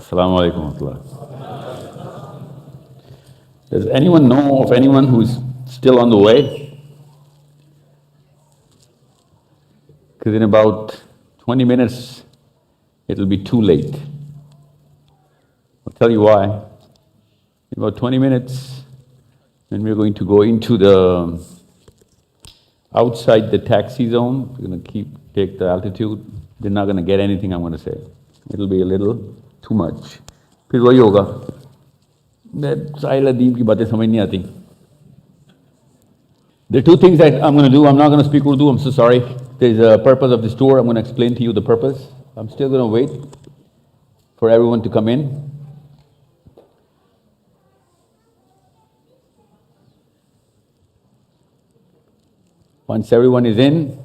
Assalamu alaikum wa rahmatullah. Does anyone know of anyone who's still on the way? Because in about 20 minutes, it'll be too late. I'll tell you why. In about 20 minutes, then we're going to go into the outside the taxi zone. We're going to take the altitude. They're not going to get anything I'm going to say. It'll be a little too much. फिर वही होगा, साहिल अदीब की बातें समझ नहीं आती. There are two things that I'm going to do. I'm not going to speak Urdu. I'm so sorry. There's a purpose of this tour. I'm going to explain to you the purpose. I'm still going to wait for everyone to come in. Once everyone is in,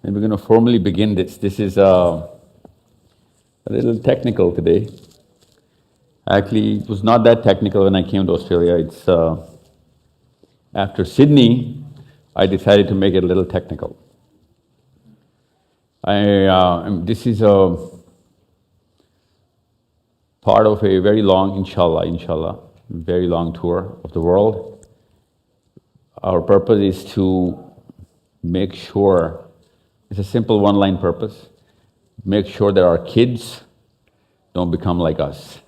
then we're going to formally begin this. This is a little technical today. Actually, it was not that technical when I came to Australia. It's after Sydney, I decided to make it a little technical. This is a part of a very long, inshallah, very long tour of the world. Our purpose is to make sure, it's a simple one-line purpose, make sure that our kids don't become like us.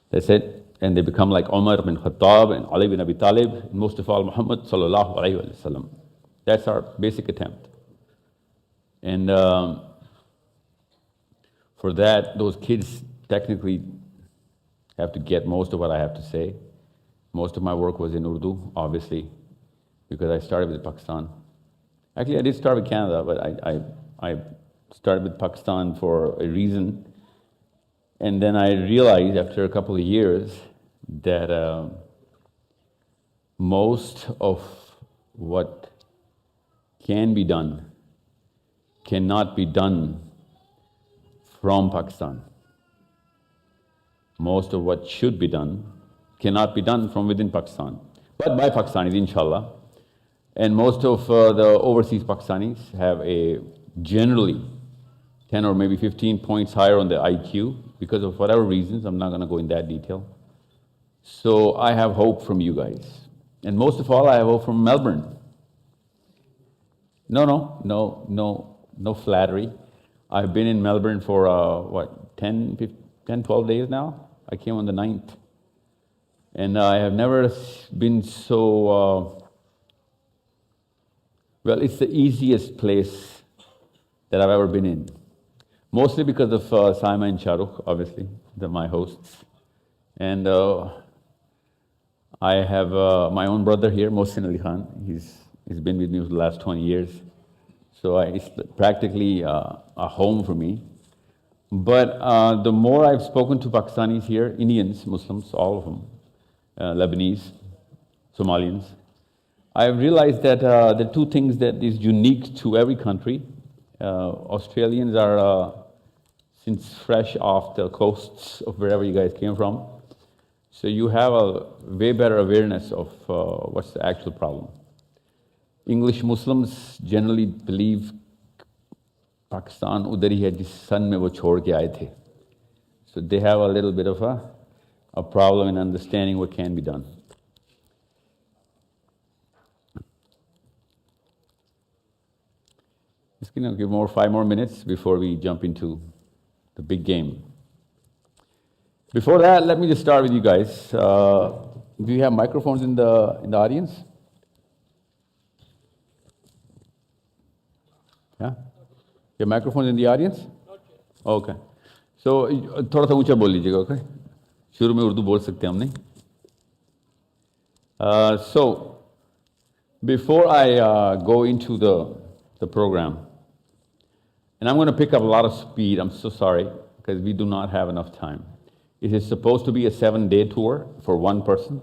That's it. And they become like Umar bin Khattab and Ali bin Abi Talib, and most of all Muhammad sallallahu alayhi wasallam. That's our basic attempt. And for that, those kids technically have to get most of what I have to say. Most of my work was in Urdu, obviously, because I started with Pakistan. Actually, I did start with Canada, but I started with Pakistan for a reason. And then I realized after a couple of years that most of what can be done cannot be done from Pakistan. Most of what should be done cannot be done from within Pakistan, but by Pakistanis, inshallah. And most of the overseas Pakistanis have a generally 10 or maybe 15 points higher on the IQ because of whatever reasons. I'm not going to go in that detail. So I have hope from you guys. And most of all, I have hope from Melbourne. No flattery. I've been in Melbourne for, 12 days now? I came on the 9th. And I have never been so, well, it's the easiest place that I've ever been in. Mostly because of Saima and Shahrukh, obviously, they're my hosts. And I have my own brother here, Mohsin Ali Khan. He's been with me for the last 20 years. So it's practically a home for me. But the more I've spoken to Pakistanis here, Indians, Muslims, all of them, Lebanese, Somalians, I've realized that there are two things that is unique to every country. Australians are, since fresh off the coasts of wherever you guys came from, so you have a way better awareness of what's the actual problem. English Muslims generally believe Pakistan udhar hi hai jis sun mein wo chhod ke aaye the. So they have a little bit of a problem in understanding what can be done. Just going to give 5 more minutes before we jump into the big game. Before that, let me just start with you guys. Do you have microphones in the audience? Yeah? You have microphones in the audience? Okay. So, थोड़ा सा ऊंचा बोल लीजिएगा, okay? शुरू में उर्दू बोल सकते हैं हम नहीं? So, before I go into the program, and I'm going to pick up a lot of speed, I'm so sorry, because we do not have enough time. It is supposed to be a 7-day tour for one person,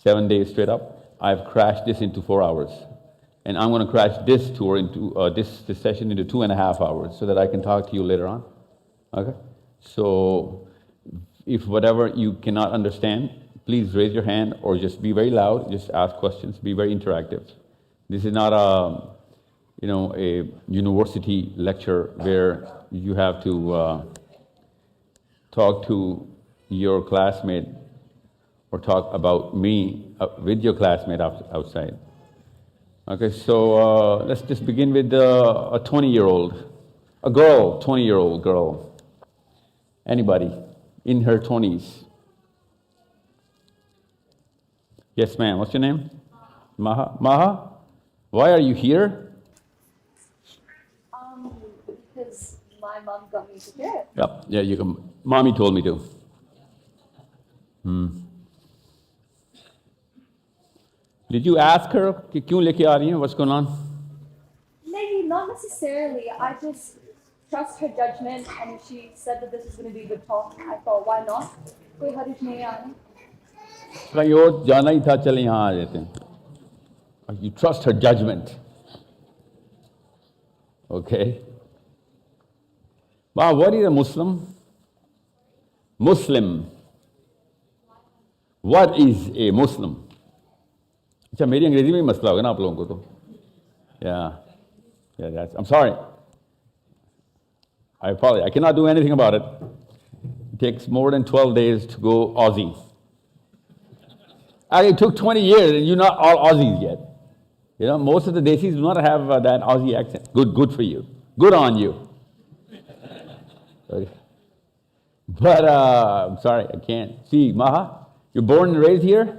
7 days straight up. I've crashed this into 4 hours. And I'm going to crash this tour into, this session into 2.5 hours so that I can talk to you later on. Okay? So, if whatever you cannot understand, please raise your hand or just be very loud, just ask questions, be very interactive. This is not a university lecture where you have to talk to your classmate or talk about me with your classmate outside. Okay, so let's just begin with a 20-year-old, a girl, 20-year-old girl. Anybody in her 20s? Yes, ma'am. What's your name? Maha. Maha, why are you here? Because my mom got me to do it. Yep. Yeah, you can. Mommy told me to. Did you ask her कि क्यों लेके आ रही हैं? What's going on? Maybe not necessarily. I just trust her judgment, and if she said that this is going to be a good talk, I thought, why not? कोई हर्ज नहीं आया. कहीं और जाना ही था, चले यहाँ आ जाते हैं. You trust her judgment. Okay. Wow, what is a Muslim? Muslim. What is a Muslim? अच्छा, मेरी अंग्रेजी में ही मसला होगा ना आप लोगों को तो. Yeah, I'm sorry. I apologize. I cannot do anything about it. It takes more than 12 days to go Aussie. And it took 20 years and you're not all Aussies yet. You know, most of the Desis do not have that Aussie accent. Good for you. Good on you. Okay. But I'm sorry, I can't. See, Maha, you're born and raised here?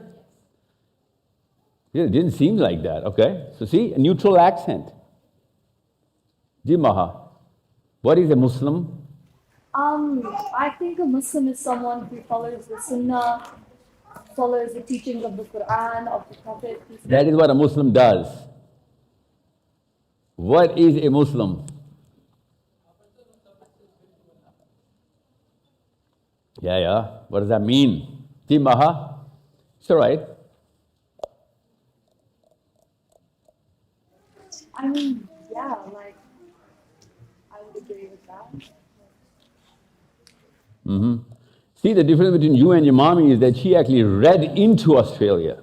Yeah, it didn't seem like that. Okay, so see, a neutral accent. Ji Maha, what is a Muslim? I think a Muslim is someone who follows the Sunnah, follows the teachings of the Quran, of the Prophet. That is what a Muslim does. What is a Muslim? Yeah. What does that mean? Ji Maha, it's all right. I mean, yeah, like, I would agree with that. See, the difference between you and your mommy is that she actually read into Australia.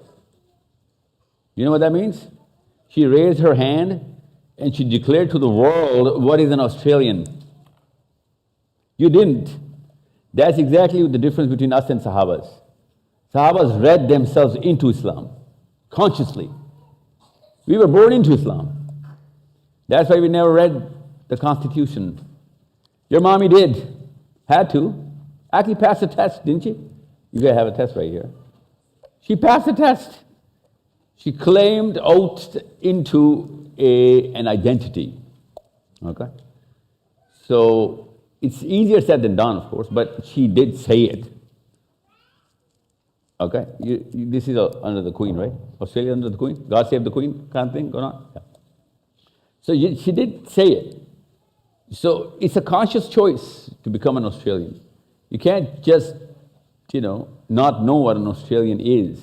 You know what that means? She raised her hand and she declared to the world what is an Australian. You didn't. That's exactly the difference between us and Sahabas. Sahabas read themselves into Islam, consciously. We were born into Islam. That's why we never read the Constitution. Your mommy did, had to. Actually passed the test, didn't she? You guys have a test right here. She passed the test. She claimed oath into an identity. Okay? So it's easier said than done, of course, but she did say it. Okay? This is under the Queen, right? Australia under the Queen? God save the Queen kind of thing going on? Yeah. So she did say it. So it's a conscious choice to become an Australian. You can't just, not know what an Australian is.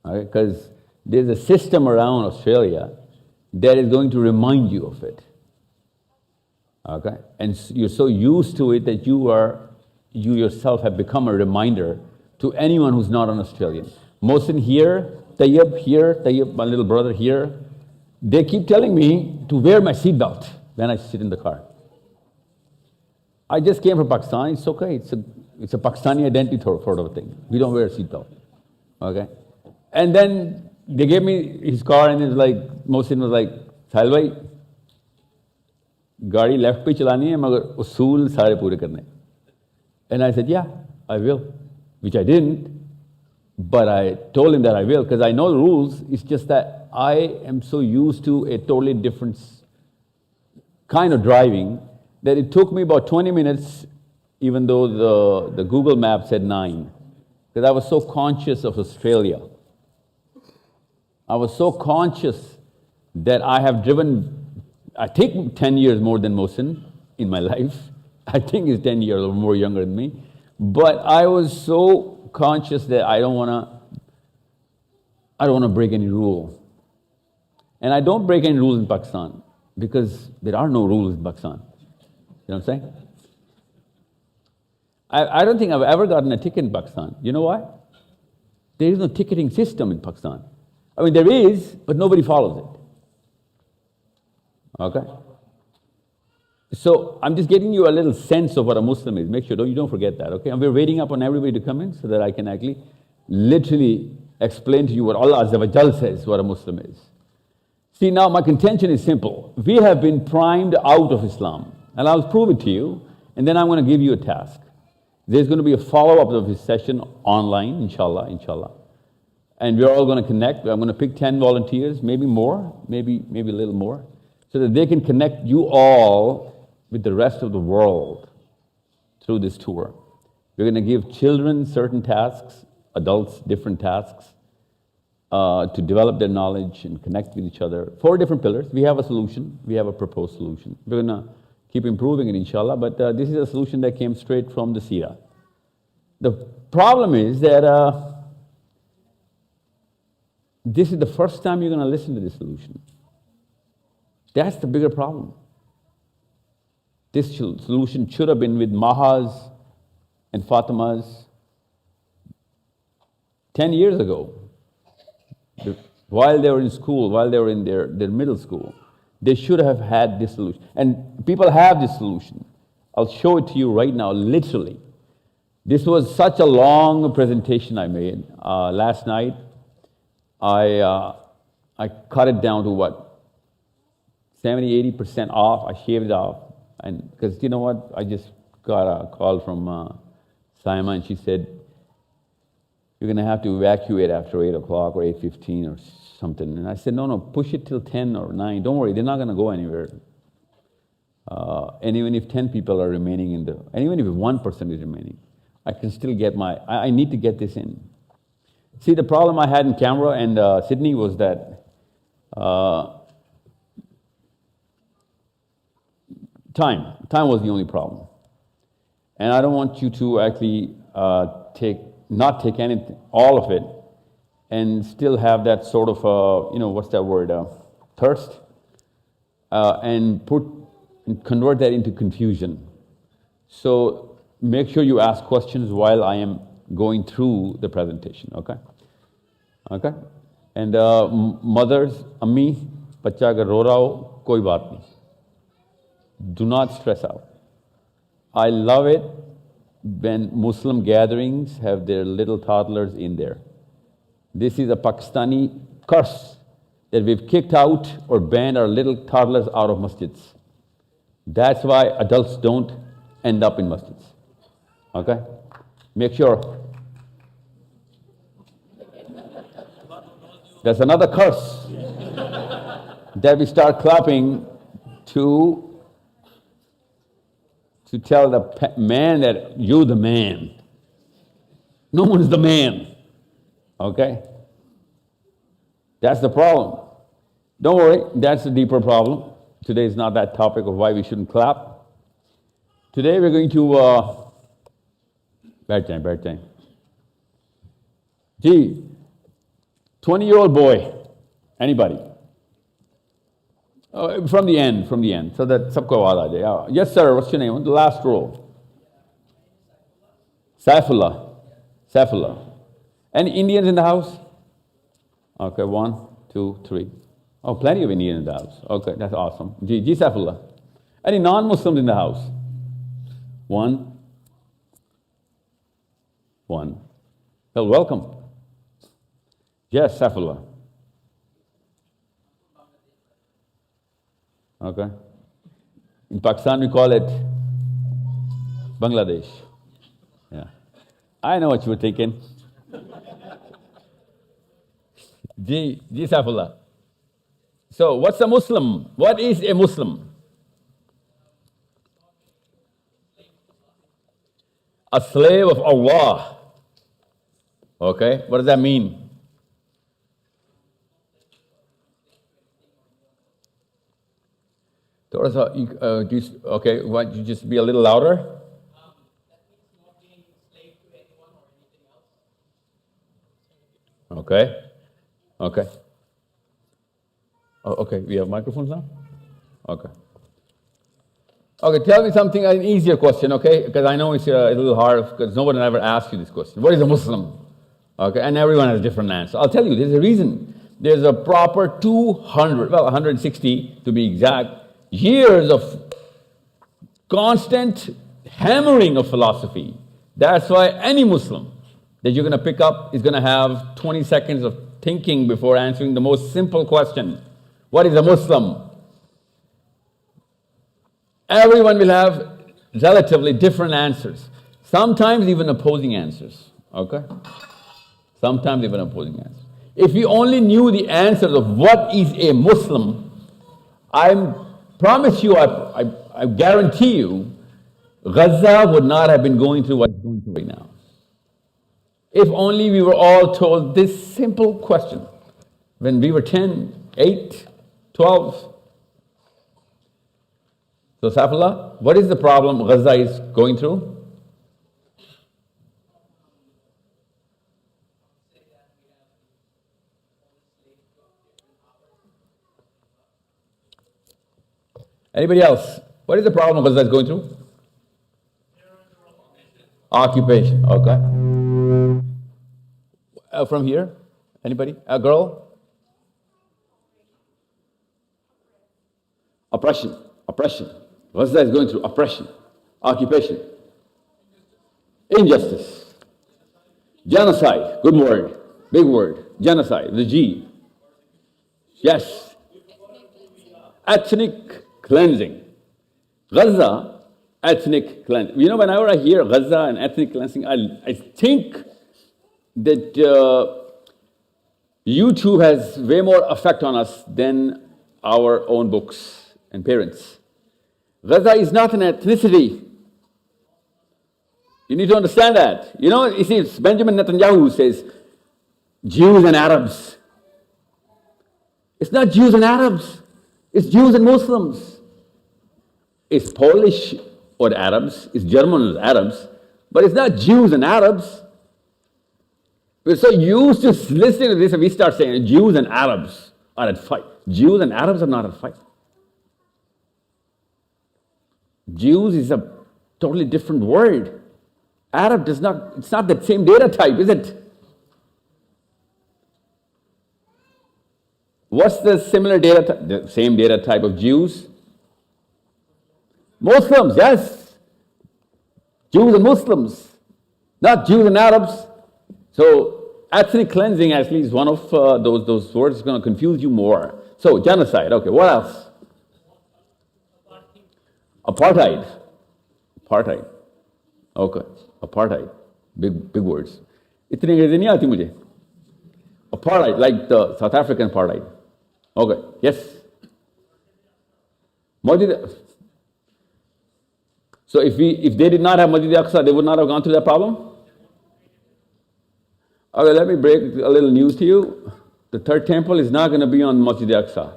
Because there's a system around Australia that is going to remind you of it. Okay? And you're so used to it that you yourself have become a reminder to anyone who's not an Australian. Mohsin here, Tayyib, my little brother here, they keep telling me to wear my seatbelt when I sit in the car. I just came from Pakistan. It's okay. It's a Pakistani identity sort of a thing. We don't wear a seatbelt. Okay? And then they gave me his car and it's like, Mohsin was like, Sahil bhai, गाड़ी left पे चलानी है मगर उसूल सारे पूरे करने. And I said, yeah, I will, which I didn't, but I told him that I will because I know the rules. It's just that I am so used to a totally different kind of driving that it took me about 20 minutes, even though the Google map said 9, because I was so conscious of Australia. I was so conscious that I have driven, I think 10 years more than Mohsin in my life. I think he's 10 years or more younger than me. But I was so conscious that I don't want to break any rule. And I don't break any rules in Pakistan because there are no rules in Pakistan. You know what I'm saying? I don't think I've ever gotten a ticket in Pakistan. You know why? There is no ticketing system in Pakistan. I mean, there is, but nobody follows it. Okay? So I'm just getting you a little sense of what a Muslim is. Make sure you don't forget that, okay? And we're waiting up on everybody to come in so that I can actually literally explain to you what Allah Azza wa Jal says what a Muslim is. See, now my contention is simple. We have been primed out of Islam, and I'll prove it to you, and then I'm going to give you a task. There's going to be a follow-up of this session online, inshallah, inshallah. And we're all going to connect. I'm going to pick 10 volunteers, maybe more, maybe a little more, so that they can connect you all with the rest of the world through this tour. We're going to give children certain tasks, adults different tasks, to develop their knowledge and connect with each other. 4 different pillars. We have a solution. We have a proposed solution. We're going to keep improving it, inshallah, but this is a solution that came straight from the Seerah. The problem is that this is the first time you're going to listen to this solution. That's the bigger problem. This solution should have been with Maha's and Fatima's 10 years ago. While they were in school, while they were in their middle school, they should have had this solution. And people have this solution. I'll show it to you right now, literally. This was such a long presentation I made last night. I cut it down to what, 70-80% off. I shaved it off. And because you know what, I just got a call from Saima, and she said, you're going to have to evacuate after 8 o'clock or 8:15 or something. And I said, no, push it till 10 or 9. Don't worry, they're not going to go anywhere. And even if 10 people are remaining and even if 1% is remaining, I can still get I need to get this in. See, the problem I had in Canberra and Sydney was that time was the only problem. And I don't want you to actually not take anything, all of it, and still have that sort of, what's that word, thirst, and convert that into confusion. So make sure you ask questions while I am going through the presentation, okay? Okay? And mothers, ammi, bachcha agar ro raha ho, koi baat nahi. Do not stress out. I love it when Muslim gatherings have their little toddlers in there. This is a Pakistani curse that we've kicked out or banned our little toddlers out of masjids. That's why adults don't end up in masjids. Okay? Make sure. That's another curse that we start clapping to tell the man that you're the man. No one is the man. Okay? That's the problem. Don't worry, that's a deeper problem. Today is not that topic of why we shouldn't clap. Today we're going to Bertain. Gee, 20-year-old boy. Anybody? From the end, so that sabko awaaz aa jaye. Yes, sir, what's your name? The last row. Saifullah. Any Indians in the house? Okay, 1, 2, 3. Oh, plenty of Indians in the house. Okay, that's awesome. Ji Saifullah. Any non-Muslims in the house? 1. Well, welcome. Yes, Saifullah. Okay. In Pakistan, we call it Bangladesh. Yeah. I know what you were thinking. Ji Saifullah. So, what's a Muslim? What is a Muslim? A slave of Allah. Okay, what does that mean? Okay, why don't you just be a little louder? That means not being slave to anyone or anything else. Okay. Oh, okay, we have microphones now? Okay, tell me something, an easier question, okay? Because I know it's a little hard, because nobody ever asked you this question. What is a Muslim? Okay, and everyone has a different answer. I'll tell you, there's a reason. There's a proper 160 to be exact, years of constant hammering of philosophy. That's why any Muslim that you're going to pick up is going to have 20 seconds of thinking before answering the most simple question. What is a Muslim? Everyone will have relatively different answers. Sometimes even opposing answers, okay? Sometimes even opposing answers. If you only knew the answers of what is a Muslim, I promise you, I guarantee you, Gaza would not have been going through what it's going through right now. If only we were all told this simple question when we were 10, 8, 12. So, Saifullah, what is the problem Gaza is going through? Anybody else? What is the problem Gaza is going through? Occupation, okay. From here? Anybody? A girl? Oppression. Gaza is going through oppression, occupation, injustice, genocide. Good word, big word. Genocide, the G. Yes. Ethnic cleansing. Gaza, ethnic cleansing. You know, whenever I hear Gaza and ethnic cleansing, I think that YouTube has way more effect on us than our own books and parents. Gaza is not an ethnicity. You need to understand that. You know, you see, it's Benjamin Netanyahu who says Jews and Arabs. It's not Jews and Arabs. It's Jews and Muslims. It's Polish or Arabs. It's German or Arabs. But it's not Jews and Arabs. We're so used to listening to this and we start saying Jews and Arabs are at fight. Jews and Arabs are not at fight. Jews is a totally different word. Arab does not, it's not the same data type, is it? What's the similar data type? The same data type of Jews? Muslims, yes. Jews and Muslims, not Jews and Arabs. So ethnic cleansing actually is one of those words that's going to confuse you more. So genocide, okay, what else? Apartheid. Okay, apartheid. Big words. इतनी अंग्रेजी नहीं आती मुझे. Apartheid, like the South African apartheid. Okay, yes. Masjid. So if they did not have Masjid Aqsa, they would not have gone through that problem? Okay, let me break a little news to you. The third temple is not going to be on Masjid Aqsa.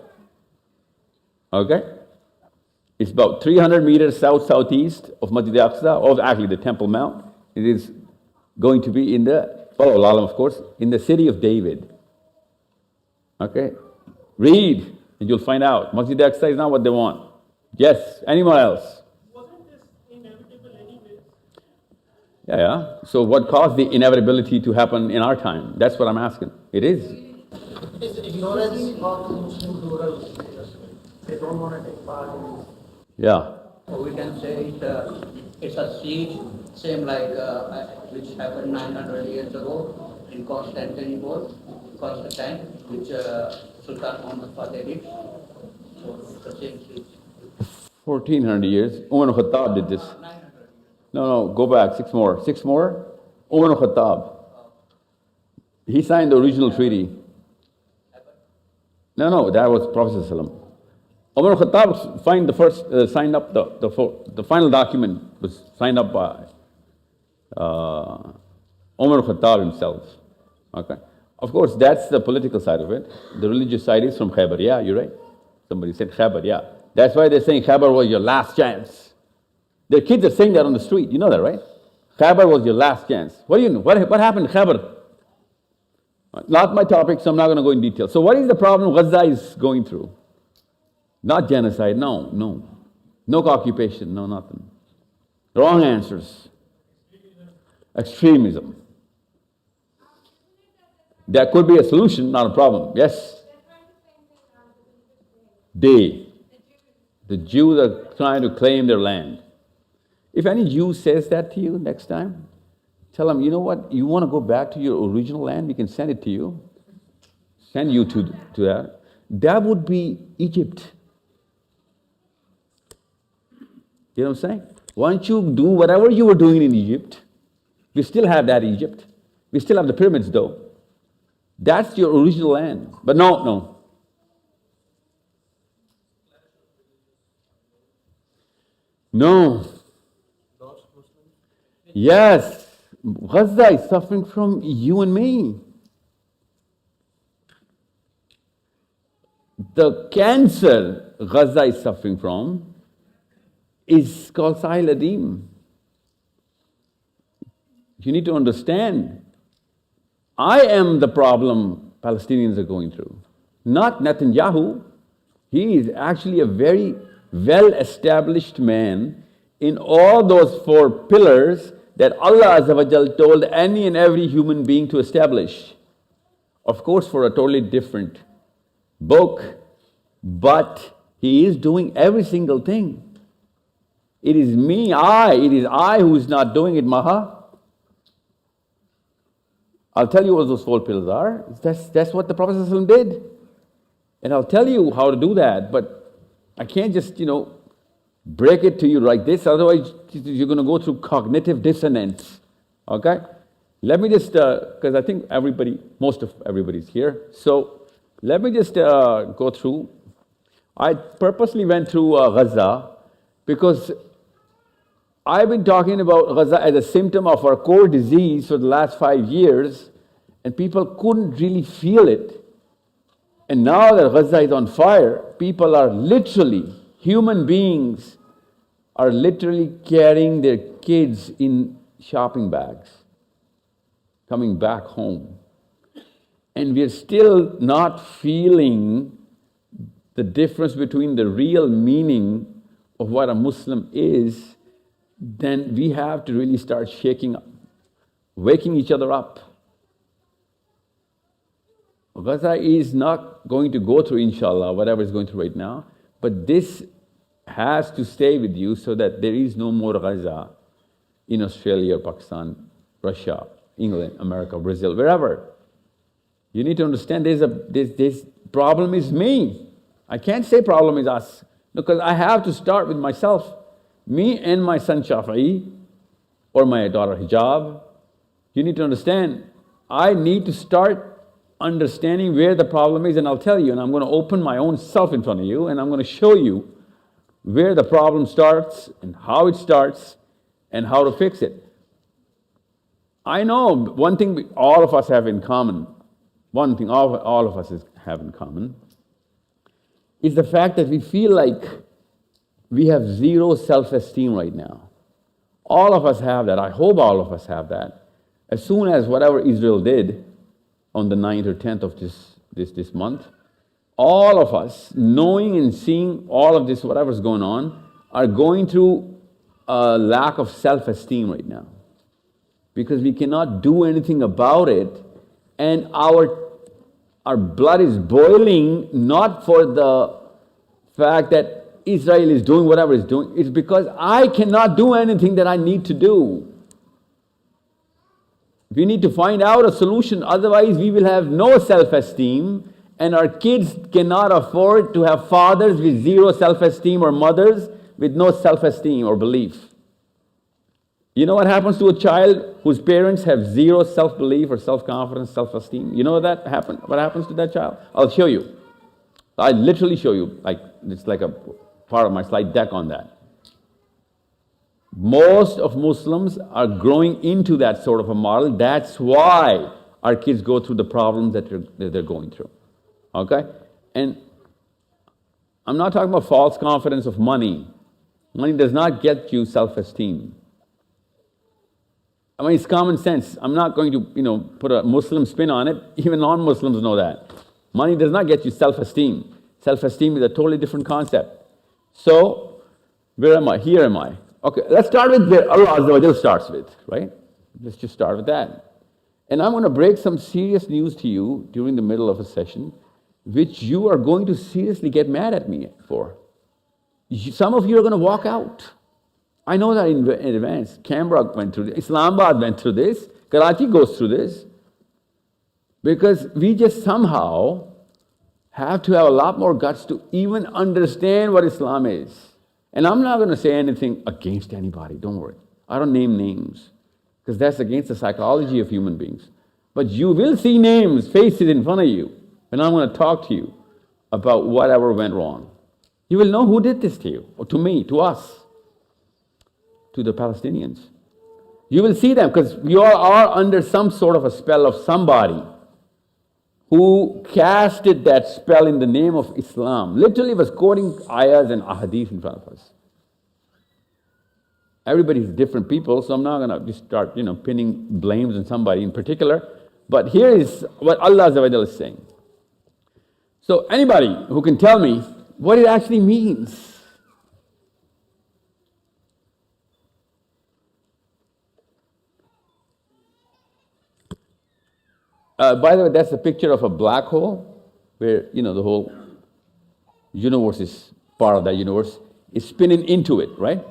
Okay? It's about 300 meters southeast of Masjid Aqsa, or actually the Temple Mount. It is going to be in the, follow Alam of course, in the city of David. Okay? Read, and you'll find out. Masjid Aqsa is not what they want. Yes, anyone else? Wasn't this inevitable anyways? Yeah. So what caused the inevitability to happen in our time? That's what I'm asking. It is. It's ignorance of Muslim plural. They don't want to take part in this. Yeah. Or we can say it's a siege, same like which happened 900 years ago in Constantinople, Constantine, which Sultan Muhammad Fateh did. So it's the same siege. 1400 years. Umar al-Khattab did this. 900 years. No, go back, 6 more. 6 more? Umar al-Khattab. He signed the original treaty. No, that was Prophet ﷺ. Umar al-Khattab signed up the final document was signed up by Umar al-Khattab himself. Okay. Of course, that's the political side of it. The religious side is from Khaybar. Yeah, you're right. Somebody said Khaybar, yeah. That's why they're saying Khaybar was your last chance. Their kids are saying that on the street. You know that, right? Khaybar was your last chance. What do you know? What happened in Khaybar? Not my topic, so I'm not going to go in detail. So what is the problem Gaza is going through? Not genocide, no. No occupation, no nothing. Wrong answers. Extremism. There could be a solution, not a problem. Yes? The Jews are trying to claim their land. If any Jew says that to you next time, tell them, you know what, you want to go back to your original land, we can send it to you. Send you to that. That would be Egypt. You know what I'm saying? Why don't you do whatever you were doing in Egypt? We still have that Egypt. We still have the pyramids though. That's your original land. But no. No. Yes. Gaza is suffering from you and me. The cancer Gaza is suffering from is called Sahil Adim. You need to understand, I am the problem Palestinians are going through, not Netanyahu. He is actually a very well-established man in all those 4 pillars that Allah Azza wa Jal told any and every human being to establish. Of course, for a totally different book, but he is doing every single thing. It is I who is not doing it, Maha. I'll tell you what those 4 pillars are. That's what the Prophet ﷺ did. And I'll tell you how to do that, but I can't just, break it to you like this, otherwise you're going to go through cognitive dissonance. Okay? Let me just, because I think most of everybody's here, so let me just go through. I purposely went through Gaza because I've been talking about Gaza as a symptom of our core disease for the last 5 years, and people couldn't really feel it. And now that Gaza is on fire, people are literally, human beings are literally carrying their kids in shopping bags, coming back home. And we're still not feeling the difference between the real meaning of what a Muslim is. Then we have to really start shaking up, waking each other up. Gaza is not going to go through, inshallah, whatever is going through right now, but this has to stay with you so that there is no more Gaza in Australia, Pakistan, Russia, England, America, Brazil, wherever. You need to understand this problem is me. I can't say problem is us, because I have to start with myself. Me and my son Shafi'i, or my daughter Hijab. You need to understand, I need to start understanding where the problem is, and I'll tell you, and I'm going to open my own self in front of you, and I'm going to show you where the problem starts, and how it starts, and how to fix it. I know one thing all of us have in common, one thing all of us have in common, is the fact that we feel like we have zero self-esteem right now. All of us have that. I hope all of us have that. As soon as whatever Israel did on the 9th or 10th of this month, all of us, knowing and seeing all of this, whatever's going on, are going through a lack of self-esteem right now. Because we cannot do anything about it, and our blood is boiling, not for the fact that Israel is doing whatever it's doing, it's because I cannot do anything that I need to do. We need to find out a solution, otherwise we will have no self-esteem, and our kids cannot afford to have fathers with zero self-esteem or mothers with no self-esteem or belief. You know what happens to a child whose parents have zero self-belief or self-confidence, self-esteem? You know what happens to that child? I'll show you. I'll literally show you, it's like a part of my slide deck on that. Most of Muslims are growing into that sort of a model. That's why our kids go through the problems that they're going through. Okay? And I'm not talking about false confidence of money. Money does not get you self-esteem. I mean, it's common sense. I'm not going to, put a Muslim spin on it. Even non-Muslims know that. Money does not get you self-esteem. Self-esteem is a totally different concept. So, where am I? Here am I. Okay, let's start with where Allah Azza wa Jal starts with, right? Let's just start with that. And I'm going to break some serious news to you during the middle of a session, which you are going to seriously get mad at me for. Some of you are going to walk out. I know that in advance. Canberra went through this, Islamabad went through this, Karachi goes through this. Because we just somehow have to have a lot more guts to even understand what Islam is. And I'm not going to say anything against anybody, don't worry. I don't name names, because that's against the psychology of human beings. But you will see names, faces in front of you, and I'm going to talk to you about whatever went wrong. You will know who did this to you, or to me, to us, to the Palestinians. You will see them, because you all are under some sort of a spell of somebody who casted that spell in the name of Islam. Literally was quoting ayahs and ahadith in front of us. Everybody's different people, so I'm not going to just start, pinning blames on somebody in particular. But here is what Allah Azza wa Jalla is saying. So anybody who can tell me what it actually means. By the way, that's a picture of a black hole where, the whole universe is part of that universe. Is spinning into it, right?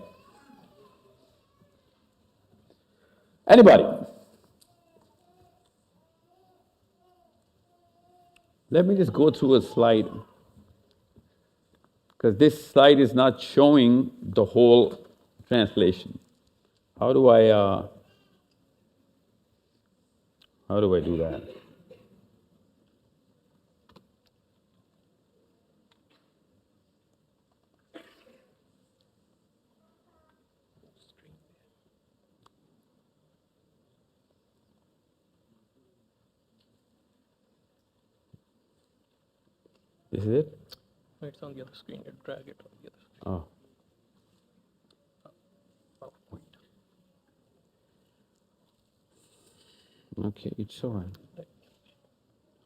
Anybody? Let me just go through a slide, because this slide is not showing the whole translation. How do I do that? This is it? No, it's on the other screen. You drag it on the other screen. Oh. Oh, wait. Okay, it's all right.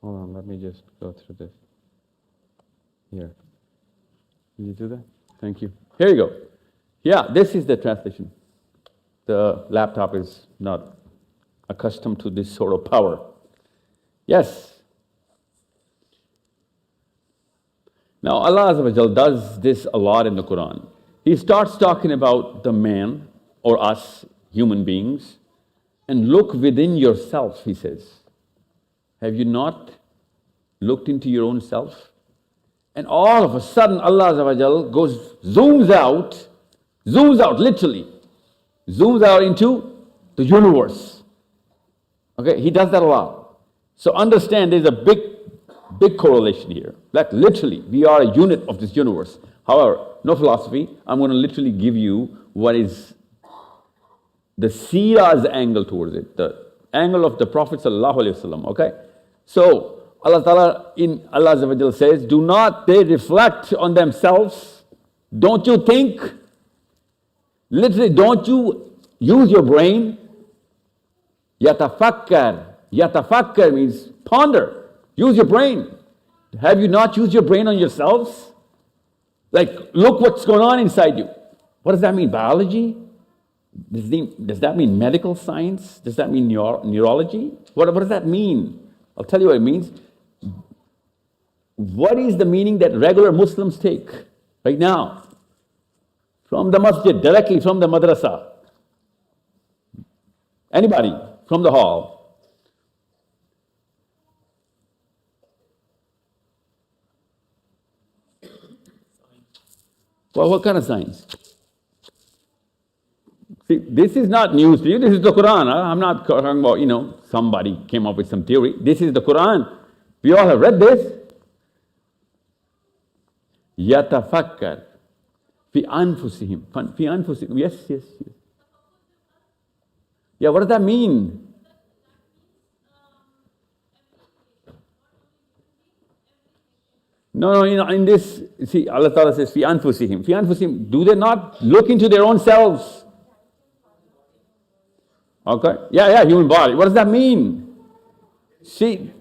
Hold on, let me just go through this. Here. Did you do that? Thank you. Here you go. Yeah, this is the translation. The laptop is not accustomed to this sort of power. Yes. Now, Allah Azza wa Jal does this a lot in the Quran. He starts talking about the man, or us, human beings, and look within yourself, he says. Have you not looked into your own self? And all of a sudden, Allah Azza wa Jal zooms out literally, zooms out into the universe. Okay, he does that a lot. So understand there's a big correlation here. Like literally, we are a unit of this universe. However, no philosophy. I'm going to literally give you what is the seerah's angle towards it, the angle of the Prophet sallallahu alaihi wasallam. Okay, so Allah Ta'ala in Allah Azza wa Jalla says, "Do not they reflect on themselves? Don't you think? Literally, don't you use your brain? Yatafakkar. Yatafakkar means ponder. Use your brain. Have you not used your brain on yourselves? Like, look what's going on inside you. What does that mean? Biology? Does that mean medical science? Does that mean neurology? What does that mean? I'll tell you what it means. What is the meaning that regular Muslims take right now? From the masjid, directly from the madrasa. Anybody from the hall. Well, what kind of science? See, this is not news to you. This is the Quran. I'm not talking about, somebody came up with some theory. This is the Quran. We all have read this. Yatafakkar fi anfusihim. Fi anfusihim. Yes. Yeah, what does that mean? No, in this, see, Allah Ta'ala says, fi anfusihim. Fi anfusihim. Do they not look into their own selves? Okay? Yeah, human body. What does that mean? See,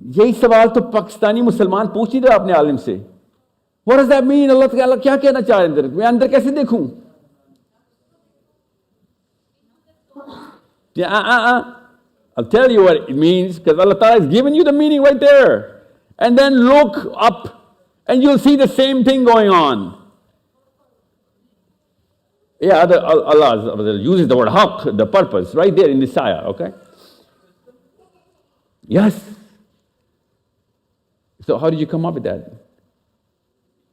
यही सवाल तो पाकिस्तानी मुसलमान पूछ ही रहा अपने आलिम से. What does that mean? Allah Ta'ala क्या कहना चाह रहे हैं? मैं अंदर कैसे देखूं? Yeah, I'll tell you what it means, because Allah Ta'ala has given you the meaning right there. And then look up and you'll see the same thing going on. Yeah, Allah uses the word haqq, the purpose, right there in this ayah, okay? Yes. So how did you come up with that?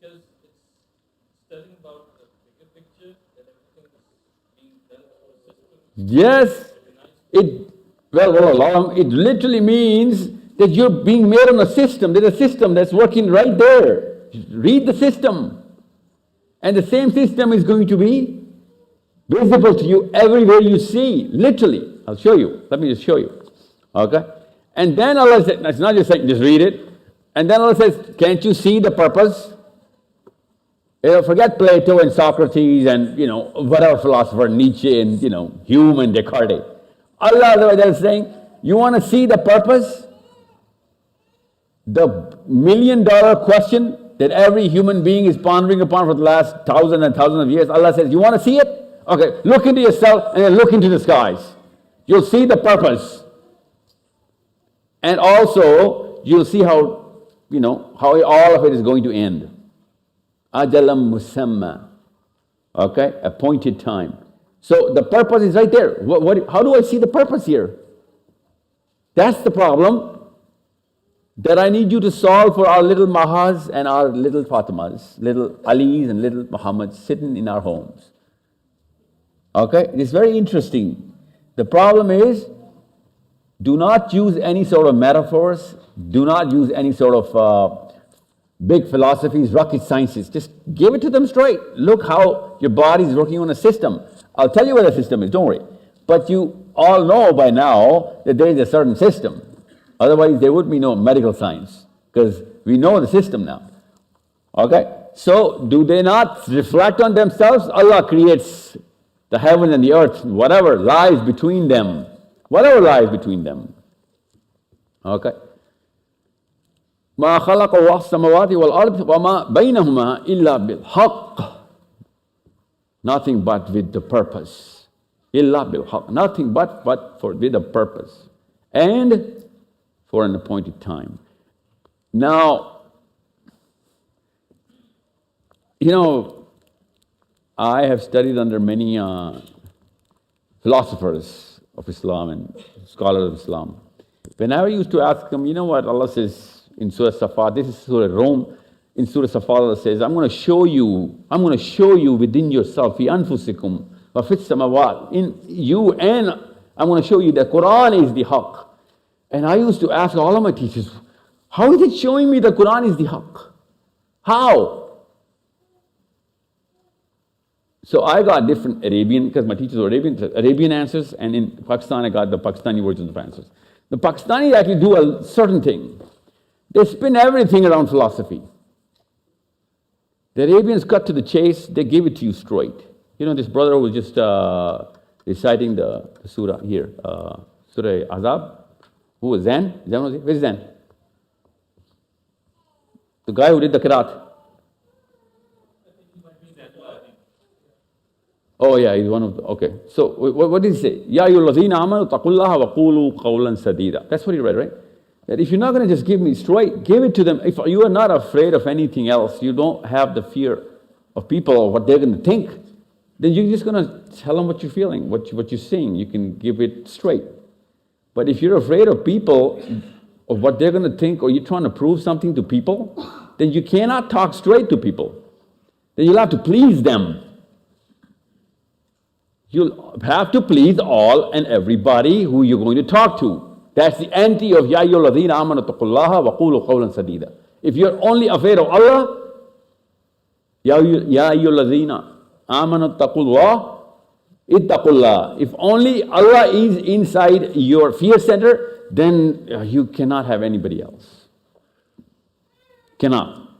Because it's telling about the bigger picture, that everything is being done through a system. Yes. It literally means that you're being made on a system. There's a system that's working right there. Read the system. And the same system is going to be visible to you everywhere you see. Literally. I'll show you. Let me just show you. Okay? And then Allah says, it's not just saying, just read it. And then Allah says, can't you see the purpose? Forget Plato and Socrates and, whatever philosopher, Nietzsche and, Hume and Descartes. Allah is saying, you want to see the purpose? The $1 million question that every human being is pondering upon for the last thousands and thousands of years. Allah says, you want to see it? Okay, look into yourself and then look into the skies. You'll see the purpose. And also, you'll see how all of it is going to end. Ajalam musamma. Okay, appointed time. So the purpose is right there. How do I see the purpose here? That's the problem that I need you to solve for our little Mahas and our little Fatimas, little Alis and little Muhammads sitting in our homes. Okay, it's very interesting. The problem is, do not use any sort of metaphors, do not use any sort of big philosophies, rocket sciences. Just give it to them straight. Look how your body is working on a system. I'll tell you what the system is, don't worry. But you all know by now that there is a certain system. Otherwise, there would be no medical science, because we know the system now. Okay? So, do they not reflect on themselves? Allah creates the heaven and the earth, whatever lies between them. Whatever lies between them. Okay? مَا خَلَقَ اللَّهُ السَّمَاوَاتِ وَالْأَرْضِ وَمَا بَيْنَهُمَا إِلَّا بِالْحَقِّ. Nothing but with the purpose. إِلَّا بِالْحَقِّ. Nothing but with a purpose. And for an appointed time. Now, I have studied under many philosophers of Islam and scholars of Islam. Whenever I used to ask them, what Allah says in Surah Safat, this is Surah Rum, in Surah Safat Allah says, I'm going to show you within yourself, fi anfusikum, wa fit samawat, in you, and I'm going to show you that Quran is the haqq. And I used to ask all of my teachers, how is it showing me the Quran is the haqq? How? So I got different Arabian, because my teachers were Arabian answers, and in Pakistan I got the Pakistani versions of answers. The Pakistanis actually do a certain thing. They spin everything around philosophy. The Arabians cut to the chase, they give it to you straight. This brother was just reciting the surah here, Surah Azab. Who was Zen? Zen was it? Where's Zen? The guy who did the Qiraat. Oh yeah, he's one of the, okay. So what did he say? Ya ayyuhallazina amanu taqullaha wa qulu qawlan sadida. That's what he read, right? That if you're not going to just give me straight, give it to them. If you are not afraid of anything else, you don't have the fear of people or what they're going to think, then you're just going to tell them what you're feeling, what you're seeing. You can give it straight. But if you're afraid of people, of what they're going to think, or you're trying to prove something to people, then you cannot talk straight to people. Then you'll have to please them. You'll have to please all and everybody who you're going to talk to. That's the anti of Ya ayyuhalladhina amanu taqullaha wa qulu qawlan sadida. If you're only afraid of Allah, Ya ayyuhalladhina amanu taqullaha ittaqullah. If only Allah is inside your fear center, then you cannot have anybody else. Cannot.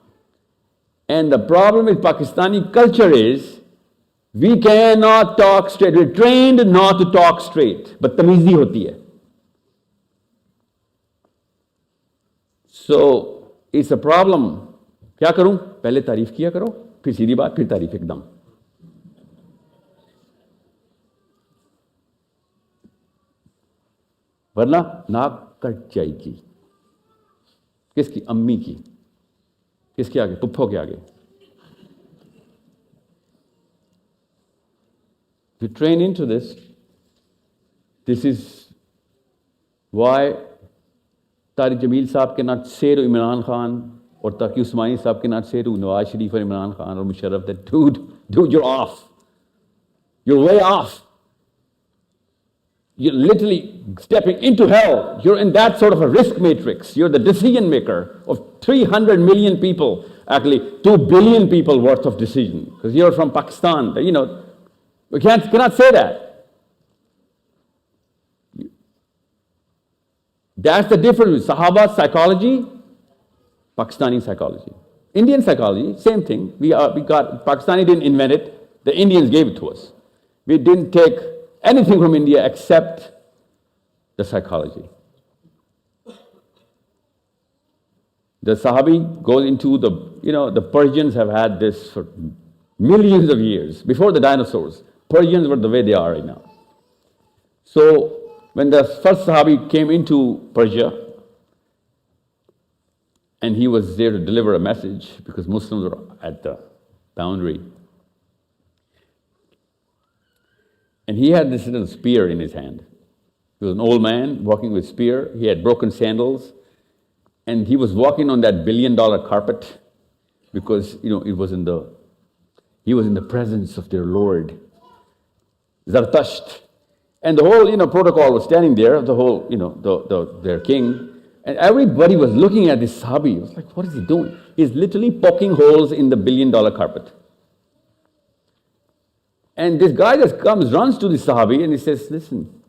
And the problem with Pakistani culture is, we cannot talk straight. We're trained not to talk straight. बदतमीजी होती है. So, it's a problem. क्या करूं? पहले तारीफ किया करो, फिर सीधी बात, फिर तारीफ एकदम. वरना नाक कट जाएगी. किसकी? अम्मी की. किसके आगे? पुप्पो के आगे. You train into this. This is why Tariq Jameel Saab cannot say to Imran Khan or Taqi Usmani Saab cannot say to Nawaz Sharif or Imran Khan or Musharraf that, dude, you're off. You're way off. You're literally stepping into hell. You're in that sort of a risk matrix. You're the decision maker of 300 million people, actually 2 billion people worth of decision. Because you're from Pakistan. You know, we cannot say that. That's the difference. Sahaba psychology, Pakistani psychology. Indian psychology, same thing. Pakistani didn't invent it. The Indians gave it to us. We didn't take anything from India except the psychology. The Sahabi goes into the Persians have had this for millions of years. Before the dinosaurs, Persians were the way they are right now. So when the first Sahabi came into Persia, and he was there to deliver a message because Muslims were at the boundary, and he had this little spear in his hand. He was an old man walking with a spear. He had broken sandals. And he was walking on that $1 billion carpet because, he was in the presence of their Lord, Zartasht. And the whole, protocol was standing there, the whole, their king. And everybody was looking at this Sahabi. It was like, what is he doing? He's literally poking holes in the $1 billion carpet. And this guy just runs to the Sahabi and he says, listen,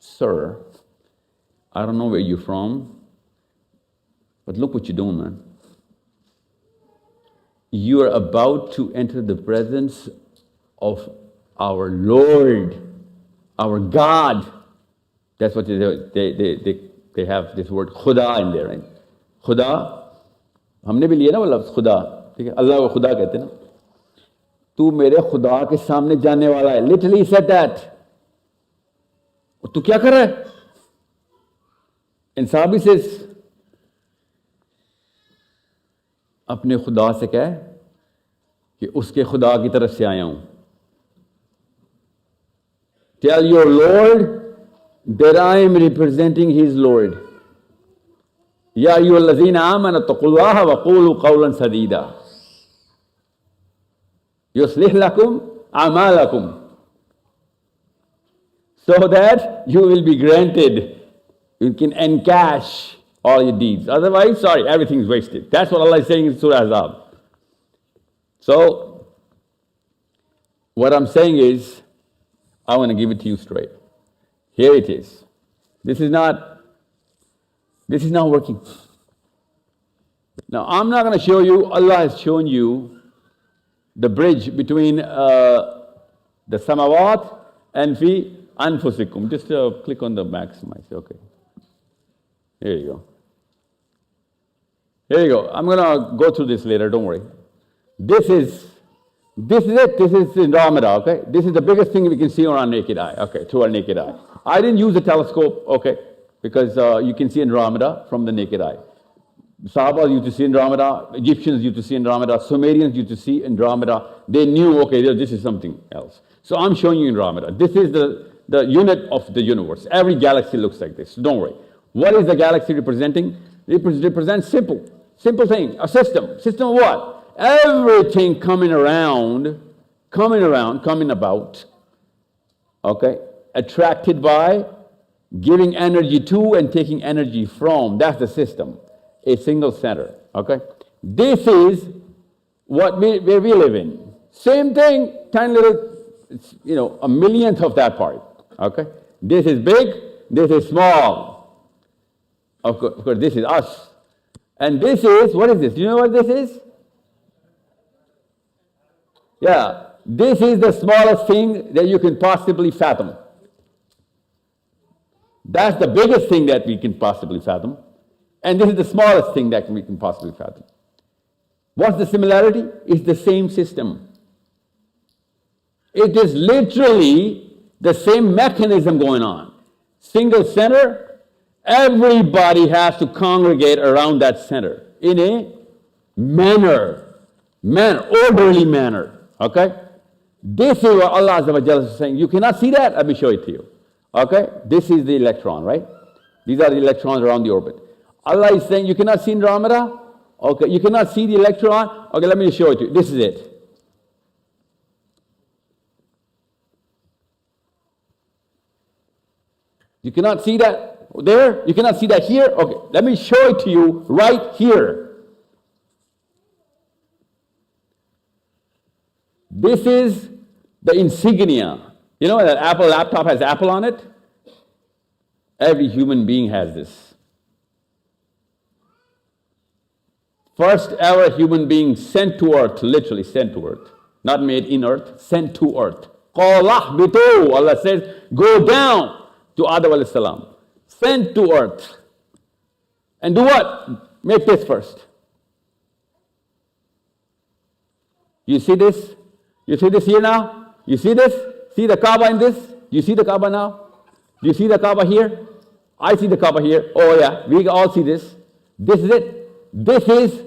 sir, I don't know where you're from, but look what you're doing, man. You are about to enter the presence of our Lord, our God. That's what they do. They have this word Khuda in there, right? Khuda, हमने भी लिया ना वो लफ्ज़ खुदा, ठीक है? अल्लाह को खुदा कहते हैं ना. तू मेरे खुदा के सामने जाने वाला है. Literally said that. तू क्या कर रहा है? And Sahabi says, अपने खुदा से कह कि उसके खुदा की तरफ से आया हूं. Tell your Lord that I am representing his Lord. Ya ayyuhallazina amanu taqullaha wa qulu qawlan sadida. Yuslih lakum a'malakum. So that you will be granted, you can encash all your deeds. Otherwise, sorry, everything is wasted. That's what Allah is saying in Surah Ahzab. So, what I'm saying is, I want to give it to you straight. Here it is. This is not working. Now, I'm not going to show you, Allah has shown you the bridge between the samawat and fi anfusikum. Just click on the maximize, okay. Here you go. Here you go. I'm going to go through this later, don't worry. This is it. This is Andromeda, okay? This is the biggest thing we can see on our naked eye, okay, through our naked eye. I didn't use a telescope, okay, because you can see Andromeda from the naked eye. Sahaba used to see Andromeda, Egyptians used to see Andromeda, Sumerians used to see Andromeda. They knew, okay, this is something else. So I'm showing you Andromeda. This is the unit of the universe. Every galaxy looks like this, so don't worry. What is the galaxy representing? It represents simple thing, a system. System of what? Everything coming about, okay, attracted by, giving energy to and taking energy from. That's the system, a single center, okay? This is where we live in. Same thing, tiny little, it's, a millionth of that part, okay? This is big, this is small. Of course, this is us. And this is, what is this? Do you know what this is? Yeah, this is the smallest thing that you can possibly fathom. That's the biggest thing that we can possibly fathom. And this is the smallest thing that we can possibly fathom. What's the similarity? It's the same system. It is literally the same mechanism going on. Single center, everybody has to congregate around that center in a orderly manner. Okay? This is what Allah Azza wa Jalla is saying. You cannot see that? Let me show it to you. Okay? This is the electron, right? These are the electrons around the orbit. Allah is saying, you cannot see Andromeda? Okay, you cannot see the electron? Okay, let me show it to you. This is it. You cannot see that there? You cannot see that here? Okay, let me show it to you right here. This is the insignia. You know that Apple laptop has Apple on it? Every human being has this. First ever human being sent to earth, literally sent to earth. Not made in earth, sent to earth. Allah says, go down to Adam alayhi salam. Sent to earth. And do what? Make this first. You see this? You see this here now? You see this? See the Kaaba in this? Do you see the Kaaba now? Do you see the Kaaba here? I see the Kaaba here. Oh yeah, we all see this. This is it. This is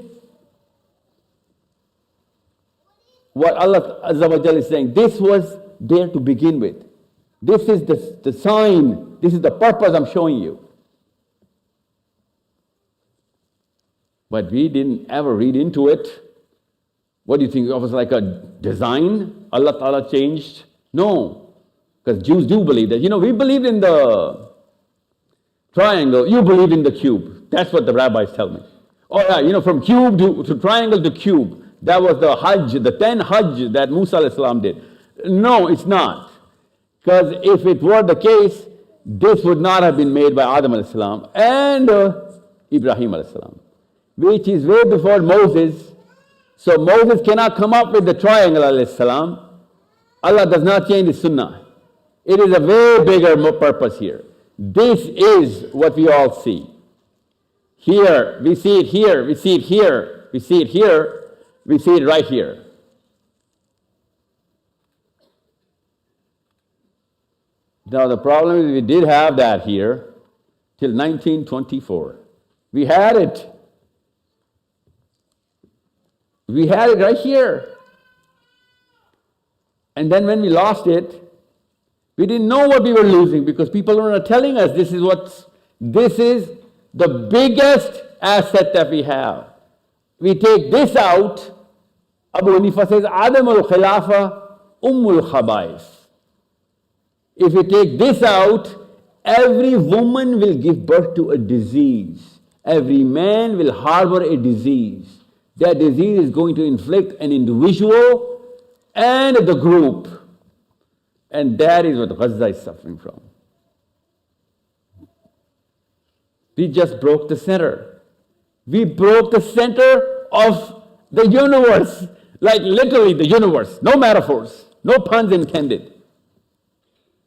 what Allah Azza wa Jalla is saying. This was there to begin with. This is the sign. This is the purpose I'm showing you. But we didn't ever read into it. What do you think? It was like a design Allah Ta'ala changed? No. Because Jews do believe that. You know, we believed in the triangle. You believe in the cube. That's what the rabbis tell me. Oh yeah, you know, from cube to triangle to cube. That was the Hajj, the 10 Hajj that Musa alayhi salam did. No, it's not. Because if it were the case, this would not have been made by Adam alayhi salam and Ibrahim alayhi salam, which is way before Moses. So Moses cannot come up with the triangle alayhi salam. Allah does not change the sunnah. It is a way bigger purpose here. This is what we all see. Here, we see it here, we see it here, we see it here, we see it right here. Now the problem is we did have that here till 1924. We had it. We had it right here. And then when we lost it, we didn't know what we were losing because people were not telling us this is the biggest asset that we have. We take this out. Abu Hanifa says, Adam al-Khilafa Ummul Khabais. If you take this out, every woman will give birth to a disease. Every man will harbor a disease. That disease is going to inflict an individual and the group. And that is what Gaza is suffering from. We just broke the center. We broke the center of the universe. Like literally the universe. No metaphors. No puns intended.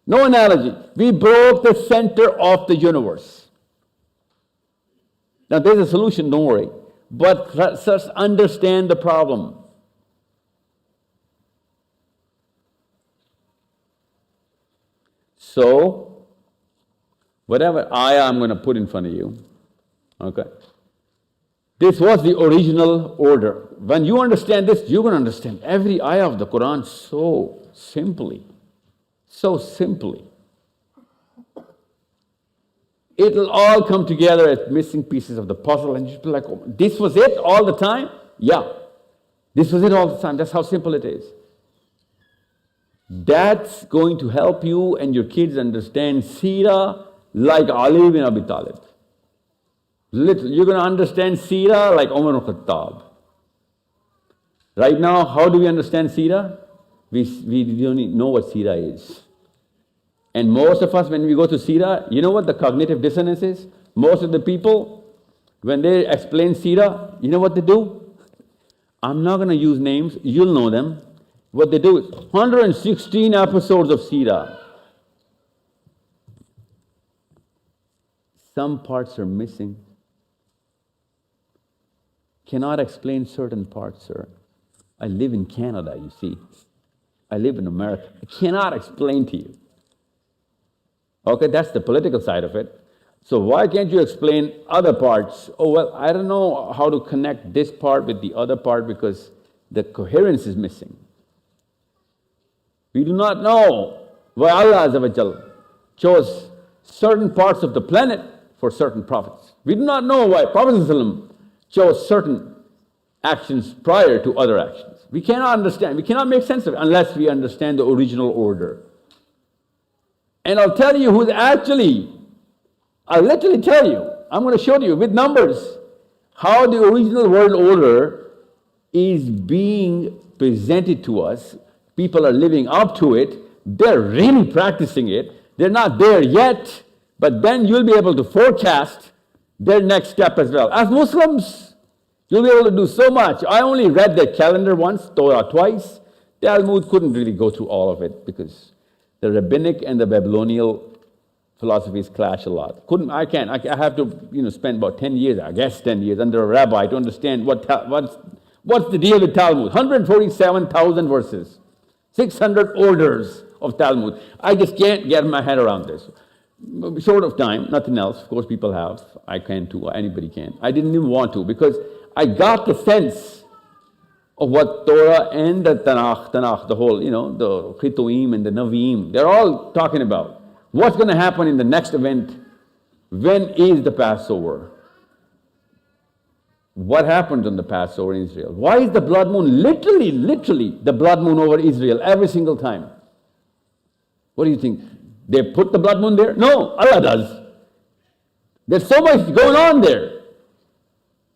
No analogy. We broke the center of the universe. Now there's a solution, don't worry. But let's just understand the problem. So, whatever ayah I'm going to put in front of you, okay? This was the original order. When you understand this, you're going to understand every ayah of the Quran so simply. So simply. It'll all come together as missing pieces of the puzzle and you'll be like, oh, this was it all the time? Yeah. This was it all the time. That's how simple it is. That's going to help you and your kids understand Seerah like Ali bin Abi Talib. You're going to understand Seerah like Umar al-Khattab. Right now, how do we understand Seerah? We don't even know what Seerah is. And most of us, when we go to Seerah, you know what the cognitive dissonance is? Most of the people, when they explain Seerah, you know what they do? I'm not going to use names, you'll know them. What they do is 116 episodes of Seerah. Some parts are missing. Cannot explain certain parts, sir. I live in Canada, you see. I live in America. I cannot explain to you. Okay, that's the political side of it. So why can't you explain other parts? Oh, well, I don't know how to connect this part with the other part because the coherence is missing. We do not know why Allah Azza wa Jal chose certain parts of the planet for certain prophets. We do not know why Prophet ﷺ chose certain actions prior to other actions. We cannot understand, we cannot make sense of it unless we understand the original order. And I'll tell you who's actually, I'll literally tell you, I'm going to show you with numbers how the original world order is being presented to us. People are living up to it. They're really practicing it. They're not there yet, but then you'll be able to forecast their next step as well. As Muslims, you'll be able to do so much. I only read the calendar once, Torah twice. Talmud couldn't really go through all of it because the rabbinic and the Babylonian philosophies clash a lot. I have to spend about 10 years, I guess 10 years under a rabbi to understand what's the deal with Talmud. 147,000 verses, 600 orders of Talmud. I just can't get my head around this. Short of time, nothing else. Of course people have. I can too, anybody can. I didn't even want to because I got the sense of what Torah and the Tanakh, the whole, the Chitoim and the Navim, they're all talking about. What's going to happen in the next event? When is the Passover? What happened on the Passover in Israel? Why is the blood moon literally the blood moon over Israel every single time? What do you think? They put the blood moon there? No, Allah does. There's so much going on there.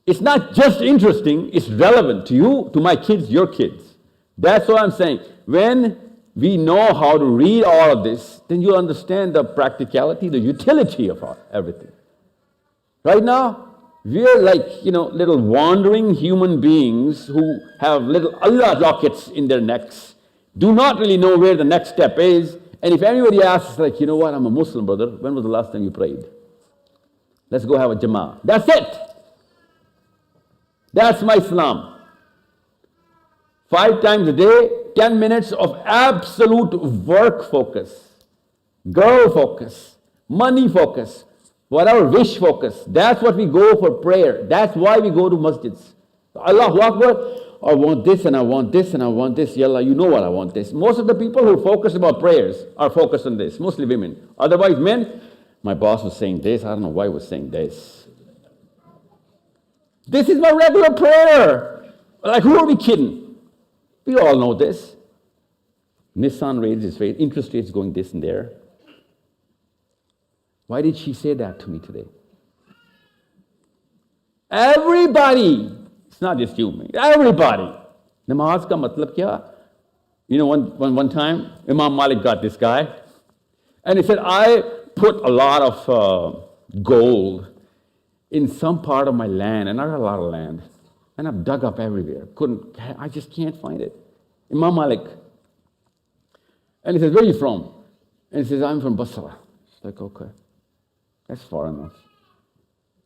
It's not just interesting, it's relevant to you, to my kids, your kids. That's what I'm saying. When we know how to read all of this, then you'll understand the practicality, the utility of everything. Right now, we're like, little wandering human beings who have little Allah rockets in their necks, do not really know where the next step is. And if anybody asks, like, what, I'm a Muslim, brother, when was the last time you prayed? Let's go have a Jama'ah. That's it. That's my Islam. 5 times a day, 10 minutes of absolute work focus, girl focus, money focus, whatever wish focus. That's what we go for prayer. That's why we go to masjids. Allahu Akbar, I want this and I want this and I want this. Yallah, you know what I want this. Most of the people who focus about prayers are focused on this, mostly women. Otherwise men, my boss was saying this, I don't know why he was saying this. This is my regular prayer. Like, who are we kidding? We all know this. Nissan raised its rate, interest rates going this and there. Why did she say that to me today? Everybody, it's not just you, everybody. Namaz ka matlab kya? One time, Imam Malik got this guy, and he said, I put a lot of gold in some part of my land, and I got a lot of land, and I've dug up everywhere. I just can't find it. Imam Malik. And he says, where are you from? And he says, I'm from Basra. It's like, okay, that's far enough.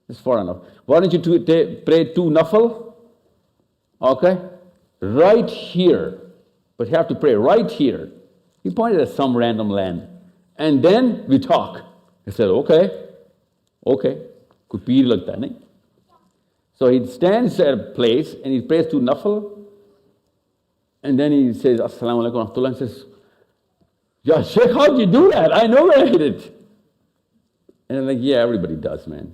That's far enough. Why don't you pray 2 nafal? Okay? Right here. But you have to pray right here. He pointed at some random land. And then we talk. He said, okay. Could peer lagta nahi. So he stands at a place and he prays 2 nafal. And then he says, Assalamu alaikum wa rahmatullah, and says, yeah, Sheikh, how'd you do that? I know I did it. And I'm like, yeah, everybody does, man.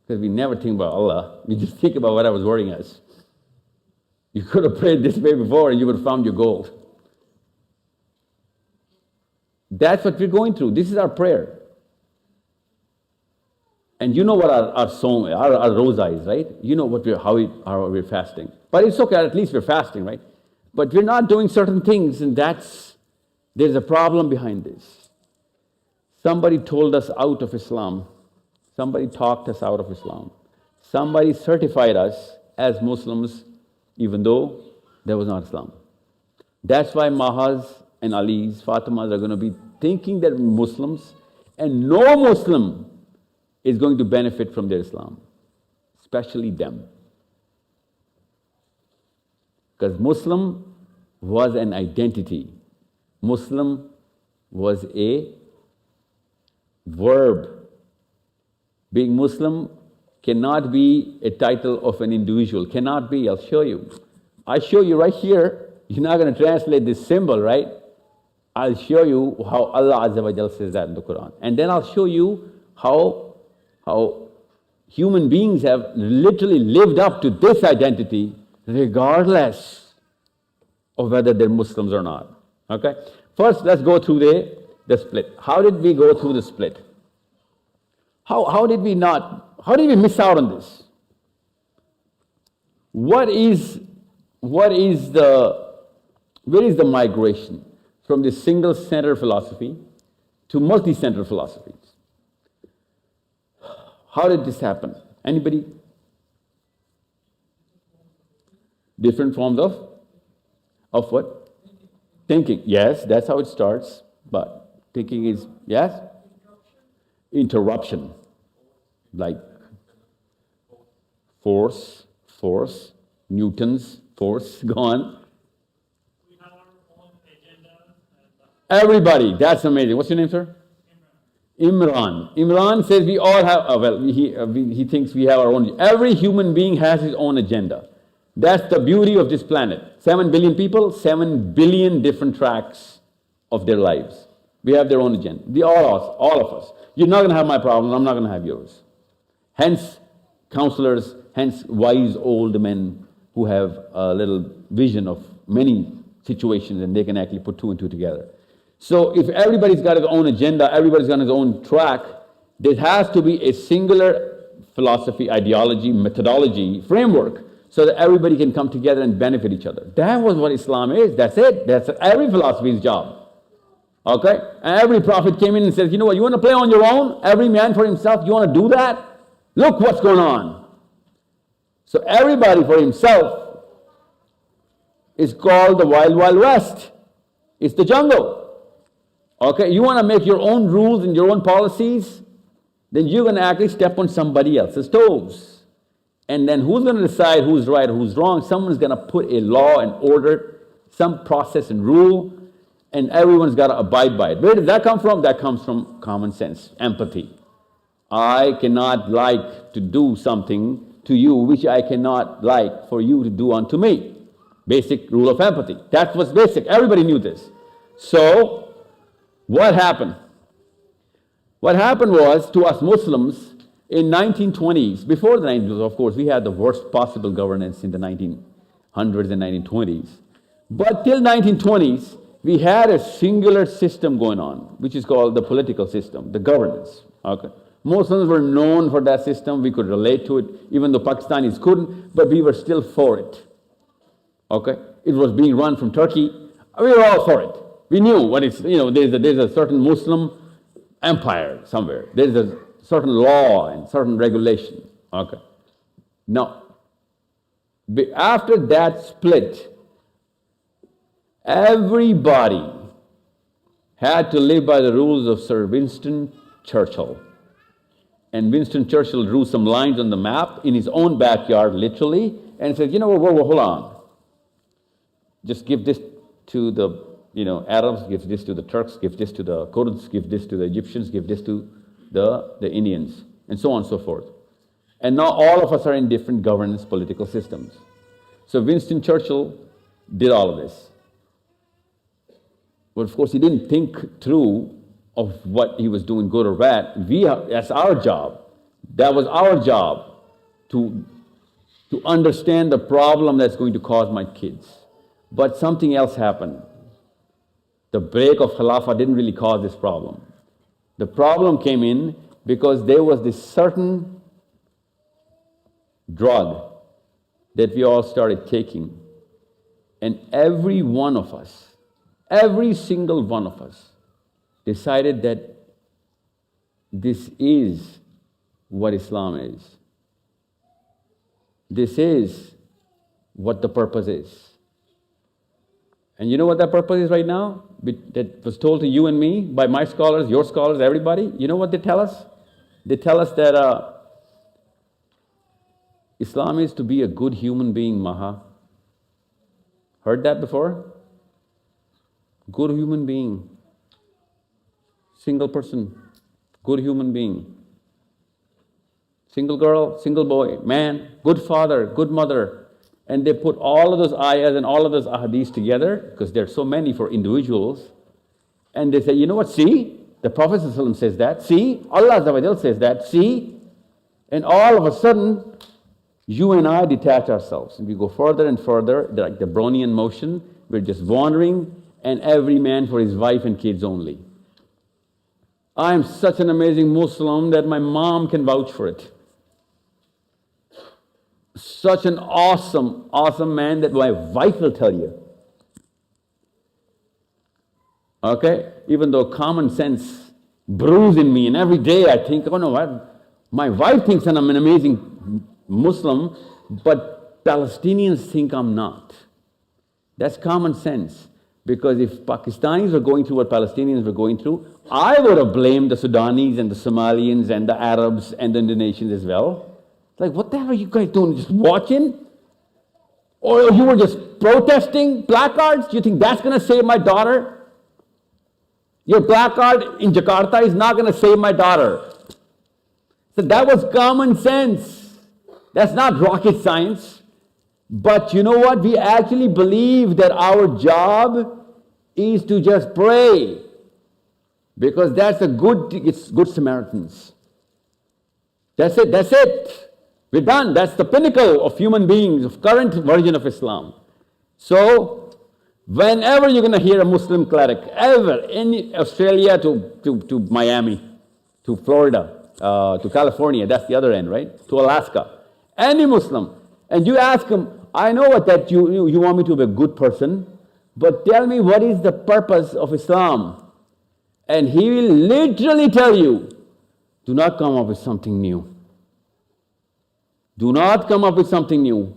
Because we never think about Allah. We just think about what I was worrying us. You could have prayed this way before and you would have found your gold. That's what we're going through. This is our prayer. And you know what our song, our roza is, right? You know how we're fasting. But it's okay, at least we're fasting, right? But we're not doing certain things, and there's a problem behind this. Somebody told us out of Islam. Somebody talked us out of Islam. Somebody certified us as Muslims, even though there was not Islam. That's why Mahas and Alis, Fatimas are going to be thinking that we're Muslims, and no Muslim is going to benefit from their Islam, especially them. Because Muslim was an identity. Muslim was a verb. Being Muslim cannot be a title of an individual. Cannot be. I'll show you. I show you right here. You're not going to translate this symbol, right? I'll show you how Allah Azza wa Jal says that in the Quran. And then I'll show you how human beings have literally lived up to this identity regardless of whether they're Muslims or not. Okay? First, let's go through the split. How did we go through the split? How did we miss out on this? Where is the migration from this single-center philosophy to multi-center philosophies? How did this happen? Anybody? Different forms of what? Thinking. Yes, that's how it starts. But thinking is, yes? Interruption. Like force, Newton's force, go on. We have our own agenda. Everybody, that's amazing. What's your name, sir? Imran. Imran says we all have, he thinks we have our own. Every human being has his own agenda. That's the beauty of this planet. 7 billion people, 7 billion different tracks of their lives. We have their own agenda. All of us. You're not going to have my problem, I'm not going to have yours. Hence, counselors, hence wise old men who have a little vision of many situations and they can actually put two and two together. So if everybody's got his own agenda, everybody's got his own track, there has to be a singular philosophy, ideology, methodology, framework, so that everybody can come together and benefit each other. That was what Islam is. That's it. That's every philosophy's job. Okay? And every prophet came in and said, you know what, you want to play on your own? Every man for himself, you want to do that? Look what's going on. So everybody for himself is called the Wild Wild West. It's the jungle. Okay, you want to make your own rules and your own policies, then you're going to actually step on somebody else's toes. And then who's going to decide who's right or who's wrong? Someone's going to put a law and order, some process and rule, and everyone's got to abide by it. Where does that come from? That comes from common sense, empathy. I cannot like to do something to you which I cannot like for you to do unto me. Basic rule of empathy. That was basic. Everybody knew this. So, what happened? What happened was, to us Muslims, in 1920s, before the 90s, of course, we had the worst possible governance in the 1900s and 1920s. But till 1920s, we had a singular system going on, which is called the political system, the governance. Okay. Muslims were known for that system. We could relate to it, even though Pakistanis couldn't, but we were still for it. Okay? It was being run from Turkey. We were all for it. We knew what it's, there's a certain Muslim empire somewhere. There's a certain law and certain regulation. Okay. Now, after that split, everybody had to live by the rules of Sir Winston Churchill. And Winston Churchill drew some lines on the map in his own backyard, literally, and said, hold on. Just give this to the Arabs, give this to the Turks, give this to the Kurds, give this to the Egyptians, give this to the Indians, and so on and so forth. And now all of us are in different governance political systems. So Winston Churchill did all of this. But of course, he didn't think through of what he was doing, good or bad. That's our job. That was our job to understand the problem that's going to cause my kids. But something else happened. The break of Khilafah didn't really cause this problem. The problem came in because there was this certain drug that we all started taking. And every one of us, every single one of us, decided that this is what Islam is. This is what the purpose is. And you know what that purpose is right now? That was told to you and me by my scholars, your scholars, everybody. You know what they tell us? They tell us that Islam is to be a good human being, Maha. Heard that before? Good human being. Single person. Good human being. Single girl, single boy, man, good father, good mother. And they put all of those ayahs and all of those ahadiths together, because there are so many for individuals, And they say, you know what, see, the Prophet ﷺ says that, see, Allah Azza wa Jal says that, see, and all of a sudden, you and I detach ourselves. And we go further and further, like the Brownian motion, we're just wandering, and every man for his wife and kids only. I am such an amazing Muslim that my mom can vouch for it. Such an awesome, awesome man that my wife will tell you. Okay? Even though common sense brews in me, and every day I think, oh no, my wife thinks that I'm an amazing Muslim, but Palestinians think I'm not. That's common sense. Because if Pakistanis were going through what Palestinians were going through, I would have blamed the Sudanese and the Somalians and the Arabs and the Indonesians as well. It's like, what the hell are you guys doing? Just watching? Or you were just protesting placards? Do you think that's going to save my daughter? Your placard in Jakarta is not going to save my daughter. So that was common sense. That's not rocket science. But you know what? We actually believe that our job is to just pray. Because that's it's good Samaritans. That's it. We're done. That's the pinnacle of human beings, of current version of Islam. So, whenever you're going to hear a Muslim cleric, ever, in Australia to Miami, to Florida, to California, that's the other end, right? To Alaska. Any Muslim. And you ask him, I know what that you want me to be a good person, but tell me what is the purpose of Islam? And he will literally tell you, do not come up with something new. Do not come up with something new.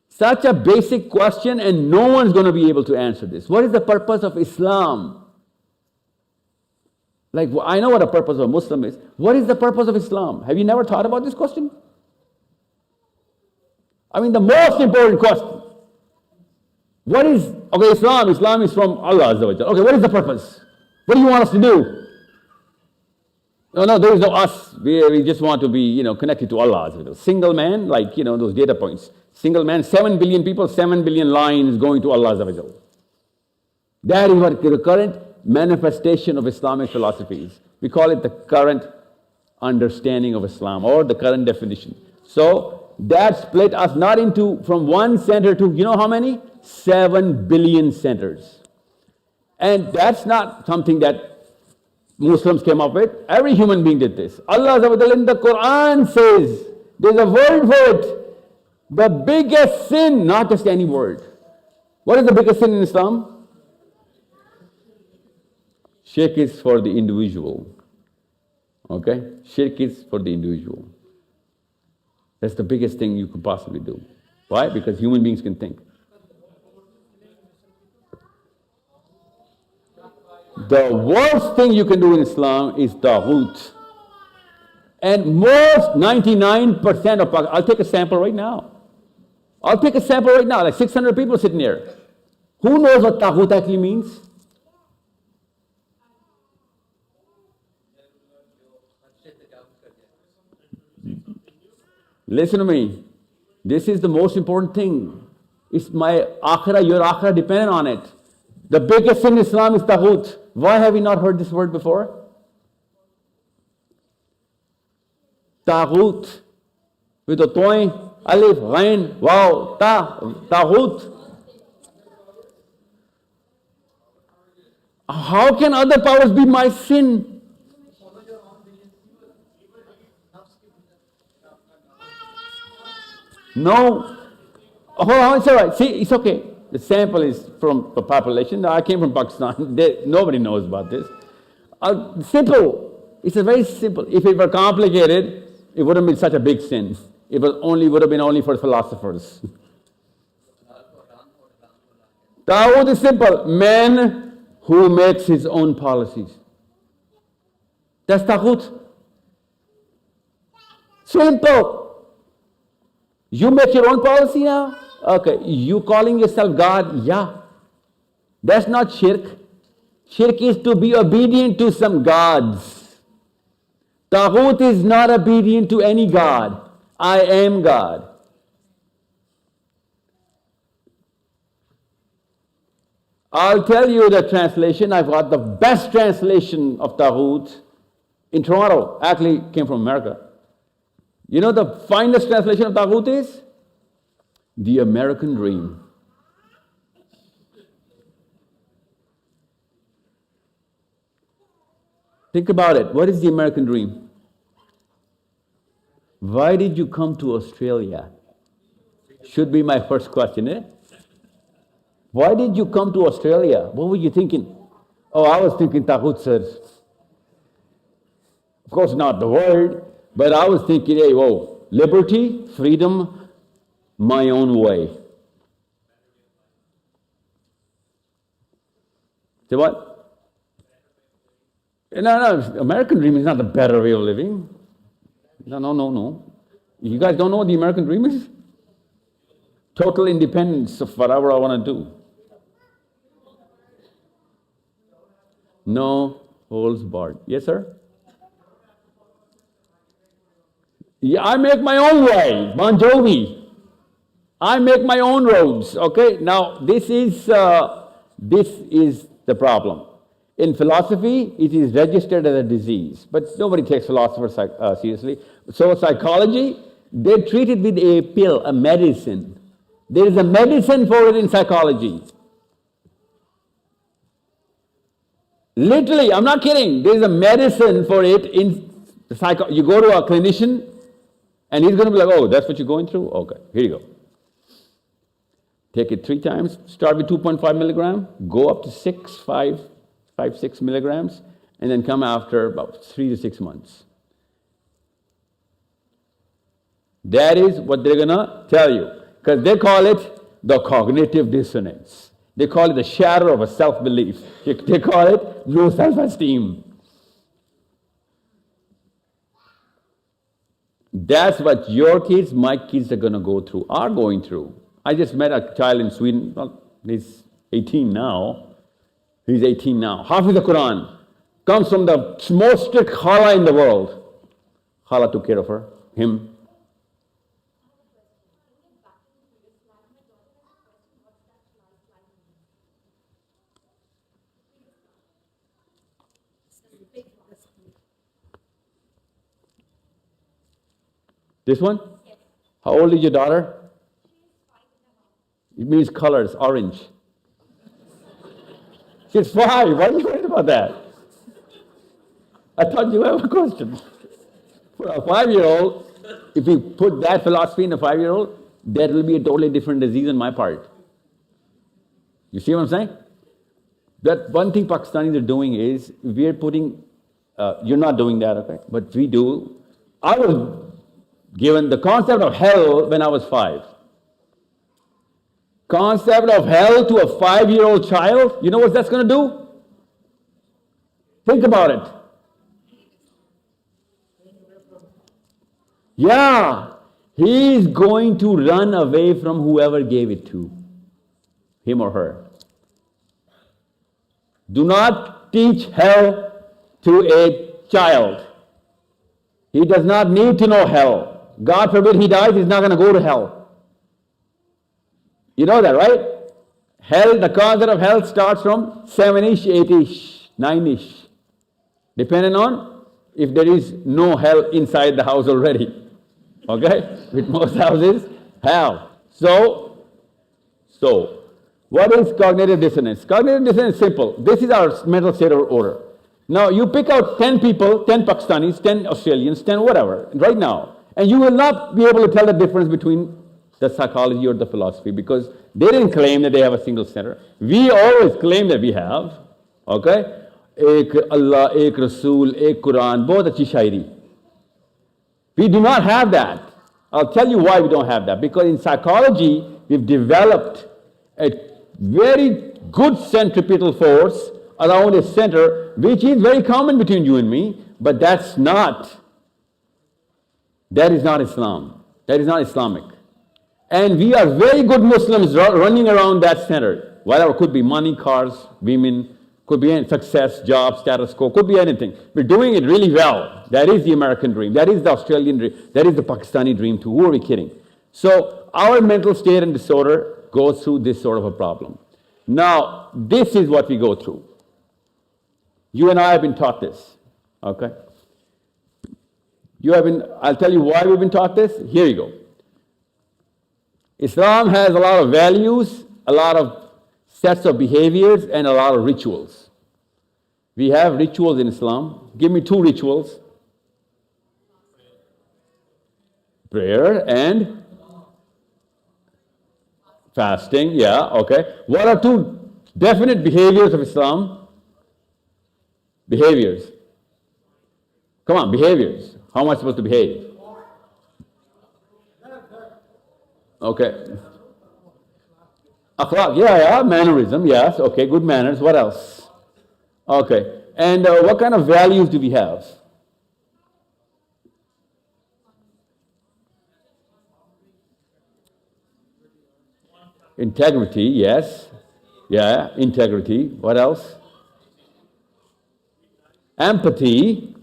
Such a basic question, and no one's going to be able to answer this. What is the purpose of Islam? Like, I know what the purpose of a Muslim is. What is the purpose of Islam? Have you never thought about this question? I mean, the most important question. What is, okay, Islam? Islam is from Allah Azza wa Jalla. Okay, what is the purpose? What do you want us to do? No, there is no us. We just want to be, connected to Allah Azza wa Jalla. Single man, like, those data points. Single man, 7 billion people, 7 billion lines going to Allah Azza wa Jalla. That is what the current manifestation of Islamic philosophy is. We call it the current understanding of Islam, or the current definition. So, that split us not from one center to, you know how many? 7 billion centers. And that's not something that Muslims came up with. Every human being did this. Allah Azza wa Jalla in the Quran says, there's a word for it. The biggest sin, not just any word. What is the biggest sin in Islam? Shirk is for the individual. Okay? Shirk is for the individual. That's the biggest thing you could possibly do. Why? Because human beings can think. The worst thing you can do in Islam is taghut. And most 99% of I'll take a sample right now. Like 600 people sitting here. Who knows what taghut actually means? Listen to me. This is the most important thing. It's my akhirah, your akhirah dependent on it. The biggest sin in Islam is taghut. Why have we not heard this word before? Taghut. With a toy, alif, ghain, wow, taghut. How can other powers be my sin? No. Hold on, it's all right. See, it's okay. The sample is from the population. I came from Pakistan. Nobody knows about this. Simple. It's a very simple. If it were complicated, it wouldn't be such a big sin. It would have been only for philosophers. Taghut is simple. Man who makes his own policies. That's taghut. Simple. You make your own policy now? Okay, you calling yourself God? Yeah. That's not shirk. Shirk is to be obedient to some gods. Taghut is not obedient to any god. I am God. I'll tell you the translation. I've got the best translation of Taghut in Toronto. Actually, came from America. You know the finest translation of Taghut is? The American Dream. Think about it. What is the American Dream? Why did you come to Australia? Should be my first question, eh? Why did you come to Australia? What were you thinking? Oh, I was thinking Taghut, sir. Of course, not the word, but I was thinking, hey, whoa, liberty, freedom, my own way. Say what? No, American dream is not the better way of living. No. You guys don't know what the American dream is? Total independence of whatever I want to do. No holds barred. Yes, sir? Yeah, I make my own way. Bon Jovi. I make my own roads. Okay. Now this is the problem. In philosophy, it is registered as a disease, but nobody takes philosophers seriously. So psychology, they treat it with a pill, a medicine. There is a medicine for it in psychology. Literally, I'm not kidding. There is a medicine for it in psychology. You go to a clinician, and he's going to be like, oh, that's what you're going through? Okay, here you go. Take it 3 times. Start with 2.5 milligram, go up to 6 milligrams, and then come after about 3 to 6 months. That is what they're going to tell you. Because they call it the cognitive dissonance. They call it the shadow of a self-belief. They call it low self-esteem. That's what your kids, my kids are going to go through, are going through. I just met a child in Sweden. Well, he's 18 now. He's 18 now. Hafiz the Quran. Comes from the most strict khala in the world. Khala took care of him. This one? Yes. How old is your daughter? It means colors, orange. She's 5. Why are you worried about that? I thought you have a question. For a 5-year-old, if you put that philosophy in a 5-year-old, that will be a totally different disease on my part. You see what I'm saying? That one thing Pakistanis are doing is, we're putting, you're not doing that, okay? But we do. I was given the concept of hell when I was 5. Concept of hell to a 5-year-old child, you know what that's going to do? Think about it. Yeah, he's going to run away from whoever gave it to him or her. Do not teach hell to a child. He does not need to know hell. God forbid he dies, he's not going to go to hell. You know that, right? Hell, the concept of hell starts from 7-ish, 8-ish, 9-ish. Depending on if there is no hell inside the house already. Okay? With most houses, hell. So, what is cognitive dissonance? Cognitive dissonance is simple. This is our mental state of order. Now, you pick out 10 people, 10 Pakistanis, 10 Australians, 10 whatever, right now, and you will not be able to tell the difference between the psychology or the philosophy, because they didn't claim that they have a single center. We always claim that we have. Okay? Ek Allah, ek Rasool, ek Quran, bahut achhi shairi. We do not have that. I'll tell you why we don't have that. Because in psychology, we've developed a very good centripetal force around a center, which is very common between you and me, but that is not Islam. That is not Islamic. And we are very good Muslims running around that center. Whatever, could be money, cars, women, could be any success, job, status quo, could be anything. We're doing it really well. That is the American dream. That is the Australian dream. That is the Pakistani dream too. Who are we kidding? So our mental state and disorder goes through this sort of a problem. Now, this is what we go through. You and I have been taught this, okay? I'll tell you why we've been taught this. Here you go. Islam has a lot of values, a lot of sets of behaviors, and a lot of rituals. We have rituals in Islam. Give me 2 rituals. Prayer and fasting, yeah, okay. What are 2 definite behaviors of Islam? Behaviors. Come on, behaviors. How am I supposed to behave? Okay. Akhlaq, yeah, mannerism, yes, okay, good manners. What else? Okay. And what kind of values do we have? Integrity, yes. Yeah, integrity. What else? Empathy.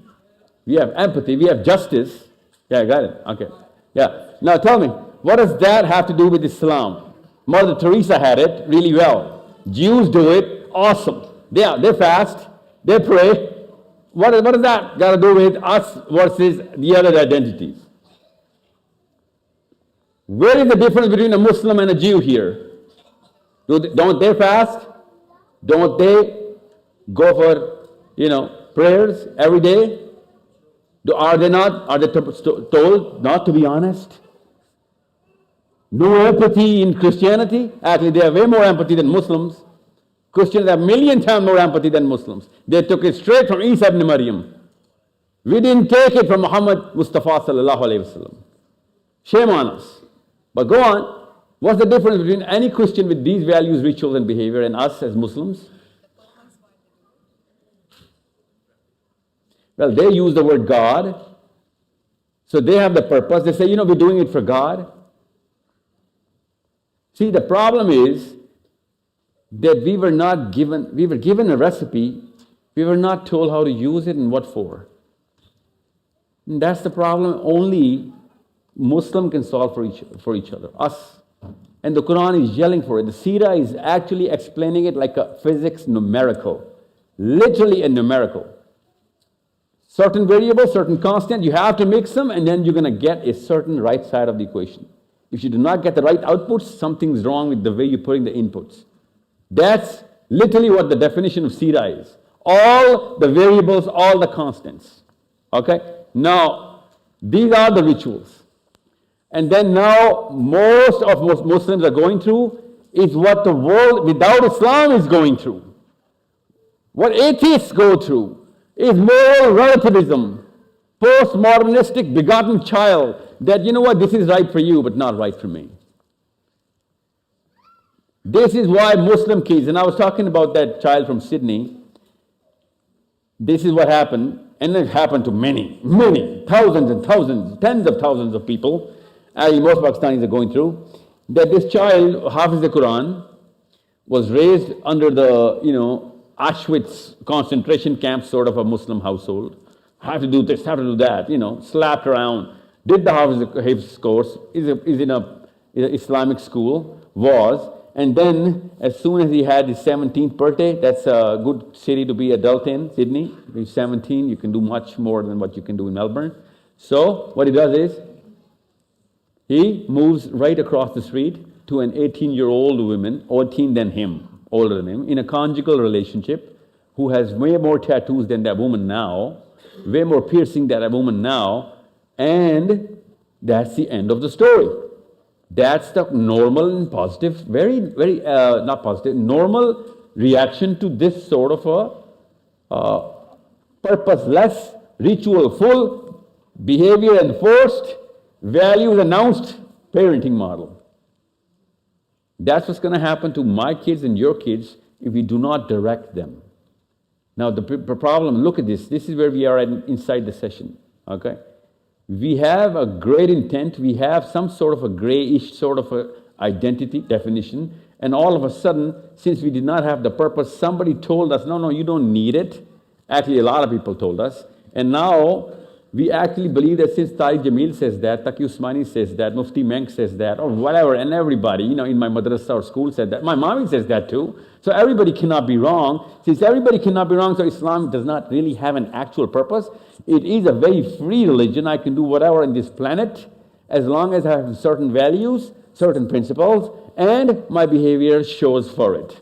We have empathy. We have justice. Yeah, I got it. Okay. Yeah. Now tell me, what does that have to do with Islam? Mother Teresa had it really well. Jews do it. Awesome. They fast. They pray. What does that got to do with us versus the other identities? Where is the difference between a Muslim and a Jew here? Don't they fast? Don't they go for, prayers every day? Are they told not to be honest? No empathy in Christianity? Actually, they have way more empathy than Muslims. Christians have 1,000,000 times more empathy than Muslims. They took it straight from Isa ibn Maryam. We didn't take it from Muhammad Mustafa sallallahu alayhi wasallam. Shame on us. But go on. What's the difference between any Christian with these values, rituals, and behavior and us as Muslims? Well, they use the word God. So they have the purpose. They say, we're doing it for God. See, the problem is that we were given a recipe. We were not told how to use it and what for. And that's the problem only Muslim can solve for each other, us. And the Quran is yelling for it. The Sirah is actually explaining it like a physics numerical. Literally a numerical. Certain variables, certain constant, you have to mix them and then you're going to get a certain right side of the equation. If you do not get the right outputs, something's wrong with the way you're putting the inputs. That's literally what the definition of Sirah is. All the variables, all the constants. Okay? Now, these are the rituals. And then now, most of Muslims are going through is what the world without Islam is going through. What atheists go through is moral relativism, postmodernistic begotten child, that this is right for you, but not right for me. This is why Muslim kids, and I was talking about that child from Sydney, this is what happened, and it happened to many, thousands and thousands, tens of thousands of people, most Pakistanis are going through, that this child, Hafiz the Quran, was raised under the, Auschwitz concentration camp sort of a Muslim household. Have to do this, have to do that, slapped around. Did the Hafiz course, is in a Islamic school, and then as soon as he had his 17th birthday, that's a good city to be adult in, Sydney. When you're 17, you can do much more than what you can do in Melbourne. So what he does is, he moves right across the street to an 18-year-old woman, 18 than him, older than him, in a conjugal relationship, who has way more tattoos than that woman now, way more piercing than that woman now, and that's the end of the story. That's the normal and positive, very, not positive, normal reaction to this sort of a purposeless, ritual-full, behavior-enforced, values-announced parenting model. That's what's going to happen to my kids and your kids if we do not direct them. Now, the problem, look at this. This is where we are inside the session, okay? We have a great intent. We have some sort of a grayish sort of a identity definition. And all of a sudden, since we did not have the purpose, somebody told us, no, you don't need it. Actually, a lot of people told us. And now, We actually believe that since Tariq Jamil says that, Taqi Usmani says that, Mufti Menk says that, or whatever, and everybody, in my madrasa or school said that. My mommy says that too. So everybody cannot be wrong. Since everybody cannot be wrong, so Islam does not really have an actual purpose. It is a very free religion. I can do whatever on this planet as long as I have certain values, certain principles, and my behavior shows for it.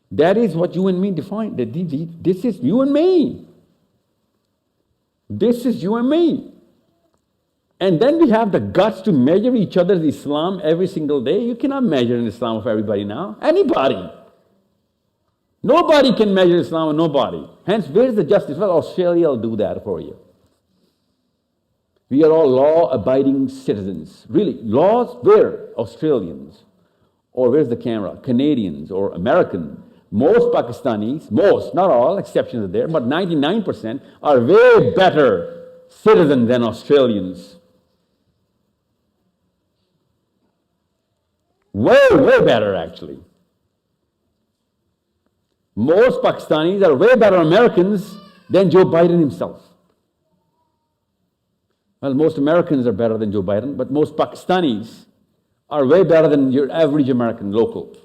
That is what you and me define. This is you and me. This is you and me. And then we have the guts to measure each other's Islam every single day. You cannot measure an Islam of everybody now. Anybody. Nobody can measure Islam of nobody. Hence, where's the justice? Well, Australia will do that for you. We are all law-abiding citizens. Really, laws? Where? Australians. Or where's the camera? Canadians or American. Most Pakistanis, most, not all, exceptions are there, but 99% are way better citizens than Australians. Way better, actually. Most Pakistanis are way better Americans than Joe Biden himself. Well, most Americans are better than Joe Biden, but most Pakistanis are way better than your average American local.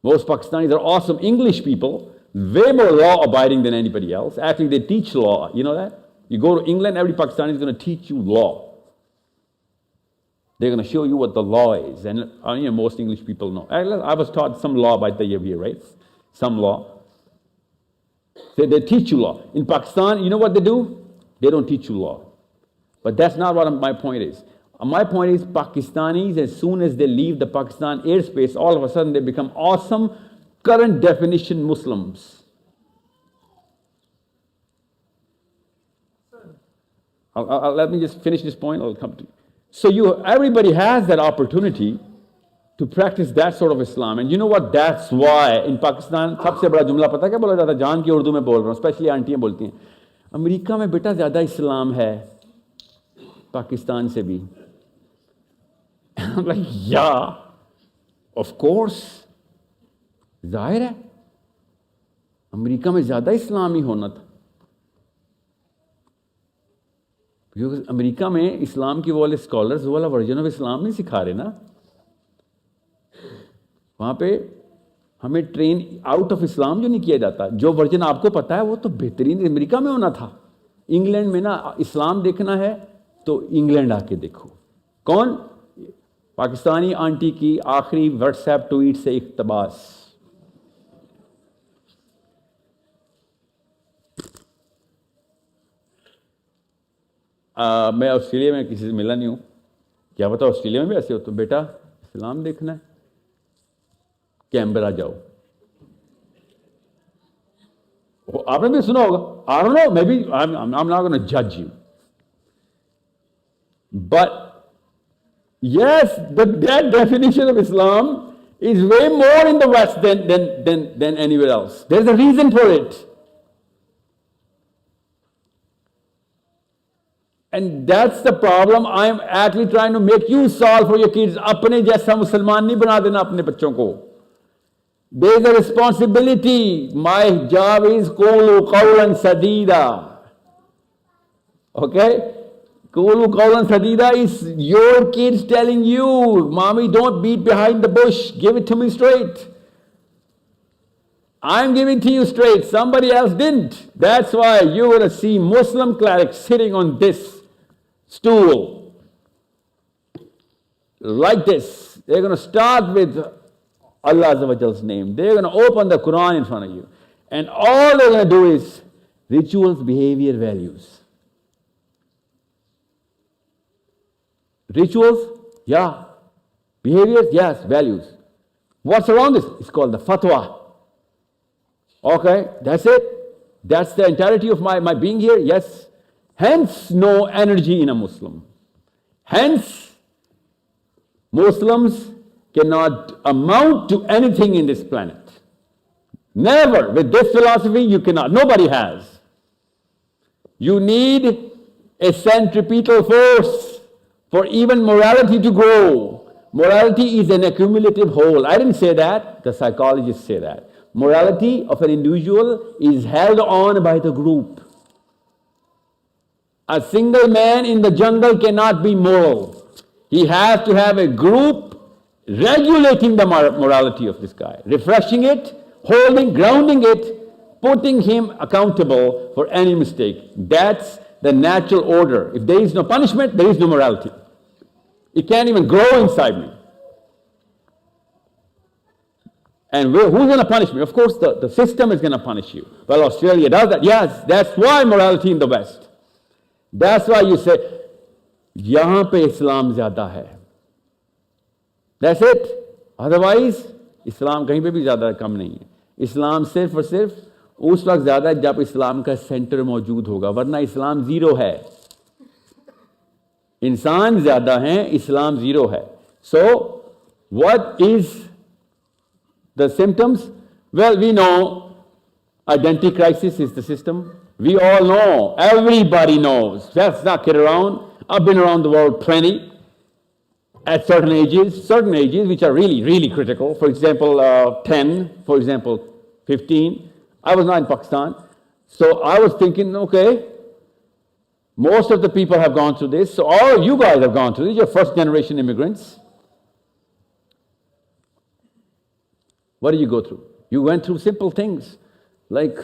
Most Pakistanis are awesome English people, way more law-abiding than anybody else. Actually, they teach law. You know that? You go to England, every Pakistani is going to teach you law. They're going to show you what the law is. And most English people know. I was taught some law by Tayyib, right? Some law. They teach you law. In Pakistan, you know what they do? They don't teach you law. But that's not what my point is. My point is, Pakistanis, as soon as they leave the Pakistan airspace, all of a sudden they become awesome, current definition Muslims. Let me just finish this point, I'll come to you. So everybody has that opportunity to practice that sort of Islam. And you know what? That's why in Pakistan, सबसे बड़ा जुमला पता क्या बोला जाता है? जान की उर्दू में बोल रहा हूँ, स्पेशली आंटियाँ बोलती हैं, अमेरिका में बेटा ज़्यादा इस्लाम है पाकिस्तान से भी. I'm like, yeah, of course. जाहिर है अमेरिका में ज़्यादा इस्लामी होना था, क्योंकि अमेरिका में इस्लाम की वो वाले स्कॉलर्स वो वाला वर्जन ऑफ इस्लाम नहीं सिखा रहे ना. वहाँ पे हमें ट्रेन आउट ऑफ इस्लाम जो नहीं किया जाता. जो वर्जन आपको पता है वो तो बेहतरीन अमेरिका में होना था. इंग्लैंड में ना इस्लाम देखना है तो इंग्लैंड आके देखो. कौन? पाकिस्तानी आंटी की आखिरी व्हाट्सएप ट्वीट से इक़्तिबास. मैं ऑस्ट्रेलिया में किसी से मिला नहीं हूँ, क्या पता ऑस्ट्रेलिया में भी ऐसे हो. तो बेटा इस्लाम देखना है, कैनबरा जाओ. आपने भी सुना होगा. I don't know, maybe I'm not going to judge you. But yes, that definition of Islam is way more in the West than anywhere else. There's a reason for it. And that's the problem I'm actually trying to make you solve for your kids. अपने जैसा मुसलमान नहीं बना देना अपने बच्चों को. There's a responsibility. My job is qulu qawlan sadida. Okay? Qulu qawlan sadida is your kids telling you, Mommy, don't beat behind the bush. Give it to me straight. I'm giving to you straight. Somebody else didn't. That's why you're going to see Muslim clerics sitting on this stool. Like this. They're going to start with Allah Azza wa Jal's name. They're going to open the Quran in front of you. And all they're going to do is rituals, behavior, values. Rituals? Yeah. Behaviors? Yes. Values. What's around this? It's called the fatwa. Okay, that's it. That's the entirety of my being here. Yes. Hence, no energy in a Muslim. Hence, Muslims cannot amount to anything in this planet. Never. With this philosophy, you cannot. Nobody has. You need a centripetal force for even morality to grow. Morality is an accumulative whole. I didn't say that. The psychologists say that. Morality of an individual is held on by the group. A single man in the jungle cannot be moral. He has to have a group regulating the morality of this guy, refreshing it, holding, grounding it, putting him accountable for any mistake. That's the natural order. If there is no punishment, there is no morality. It can't even grow inside me. And who's going to punish me? Of course, the system is going to punish you. Well, Australia does that. Yes, that's why morality in the West. That's why you say, yahan pe Islam zyada hai. That's it. Otherwise, Islam kahin pe bhi zyada kam nahi hai. Islam सिर्फ और सिर्फ उस वक्त ज़्यादा जब इस्लाम का centre मौजूद होगा, वरना इस्लाम ज़ीरो है. इंसान ज़्यादा हैं, इस्लाम ज़ीरो है. So, what is the symptoms? Well, we know identity crisis is the system. We all know, everybody knows. Let's not kid around. I've been around the world plenty. At certain ages which are really, really critical. For example, 10, for example, 15. I was not in Pakistan. So I was thinking, okay, most of the people have gone through this. So all you guys have gone through this. You're first generation immigrants. What did you go through? You went through simple things like,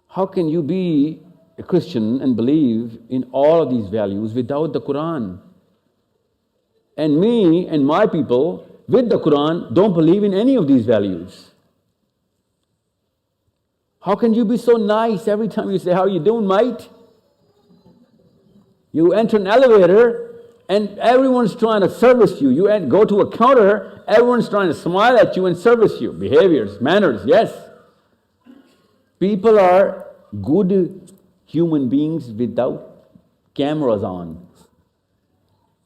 how can you be a Christian and believe in all of these values without the Quran? And me and my people with the Quran don't believe in any of these values. How can you be so nice every time you say, how you doing, mate? You enter an elevator and everyone's trying to service you. You go to a counter, everyone's trying to smile at you and service you. Behaviors, manners, yes. People are good human beings without cameras on.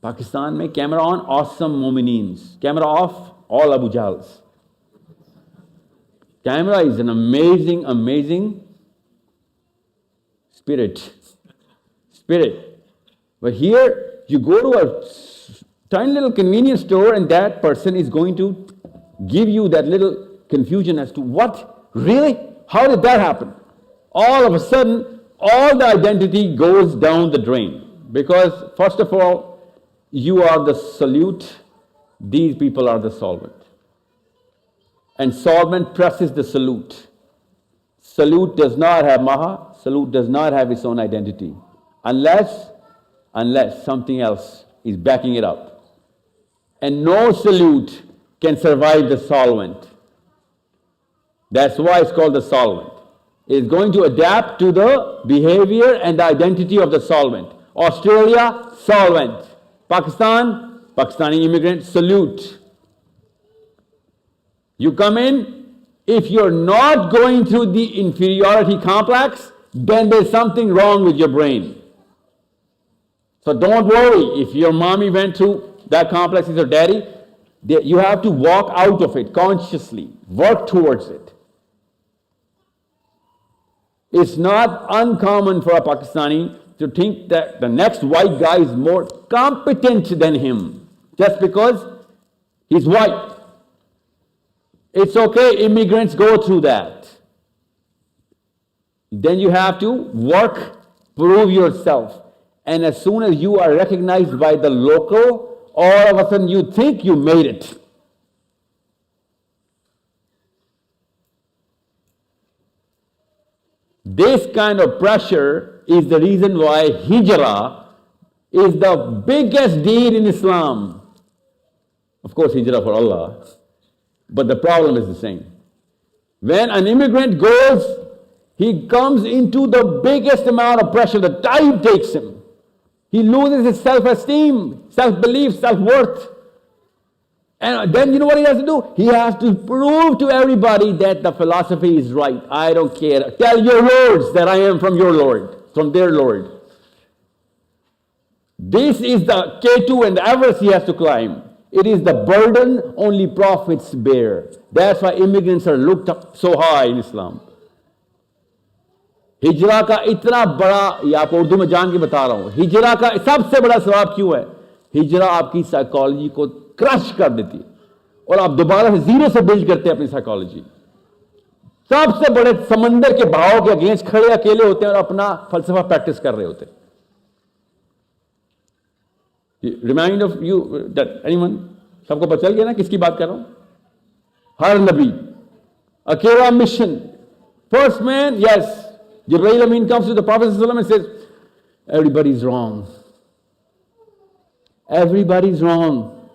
Pakistan mein camera on, awesome mu'mineens. Camera off, all Abu Jahls. Camera is an amazing, amazing spirit. But here, you go to a tiny little convenience store and that person is going to give you that little confusion as to what? Really? How did that happen? All of a sudden, all the identity goes down the drain. Because, first of all, you are the solute, these people are the solvent. And solvent presses the solute. Solute does not have maha, solute does not have its own identity. Unless something else is backing it up. And no solute can survive the solvent. That's why it's called the solvent. It's going to adapt to the behavior and the identity of the solvent. Australia, solvent. Pakistan, Pakistani immigrant, solute. You come in, if you're not going through the inferiority complex, then there's something wrong with your brain. So don't worry, if your mommy went through that complex with your daddy, you have to walk out of it consciously, work towards it. It's not uncommon for a Pakistani to think that the next white guy is more competent than him just because he's white. It's okay, immigrants go through that. Then you have to work, prove yourself. And as soon as you are recognized by the local, all of a sudden you think you made it. This kind of pressure is the reason why hijrah is the biggest deed in Islam. Of course, hijrah for Allah. But the problem is the same. When an immigrant goes, he comes into the biggest amount of pressure. The tide takes him. He loses his self-esteem, self-belief, self-worth. And then you know what he has to do? He has to prove to everybody that the philosophy is right. I don't care. Tell your lords that I am from your Lord, from their Lord. This is the K2 and the Everest he has to climb. It is the burden only prophets bear. That's why immigrants are looked up so high in Islam. हिजरा का इतना बड़ा, ये आपको उर्दू में जान के बता रहा हूँ, हिजरा का सबसे बड़ा सवाब क्यों है? हिजरा आपकी साइकोलॉजी को क्रश कर देती है और आप दोबारा से जीरो से बिल्ड करते हैं अपनी साइकोलॉजी. सबसे बड़े समंदर के बहाव के अगेंस्ट खड़े अकेले होते हैं और अपना फलसफा प्रैक्टिस कर रहे होते हैं. Remind of you that anyone? सबको पता चल गया ना किसकी बात कर रहा हूं? हर नबी, अकेला mission. First man, yes. Jibreel Amin comes to the Prophet ﷺ and says, everybody's wrong. Everybody's wrong.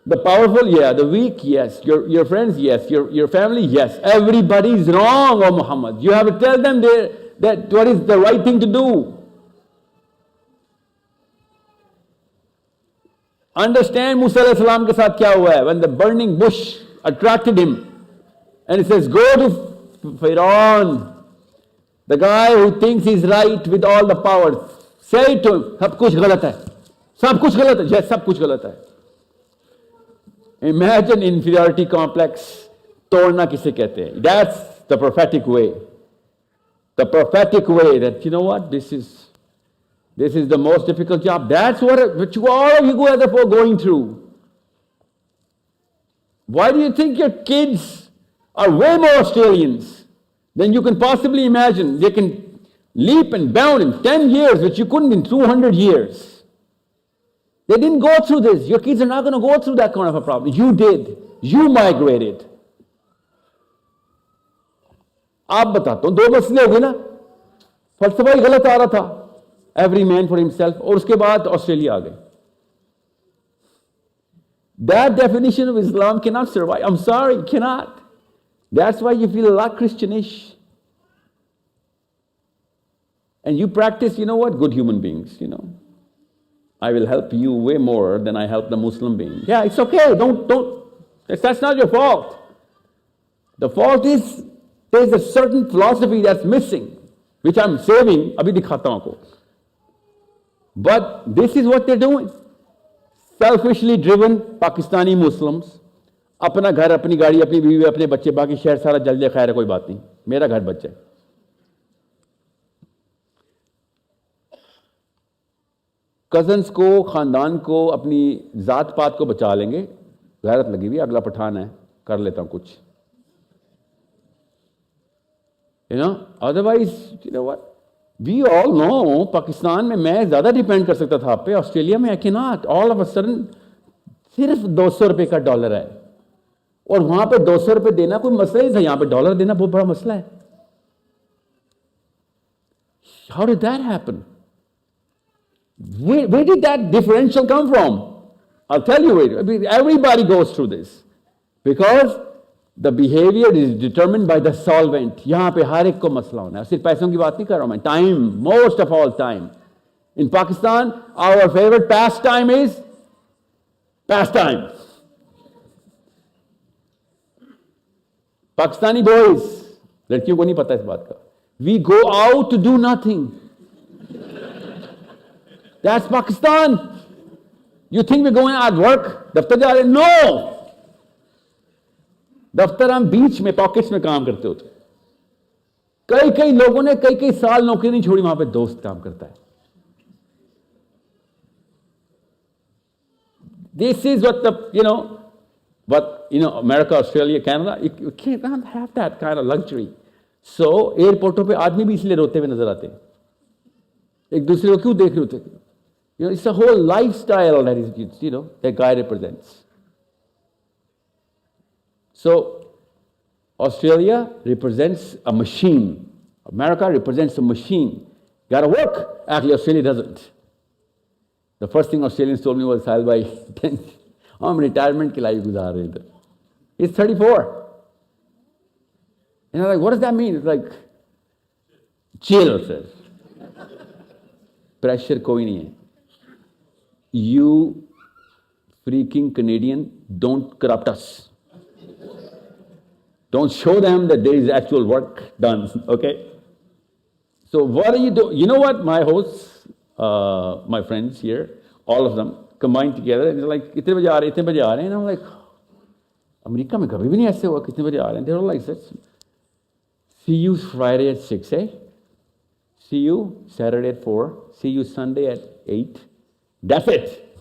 The powerful, yeah. The weak, yes. Your friends, yes. Your family, yes. Everybody's wrong, O Muhammad. You have to tell them that what is the right thing to do. Understand Musa alayhi salam ke saath kya hua hai. When the burning bush attracted him, and it says, go to Pharaoh, the guy who thinks he's right with all the powers, say to him, sab kuch galat hai. Sab kuch galat hai. Yes, sab kuch galat hai. Imagine inferiority complex. Torna kise kehte hain. That's the prophetic way. The prophetic way that, you know what, this is the most difficult job. That's what all of you guys are going through. Why do you think your kids are way more Australians than you can possibly imagine? They can leap and bound in 10 years, which you couldn't in 200 years. They didn't go through this. Your kids are not going to go through that kind of a problem. You did. You migrated. आप बताता हूं, दो मसले हो गए ना, फलसफा ही गलत आ रहा था, एवरी मैन फॉर हिमसेल्फ, और उसके बाद ऑस्ट्रेलिया आ गए. That definition of Islam cannot survive. I'm sorry, cannot. That's why you feel a lot Christianish. And you practice, you know what, good human beings, you know. I will help you way more than I help the Muslim being. Yeah, it's okay. That's not your fault. The fault is there's a certain philosophy that's missing, which I'm saving. Abhi dikhata hu aapko. But this is what they're doing. Selfishly driven Pakistani Muslims. अपना घर, अपनी गाड़ी, अपनी बीवी, अपने बच्चे, बाकी शहर सारा जल जाए, खैर है, कोई बात नहीं, मेरा घर बच जाए. कजन्स को, खानदान को, अपनी जात पात को बचा लेंगे. गैरत लगी हुई, अगला पठान है, कर लेता हूं कुछ. You know, otherwise, you know what? We all know, Pakistan में मैं ज़्यादा डिपेंड कर सकता था आप पे, ऑस्ट्रेलिया में I cannot. All of a sudden, सिर्फ 200 रुपये का डॉलर है. और वहां पे 200 रुपये देना कोई मसला ही था, यहां पे डॉलर देना बहुत बड़ा मसला है. How did that happen? Where did that differential come from? I'll tell you it. I mean, everybody goes through this. Because the behavior is determined by the solvent. यहाँ पे हर एक को मसला होना है. सिर्फ पैसों की बात नहीं कर रहा हूं मैं. Time, most of all time. In Pakistan, our favorite pastime is pastime. Pakistani boys, लड़कियों को नहीं पता इस बात का. We go out to do nothing. That's Pakistan. You think we're going at work? दफ्तर जा रहे? No. दफ्तर हम बीच में पॉकेट्स में काम करते होते. कई लोगों ने कई साल नौकरी नहीं छोड़ी, वहां पे दोस्त काम करता है. This is what America, Australia, Canada, you can't have that kind of luxury. So एयरपोर्टों पे आदमी भी इसलिए रोते हुए नजर आते हैं. एक दूसरे को क्यों देख रहे होते? It's a whole lifestyle that is, that guy represents. So Australia represents a machine. America represents a machine. Gotta work. Actually, Australia doesn't. The first thing Australians told me was, Sahil bhai, हम retirement की life गुजार रहे थे. He's 34. And I'm like, what does that mean? It's like, chill, sir. Pressure कोई नहीं है. You freaking Canadian, don't corrupt us. Don't show them that there is actual work done, okay? So what are you doing? You know what? My hosts, my friends here, all of them combined together, and they're like, इतने बजे आ रहे हैं, and I'm like, America में कभी भी नहीं ऐसे हुआ, कितने बजे आ रहे हैं? They're all like, see you Friday at 6, eh? See you Saturday at 4. See you Sunday at 8. That's it.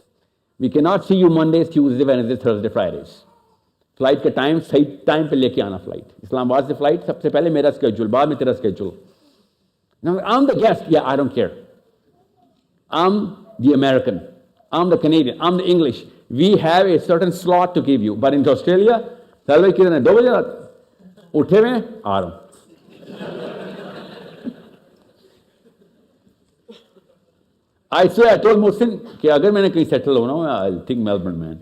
We cannot see you Mondays, Tuesday, Wednesday, Thursday, Fridays. Flight का टाइम सही टाइम पे लेके आना. फ्लाइट इस्लामाबाद से flight सबसे पहले मेरा schedule, बाद में तेरा schedule. I'm the guest. Yeah, I don't care. I'm the American. I'm the Canadian, I'm the English. We have a certain slot to give you. But in Australia, साल भाई कितने 2 बजे रात उठे हुए आ रहा हूँ. I swear, I told Mohsin कि अगर मैंने कहीं settle होना हो, I'll think Melbourne, man.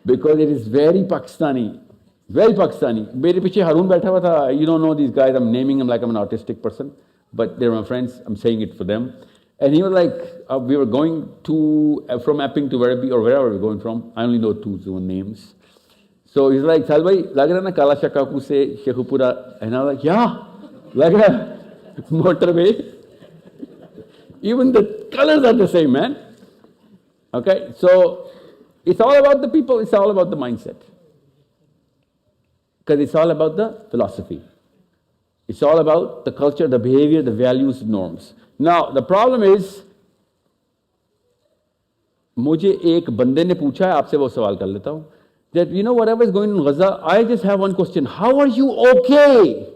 Because it is very Pakistani. Very Pakistani. मेरे पीछे हारून बैठा हुआ था. You don't know these guys. I'm naming them like I'm an autistic person. But they're my friends. I'm saying it for them. And he was like, we were going to, from Epping to Werribee or wherever we're going from. I only know 2 names. So he's like, Sal bhai, lag raha na Kala Shakaku se Shekhupura? And I was like, yeah, lag raha. Motorway. Even the colors are the same, man. Okay, so it's all about the people, it's all about the mindset. Because it's all about the philosophy. It's all about the culture, the behavior, the values, norms. Now, the problem is, मुझे एक बंदे ने पूछा है, आपसे वो सवाल कर लेता हूँ, that you know whatever is going on in Gaza, I just have one question, how are you okay?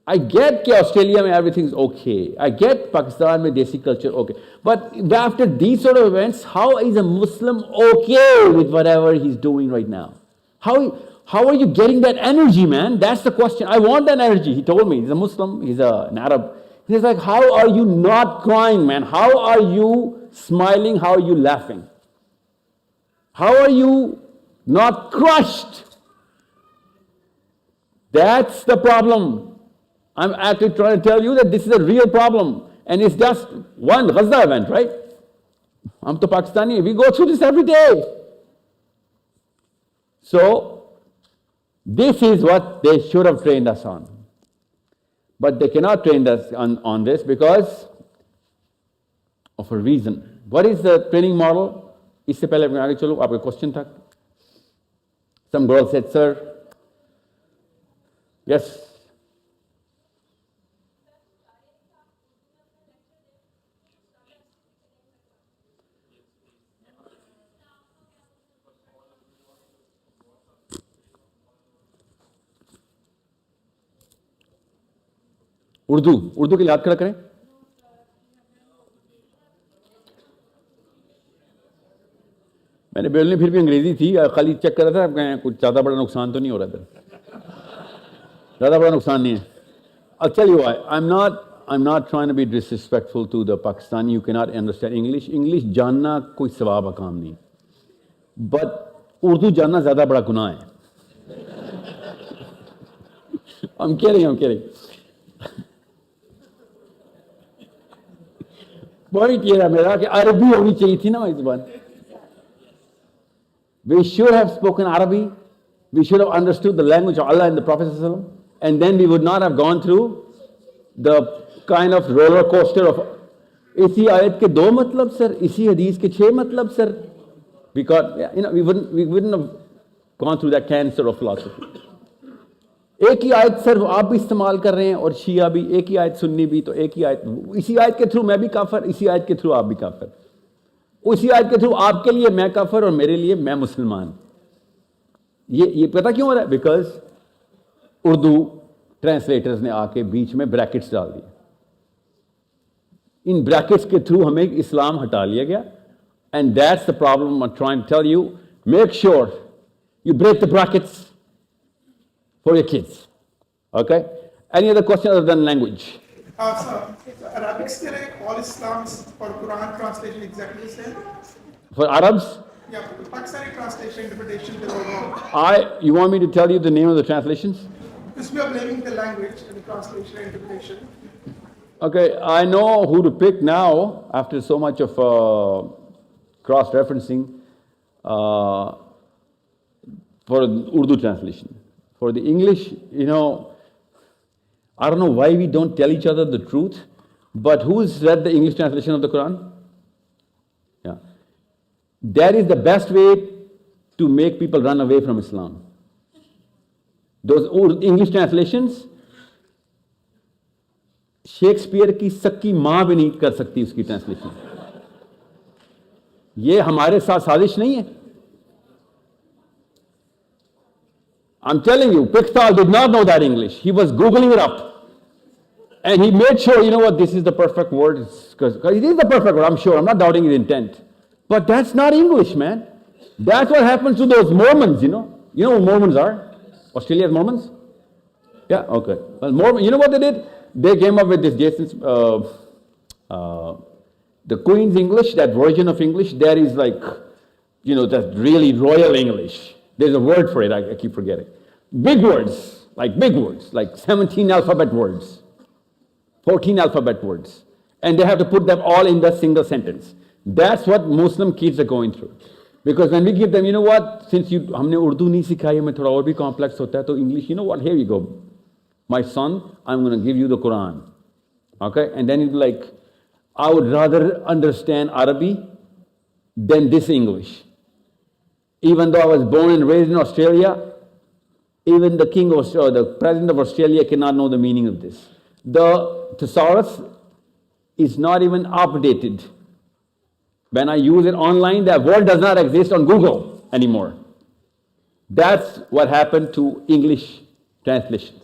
I get कि Australia में everything's okay. I get Pakistan में desi culture okay. But after these sort of events, how is a Muslim okay with whatever he's doing right now? How are you getting that energy, man? That's the question. I want that energy. He told me, he's a Muslim, he's an Arab. He's like, how are you not crying, man? How are you smiling? How are you laughing? How are you not crushed? That's the problem. I'm actually trying to tell you that this is a real problem. And it's just one Gaza event, right? I'm to Pakistani. We go through this every day. So, this is what they should have trained us on. But they cannot train us on this because of a reason. What is the training model? इससे पहले मैं आगे चलूं, आपका question था. Some girl said, sir. Yes. Urdu के लिए हाथ खड़ा करें. मैंने बोलनी फिर भी अंग्रेजी थी, खाली चेक कर रहा था कुछ ज़्यादा बड़ा नुकसान तो नहीं हो रहा था. ज़्यादा बड़ा नुकसान नहीं है. I'll tell you why. I'm not trying to be disrespectful to the Pakistani. You cannot understand English. English जानना कोई सवाब का काम नहीं. But उर्दू जानना ज़्यादा बड़ा गुनाह है. I'm kidding. Point ये रहा मेरा कि अरबी होनी चाहिए थी ना इस बार. We should have spoken Arabic. We should have understood the language of Allah and the Prophet ﷺ, and then we would not have gone through the kind of roller coaster of इसी आयत के 2 मतलब सर, इसी हदीस के 6 मतलब sir. Because we wouldn't have gone through that cancer of philosophy. एक ही आयत सर आप भी इस्तेमाल कर रहे हैं और शिया भी, एक ही आयत सुन्नी भी, तो एक ही आयत, इसी आयत के थ्रू मैं भी काफिर, इसी आयत के थ्रू आप भी काफिर, उसी आयत के थ्रू आपके लिए मैं काफिर और मेरे लिए मैं मुसलमान. ये पता क्यों हो रहा है? बिकॉज उर्दू ट्रांसलेटर्स ने आके बीच में ब्रैकेट्स डाल दिए. इन ब्रैकेट्स के थ्रू हमें इस्लाम हटा लिया गया. And that's the problem I am trying to tell you. Make sure you break the brackets for your kids. Okay? Any other question other than language? Sir, Arabic still all Islam's for Quran translation exactly the same? For Arabs? Yeah, Pakistani translation interpretation they were wrong. You want me to tell you the name of the translations? Because we are blaming the language and the translation and interpretation. Okay, I know who to pick now after so much of cross-referencing for Urdu translation. For the English, I don't know why we don't tell each other the truth, but who's read the English translation of the Quran? Yeah. That is the best way to make people run away from Islam. Those English translations, Shakespeare की सक्की मां भी नहीं कर सकती उसकी translation. ये हमारे साथ साजिश नहीं है. I'm telling you, Pickthall did not know that English. He was Googling it up. And he made sure, you know what, this is the perfect word, because it is the perfect word, I'm sure, I'm not doubting his intent. But that's not English, man. That's what happens to those Mormons, you know. You know what Mormons are? Australia's Mormons? Yeah, okay. Well, Mormon, you know what they did? They came up with this Jason's, the Queen's English, that version of English, that is like, you know, that's really royal English. There's a word for it, I keep forgetting. Big words, like 17 alphabet words, 14 alphabet words. And they have to put them all in the single sentence. That's what Muslim kids are going through. Because when we give them, you know what, since हमने उर्दू नहीं सिखाई, हमें थोड़ा और भी complex होता है, तो English, you know what, here you go. My son, I'm going to give you the Quran. Okay? And then he'll be like, I would rather understand Arabic than this English. Even though I was born and raised in Australia, even the king of the president of Australia cannot know the meaning of this. The thesaurus is not even updated. When I use it online, that word does not exist on Google anymore. That's what happened to English translation.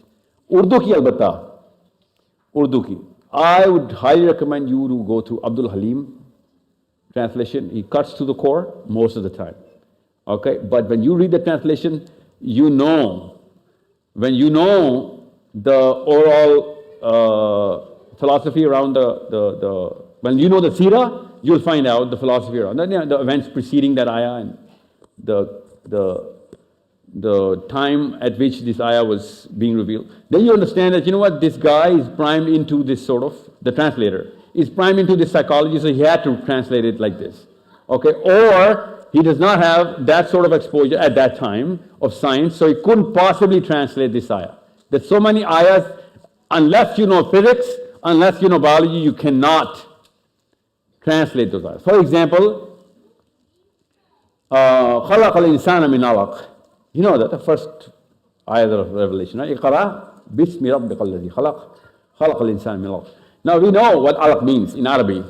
Urdu ki albata. Urdu ki. I would highly recommend you to go to Abdul Halim translation. He cuts to the core most of the time. Okay? But when you read the translation, you know, when you know the overall philosophy around when you know the seerah, you'll find out the philosophy around the events preceding that ayah and the time at which this ayah was being revealed. Then you understand that, you know what, this guy is primed into this sort of, the translator, is primed into this psychology, so he had to translate it like this. Okay, or he does not have that sort of exposure at that time of science, so he couldn't possibly translate this ayah. There's so many ayahs, unless you know physics, unless you know biology, you cannot translate those ayahs. For example, خَلَقَ الْإِنسَانَ مِنْ عَلَقٍ. You know that, the first ayah of Revelation, right? اقرأ بِسْمِ رَبِّكَ الَّذِي خَلَقَ خَلَقَ الْإِنسَانَ مِنْ عَلَقٍ. Now we know what alaq means in Arabic.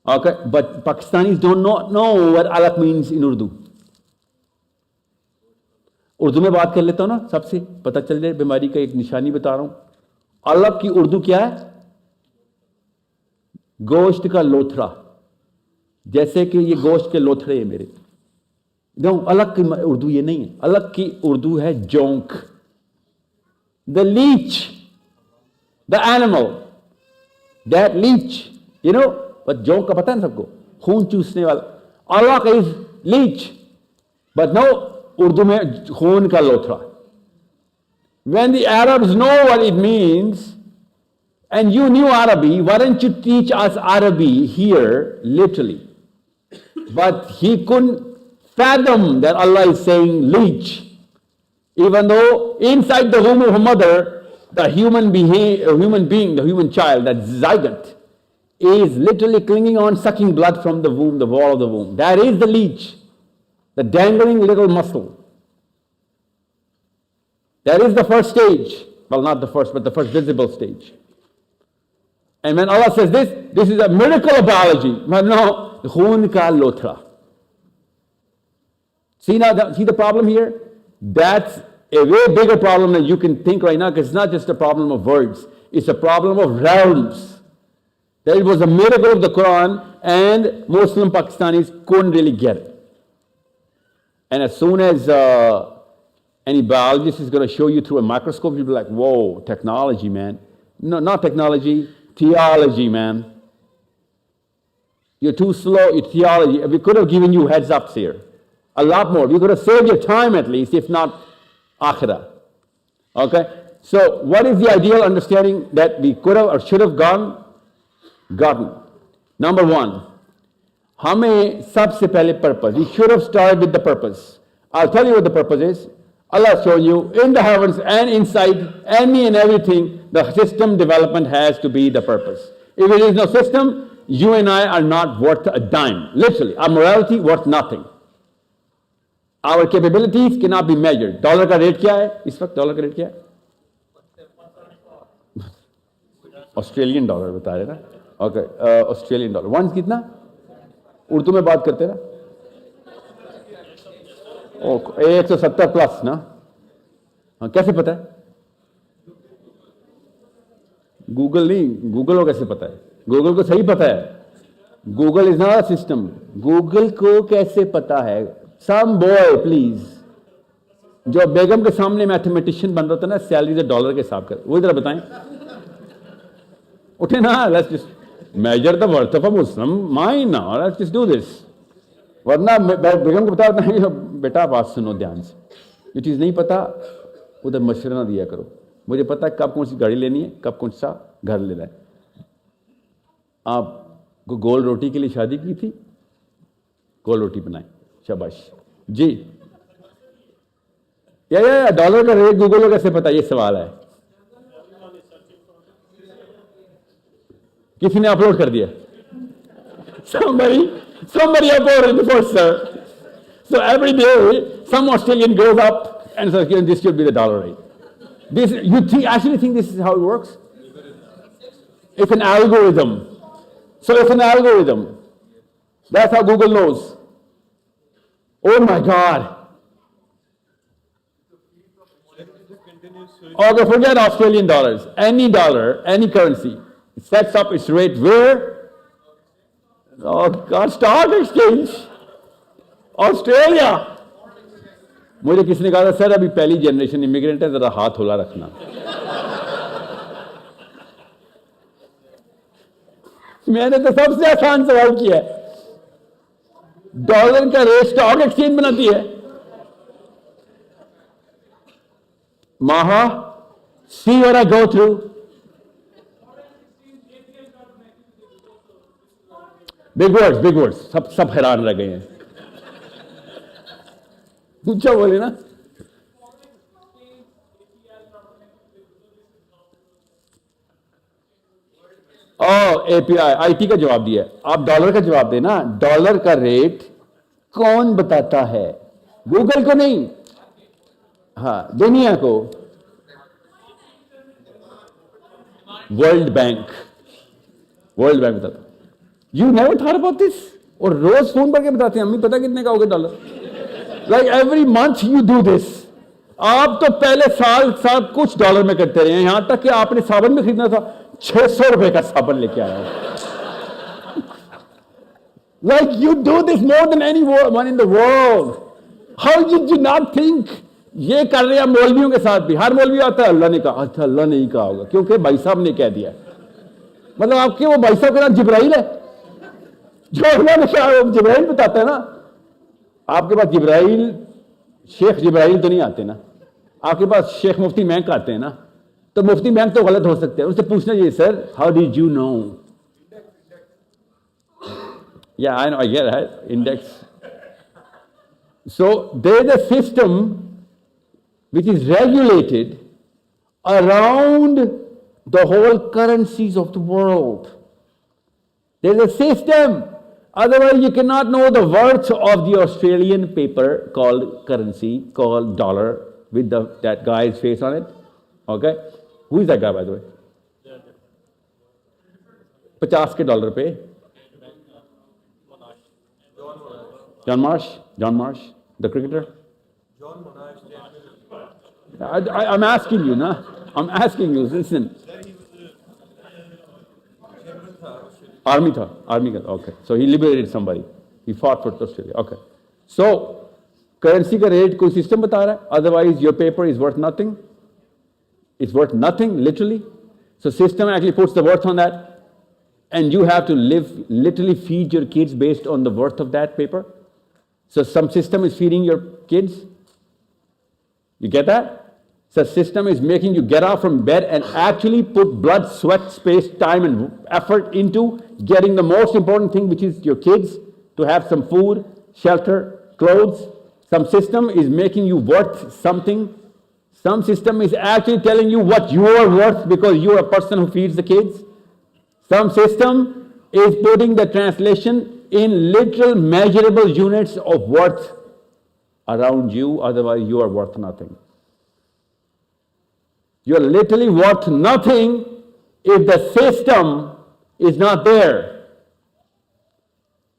Okay, but Pakistanis do not know what alaq means in Urdu. Urdu में बात कर लेता हूँ ना, सबसे पता चल जाए, बीमारी का एक निशानी बता रहा हूँ. अलग की उर्दू क्या है? गोश्त का लोथड़ा. जैसे कि ये गोश्त के लोथड़े हैं मेरे. No, अलग की उर्दू ये नहीं है. अलग की उर्दू है जोंक. The leech, the animal, that leech, you know, but जोंक का पता है ना सबको, खून चूसने वाला. अलग is leech, but no, Urdu में खून का लोथड़ा. When the Arabs know what it means, and you knew Arabic, why don't you teach us Arabic here, literally? But he couldn't fathom that Allah is saying leech, even though inside the womb of a mother, the human being, the human child, that zygote, is literally clinging on, sucking blood from the womb, the wall of the womb. That is the leech, the dangling little muscle. That is the first stage. Well, not the first, but the first visible stage. And when Allah says this is a miracle of biology. But no, khoon ka lothra. See the problem here? That's a way bigger problem than you can think right now, because it's not just a problem of words. It's a problem of realms. That it was a miracle of the Quran, and Muslim Pakistanis couldn't really get it. And as soon as any biologist is going to show you through a microscope, you'll be like, whoa, technology, man. No, not technology, theology, man. You're too slow, your theology. We could have given you heads ups here. A lot more. We could have saved your time at least, if not akhirah. Okay? So, what is the ideal understanding that we could have or should have gotten? Number one, हमें सबसे पहले purpose. We should have started with the purpose. I'll tell you what the purpose is. Allah has shown you in the heavens and inside any and everything, the system development has to be the purpose. If it is no system, you and I are not worth a dime. Literally, our morality worth nothing. Our capabilities cannot be measured. Dollar का rate क्या है इस वक्त? Dollar का rate क्या है? Australian dollar बता रहे ना? Okay, Australian dollar. वन कितना? उर्दू में बात करते ना? 170 प्लस ना? हाँ, कैसे पता है? गूगल नहीं, गूगल को कैसे पता है? गूगल को सही पता है, Google is not a system. Google को कैसे पता है? सम बॉय प्लीज, जो बेगम के सामने मैथमेटिशियन बन रहा था ना, सैलरी $1 के हिसाब कर, वो जरा बताएं। उठे ना, let's just measure the worth of a Muslim mind now, let's just do this. वरना बेगम को बता दें, बेटा बात सुनो ध्यान से, ये चीज़ नहीं पता उधर मशवरा ना दिया करो, मुझे पता है कब कौन सी गाड़ी लेनी है, कब कौन सा घर लेना है। आपको गोल रोटी के लिए शादी की थी, गोल रोटी बनाए, शाबाश जी। या डॉलर का रेट गूगल को कैसे पता, ये सवाल है। किसी ने अपलोड कर दिया, somebody uploaded before, sir. So every day some Australian goes up and says, this should be the dollar rate. This, you actually think this is how it works? It's an algorithm. So it's an algorithm. That's how Google knows. Oh my God. Okay, forget Australian dollars. Any dollar, any currency, it sets up its rate where? Oh God, stock exchange, Australia. मुझे किसी ने कहा था, sir अभी पहली generation immigrant है, जरा हाथ होला रखना। मैंने तो सबसे आसान सवाल किया है, डॉलर का रेट स्टॉक एक्सचेंज बनाती है। Maha, see what I go through. Big words, सब हैरान रह गए हैं। पूछा बोले ना, API, IT का जवाब दिया। आप डॉलर का जवाब देना, डॉलर का रेट कौन बताता है? गूगल को नहीं, हाँ दुनिया को, वर्ल्ड बैंक बताता। You never thought about this? और रोज फोन करके बताते हैं, हमें पता कितने का होगा dollar. Like every month you do this. आप तो पहले साल कुछ डॉलर में करते रहे हैं, यहां तक कि आपने साबुन में खरीदना था, 600 रुपए का साबुन लेके आया। Like you do this more than any one in the world. How did you not think? ये कर रहे हैं मौलवियों के साथ भी। हर मौलवी आता है, अल्लाह ने कहा, अच्छा अल्लाह ने ही कहा होगा, क्योंकि भाई साहब ने कह दिया। मतलब आपके वो भाई साहब का नाम जिब्राइल है, जो अल्लाह ने कहा, जिब्राइल बताता है ना। आपके पास जिब्राइल, शेख जिब्राइल तो नहीं आते ना, आपके पास शेख मुफ्ती बैंक आते हैं ना, तो मुफ्ती बैंक तो गलत हो सकते हैं, उससे पूछना चाहिए, sir how did you know? या I know, I get it, index. So there is a system which is regulated around the whole currencies of the world. There's a system. Otherwise, you cannot know the worth of the Australian paper called currency, called dollar, with that guy's face on it. Okay? Who is that guy, by the way? $50 पे? John Marsh, the cricketer? I'm asking you, na? I'm asking you, listen. Army tha, okay. So he liberated somebody. He fought for Australia. Okay. So, currency का rate कोई system बता रहा है, otherwise your paper is worth nothing. It's worth nothing, literally. So system actually puts the worth on that, and you have to literally feed your kids based on the worth of that paper. So some system is feeding your kids. You get that? So system is making you get up from bed and actually put blood, sweat, space, time, and effort into getting the most important thing, which is your kids, to have some food, shelter, clothes. Some system is making you worth something. Some system is actually telling you what you are worth because you are a person who feeds the kids. Some system is putting the translation in literal measurable units of worth around you, otherwise you are worth nothing. You are literally worth nothing if the system is not there.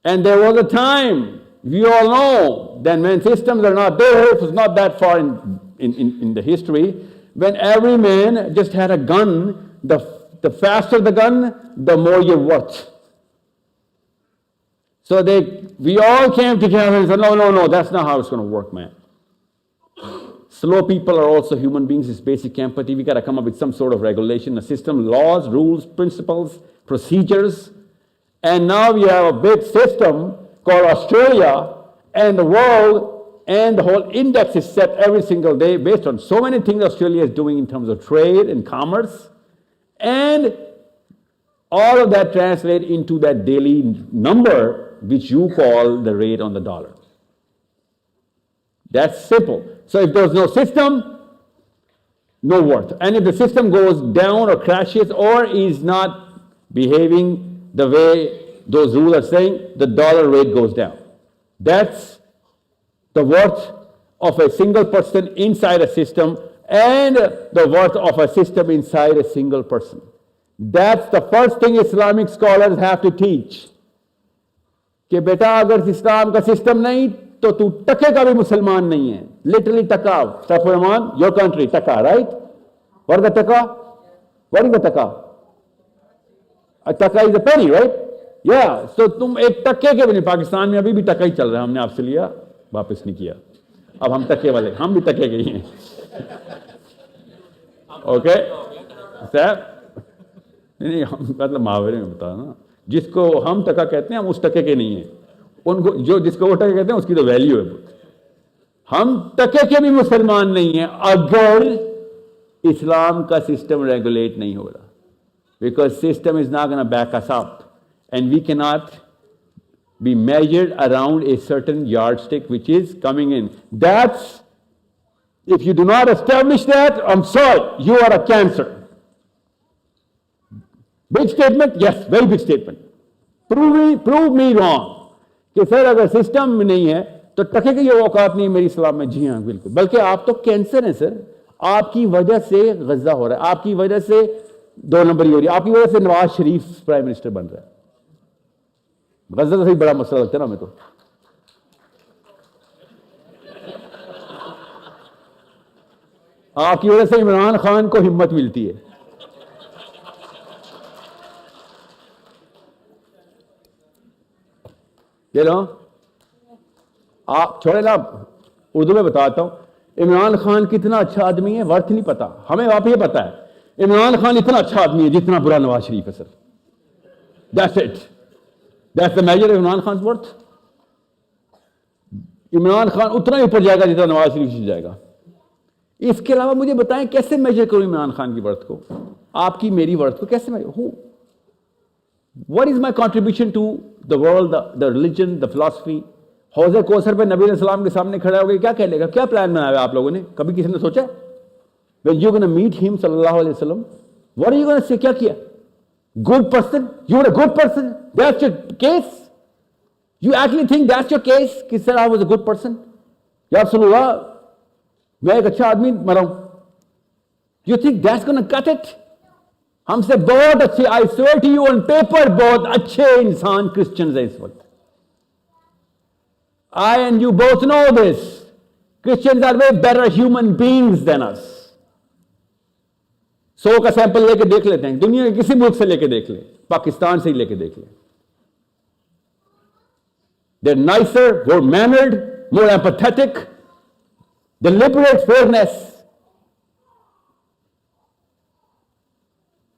And there was a time, we all know, that when systems are not there, it was not that far in the history, when every man just had a gun, the faster the gun, the more you're worth. So we all came together and said, no, that's not how it's going to work, man. Slow people are also human beings. It's basic empathy. We got to come up with some sort of regulation, a system, laws, rules, principles, procedures. And now we have a big system called Australia, and the world and the whole index is set every single day based on so many things Australia is doing in terms of trade and commerce. And all of that translates into that daily number which you call the rate on the dollar. That's simple. So if there's no system, no worth. And if the system goes down or crashes or is not behaving the way those rules are saying, the dollar rate goes down. That's the worth of a single person inside a system and the worth of a system inside a single person. That's the first thing Islamic scholars have to teach. कि बेटा अगर इस्लाम का system नहीं तो तू टके का भी मुसलमान नहीं है. Literally taka. Rahman, your country, taka, right? What is the taka? What is the taka? A taka is a penny, right? Yeah. So तुम एक टके के भी नहीं. पाकिस्तान में अभी भी टका ही चल रहा है. हमने आपसे लिया, वापस नहीं किया. अब हम टके वाले, हम भी टके के ही हैं. Okay? सर नहीं, मतलब मुहावरे में बता ना, जिसको हम टका कहते हैं हम उस टके के नहीं हैं. उनको जो जिसको वो टके कहते हैं उसकी तो वैल्यू है. हम टके के भी मुसलमान नहीं हैं अगर इस्लाम का सिस्टम रेगुलेट नहीं हो रहा. Because system is not gonna back us up and we can not be measured around a certain yardstick which is coming in. That's, if you do not establish that, I'm sorry, you are a cancer. Big statement? Yes, very big statement. Prove me wrong. कि sir अगर system में नहीं है तो टके की ये औकात नहीं मेरी इस्लाम में. जी हाँ बिल्कुल. बल्कि आप तो कैंसर हैं सर. आपकी वजह से गजा हो रहा है, आपकी वजह से 2 नंबरी हो रही है, आपकी वजह से नवाज शरीफ प्राइम मिनिस्टर बन रहा है. गजा तो सही बड़ा मसला लगता है ना हमें तो. आपकी वजह से इमरान खान को हिम्मत मिलती है. ये लो आप छोड़े ना, उर्दू में बताता हूं. इमरान खान कितना अच्छा आदमी है वर्थ नहीं पता हमें. आप ये पता है इमरान खान इतना अच्छा आदमी है जितना बुरा नवाज शरीफ है sir. That's it. That's the measure of Imran Khan's worth. Imran Khan उतना ही ऊपर जाएगा जितना नवाज शरीफ से जाएगा. इसके अलावा मुझे बताएं कैसे मेजर करूं इमरान खान की वर्थ को, आपकी मेरी वर्थ को कैसे मेजर हूं. What is my contribution to the world, the religion, the philosophy? हौज़े Kausar पे नबी अलैहिस्सलाम के सामने खड़ा हो गया क्या कह लेगा? क्या प्लान बनाया आप लोगों ने? कभी किसी ने सोचा? When you're going to meet him सल्लल्लाहु अलैहि वसल्लम, what are you going to say? क्या किया? Good person? You were a good person? That's your case? You actually think that's your case? कि sir I was a good person? या रसूलुल्लाह मैं एक अच्छा आदमी मरा हूं. You think that's going to cut it? हमसे बहुत अच्छे, I swear to you on paper, बहुत अच्छे इंसान क्रिश्चियंस हैं इस वक्त. I and you both know this. Christians are way better human beings than us. 100 का सैंपल लेके देख लेते हैं, दुनिया के किसी मुल्क से लेके देख ले, पाकिस्तान से ही लेके देख ले. They're nicer, more mannered, more empathetic, they liberate fairness,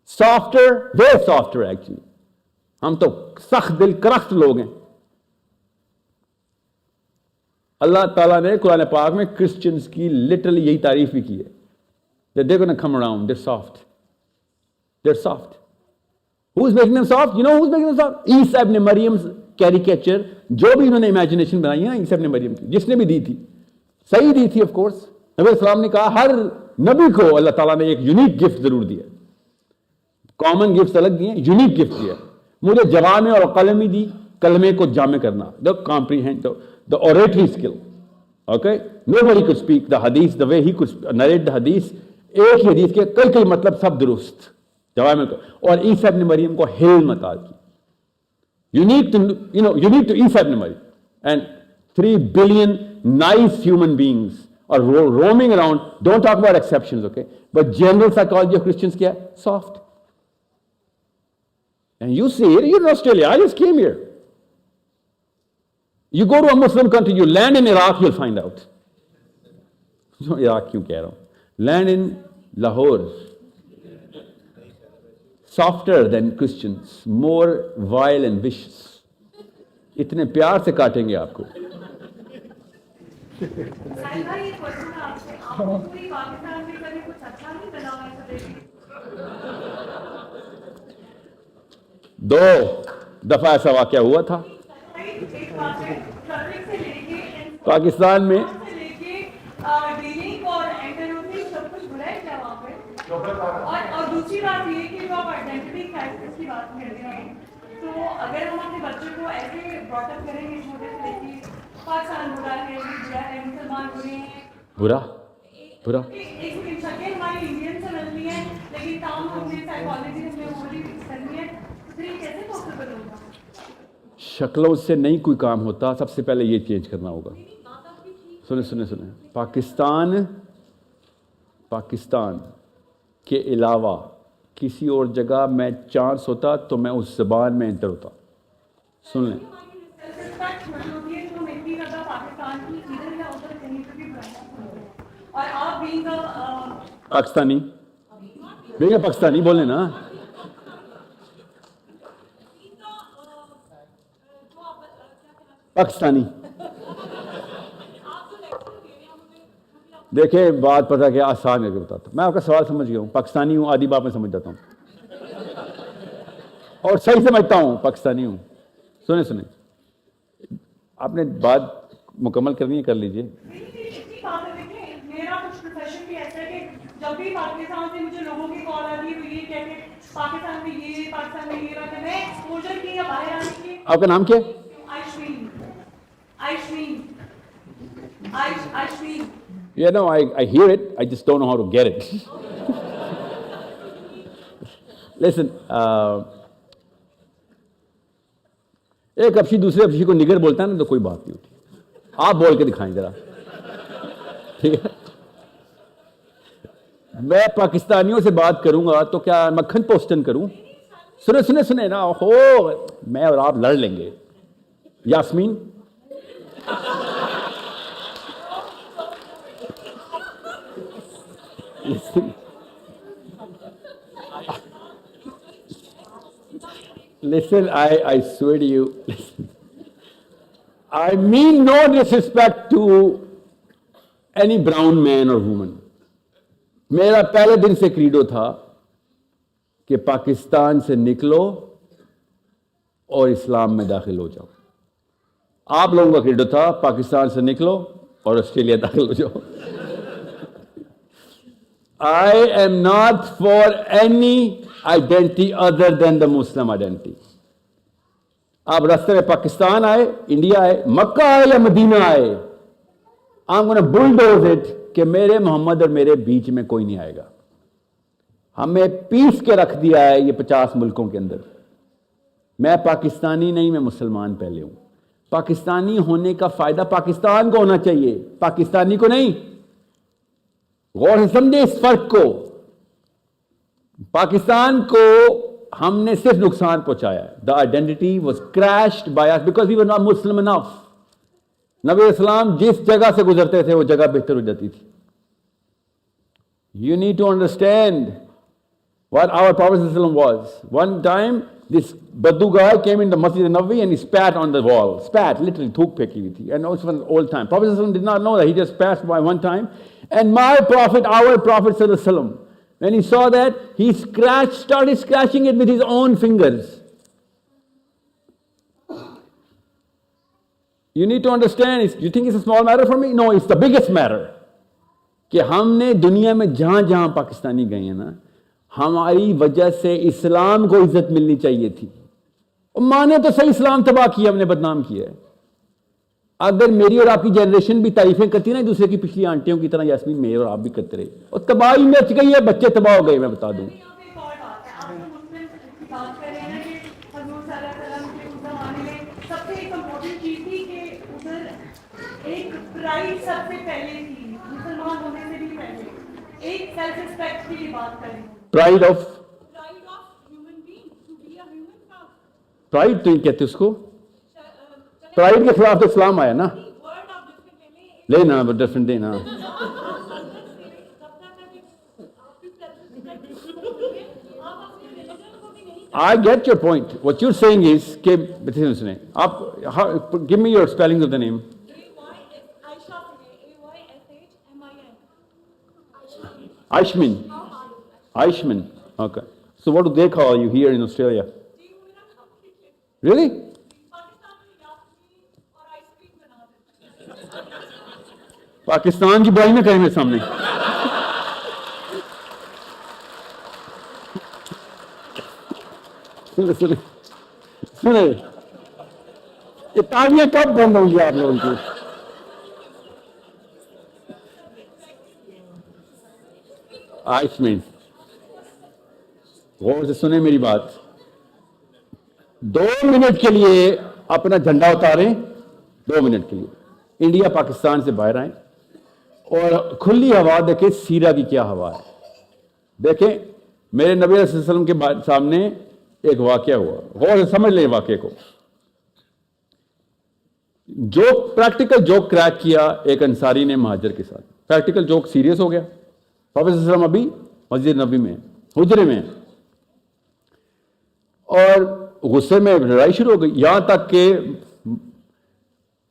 softer, way softer actually. हम तो सख्त दिल करख्त लोग हैं. अल्लाह ताला ने कुरान पाक में क्रिश्चियंस की लिटरली यही तारीफ भी की है. That they're going to come around, they're soft. They're soft. Who's making them soft? You know who's making them soft? Isa ibn Maryam's caricature, जो भी इन्होंने imagination बनाई है ना ईसा इब्न मरियम की, जिसने भी दी थी, सही दी थी of course. नबी सलाम ने कहा हर नबी को अल्लाह ताला ने एक यूनिक गिफ्ट जरूर दिया. कॉमन गिफ्ट अलग दिए, यूनिक गिफ्ट दिया. मुझे जवामे और कलमी दी, कलमे को जामे करना, the comprehend, the oratory skill. Okay? Nobody could speak the hadith the way he could narrate the hadith. एक ही हदीस के कई कई मतलब सब दुरुस्त जवाब में. और ईसा इब्न मरियम को हिल्म अता की. Unique to Isa ibn Maryam. And 3 billion nice human beings are roaming around. Don't talk about exceptions, okay? But general psychology of Christians क्या है? Soft. And you see it, you're in Australia, I just came here. You go to a Muslim country, you land in Iraq, you'll find out. So Iraq क्यों कह रहा हूँ? Land in Lahore, softer than Christians, more vile and vicious. इतने प्यार से काटेंगे आपको. साहिल भाई, ये क्वेश्चन है आपसे, आपको पूरी पाकिस्तान में कभी कुछ अच्छा नहीं बना हुआ ऐसा देखिए? 2 दफा ऐसा वाक़या हुआ था एक बात है, ट्रैफिक से लेके पाकिस्तान में. से लेके डीलिंग और एंटरप्रेन्योरशिप सब कुछ बुरा है क्या वहाँ पे? और दूसरी बात ये कि जो आप आइडेंटिटी क्राइसिस की बात कर रहे हैं, तो अगर हम अपने बच्चों को ऐसे ब्रॉटअप करेंगे छोटे से लेके पाकिस्तान बुरा है, ये बुरा है, मुसलमान बुरे हैं, बुरा एक मिनट शक्ल हमारी इंडियन से बननी है, लेकिन काम हमने साइकोलॉजी हमने ओवरली करनी है, तो फिर ये कैसे पॉसिबल होगा? शक्लों से नहीं कोई काम होता. सबसे पहले ये चेंज करना होगा. सुने पाकिस्तान के अलावा किसी और जगह मैं चांस होता तो मैं उस ज़बान में एंटर होता. सुन लें, और आप पाकिस्तानी बोले ना. पाकिस्तानी देखे बात पता क्या आसान करके बताता. मैं आपका सवाल समझ गया हूँ. पाकिस्तानी हूँ, आधी बात में समझ जाता हूँ और सही समझता हूँ. पाकिस्तानी हूँ. सुने आपने बात मुकम्मल करनी है, कर लीजिए. मेरा कुछ प्रोफेशन भी ऐसा है कि जब भी पाकिस्तान से मुझे लोगों की कॉल आती है तो ये कहते हैं पाकिस्तान में ये बात है. मैं एक्सपोजर की या बाहर आने की. आपका नाम क्या है? आइशमीन. Yeah, no, I hear it. I just don't know how to get it. Listen, एक अफशी दूसरे अफशी को निगर बोलता है ना तो कोई बात नहीं होती. आप बोल के दिखाएं जरा, ठीक है? मैं पाकिस्तानियों से बात करूंगा तो क्या मक्खन पोस्टन करूं? सुने ना हो, मैं और आप लड़ लेंगे. Yasmin, listen, I swear to you, listen. I mean no disrespect to any brown man or woman. मेरा पहले दिन से क्रीडो था कि पाकिस्तान से निकलो और इस्लाम में दाखिल हो जाओ. आप लोगों का क्रीडो था पाकिस्तान से निकलो और ऑस्ट्रेलिया दाखिल हो जाओ. I am not for any identity other than the Muslim identity. आप रास्ते में पाकिस्तान आए, इंडिया आए, मक्का आए या मदीना आए, I'm gonna bulldoze it कि मेरे मोहम्मद और मेरे बीच में कोई नहीं आएगा. हमें पीस के रख दिया है ये 50 मुल्कों के अंदर. मैं पाकिस्तानी नहीं, मैं मुसलमान पहले हूं. पाकिस्तानी होने का फायदा पाकिस्तान को होना चाहिए, पाकिस्तानी को नहीं. गौर से समझे इस फर्क को. पाकिस्तान को हमने सिर्फ नुकसान पहुंचाया. The identity was crashed by us because we were not Muslim enough. नबी इस्लाम जिस जगह से गुजरते थे वो जगह बेहतर हो जाती थी. You need to understand what our Prophet ﷺ was. One time, this Baddu guy came in the Masjid al-Nabawi and he spat on the wall. Spat, literally, thuk peki huई थी. And also an old time. Prophet ﷺ did not know that. He just passed by one time. And my Prophet, our Prophet ﷺ, when he saw that, he started scratching it with his own fingers. You need to understand, you think it's a small matter for me? No, it's the biggest matter. कि हमने दुनिया में जहां जहां पाकिस्तानी गए हैं ना, हमारी वजह से इस्लाम को इज्जत मिलनी चाहिए थी. और माने तो सही, इस्लाम तबाह किया, हमने बदनाम किया है. अगर मेरी और आपकी जनरेशन भी तारीफें करती ना दूसरे की, पिछली आंटियों की तरह यास्मीन मेरी और आप भी करते रहे, और तबाही मच गई है, बच्चे तबाह हो गए. मैं बता दूं, एक सेल्फ रिस्पेक्ट की बात करें. Pride of human being, to be a human pride तो कहते उसको, प्राइड के खिलाफ तो इस्लाम आया ना, वर्ड ऑफ डिफरेंट लेना डिफरेंट देना। I get your point. What you're saying is कि सुने आप, give me your spelling of the name. Aishmin. Aishmin. Okay. So what do they call you here in Australia? Really? Pakistan की बुराई ना करें मेरे सामने। सुने सुने सुने, ये तालियां कब बंद होंगी आप लोगों की? आइसमीन, गौर से सुने मेरी बात। 2 मिनट के लिए अपना झंडा उतारें, 2 मिनट के लिए इंडिया पाकिस्तान से बाहर आए और खुली हवा देखें सीरिया की क्या हवा है। देखें, मेरे नबी अलैहि वसल्लम के सामने एक वाकया हुआ, गौर से समझ लें वाकये को। जो प्रैक्टिकल जोक क्रैक किया एक अंसारी ने महाजर के साथ, प्रैक्टिकल जोक सीरियस हो गया। प्रॉफेट सल्लल्लाहु अलैहि वसल्लम अभी मस्जिद नबी में हुजरे में हैं और गुस्से में लड़ाई शुरू हो गई, यहां तक कि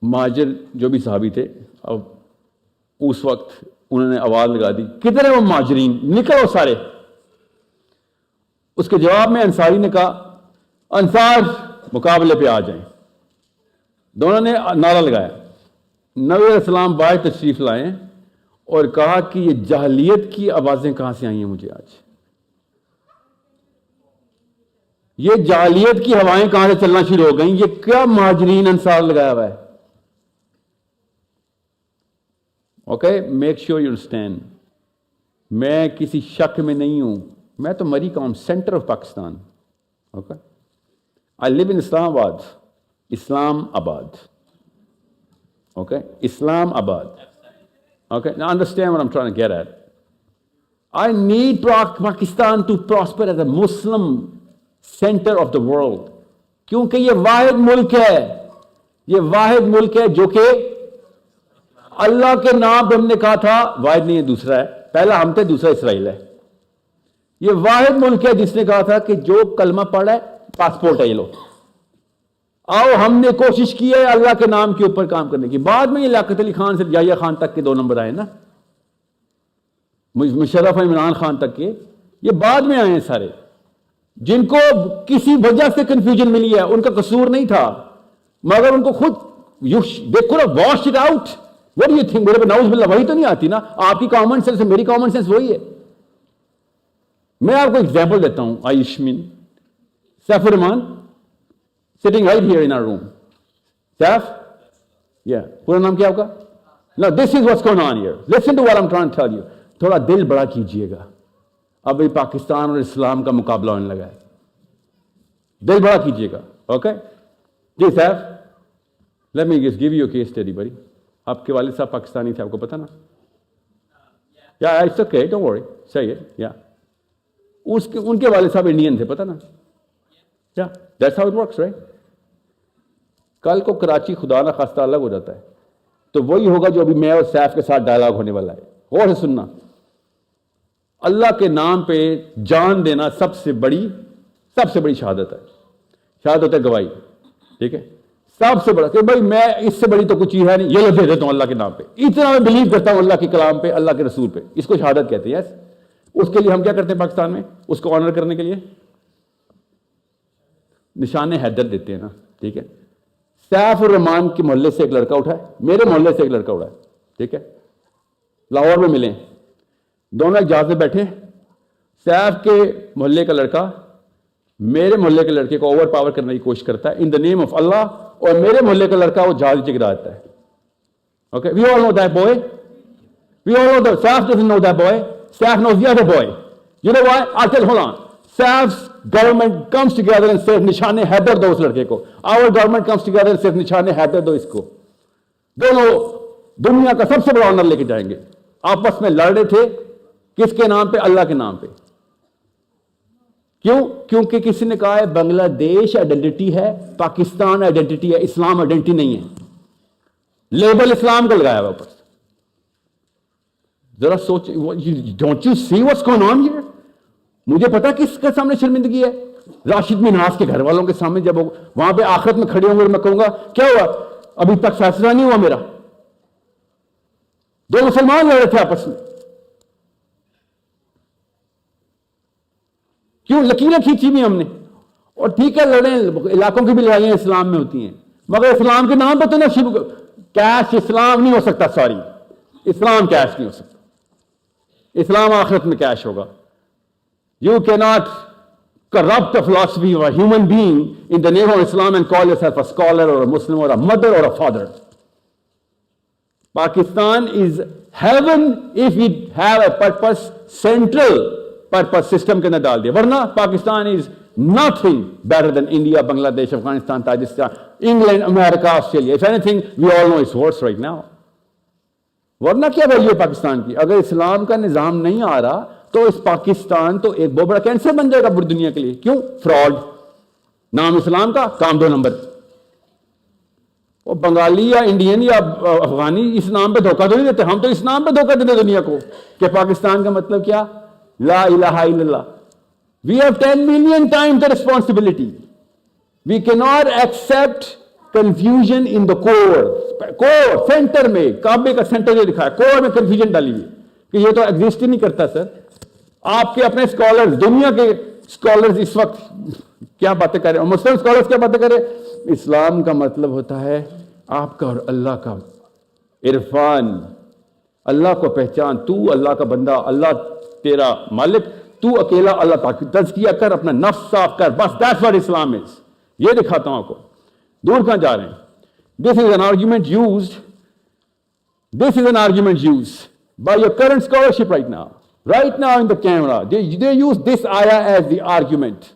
महाजर जो भी सहाबी थे, अब उस वक्त उन्होंने आवाज लगा दी, कितने वो महाजरीन, निकलो सारे। उसके जवाब में अंसारी ने कहा, अंसार मुकाबले पे आ जाएं। दोनों ने नारा लगाया। नबी अलैहिस्सलाम बाहर तशरीफ लाए और कहा कि ये जाहलियत की आवाजें कहां से आई हैं मुझे आज, ये जाहलियत की हवाएं कहां से चलना शुरू हो गई, ये क्या महाजरीन अंसार लगाया हुआ है। Okay, make sure you understand, मैं किसी शक में नहीं हूं, मैं तो मरी कौम, centre of Pakistan. Okay, I live in Islamabad, Islamabad. Okay, Islamabad. Okay, now understand what I'm trying to get at. I need Pakistan to prosper as a Muslim center of the world. क्योंकि ये वाहिद मुल्क है, ये वाहिद मुल्क है जो कि अल्लाह के नाम पे हमने कहा था, वाहिद नहीं है, दूसरा है, पहला हम थे, दूसरा इसराइल है। ये वाहिद मुल्क है जिसने कहा था कि जो कलमा पढ़ा है पासपोर्ट है, ये लो आओ। हमने कोशिश की है अल्लाह के नाम के ऊपर काम करने की। बाद में ये लियाकत अली खान से याहिया खान तक के 2 नंबर आए ना, मुशर्रफ इमरान खान तक के, ये बाद में आए हैं सारे, जिनको किसी वजह से कंफ्यूजन मिली है, उनका कसूर नहीं था, मगर उनको खुद they could have washed it out. What do you think? मेरे पे नाउज़ बिल्लाह वही तो नहीं आती ना, आपकी कॉमन सेंस मेरी कॉमन सेंस वही है। मैं आपको एग्जाम्पल देता हूं। आयुष्मिन Saifur Rahman sitting right here in our room. Saf? Yeah. पूरा नाम क्या आपका? Now this is what's going on here. Listen to what I'm trying to tell you. थोड़ा दिल बड़ा कीजिएगा, अभी पाकिस्तान और इस्लाम का मुकाबला होने लगा है, दिल बड़ा कीजिएगा। Okay ji Saif, let me just give you a case study बड़ी। आपके वालिद साहब पाकिस्तानी थे, आपको पता ना? या इट्स ओके, डोंट वरी, सही है। या उसके उनके वालिद साहब इंडियन थे, पता ना? या that's how it works, right? कल को कराची खुदा ना खास्ता अलग हो जाता है तो वही होगा जो अभी मैं और सैफ के साथ डायलॉग होने वाला है। गौर से सुनना, अल्लाह के नाम पे जान देना सबसे बड़ी शहादत है। शहादत है गवाही, ठीक है, सबसे बड़ा कि भाई मैं इससे बड़ी तो कुछ चीज है नहीं, ये लो दे देता हूं अल्लाह के नाम पे, इतना मैं बिलीव करता हूं अल्लाह के कलाम पे, अल्लाह के रसूल पे, इसको शहादत कहते हैं। यस, उसके लिए हम क्या करते हैं पाकिस्तान में, उसको ऑनर करने के लिए निशान हैदर देते हैं ना, ठीक है। सैफ उर रहमान के मोहल्ले से एक लड़का उठा है, मेरे मोहल्ले से एक लड़का उठा है, ठीक है, लाहौर में मिले, दोनों एक जहाज में बैठे। सैफ के मोहल्ले का लड़का मेरे मोहल्ले के लड़के को ओवर पावर करने की कोशिश करता है इन द नेम ऑफ अल्लाह, और मेरे मोहल्ले का लड़का वो जहाज नीचे गिरा देता है। Okay, we all know that boy, we all know that. Saif doesn't know that boy, Saif knows the other boy. You know why? I tell, hold on. Saif's government comes together and says निशाने हैदर दो उस लड़के को। Our government comes together and says निशाने हैदर दो इसको। दोनों दुनिया का सबसे बड़ा ऑनर लेके जाएंगे। आपस में लड़ रहे थे किसके नाम पे? अल्लाह के नाम पे। क्यों? क्योंकि किसी ने कहा है बांग्लादेश आइडेंटिटी है, पाकिस्तान आइडेंटिटी है, इस्लाम आइडेंटिटी नहीं है। लेबल इस्लाम का लगाया हुआ ऊपर। जरा सोच, don't you see what's going on here? मुझे पता किसके सामने शर्मिंदगी है? राशिद मिन्हास के घर वालों के सामने। जब वहां पे आखिरत में खड़े होंगे, मैं कहूंगा क्या हुआ, अभी तक फैसला नहीं हुआ मेरा। दो मुसलमान लड़ रहे थे आपस में, क्यों? लकीरें खींची हुई हमने। और ठीक है, लड़े, इलाकों की भी लड़ाइयां इस्लाम में होती हैं, मगर इस्लाम के नाम पर तो ना शिव कैश इस्लाम नहीं हो सकता। सॉरी, इस्लाम कैश नहीं हो सकता। इस्लाम आखिरत में कैश होगा। You can not corrupt the philosophy of a human being in the name of Islam and call yourself a scholar or a Muslim or a mother or a father. Pakistan is heaven if we have a purpose, central purpose system के अंदर डाल दिया, वरना Pakistan is nothing better than India, Bangladesh, Afghanistan, Tajikistan, England, America, Australia. If anything, we all know it's worse right now. वरना क्या value है पाकिस्तान की? अगर इस्लाम का निजाम नहीं आ रहा तो इस पाकिस्तान तो एक बहुत बड़ा कैंसर बन जाएगा पूरी दुनिया के लिए। क्यों? फ्रॉड, नाम इस्लाम का, काम 2 नंबर। वो बंगाली या इंडियन या अफगानी इस नाम पे धोखा तो नहीं देते, हम तो इस नाम पे धोखा देते दुनिया को कि पाकिस्तान का मतलब क्या? ला इलाहा इल्लल्लाह। We have 10 million times the responsibility. We can not accept confusion in the core centre में। काबे का सेंटर ये दिखा है, कोर में कंफ्यूजन डाली हुई कि ये तो एग्जिस्ट ही नहीं करता। सर, आपके अपने स्कॉलर्स, दुनिया के स्कॉलर्स इस वक्त क्या बातें कर रहे हैं, मुस्लिम स्कॉलर्स क्या बातें कर रहे हैं? इस्लाम का मतलब होता है आपका और अल्लाह का इरफान, अल्लाह को पहचान, तू अल्लाह का बंदा, अल्लाह तेरा मालिक, तू अकेला अल्लाह का तज़किया कर, अपना नफ्स साफ कर, बस दैट्स व्हाट इस्लाम इज। ये दिखाता हूं आपको। दूर कहां जा रहे हैं? This is an argument used, this is an argument used by your current scholarship right now in the camera. They use this ayah as the argument.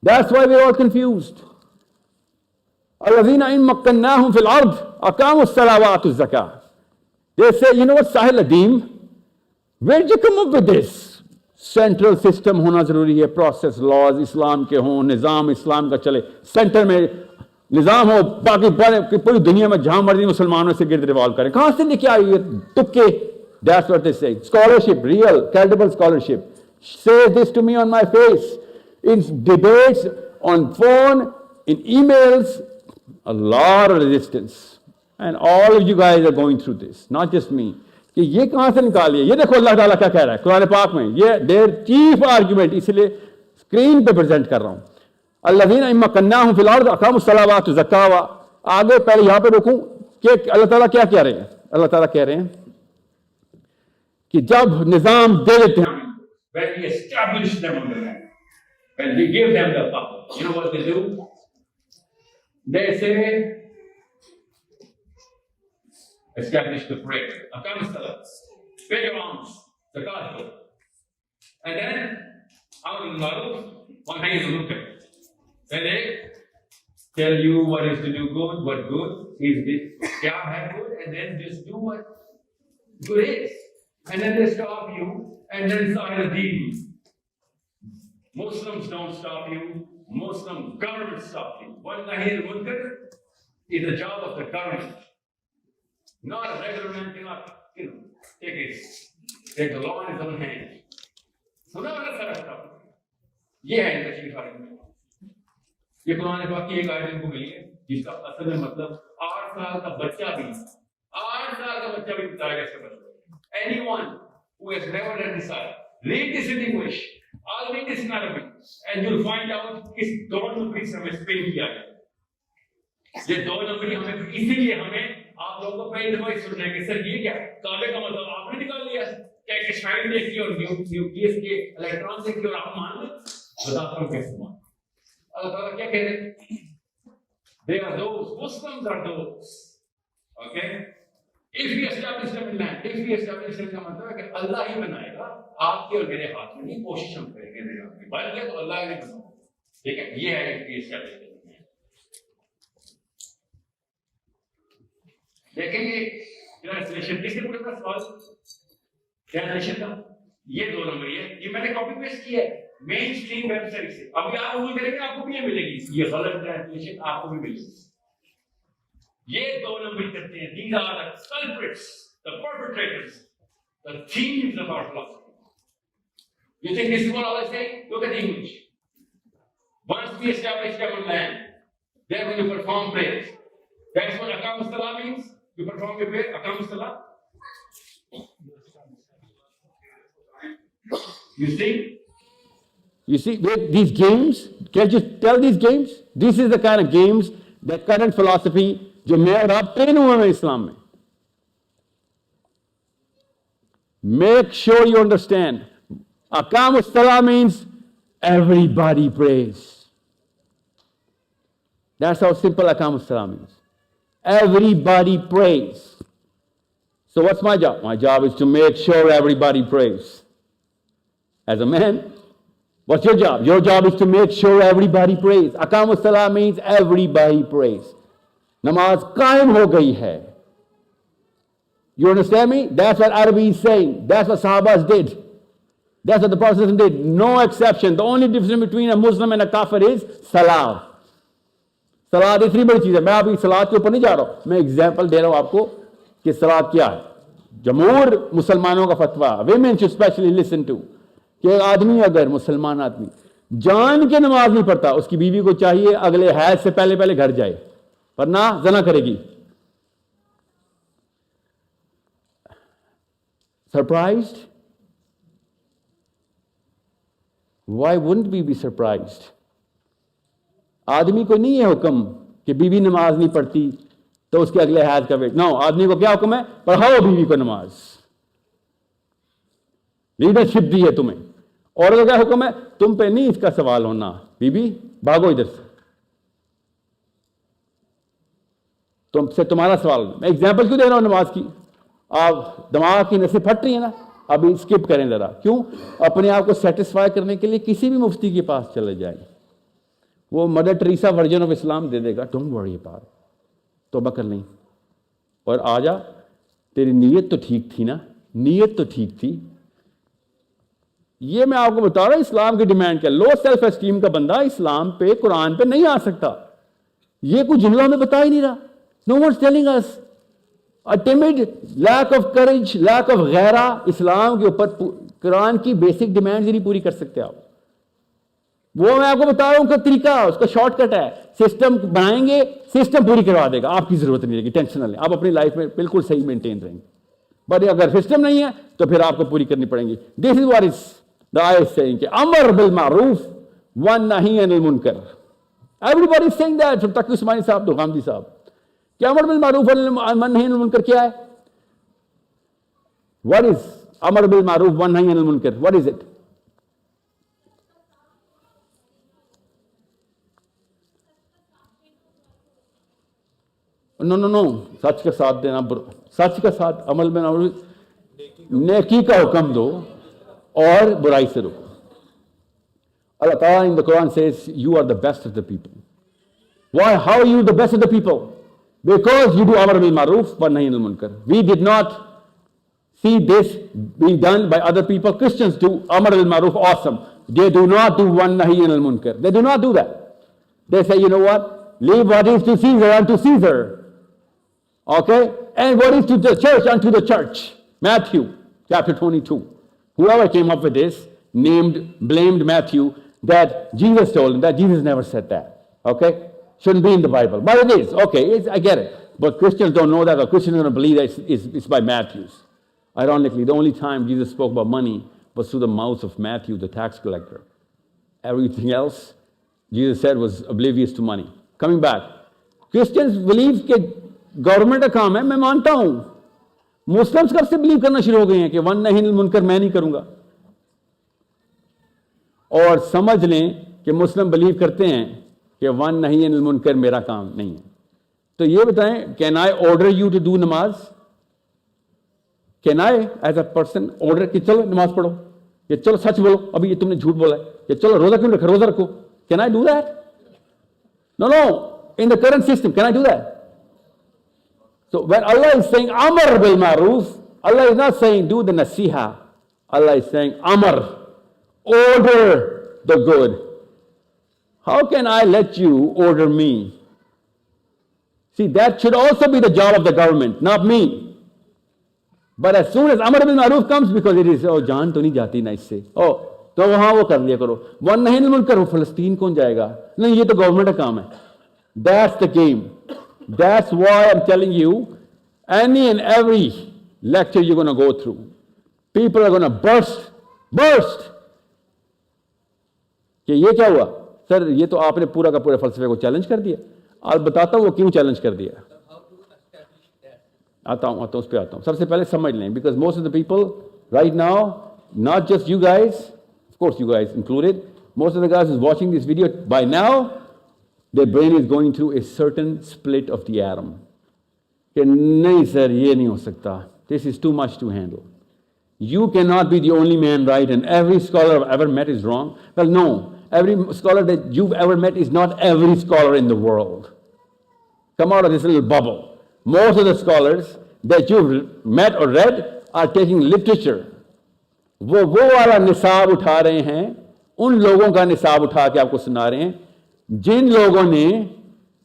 That's why we're all confused. Alladhina in makkannahum fil ard aqamu as-salawatu az-zakah. They say, you know what, Sahil Adim, where did you come up with this? Central system होना जरूरी है, process laws इस्लाम के हों, निज़ाम इस्लाम का चले, centre में निजाम हो, बाकी पूरी दुनिया में जहां मर्जी मुसलमानों से गिर्द रिवॉल्व करें। कहां से लेके आई ये तुक्के? That's what they say. Scholarship, real, credible scholarship, says this to me on my face, in debates, on phone, in emails, a lot of resistance. And all of you guys are going through this, not just me. कि ये कहां से निकालिए? ये देखो अल्लाह ताला क्या कह रहा है कुरान पाक में, ये their chief argument, इसलिए स्क्रीन पे प्रेजेंट कर रहा हूं। अल्लज़ीना इम्मा कन्नाहुम फिल अर्द अक़ामुस सलावात ज़कावा। आगे पहले यहां पे रुकूं कि अल्लाह ताला क्या कह रहे हैं? अल्लाह ताला कह रहे हैं कि जब निजाम दे देते हैं, when we establish them on the land, when we give them the power, you know what they do? They say, establish the prayer, aqamus salat, pay your alms, zakat, and then amr bil ma'ruf wa nahy anil munkar. When they tell you what is to do good, what good is this, kya hai good, and then just do what good is. And then they stop you, and then sign a deal. Muslims don't stop you, Muslim government stop you. What nahi anil munkar is the job of the government. Not a regular man cannot, take the law in his own hands. So now let's have a problem. ये है इनका chief argument. ये कुरान पाक की एक आयत इनको मिली है जिसका असल में मतलब 8 साल का बच्चा भी बताएगा इसका मतलब। Anyone who has never read this ayah, read this in English, I'll read this in Arabic, and you'll find out इस 2 नंबरी से हमें स्पेल किया है। ये 2 नंबरी हमें इसीलिए हमें आप लोगों को पहले दफा सुनना है कि सर ये क्या काबे का मतलब आपने निकाल लिया, क्या कि शायद देखिए और न्यूक्लियस के इलेक्ट्रॉन से क्यों आप मान लो, बताता हूं कैसे मान। अल्लाह ताला क्या कह रहे हैं? They are those, Muslims are those, okay? If we establish them in land, if we establish them का मतलब है कि अल्लाह ही बनाएगा, आपके और मेरे हाथ में नहीं, कोशिश हम करेंगे नहीं आपकी, बल्कि तो अल्लाह ने बनाया, ठीक है? ये है if we establish them in land। देखेंगे ट्रांसलेशन, किसने पूछा था सवाल? ट्रांसलेशन का ये 2 नंबर ये मैंने कॉपी पेस्ट किया है मेन स्ट्रीम वेबसाइट से। अभी आप गूगल करेंगे आपको भी ये मिलेगी, ये गलत ट्रांसलेशन आपको भी मिलेगी। ये 2 नंबर करते हैं। These are the culprits, the perpetrators, the thieves of our philosophy. You think this is what Allah is saying? Look at the English. Once we establish our land, they're going to perform prayers. That's what Aqam Salah means. You perform your prayer, Aqam Salah. You see? You see, these games, can you tell these games? This is the kind of games that current philosophy, जो मैं और आप train हुए हैं इस्लाम में. Make sure you understand. Aqam as-salah means everybody prays. That's how simple Aqam as-salah means. Everybody prays. So what's my job? My job is to make sure everybody prays. As a man, what's your job? Your job is to make sure everybody prays. Aqam as-salah means everybody prays. Namaz qaim ho gayi hai. You understand me? That's what Arabi is saying. That's what Sahabas did. That's what the Prophet did. No exception. The only difference between a Muslim and a kafir is salah. सलाद इतनी बड़ी चीज़ है। मैं अभी सलाद के ऊपर नहीं जा रहा हूँ, मैं एग्जाम्पल दे रहा हूँ आपको कि सलाद क्या है। जमहूर मुसलमानों का फतवा, women should specially listen to, कि एक आदमी अगर मुसलमान आदमी जान के नमाज नहीं पढ़ता, उसकी बीवी को चाहिए अगले हैज से पहले पहले घर जाए, वरना जना करेगी। Surprised? Why wouldn't we be surprised? आदमी को नहीं है हुक्म कि बीवी नमाज नहीं पढ़ती तो उसके अगले हैज का वेट। नो, आदमी को क्या हुक्म है? पढ़ाओ बीवी को नमाज। लीडरशिप दी है तुम्हें। और क्या हुक्म है? तुम पे नहीं इसका सवाल होना, बीवी भागो इधर से, तुमसे तुम्हारा सवाल। मैं एग्जाम्पल क्यों दे रहा हूं नमाज की? आप दिमाग की नसें फट रही है ना, अभी स्किप करें जरा। क्यों? अपने आप को सेटिस्फाई करने के लिए किसी भी मुफ्ती के पास चले जाएं, वो Mother Teresa version of Islam दे देगा। डोंट वरी अबाउट, तौबा कर लें और आ जा, तेरी नीयत तो ठीक थी ना, नीयत तो ठीक थी। ये मैं आपको बता रहा हूं इस्लाम की डिमांड क्या। लो सेल्फ एस्टीम का बंदा इस्लाम पे, कुरान पे नहीं आ सकता। ये कुछ जुमला में बता ही नहीं रहा। No one is telling us. A timid, lack of courage, lack of गैरा, इस्लाम के ऊपर कुरान की बेसिक डिमांड्स ही नहीं पूरी कर सकते आप। वो मैं आपको बता रहा हूं उनका तरीका, उसका शॉर्टकट है। सिस्टम बनाएंगे, सिस्टम पूरी करवा देगा, आपकी जरूरत नहीं रहेगी, टेंशन ना लें, आप अपनी लाइफ में बिल्कुल सही मेंटेन रहेंगे। बट अगर सिस्टम नहीं है तो फिर आपको पूरी करनी पड़ेगी। This is what is the आयत सेइंग कि अमर बिल मारूफ व नही अनिल मुनकर। Everybody is saying that, from Taqi Usmani साहब टू गांधी साहब। क्या अमर बिल मारूफ व नही अनिल मुनकर क्या है? व्हाट इज अमर बिल मारूफ व नही अनिल मुनकर? What is it? No no no, सच का साथ देना, सच का साथ, अमल में नेकी का हुक्म दो और बुराई से रोको। अल्लाह ताला in the Quran says you are the best of the people. Why? How are you the best of the people? Because you do अमर बिल मारूफ व नही अनिल मुनकर। We did not see this being done by other people. Christians do amar bil maruf, awesome. They do not do one nahi anil munkar. They do not do that. They say, you know what? Leave what is to Caesar unto Caesar. Okay? And what is to the church unto the church. Matthew chapter 22. Whoever came up with this blamed Matthew that Jesus told him. That Jesus never said that. Okay? Shouldn't be in the Bible. But it is. Okay, I get it. But Christians don't know that, or Christians don't believe that it's by Matthews. Ironically, the only time Jesus spoke about money was through the mouth of Matthew, the tax collector. Everything else Jesus said was oblivious to money. Coming back, Christians believe कि government का काम है, मैं मानता हूं। Muslims कब से believe करना शुरू हो गए हैं कि वन नहीं अनिल मुनकर मैं नहीं करूंगा। और समझ लें कि मुस्लिम बिलीव करते हैं कि वन नहीं अनिल मुनकर मेरा काम नहीं है। तो ये बताएं, can I order you to do नमाज? Can I as a person order कि चलो नमाज पढ़ो, या चलो सच बोलो, अभी ये तुमने झूठ बोला है, या चलो रोजा क्यों रखा, रोजा रखो? Can I do that? No no, in the current system can I do that? So when Allah is saying amar bil maruf, Allah is not saying do the nasiha, Allah is saying, Amr, order the good. How can I let you order me? See, that should also be the job of the government, not me. But as soon as Amr bil Maruf comes, because it is, oh, jaan to nahi jati na isse. Oh, तो वहां वो कर लिया करो. One नहीं मुल्क करो, फलस्तीन कौन जाएगा? नहीं, ये तो गवर्नमेंट का काम है. That's the game. That's why I'm telling you, any and every lecture you're going to go through, people are going to burst. कि ये क्या हुआ? सर, ये तो आपने पूरा का पूरा फलसफे को चैलेंज कर दिया. आज बताता हूँ वो क्यों चैलेंज कर दिया. आता हूँ उस पर आता हूँ. सबसे पहले समझ लें, because most of the people right now, not just you guys, of course you guys included, most of the guys who's watching this video by now, their brain is going through a certain split of the atom. कि नहीं sir, ये नहीं हो सकता. This is too much to handle. You cannot be the only man right and every scholar I've ever met is wrong. Well, no. Every scholar that you've ever met is not every scholar in the world. Come out of this little bubble. Most of the scholars that you've met or read are taking literature. वो वाला निसाब उठा रहे हैं, उन लोगों का निसाब उठा के आपको सुना रहे हैं जिन लोगों ने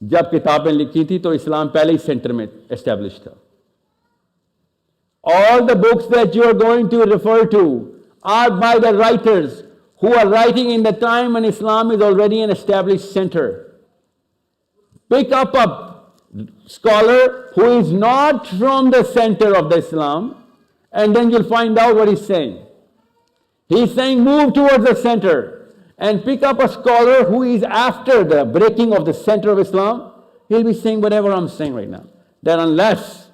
जब किताबें लिखी थी तो इस्लाम पहले ही सेंटर में एस्टेब्लिश था. All the books that you are going to refer to are by the writers who are writing in the time when Islam is already an established center. Pick up a scholar who is not from the center of the Islam, and then you'll find out what he's saying. He's saying move towards the center, and pick up a scholar who is after the breaking of the center of Islam. He'll be saying whatever I'm saying right now. That unless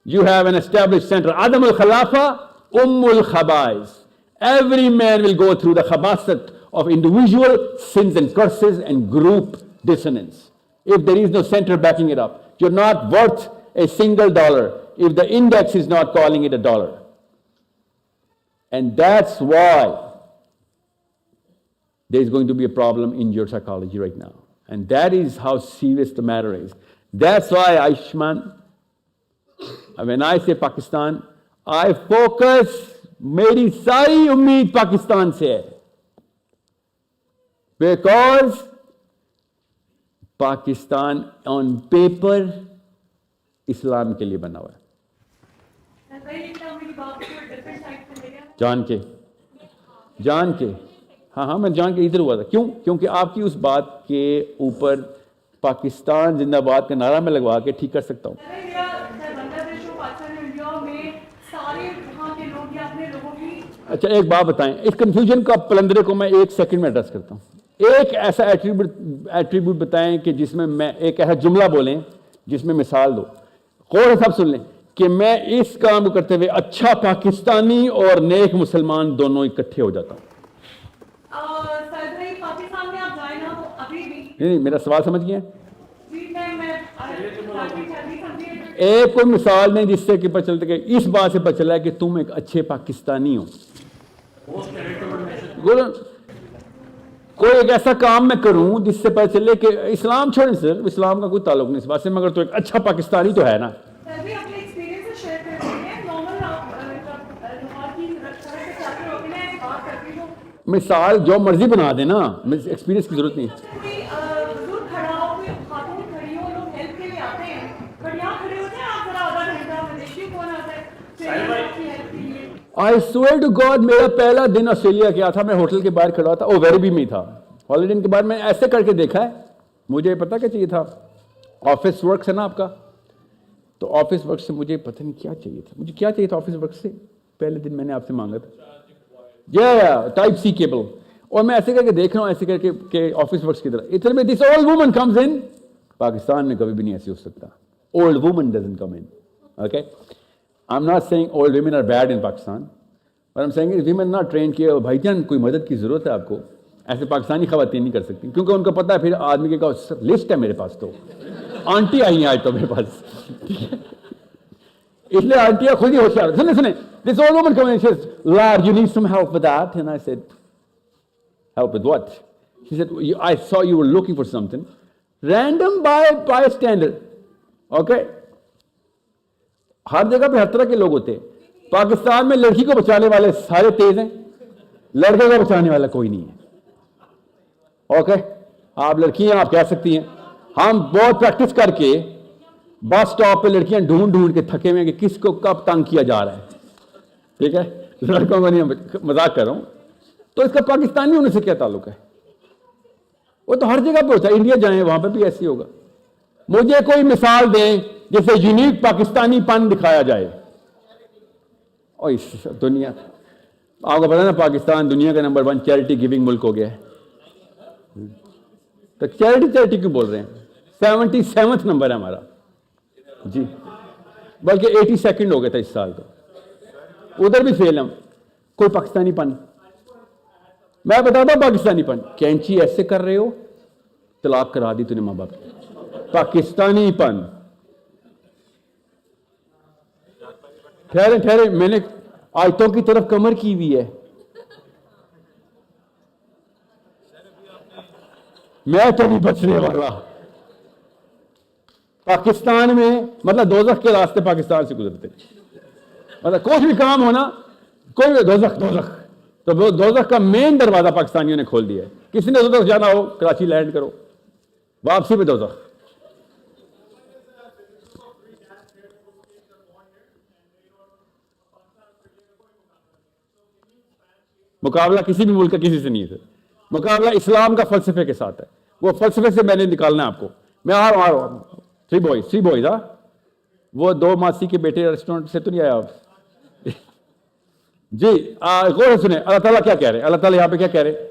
you have an established center, Adam al-Khalafa, Khabais. Every man will go through the khabasat of individual sins and curses and group dissonance. If there is no center backing it up, you're not worth a single dollar if the index is not calling it a dollar. And that's why there's going to be a problem in your psychology right now. And that is how serious the matter is. That's why, Aishman, when I say Pakistan, I focus, मेरी सारी उम्मीद पाकिस्तान से है. Because Pakistan on paper इस्लाम के लिए बना हुआ है. जान के हाँ, मैं जान के इधर हुआ था. क्यों? क्योंकि आपकी उस बात के ऊपर पाकिस्तान जिंदाबाद का नारा मैं लगवा के ठीक कर सकता हूँ. अच्छा, एक बात बताएं, इस कंफ्यूजन का पलंदरे को मैं एक सेकंड में एड्रेस करता हूँ. एक ऐसा एट्रीब्यूट बताएं कि जिसमें मैं एक ऐसा जुमला बोलें जिसमें मिसाल दो. कौन सब सुन लें कि मैं इस काम को करते हुए अच्छा पाकिस्तानी और नेक मुसलमान दोनों इकट्ठे हो जाता हूँ. नहीं, मेरा सवाल समझ गए. एक कोई मिसाल नहीं जिससे कि पता चलता कि इस बात से पता चला है कि तुम एक अच्छे पाकिस्तानी हो. कोई एक ऐसा काम मैं करूं जिससे पता चले कि इस्लाम छोड़ें सर, इस्लाम का कोई ताल्लुक नहीं इस बात से, मगर तो एक अच्छा पाकिस्तानी तो है ना. मिसाल जो मर्जी बना देना, एक्सपीरियंस की जरूरत नहीं. I swear to God, मेरा पहला दिन ऑस्ट्रेलिया गया था, मैं होटल के बाहर खड़ा था, वेरी में था. हॉलीडे के बाद मैंने ऐसे करके देखा है. मुझे पता क्या चाहिए था? ऑफिस वर्क है ना आपका, तो ऑफिस वर्क से मुझे पता नहीं क्या चाहिए था. मुझे क्या चाहिए था ऑफिस वर्क से? पहले दिन मैंने आपसे मांगा था टाइप सी केबल, और मैं ऐसे करके देख रहा हूँ, ऐसे करके के ऑफिस वर्क की तरह. इतने में this old woman comes in. Pakistan में कभी भी नहीं ऐसे हो सकता. Old woman doesn't come in. Okay, I'm not saying old women are bad in Pakistan, but I'm saying women not trained कि भाईजान कोई मदद की ज़रूरत है आपको, ऐसे पाकिस्तानी ख़वातीन नहीं कर सकती, क्योंकि उनको पता है फिर आदमी के का लिस्ट है मेरे पास, तो आंटी आई हैं आज तो मेरे पास. इसलिए आंटियाँ खुद ही होशियार. सुने this old woman come in and says, Lord, you need some help with that. And I said, help with what? She said, I saw you were looking for something. Random bystander. Okay? हर जगह पे हर तरह के लोग होते हैं. पाकिस्तान में लड़की को बचाने वाले सारे तेज हैं, लड़के को बचाने वाला कोई नहीं है। ओके, आप लड़कियां आप कह सकती हैं, हम बहुत प्रैक्टिस करके बस स्टॉप पे लड़कियां ढूंढ ढूंढ के थके हुए कि किसको कब तंग किया जा रहा है। ठीक है, लड़कों को नहीं, मजाक कर रहा हूं। तो इसका पाकिस्तानी होने से क्या ताल्लुक है? वो तो हर जगह पे होता है, इंडिया जाएं वहां पे भी ऐसी होगा। मुझे कोई मिसाल दें जिसे यूनिक पाकिस्तानीपन दिखाया जाए। और इस दुनिया, आपको पता ना पाकिस्तान दुनिया का नंबर 1 चैरिटी गिविंग मुल्क हो गया है। तो चैरिटी क्यों बोल रहे हैं? 77वां नंबर है हमारा जी, बल्कि 82nd हो गया था इस साल का। उधर भी फेल हम। कोई पाकिस्तानीपन, मैं बताता हूं पाकिस्तानीपन, कैंची ऐसे कर रहे हो, तलाक करा दी तूने मां बाप की। पाकिस्तानीपन। ठहरे ठहरे, मैंने आयतों की तरफ कमर की हुई है। मैं तो नहीं बचने वाला। पाकिस्तान में मतलब दोज़ख के रास्ते पाकिस्तान से गुजरते, मतलब कुछ भी काम होना, कोई भी दोज़ख दोज़ख, तो वो दोज़ख का मेन दरवाजा पाकिस्तानियों ने खोल दिया है। किसी ने दोज़ख जाना हो, कराची लैंड करो, वापसी में दोज़ख। मुकाबला किसी भी मुल्क का किसी से नहीं है। मुकाबला इस्लाम का फलसफे के साथ है। वो फलसफे से मैंने निकालना है आपको। मैं आ रहा हूं। थ्री बॉयज वो 2 मासी के बेटे रेस्टोरेंट से तो नहीं आया आप जी। गौर से सुने अल्लाह ताला क्या कह रहे हैं। अल्लाह ताला यहां पे क्या कह रहे हैं,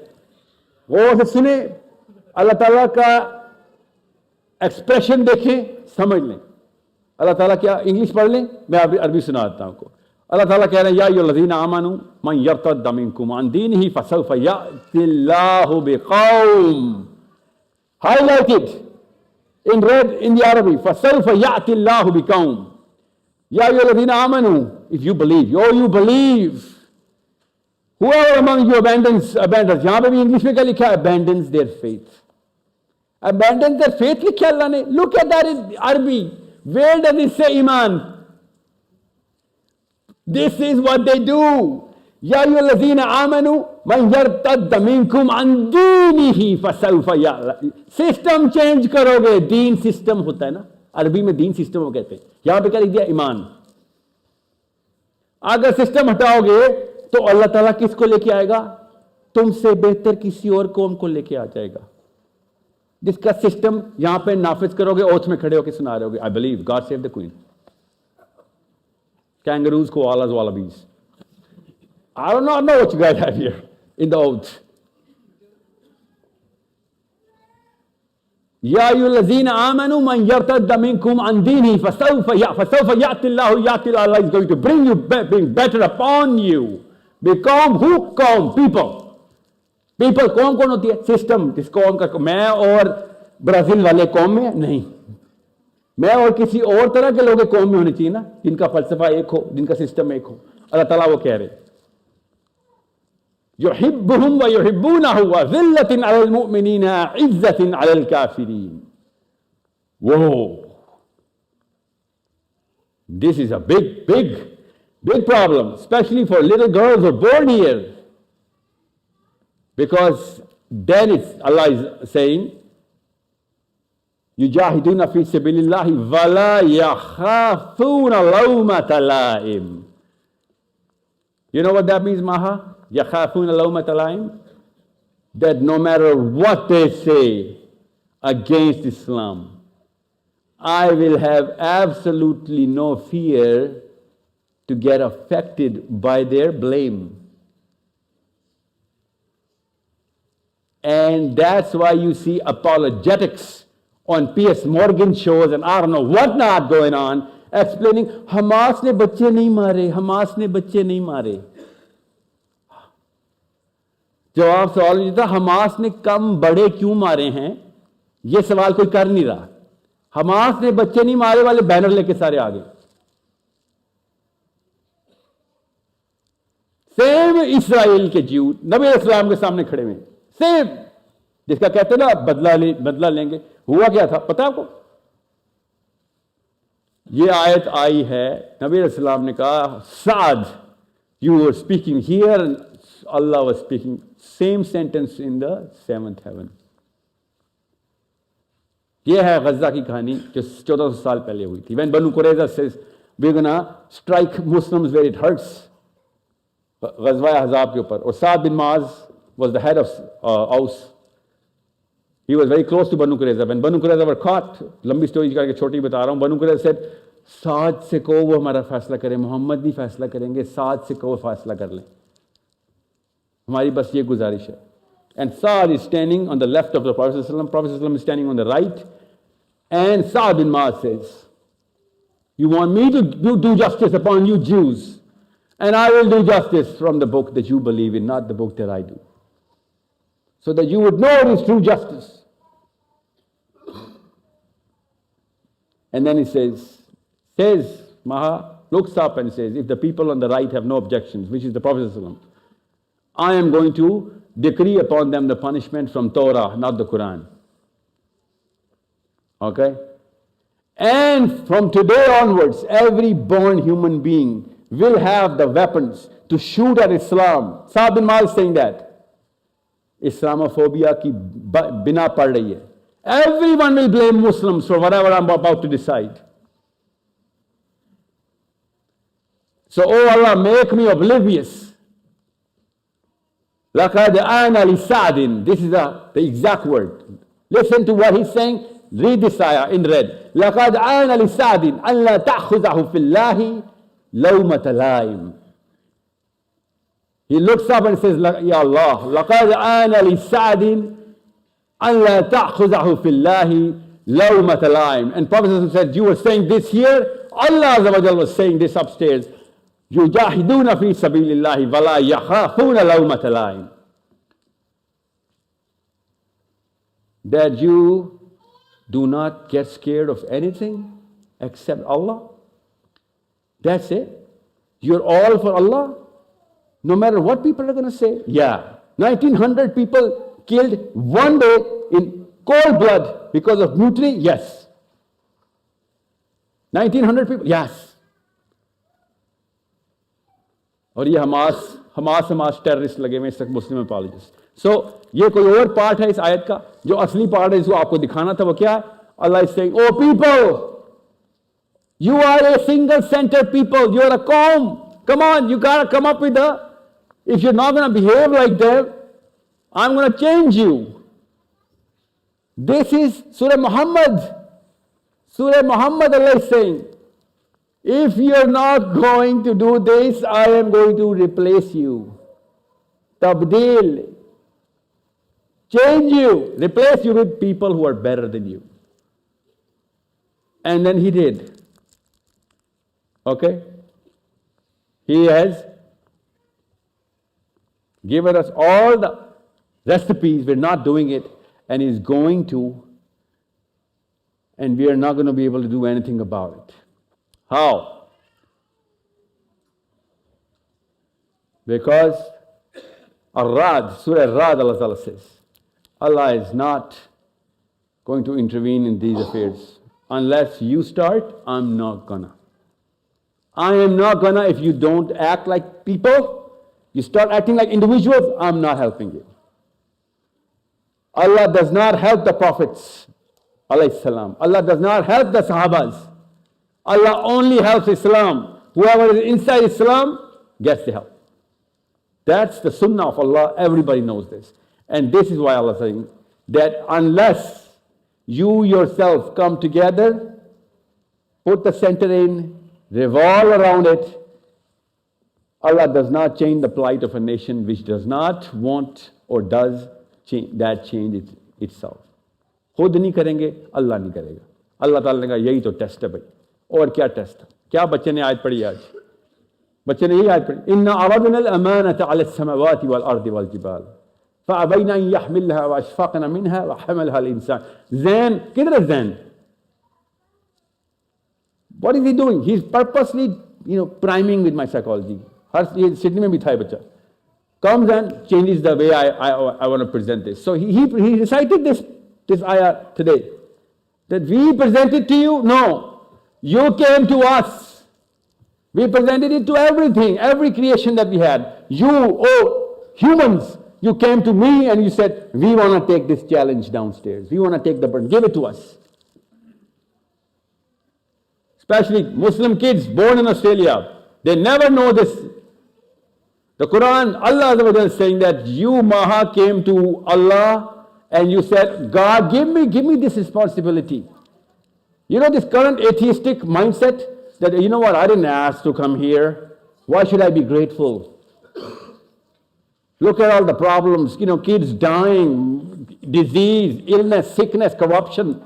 गौर से सुने। अल्लाह ताला का एक्सप्रेशन देखें, समझ लें। अल्लाह ताला क्या, इंग्लिश पढ़ लें, मैं अरबी सुना देता हूं आपको। अल्लाह ताला कह रहे हैं, या अय्युहल्लज़ीना आमनू मन यर्तद मिनकुम अन दीनिही फसौफ यातिल्लाहु बिक़ौम, highlighted in red in the Arabic, فَسَوْفَ يَأْتِ اللَّهُ بِقَوْمٍ يَا أَيُّهَا الَّذِينَ آمَنُوا, if you believe, you believe, whoever among you abandons, यहाँ पे भी इंग्लिश में क्या लिखा है, abandons their faith, abandons their faith लिखा अल्लाह ने। look at that in Arabic, where does it say Iman? This is what they do. या अय्युहल्लज़ीना आमनू मन यर्तद मिनकुम अन दीनिही फसौफ यातिल्लाहु। सिस्टम चेंज करोगे, दीन सिस्टम होता है ना, अरबी में दीन सिस्टम वो कहते हैं। यहां पे क्या लिख दिया, ईमान। अगर सिस्टम हटाओगे तो अल्लाह ताला किसको लेके आएगा, तुमसे बेहतर किसी और कौम को लेके आ जाएगा, जिसका सिस्टम यहां पे नाफिज करोगे। ओथ में खड़े होकर सुना रहे होगे, I believe God save the queen, kangaroos, koalas, wallabies. I do not know what you guys have here in the oath. Ya ayyuhallazina amanu man yartadda minkum an dinihi fasawfa ya'ti Allah is going to bring better upon you. Become who? Kaum, people. People कौन होती है? System. जिस कौम का, मैं और Brazil वाले कौम में नहीं, मैं और किसी और तरह के लोग कौम में होने चाहिए ना, जिनका फलसफा एक हो, जिनका सिस्टम एक हो। अल्लाह ताला वो कह रहे, युहिब्बुहुम व युहिब्बूनहु व ज़िल्लतिन अलल मुमिनीना इज़्ज़तिन अलल काफिरीन। वो this is a big problem, especially for little girls who are born here, because then it's, Allah is saying, يجاهدون في سبيل الله ولا يخافون لومة لائم. You know what that means, Maha? يخافون لومة لائم? That no matter what they say against Islam, I will have absolutely no fear to get affected by their blame. And that's why you see apologetics on P.S. Morgan shows and I don't know what not going on, explaining, Hamas ne bacche nahi mare, Hamas ne bacche nahi mare. जवाब सवाल ये था, Hamas ने कम बड़े क्यों मारे हैं, ये सवाल कोई कर नहीं रहा। हमास ने बच्चे नहीं मारे वाले बैनर लेके सारे आ गए। सेम इस्राएल के ज्यू नबी इस्लाम के सामने खड़े हुए, सेम, जिसका कहते ना बदला लेंगे। हुआ क्या था पता है आपको? ये आयत आई है, नबी अलैहिस्सलाम ने कहा, साद, you were speaking here and Allah was speaking, same sentence in the 7th heaven. ये है गज़ा की कहानी जो 1400 साल पहले हुई थी. When Banu Qurayza says, we're gonna strike Muslims where it hurts, ग़ज़वा अहज़ाब के ऊपर, और साद बिन माज was the head of Aus. He was very close to Banu Qurayza. When Banu Qurayza were caught, लंबी स्टोरी करके छोटी बता रहा हूँ, Banu Qurayza said, साद से कहो वो हमारा फैसला करे, मोहम्मद नहीं फैसला करेंगे, साद से कहो फैसला कर लें, हमारी बस ये गुजारिश है. And Sa'd is standing on the left of the Prophet ﷺ. Prophet ﷺ is standing on the right. And Sa'd bin Ma'az says, you want me to do justice upon you Jews, and I will do justice from the book that you believe in, not the book that I do, so that you would know it is true justice. And then he says, Maha looks up and says, if the people on the right have no objections, which is the Prophet ﷺ, I am going to decree upon them the punishment from Torah, not the Quran. Okay? And from today onwards, every born human being will have the weapons to shoot at Islam. Sa'd bin Ma'az saying that. Islamophobia ki bina pad rahi hai. Everyone will blame Muslims for whatever I'm about to decide. So, oh Allah, make me oblivious. لَقَدْ آنَ لِسَعْدٍ. This is the exact word. Listen to what he's saying. Read this ayah in red. لَقَدْ آنَ لِسَعْدٍ أَنْ لَا تَأْخُذَهُ فِي اللَّهِ لَوْمَةَ لَائِمٍ. He looks up and says, Ya Allah, لَقَدْ آنَ لِسَعْدٍ أَنْ لَا تَأْخُذَهُ فِي اللَّهِ لَوْمَةَ لَائِمٍ. And Prophet said, you were saying this here, Allah Azza wa Jal was saying this upstairs. يُجَاهِدُونَ فِي سَبِيلِ اللَّهِ وَلَا يَخَافُونَ لَوْمَةَ لَائِمٍ. That you do not get scared of anything except Allah. That's it. You're all for Allah. No matter what people are going to say. Yeah. 1900 people killed one day in cold blood because of mutiny? Yes. 1900 people? Yes. और ये Hamas terrorist लगे हुए इस मुस्लिम अपॉलजिस्ट. सो ये कोई और part है इस आयत का. जो असली पार्ट है जिसको आपको दिखाना था वो क्या है? Allah is saying, O people, you are a single center people, you are a qawm. Come on, you gotta come up with if you're not gonna behave like them, I'm gonna change you. This is Surah Muhammad. Surah Muhammad, Allah is saying, if you're not going to do this, I am going to replace you. Tabdeel. Change you. Replace you with people who are better than you. And then he did. Okay? He has given us all the recipes. We're not doing it. And he's going to. And we are not going to be able to do anything about it. How? Because Ar-Ra'd, Surah Ar-Ra'd, Allah Ta'ala says, Allah is not going to intervene in these affairs. Unless you start, I'm not gonna. I am not gonna. If you don't act like people, you start acting like individuals, I'm not helping you. Allah does not help the prophets, alayhi salam. Allah does not help the Sahabas. Allah only helps Islam. Whoever is inside Islam gets the help. That's the sunnah of Allah. Everybody knows this. And this is why Allah is saying that unless you yourself come together, put the center in, revolve around it, Allah does not change the plight of a nation which does not want or does change itself. खुद नहीं करेंगे, अल्लाह नहीं करेगा. अल्लाह ताला ने कहा यही तो टेस्ट है भाई. और क्या टेस्ट है? क्या बच्चे ने आयत पढ़ी आज? बच्चे ने यही आयत पढ़ी, इन्ना अरदना अल-अमानता अला as-samawati wal-ardi wal-jibal फअबैना अन यहमिलहा वअशफaqna मिनहा वहमलहा al-insan. Zen, किधर है Zen? What is he doing? He's purposely, priming with my psychology. Her Sydney में भी था बच्चा. Comes and changes the way I want to present this. So he recited this ayah today. That we present it to you? No. You came to us. We presented it to everything, every creation that we had. You, oh, humans, you came to me and you said, we want to take this challenge downstairs. We want to take the burden. Give it to us. Especially Muslim kids born in Australia. They never know this. The Quran, Allah Azza wa Jalla is saying that you, Maha, came to Allah and you said, God, give me this responsibility. You know this current atheistic mindset that, you know what, I didn't ask to come here. Why should I be grateful? Look at all the problems, you know, kids dying, disease, illness, sickness, corruption.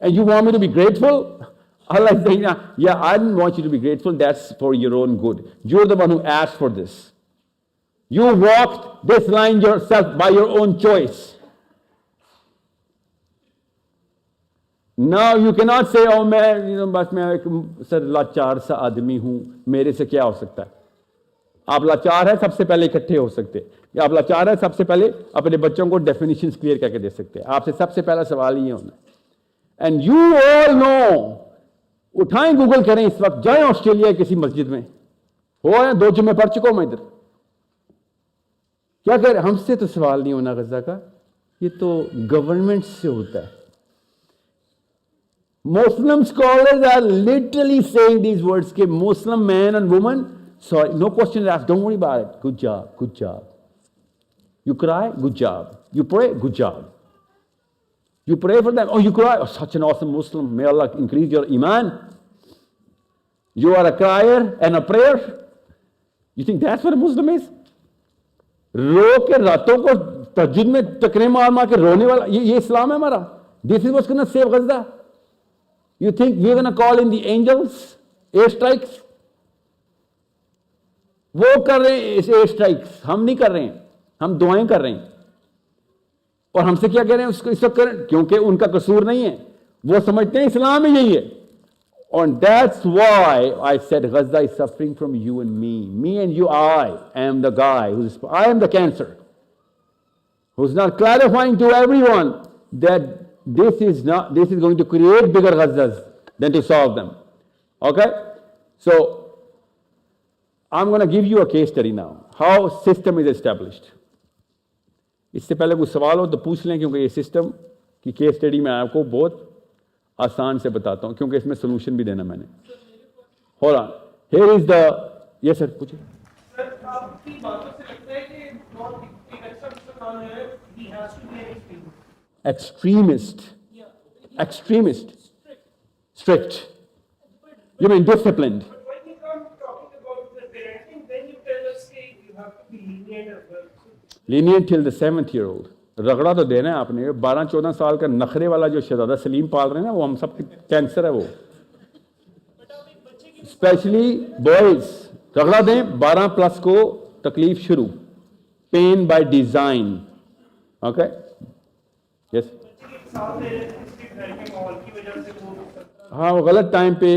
And you want me to be grateful? Allah is saying, yeah, I didn't want you to be grateful. That's for your own good. You're the one who asked for this. You walked this line yourself by your own choice. Now you cannot say, oh, बस मैं एक sir लाचार सा आदमी हूँ, मेरे से क्या हो सकता है? आप लाचार है, सबसे पहले इकट्ठे हो सकते हैं. या आप लाचार है, सबसे पहले अपने बच्चों को डेफिनेशंस क्लियर करके दे सकते हैं. आपसे सबसे पहला सवाल ये होना है. And you all know, उठाएं गूगल करें इस वक्त, जाएं ऑस्ट्रेलिया किसी मस्जिद में, हो 2 जुम्मे पढ़ चुका हूं मैं इधर. क्या कह रहे? हमसे तो सवाल नहीं होना गजा का, ये तो गवर्नमेंट से होता है. Muslim scholars are literally saying these words, कि Muslim man and woman, sorry, no question asked, don't worry about it. Good job, good job. You cry? Good job. You pray? Good job. You pray for them? Oh, you cry? Oh, such an awesome Muslim. May Allah increase your iman. You are a crier and a prayer? You think that's what a Muslim is? रो के रातों को तहज्जुद में टकरे मार मार के रोने वाला, ये इस्लाम है हमारा. This is what's going to save Gaza. You think we're going to call in the angels? Air strikes? वो कर रहे हैं एयर स्ट्राइक्स, हम नहीं कर रहे हैं. हम दुआएं कर रहे हैं. और हमसे क्या कह रहे हैं उसको इस वक्त करें, क्योंकि उनका कसूर नहीं है. वो समझते हैं इस्लाम में यही है. And that's why I said Gaza is suffering from you and me. Me and you, I am the guy I am the cancer. Who's not clarifying to everyone that this is going to create bigger Gazas than to solve them. Okay? So, I'm going to give you a case study now. How system is established. इससे पहले कोई सवाल हो तो पूछ लें, क्योंकि ये सिस्टम की केस स्टडी मैं आपको बहुत आसान से बताता हूं, क्योंकि इसमें सोल्यूशन भी देना मैंने. Hold on. Here is the, yes sir, पूछिए. सर, आपकी बातों से लगता है कि बहुत एक अच्छा मुसलमान है, he has to be an extremist. Extremist. Strict. You mean disciplined. But when you come talking about the parenting, then you tell us that you have to be lenient as well. Lenient till the 7th-year-old. रगड़ा तो देना है आपने. 12-14 साल का नखरे वाला जो शहजादा सलीम पाल रहे हैं ना, वो हम सब कैंसर है वो. स्पेशली बॉयज रगड़ा दें. 12+ को तकलीफ शुरू. Pain by design. Okay, yes. हाँ, वो गलत टाइम पे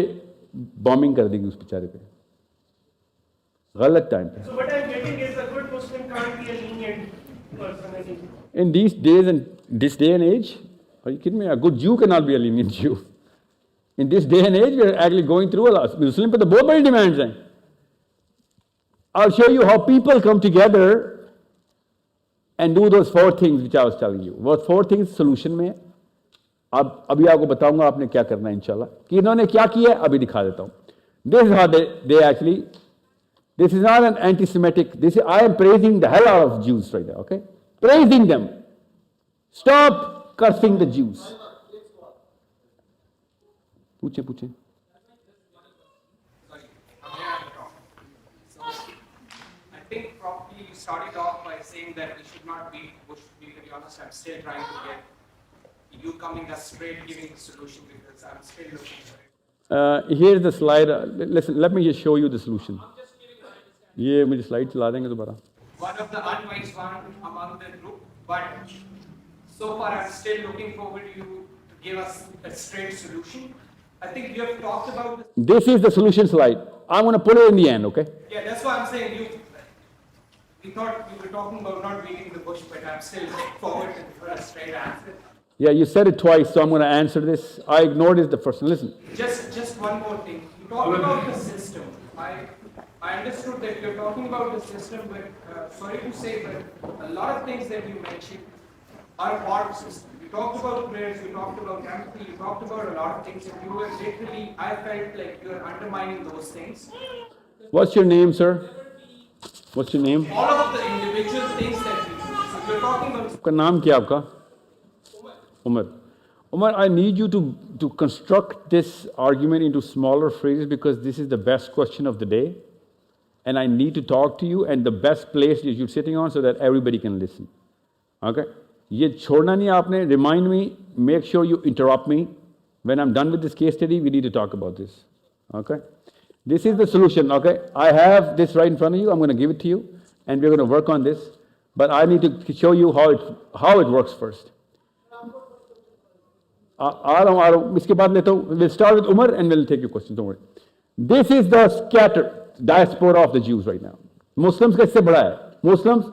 बॉम्बिंग कर देगी उस बेचारे पे, गलत टाइम पे. So what I'm getting is a good Muslim can't be a lenient person. In these days and this day and age, are you kidding me? A good Jew cannot be a lenient Jew. In this day and age, we are actually going through a lot. Muslim पे तो बहुत बड़ी demands हैं. I'll show you how people come together and do those 4 things which I was telling you. वो 4 things solution में है. अब अभी आपको बताऊंगा आपने क्या करना है इंशाल्लाह. कि इन्होंने क्या किया है अभी दिखा देता हूँ. This is how they actually. This is not an anti-Semitic. I am praising the hell out of Jews right now. Okay, praising them. Stop cursing the Jews. पूछे. Sorry, so I think probably you started off by saying that we should not beat Bush. To be very honest, I'm still trying to get you coming us straight, giving the solution, because I'm still looking for it. Here's the slide. Listen, let me just show you the solution. ये मुझे slide चला देंगे दोबारा. One of the unwise one among the group, but so far I'm still looking forward to you to give us a straight solution. I think you have talked about this is the solution slide. I'm going to put it in the end, okay? Yeah, that's what I'm saying. We thought you were talking about not beating the bush, but I'm still looking forward to a straight answer. Yeah, you said it twice, so I'm going to answer this. I ignored it the first one. Listen. Just one more thing. You talked about the system. I understood that you're talking about the system, but sorry to say, but a lot of things that you mentioned are part of the system. You talked about prayers, you talked about empathy, you talked about a lot of things, and you were literally, I felt like you were undermining those things. What's your name, sir? What's your name? All of the individual things that you do. So you're talking about. आपका नाम क्या आपका? Umar. Umar, I need you to construct this argument into smaller phrases because this is the best question of the day. And I need to talk to you, and the best place is you're sitting on so that everybody can listen. Okay? ये छोड़ना नहीं आपने. Remind me, make sure you interrupt me. When I'm done with this case study, we need to talk about this. Okay? This is the solution. Okay? I have this right in front of you. I'm going to give it to you, and we're going to work on this. But I need to show you how it works first. इसके बाद लेता हूँ. We'll start with Umar and we'll take your questions. Don't worry. This is the scattered diaspora of the Jews right now. Muslims का इससे बड़ा है. Muslims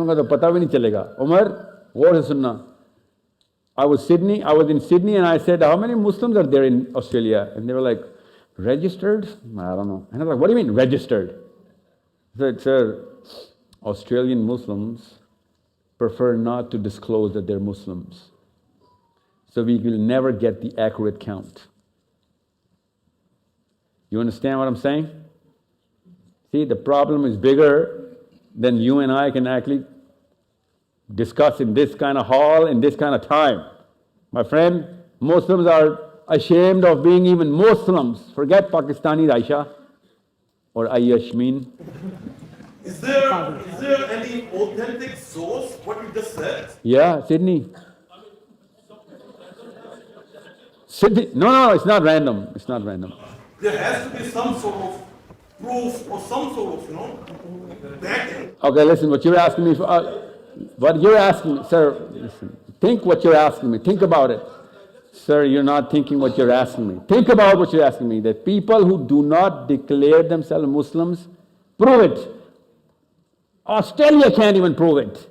का तो पता भी नहीं चलेगा. Umar, गौर से सुनना. I was in Sydney and I said, how many Muslims are there in Australia? And they were like, registered? I don't know. And I was like, what do you mean registered? I said, sir, Australian Muslims prefer not to disclose that they're Muslims. So we will never get the accurate count. You understand what I'm saying? See, the problem is bigger than you and I can actually discuss in this kind of hall, in this kind of time. My friend, Muslims are ashamed of being even Muslims. Forget Pakistani Aisha or Ayashmin. Is there any authentic source, what you just said? Yeah, Sydney. No, it's not random. It's not random. There has to be some sort of proof or some sort of, backing. Okay, listen, what you're asking me, sir, listen, think what you're asking me. Think about it. Sir, you're not thinking what you're asking me. Think about what you're asking me. That people who do not declare themselves Muslims, prove it. Australia can't even prove it.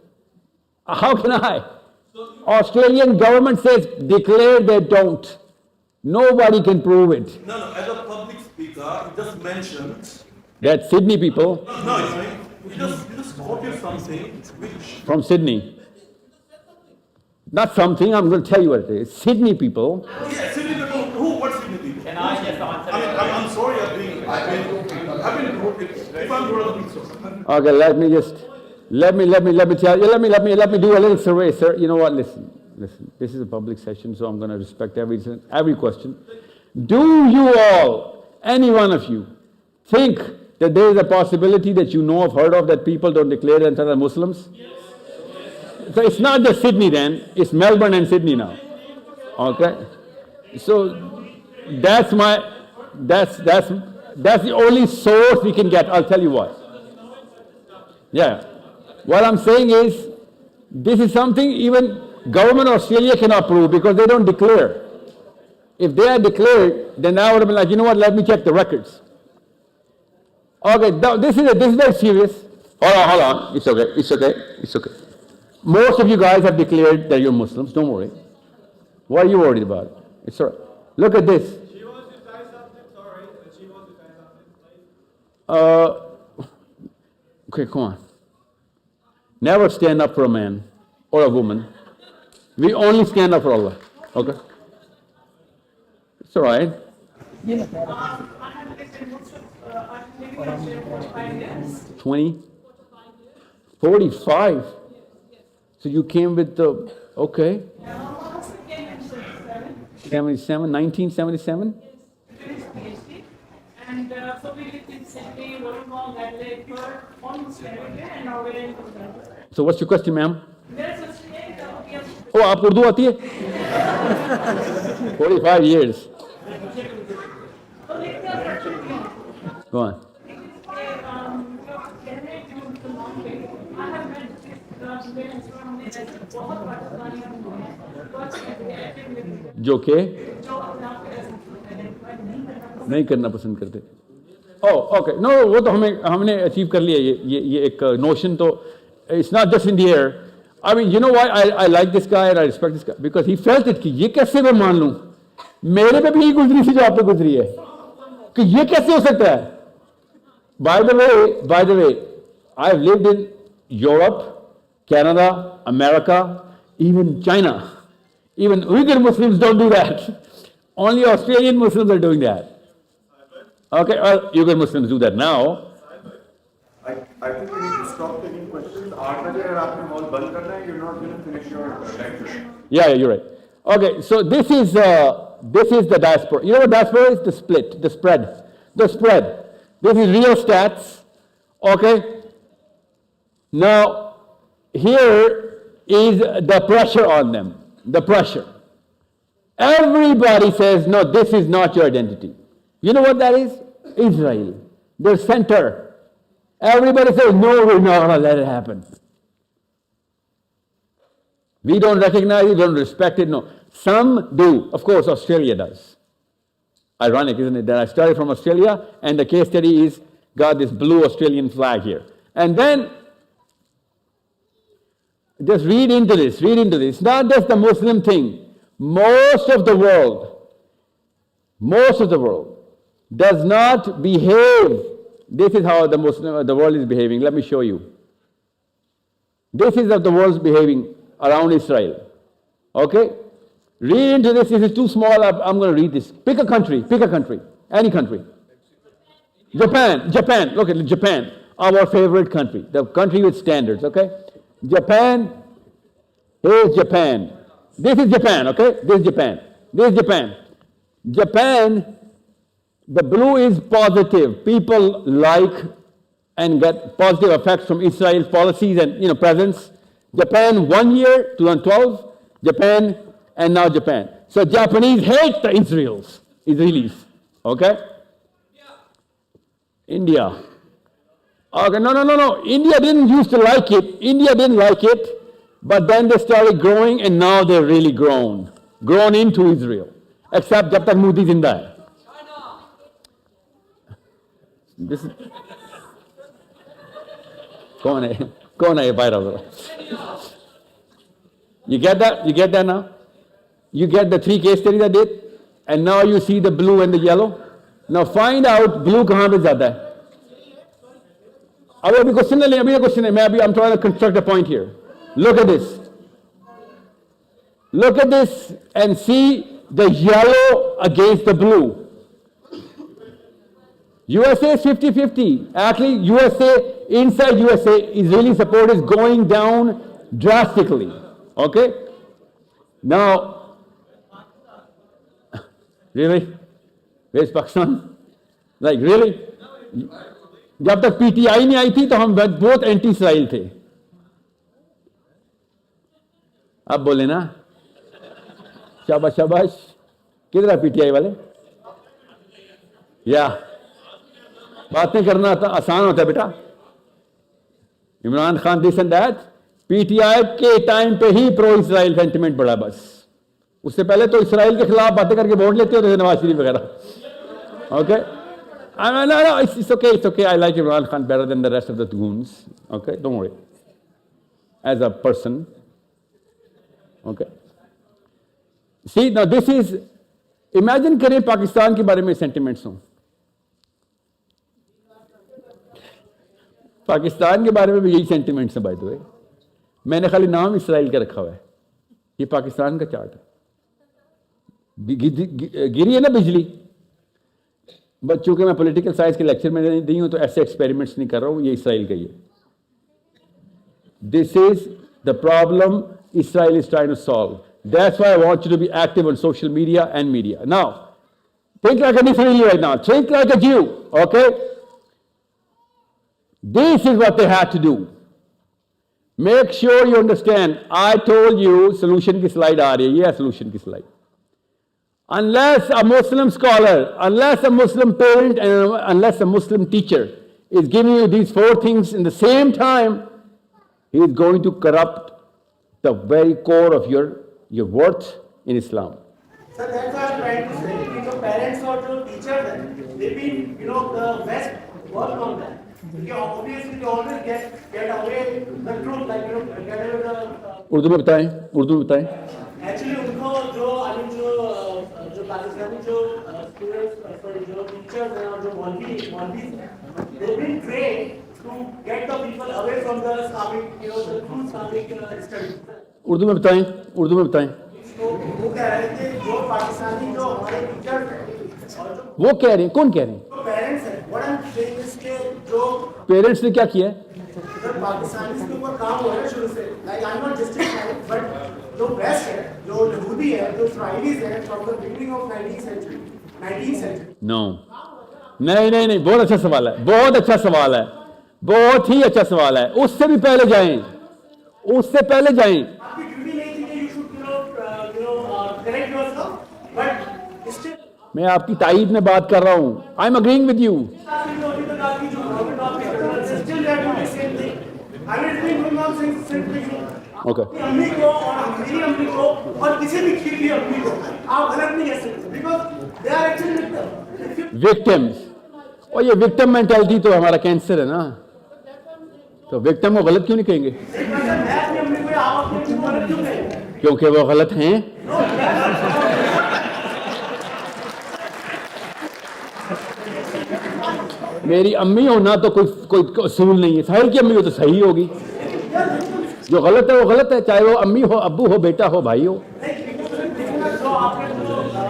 How can I? Australian government says declare, they don't. Nobody can prove it. No, as a public speaker, you just mentioned. That Sydney people. No, you just quoted something which. From Sydney. Not something, I'm going to tell you what it is. Sydney people. Yeah, Sydney people. Who? What Sydney people? Can I just answer? I'm sorry, I've been quoted. If I'm wrong, so. Okay, let me tell you. Let me do a little survey, sir. You know what? Listen. This is a public session, so I'm going to respect every question. Do you all, any one of you, think that there is a possibility that you know of, heard of, that people don't declare themselves as Muslims? Yes. So it's not just Sydney then, it's Melbourne and Sydney now. Okay? So that's the only source we can get. I'll tell you what. Yeah. What I'm saying is, this is something even government of Australia cannot prove because they don't declare. If they had declared, then I would have been like, you know what, let me check the records. Okay, this is very serious. Hold on. It's okay. Most of you guys have declared that you're Muslims. Don't worry. What are you worried about? It's all right. Look at this. She wants to try something, sorry, but she wants to try something. Okay, come on. Never stand up for a man or a woman. We only stand up for Allah. Okay? It's all right. I have lived in Muslim, I'm living in Australia for 45 years. 20? 45? So you came with the, okay. My husband came in 77, 1977? finished PhD. And so we lived in Sydney, Wollongong, Adelaide for almost every year, and now we're in Australia. So what's your question, ma'am? There's Australia, Oh, आप उर्दू आती है? 45 years. Go on. जो के नहीं करना पसंद करते. Okay. No, वो तो हमने अचीव कर लिया ये एक नोशन तो it's not just in the air. I mean, you know why I like this guy and I respect this guy? Because he felt it कि ये कैसे मैं मान लूं? मेरे पे भी यही गुजरी थी जो आप पे गुजरी है कि ये कैसे हो सकता है? By the way, I've lived in Europe, Canada, America, even China. Even Uyghur Muslims don't do that. Only Australian Muslims are doing that. Okay, well, Uyghur Muslims do that now. I think we need to stop taking questions. 8 बजे अगर आपने mall बंद करना है, you're not going to finish your lecture. Yeah, you're right. Okay, so this is the diaspora. You know what diaspora is? The split, the spread. The spread. This is real stats. Okay. Now, here is the pressure on them. The pressure. Everybody says, no, this is not your identity. You know what that is? Israel. Their center. Everybody says, no, we're not going to let it happen. We don't recognize it, we don't respect it, no. Some do. Of course, Australia does. Ironic, isn't it, that I started from Australia and the case study is got this blue Australian flag here. And then, just read into this, It's not just the Muslim thing. Most of the world does not behave. This is how the world is behaving. Let me show you. This is how the world is behaving around Israel. Okay? Read into this. This is too small. I'm going to read this. Pick a country. Any country. Japan. Look at Japan. Our favorite country. The country with standards. Okay? Japan. Here's Japan. This is Japan. Okay? This is Japan. Japan. The blue is positive. People like and get positive effects from Israel's policies and presence. Japan 1 year, 2012, Japan, and now Japan. So Japanese hate the Israelis. Okay? India. Okay, no. India didn't used to like it. But then they started growing and now they're really grown into Israel. Except jab tak Modi zinda hai. This is कौन है ये बाहर? You get that now? You get the 3 case studies I did, and now you see the blue and the yellow. Now find out blue कहाँ पे ज़्यादा है. अभी question है, I'm trying to construct a point here. Look at this and see the yellow against the blue. USA is 50-50. Actually, inside USA, Israeli support is going down drastically. Okay? Now, really? Where's Pakistan? Like, really? जब तक PTI नहीं आई थी तो हम बहुत anti Israel थे. अब बोले ना, शाबाश. किधर है PTI वाले? या बातें करना आसान होता है बेटा. Imran Khan this and that. PTI के टाइम पे ही प्रो इसराइल सेंटिमेंट बढ़ा बस. उससे पहले तो इसराइल के खिलाफ बातें करके वोट लेते होते थे नवाज शरीफ वगैरह. Okay, no, it's okay. I like Imran Khan better than the rest of the goons. Okay, don't worry. As a person. Okay. See, now this is, imagine करें पाकिस्तान के बारे में सेंटिमेंट्स हों. पाकिस्तान के बारे में भी यही सेंटिमेंट्स हैं बाय द वे. मैंने खाली नाम इसराइल का रखा हुआ है. ये पाकिस्तान का चार्ट है. गिरी है ना बिजली. बट चूंकि मैं पॉलिटिकल साइंस के लेक्चर में नहीं दी हूं तो ऐसे एक्सपेरिमेंट्स नहीं कर रहा हूं. ये इसराइल का ही है. This is the problem Israel is trying to solve. That's why I want you to be active on social media and media. Now, think like an Israeli right now. Think like a Jew, okay? This is what they had to do. Make sure you understand. I told you solution की slide आ रही है. ये solution की slide. Unless a Muslim scholar, unless a Muslim parent, and unless a Muslim teacher is giving you these 4 things in the same time, he is going to corrupt the very core of your worth in Islam. Sir, that's what I'm trying to say. The parents or the teachers, they've been, the West work on that. Because obviously they always get away the truth, like, get away the Urdu में बताएं, उर्दू में बताएं। Actually उनको जो जो पाकिस्तानी जो students sorry जो teachers हैं और जो मौलवी they been trained to get the people away from the Islamic the true Islamic study. Urdu में बताएं, उर्दू में बताएं। तो वो कह रहे थे जो पाकिस्तानी जो हमारे टीचर्स हैं और जो वो कह रहे हैं, कौन कह रहे हैं? पेरेंट्स हैं, what I am saying is के जो पेरेंट्स ने क्या किया है? पाकिस्तानी के ऊपर काम हो रहा है शुरू से, like I am not justifying, but जो वेस्ट है, जो यहूदी है, जो इस्राइलीज है, from the beginning of 19th century. No, नहीं नहीं नहीं, बहुत अच्छा सवाल है, बहुत अच्छा सवाल है, बहुत ही अच्छा सवाल है। उससे भी पहले जाएं, उससे पहले जाएं। आपकी ड्यूटी नहीं थी कि you should correct yourself, but still मैं आपकी तायीद में बात कर रहा हूं। I am agreeing with you. अभी तक आपकी जो government of still they are doing the same thing. I am doing going on since okay, अम्मी को और मेरी अम्मी को और किसी भी खीर की अम्मी को आप गलत नहीं कह सकते, because they are actually victims. और ये विक्टिम मेंटालिटी तो हमारा कैंसर है ना, तो विक्टिम को गलत क्यों नहीं कहेंगे? मैं अपनी अम्मी को आप अपनी अम्मी को गलत क्यों कहेंगे? क्योंकि वो गलत हैं। मेरी अम्मी होना तो कोई असूल नहीं है। साहिल की अम्मी हो तो सही होगी, जो गलत है वो गलत है, चाहे वो अम्मी हो, अब्बू हो, बेटा हो, भाई हो।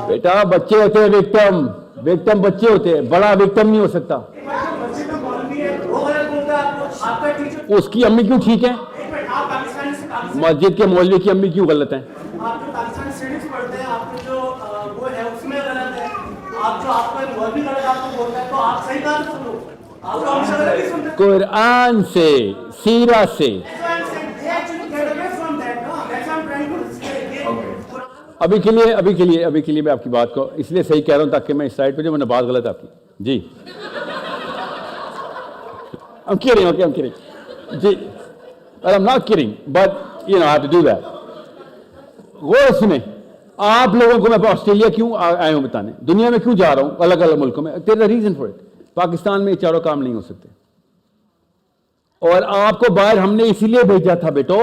बेटा बच्चे होते हैं विक्टिम, विक्टिम बच्चे होते हैं, बड़ा विक्टिम नहीं हो सकता। उसकी अम्मी क्यों ठीक है? मस्जिद के मौलवी की अम्मी क्यों गलत है? आप जो पाकिस्तानी स्टडीज पढ़ते हैं, आपके जो वो है उसमें गलत है। आप जो आपका मौलवी गलत आपको बोलता है, तो आप सही बात सुनो, आप तो हमेशा गलत ही सुनते हैं। कुरान से, सीरा से। अभी के लिए मैं आपकी बात को इसलिए सही कह रहा हूं ताकि मैं इस साइड पे जो मैंने बात गलत आपकी जी I'm kidding, okay, I'm kidding. Ji, but I'm not kidding, but you know I have to do that. गौर सुने, आप लोगों को मैं ऑस्ट्रेलिया क्यों आया हूं बताने, दुनिया में क्यों जा रहा हूं, अलग अलग मुल्कों में, there is a reason for it. Pakistan में ये चारों काम नहीं हो सकते, और आपको बाहर हमने इसीलिए भेजा था बेटो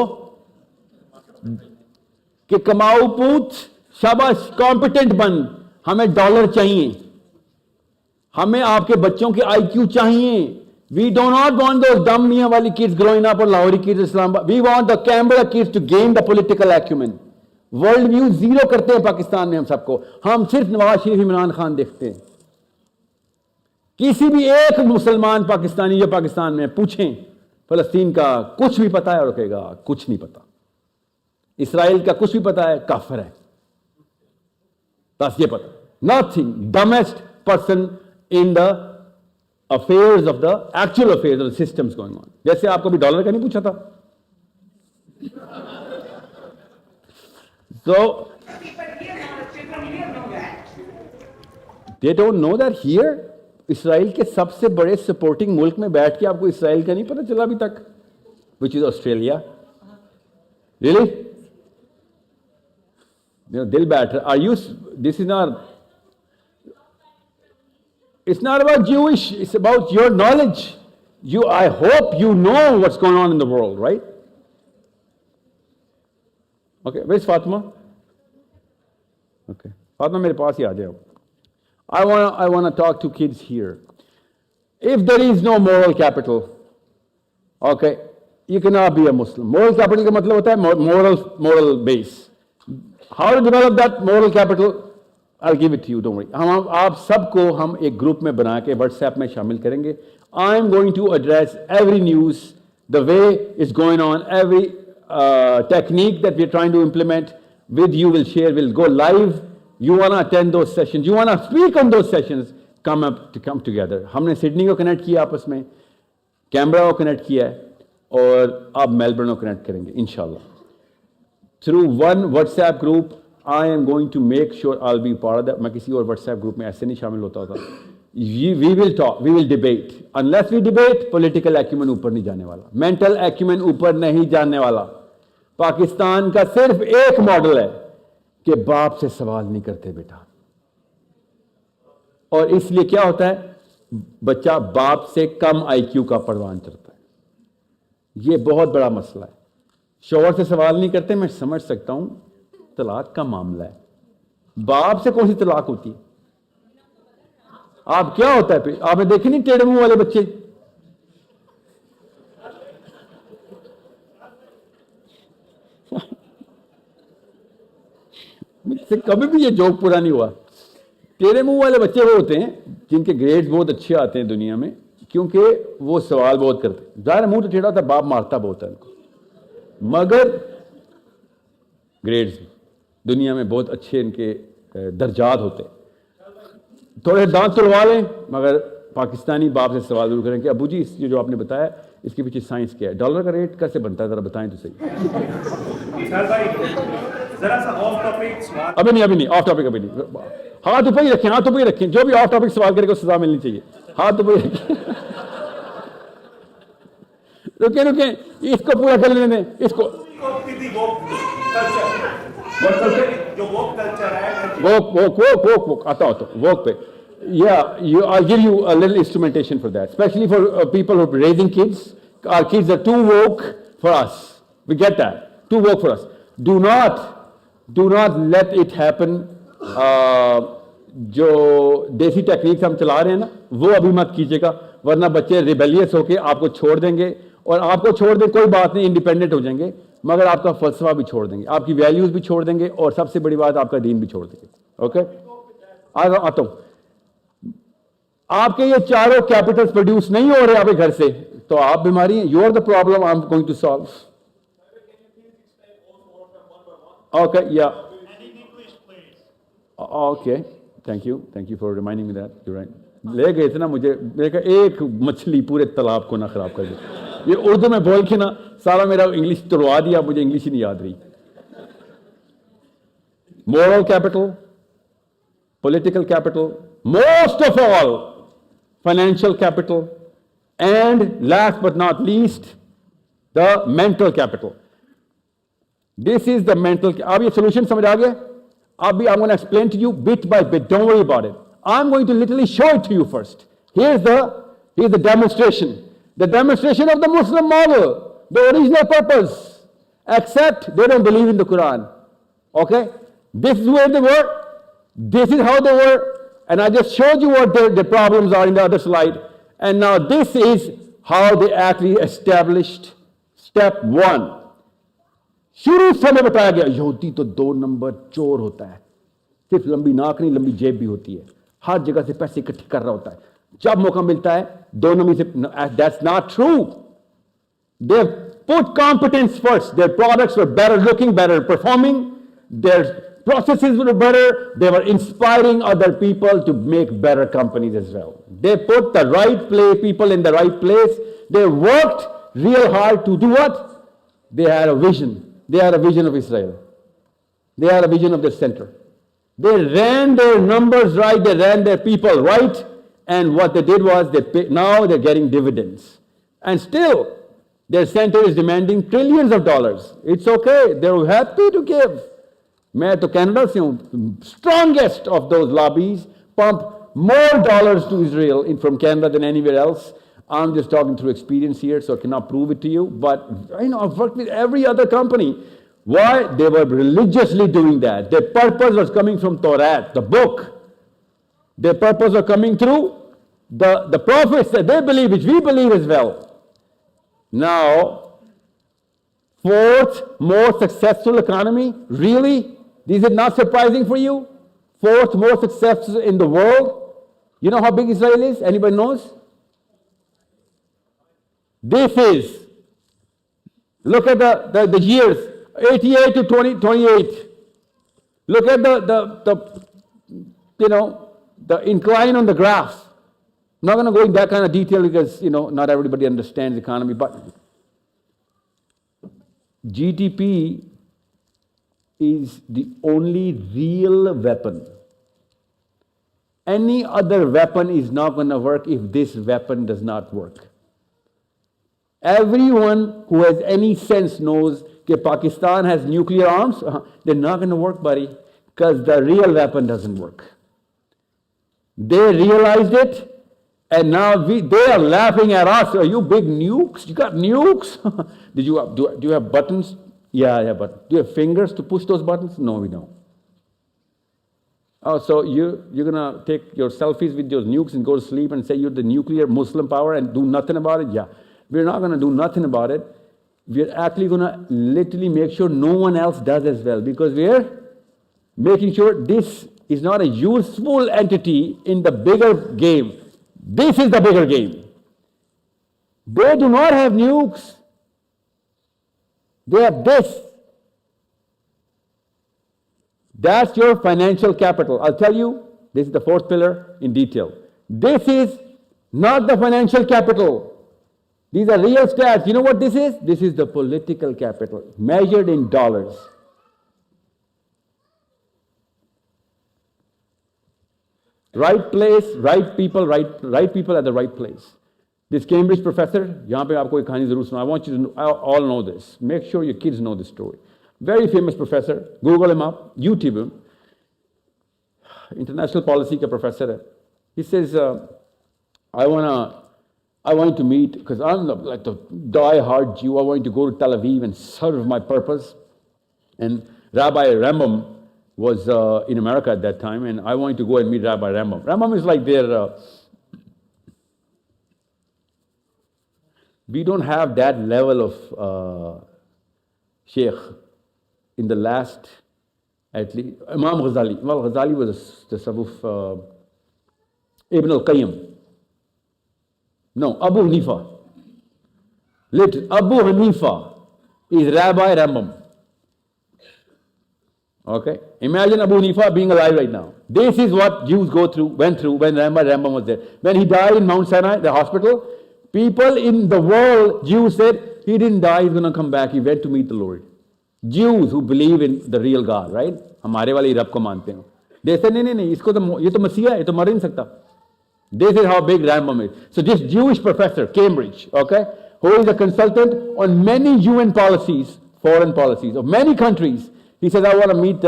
कि कमाऊ पूछ, शाबाश, कॉम्पिटेंट बन, हमें डॉलर चाहिए, हमें आपके बच्चों के आईक्यू चाहिए। We do not want those डम मियां वाली किड्स ग्रोइंग अप और लाहौरी kids Islamabad. We want the Canberra kids to gain the political acumen. World view zero करते हैं पाकिस्तान में हम सबको, हम सिर्फ नवाज शरीफ, इमरान खान देखते हैं। किसी भी एक मुसलमान पाकिस्तानी जो पाकिस्तान में पूछें फलस्तीन का कुछ भी पता है, और कहेगा कुछ नहीं पता। इसराइल का कुछ भी पता है, काफिर है, बस ये पता। Nothing, dumbest person in the affairs of the actual affairs of the systems going on. जैसे आपको भी डॉलर का नहीं पूछा था, so they don't know that here Israel के सबसे बड़े सपोर्टिंग मुल्क में बैठ के आपको इसराइल का नहीं पता चला अभी तक, विच इज ऑस्ट्रेलिया। रियली, दिल बैठ रहा। Are you, this is not, it's not about Jewish, it's about your knowledge. I hope you know what's going on in the world, right? Okay, where's Fatima? Okay, Fatima mere paas hi aa jao. I want to talk to kids here. If there is no moral capital, okay, you cannot be a Muslim. Moral capital ka matlab hota hai moral base. How to develop that moral capital? I'll give it to you, don't worry. हम आप सबको हम एक group में बना के WhatsApp में शामिल करेंगे. I am going to address every news, the way it's going on, every technique that we're trying to implement with you. Will share, will go live. You want to attend those sessions, you want to speak on those sessions, come together. हमने Sydney को connect किया आपस में, camera को connect किया है, और अब मेलबर्न को कनेक्ट करेंगे इंशाल्लाह through one WhatsApp group. I am going to make sure I'll be part of that. मैं किसी और WhatsApp ग्रुप में ऐसे नहीं शामिल होता था। We will talk, we will debate. Unless we debate, political acumen ऊपर नहीं जाने वाला, mental acumen ऊपर नहीं जाने वाला। पाकिस्तान का सिर्फ एक मॉडल है कि बाप से सवाल नहीं करते बेटा, और इसलिए क्या होता है, बच्चा बाप से कम IQ का परवान चढ़ता है। ये बहुत बड़ा मसला है। शौहर से सवाल नहीं करते, मैं समझ सकता हूं तलाक का मामला है, बाप से कौन सी तलाक होती है? आप क्या होता है फिर? आपने देखे नहीं टेढ़े मुंह वाले बच्चे? मुझसे कभी भी ये जोक पूरा नहीं हुआ। टेढ़े मुंह वाले बच्चे वो होते हैं जिनके ग्रेड्स बहुत अच्छे आते हैं दुनिया में, क्योंकि वो सवाल बहुत करते हैं। ज़ाहिर मुंह तो टेढ़ा होता है, बाप मारता बहुत है उनको, मगर ग्रेड्स दुनिया में बहुत अच्छे इनके दर्जात होते हैं। थोड़े दांत तुड़वा लें, मगर पाकिस्तानी बाप से सवाल जरूर करें कि अबू जी ये जो आपने बताया इसके पीछे साइंस क्या है, डॉलर का रेट कैसे बनता है, जरा बताएं तो सही। जरा सा ऑफ टॉपिक सवाल। अभी नहीं, ऑफ टॉपिक अभी नहीं। हाथ ऊपर ही रखें, हाथ ऊपर ही रखें, जो भी ऑफ टॉपिक सवाल करेगा उसको सजा मिलनी चाहिए। हाथ ऊपर ही रखें। रुके, इसको पूरा कर लेने दें, इसको। वोक आता हो तो वोक पे। Yeah, I'll give you a little instrumentation for that, especially for people who are raising kids. Our kids are too woke for us. We get that. Too woke for us. Do not let it happen. जो देसी techniques हम चला रहे हैं ना, वो अभी मत कीजिएगा, वरना बच्चे रिबेलियस होके आपको छोड़ देंगे। और आपको छोड़ दें कोई बात नहीं, इंडिपेंडेंट हो जाएंगे, मगर आपका फलसफा भी छोड़ देंगे, आपकी वैल्यूज भी छोड़ देंगे, और सबसे बड़ी बात आपका दीन भी छोड़ देंगे। ओके, आता हूं। आपके ये चारों कैपिटल्स प्रोड्यूस नहीं हो रहे आपके घर से, तो आप बीमारी हैं। You are the problem I am going to solve. Okay, yeah okay, thank you for reminding me that. You right. ले गए थे ना मुझे, मेरे का एक मछली पूरे तालाब को ना खराब कर दी। ये उर्दू में बोल के ना सारा मेरा इंग्लिश तोड़वा दिया, मुझे इंग्लिश ही नहीं याद रही। Moral capital, political capital, most of all financial capital, and last but not least the mental capital. This is the mental. अब ये solution समझ आ गया? अभी I'm going to explain to you bit by bit. Don't worry about it. I'm going to literally show it to you first. Here's the demonstration. The demonstration of the Muslim model, the original purpose. Except they don't believe in the Quran. Okay? This is where they were. This is how they were, and I just showed you what their problems are in the other slide. And now this is how they actually established step 1. शुरू से हमें बताया गया यहूदी तो 2 number चोर होता है, सिर्फ लंबी नाक नहीं लंबी जेब भी होती है, हर जगह से पैसे इकट्ठे कर रहा होता है, जब मौका मिलता है 2 नंबर से। That's not true. They've put competence first. Their products were better looking, better performing. Their processes were better. They were inspiring other people to make better companies as well. They put the right people in the right place. They worked real hard to do what? They had a vision. They had a vision of Israel. They had a vision of their center. They ran their numbers right. They ran their people right. And what they did was now they're getting dividends. And still, their center is demanding trillions of dollars. It's okay. They're happy to give. मैं तो Canada से हूं, strongest of those lobbies pump more dollars to Israel from Canada than anywhere else. I'm just talking through experience here, so I cannot prove it to you, but I've worked with every other company. Why? They were religiously doing that. Their purpose was coming from Torah, the book. Their purpose was coming through the prophets that they believe, which we believe as well. Now, 4th most successful economy, really? Is it not surprising for you? 4th most successful in the world. You know how big Israel is? Anybody knows? This is, look at the years, 88 to 2028. Look at the incline on the graph. I'm not going to go in that kind of detail because, not everybody understands economy, but GDP is the only real weapon. Any other weapon is not going to work if this weapon does not work. Everyone who has any sense knows that Pakistan has nuclear arms. They're not going to work, buddy, because the real weapon doesn't work. They realized it, and now they are laughing at us. Are you big nukes? You got nukes? Do you have buttons Yeah, but do you have fingers to push those buttons? No, we don't. Oh, so you're gonna take your selfies with your nukes and go to sleep and say you're the nuclear Muslim power and do nothing about it? Yeah. We're not gonna do nothing about it. We're actually gonna literally make sure no one else does as well, because we're making sure this is not a useful entity in the bigger game. This is the bigger game. They do not have nukes. They have this. That's your financial capital. I'll tell you, this is the fourth pillar in detail. This is not the financial capital. These are real stats. You know what this is? This is the political capital, measured in dollars. Right place, right people, right people at the right place. This Cambridge professor, यहाँ पे आपको एक कहानी ज़रूर सुना. I want you to know, all know this. Make sure your kids know this story. Very famous professor. Google him up, YouTube him. International policy ka professor hai. He says, I want to meet, because I'm like the die-hard Jew. I want to go to Tel Aviv and serve my purpose. And Rabbi Rambam was in America at that time, and I wanted to go and meet Rabbi Rambam. Rambam is like their... we don't have that level of sheikh in the last, at least, Imam Ghazali. Imam Ghazali was the son of Ibn al-Qayyim. No, Abu Hanifa. Abu Hanifa is Rabbi Rambam. Okay? Imagine Abu Hanifa being alive right now. This is what Jews went through when Rabbi Rambam was there. When he died in Mount Sinai, the hospital, people in the world, Jews said, he didn't die, he's going to come back. He went to meet the Lord. Jews who believe in the real God, right? हमारे वाले रब को मानते हैं. They said, नहीं, इसको तो ये तो मसीहा है, ये तो मर ही नहीं सकता. This is how big Rambam is. So this Jewish professor, Cambridge, okay, who is a consultant on many UN policies, foreign policies of many countries, he says, I want to meet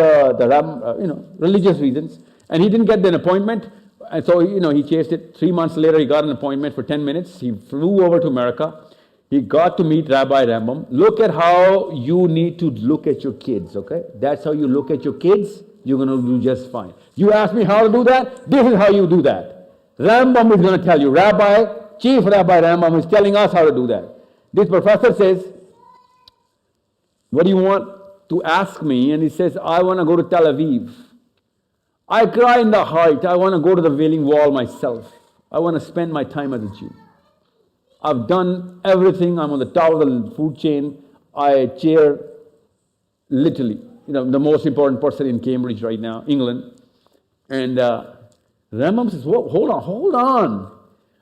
religious reasons, and he didn't get an appointment, and so he chased it. 3 months later, he got an appointment for 10 minutes. He flew over to America. He got to meet Rabbi Rambam. Look at how you need to look at your kids, okay? That's how you look at your kids. You're going to do just fine. You ask me how to do that? This is how you do that. Rambam is going to tell you. Chief Rabbi Rambam is telling us how to do that. This professor says, what do you want to ask me? And he says, I want to go to Tel Aviv. I cry in the heart. I want to go to the Wailing Wall myself. I want to spend my time as a Jew. I've done everything. I'm on the top of the food chain. I chair, literally, the most important person in Cambridge right now, England. And Rambam says, hold on.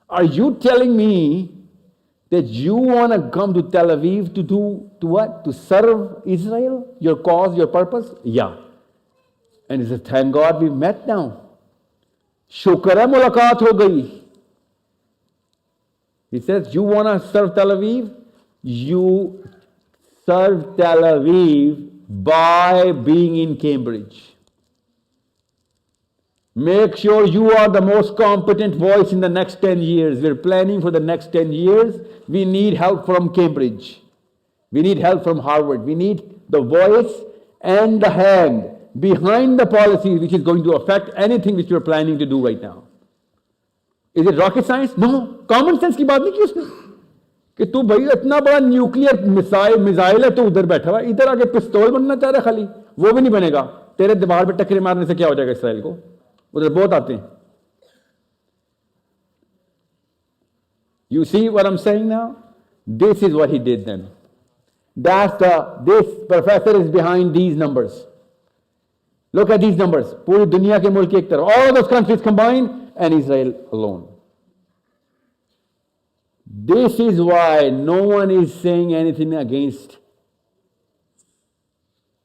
Are you telling me that you want to come to Tel Aviv to what? To serve Israel? Your cause, your purpose? Yeah. And he says, thank God we've met now. Shukar hai mulaqat ho gayi. He says, you want to serve Tel Aviv? You serve Tel Aviv by being in Cambridge. Make sure you are the most competent voice in the next 10 years. We're planning for the next 10 years. We need help from Cambridge. We need help from Harvard. We need the voice and the hand behind the policy which is going to affect anything which you're planning to do right now. Is it rocket science? No. Common sense की बात नहीं की उसने कि तू भाई इतना बड़ा न्यूक्लियर मिसाइल है, तू उधर बैठा हुआ, इधर आके पिस्तौल बनना चाह रहा है खाली, वो भी नहीं बनेगा. तेरे दीवार पे टक्करे मारने से क्या हो जाएगा इसराइल को? उधर बहुत आते हैं. You see what I'm saying now? This is what he did then. This professor is behind these numbers. Look at these numbers. पूरी दुनिया के मुल्क एक तरफ, all those countries combined, and Israel alone. This is why no one is saying anything against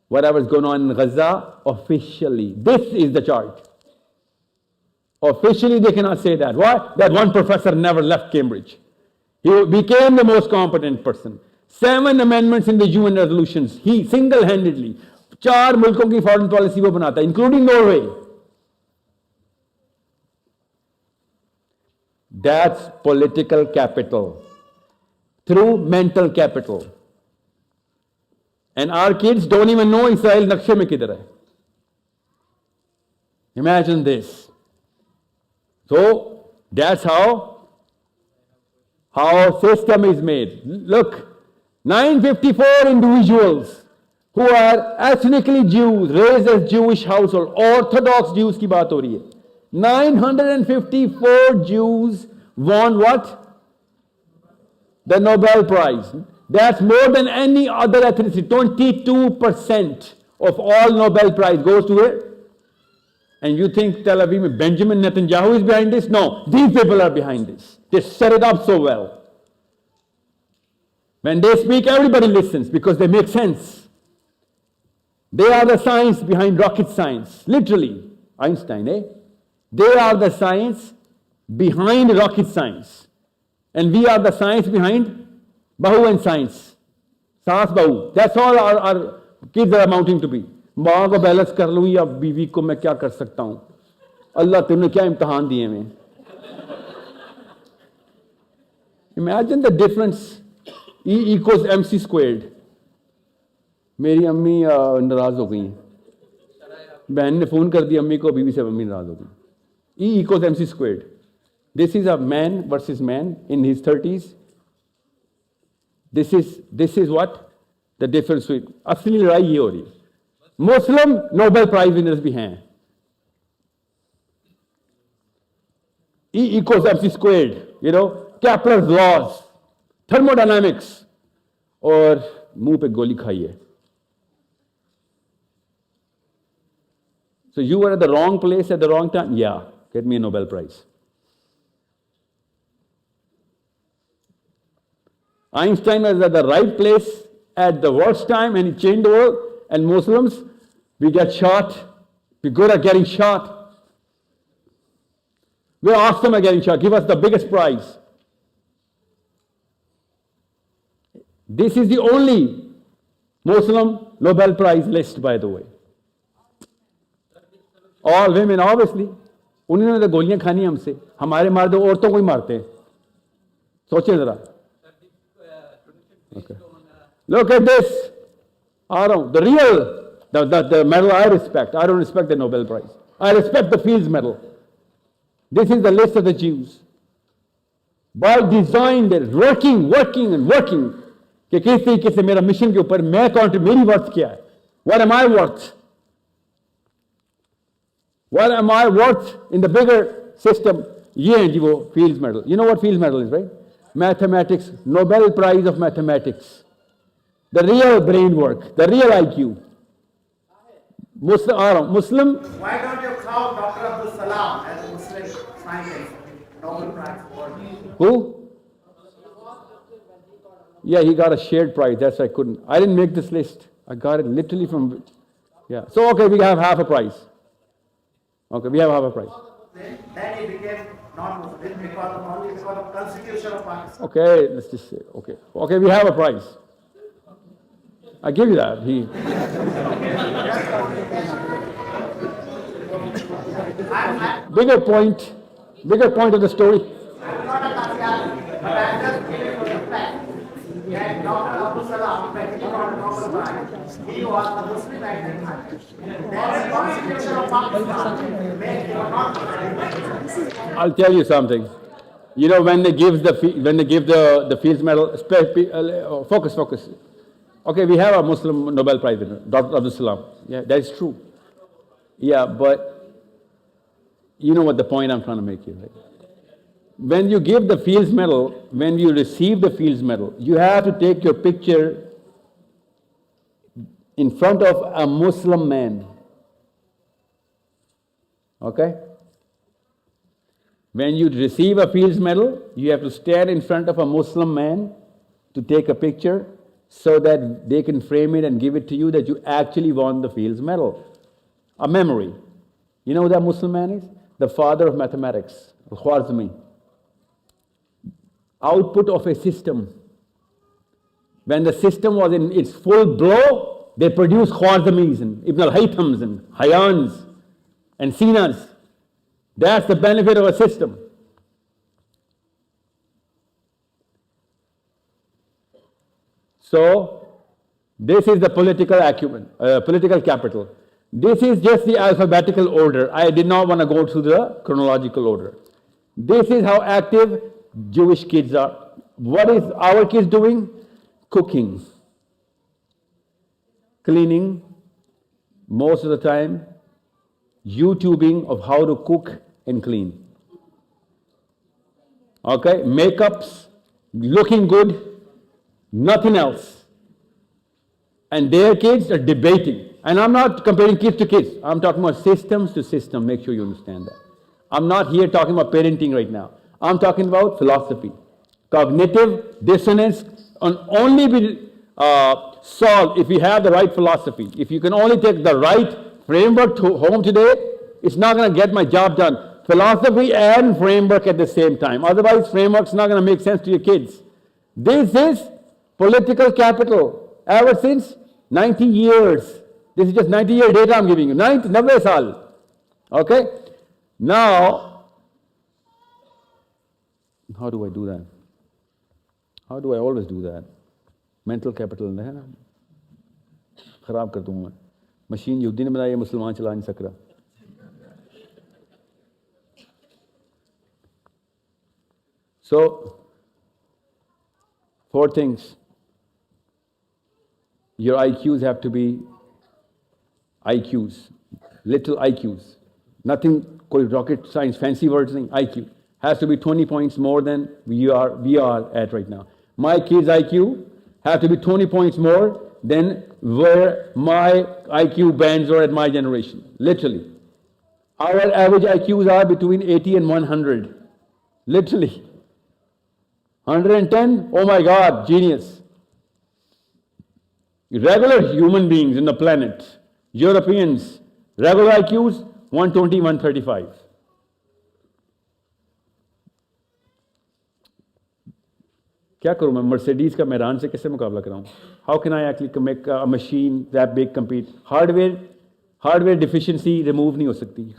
whatever's going on in Gaza officially. This is the chart. Officially, they cannot say that. Why? That one professor never left Cambridge. He became the most competent person. 7 amendments in the UN resolutions. He single-handedly, 4 मुल्कों की foreign policy वो बनाता है, including Norway. That's political capital through mental capital. And our kids don't even know Israel नक्शे में किधर है. Imagine this. So that's how system is made. Look, 954 individuals who are ethnically Jews, raised as Jewish household, Orthodox Jews की बात हो रही है. 954 Jews won what? The Nobel Prize. That's more than any other ethnicity. 22% of all Nobel Prize goes to it. And you think Tel Aviv में Benjamin Netanyahu is behind this? No, these people are behind this. They set it up so well. When they speak, everybody listens because they make sense. They are the science behind rocket science. Literally, Einstein, eh? They are the science behind rocket science. And we are the science behind Bahu and science. Saas Bahu. That's all our kids are amounting to be. माँ को balance कर लूँ या बीवी को मैं क्या कर सकता हूँ? अल्लाह तुमने क्या इम्तिहान दिए में? Imagine the difference. E equals mc squared. मेरी अम्मी नाराज हो गई हैं. बहन ने फोन कर दिया अम्मी को, बीवी से अम्मी नाराज हो गई. E equals mc squared. This is a man versus man in his 30s. This is what the difference with. असली लड़ाई ये हो रही है. Muslim Nobel Prize winners भी हैं. E equals mc squared. You know, Kepler's laws, thermodynamics, और मुंह पे गोली खाई है. So you were at the wrong place at the wrong time? Yeah, get me a Nobel Prize. Einstein was at the right place at the worst time and he changed the world. And Muslims, we get shot. We're good at getting shot. We're awesome at getting shot. Give us the biggest prize. This is the only Muslim Nobel Prize list, by the way. All women, obviously. उन्होंने तो गोलियां खानी हमसे. हमारे मारते औरतों को ही मारते हैं. सोचें जरा. Okay. Look at this. Aaron, the medal I respect. I don't respect the Nobel Prize. I respect the Fields Medal. This is the list of the Jews. By design, they're working. कि किस तरीके से मेरा mission के ऊपर मेरी worth क्या है? What am I worth? What am I worth in the bigger system? ये है जी वो Fields Medal. You know what Fields Medal is, right? Mathematics, Nobel Prize of Mathematics. The real brain work, the real IQ. Muslim. Why don't you count Dr. Abdul Salam as a Muslim scientist? Nobel Prize award. Who? Yeah, he got a shared prize. That's why I couldn't. I didn't make this list. I got it literally from. Yeah. So okay, we have half a prize. Okay, we have half a prize. Then he became non-Muslim because of Constitution of Pakistan. Okay, let's just say. Okay, we have a prize. I give you that. Bigger point of the story. I'm not a Qadiani, but I'm just giving you the fact that Dr. Abdul Salam, when he got a Nobel Prize, he was a Muslim at that time. Then the Constitution of Pakistan made him not Muslim. I'll tell you something. You know, when they give the Fields Medal, focus. Okay, we have a Muslim Nobel Prize winner, Dr. Abdul Salam. Yeah, that is true. Yeah, but you know what the point I'm trying to make here, right? When you give the Fields Medal, when you receive the Fields Medal, you have to take your picture in front of a Muslim man. Okay? When you receive a Fields Medal, you have to stand in front of a Muslim man to take a picture so that they can frame it and give it to you that you actually won the Fields Medal. A memory. You know who that Muslim man is? The father of mathematics, Al-Khwarizmi. Output of a system. When the system was in its full blow, they produced Khwarizmis and Ibn al-Haythams and Hayans and Sinas. That's the benefit of a system. So, This is the political acumen, political capital. This is just the alphabetical order. I did not want to go through the chronological order. This is how active Jewish kids are. What is our kids doing? Cooking, cleaning, most of the time, YouTubing of how to cook and clean. Okay, makeups, looking good, nothing else. And their kids are debating. And I'm not comparing kids to kids. I'm talking about systems to system. Make sure you understand that. I'm not here talking about parenting right now. I'm talking about philosophy. Cognitive dissonance can only be solved if you have the right philosophy. If you can only take the right framework to home today, it's not going to get my job done. Philosophy and framework at the same time. Otherwise, framework's not going to make sense to your kids. This is political capital. Ever since 90 years. This is just 90-year data I'm giving you. 90 saal. Okay? Now, how do I do that? How do I always do that? Mental capital है ना, खराब कर दूंगा मैं. Machine यहूदी ने बनाई है, मुसलमान चला नहीं सक रहा. So, 4 things. Your IQs have to be IQs, little IQs. Nothing, कोई rocket science, fancy words नहीं, IQ. Has to be 20 points more than we are at right now. My kids' IQ have to be 20 points more than where my IQ bands are at my generation. Literally. Our average IQs are between 80 and 100. Literally. 110, oh my God, genius. Regular human beings in the planet, Europeans, regular IQs, 120, 135. क्या करूं मैं Mercedes का मैरान से कैसे मुकाबला कराऊं? How can I actually make a machine that big compete? Hardware deficiency remove नहीं हो सकती. You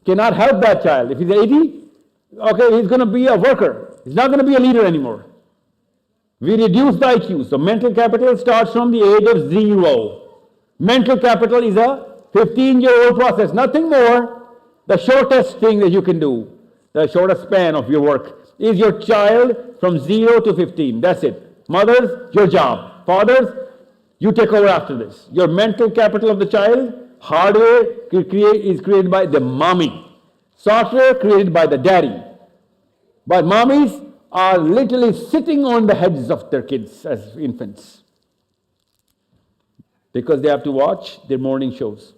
cannot help that child. If he's 80, okay, he's going to be a worker. He's not going to be a leader anymore. We reduce the IQ. So mental capital starts from the age of 0. Mental capital is a 15-year-old process, nothing more. The shortest thing that you can do, the shortest span of your work, is your child from 0 to 15. That's it. Mothers, your job. Fathers, you take over after this. Your mental capital of the child, hardware is created by the mommy. Software created by the daddy. But mommies are literally sitting on the heads of their kids as infants. Because they have to watch their morning shows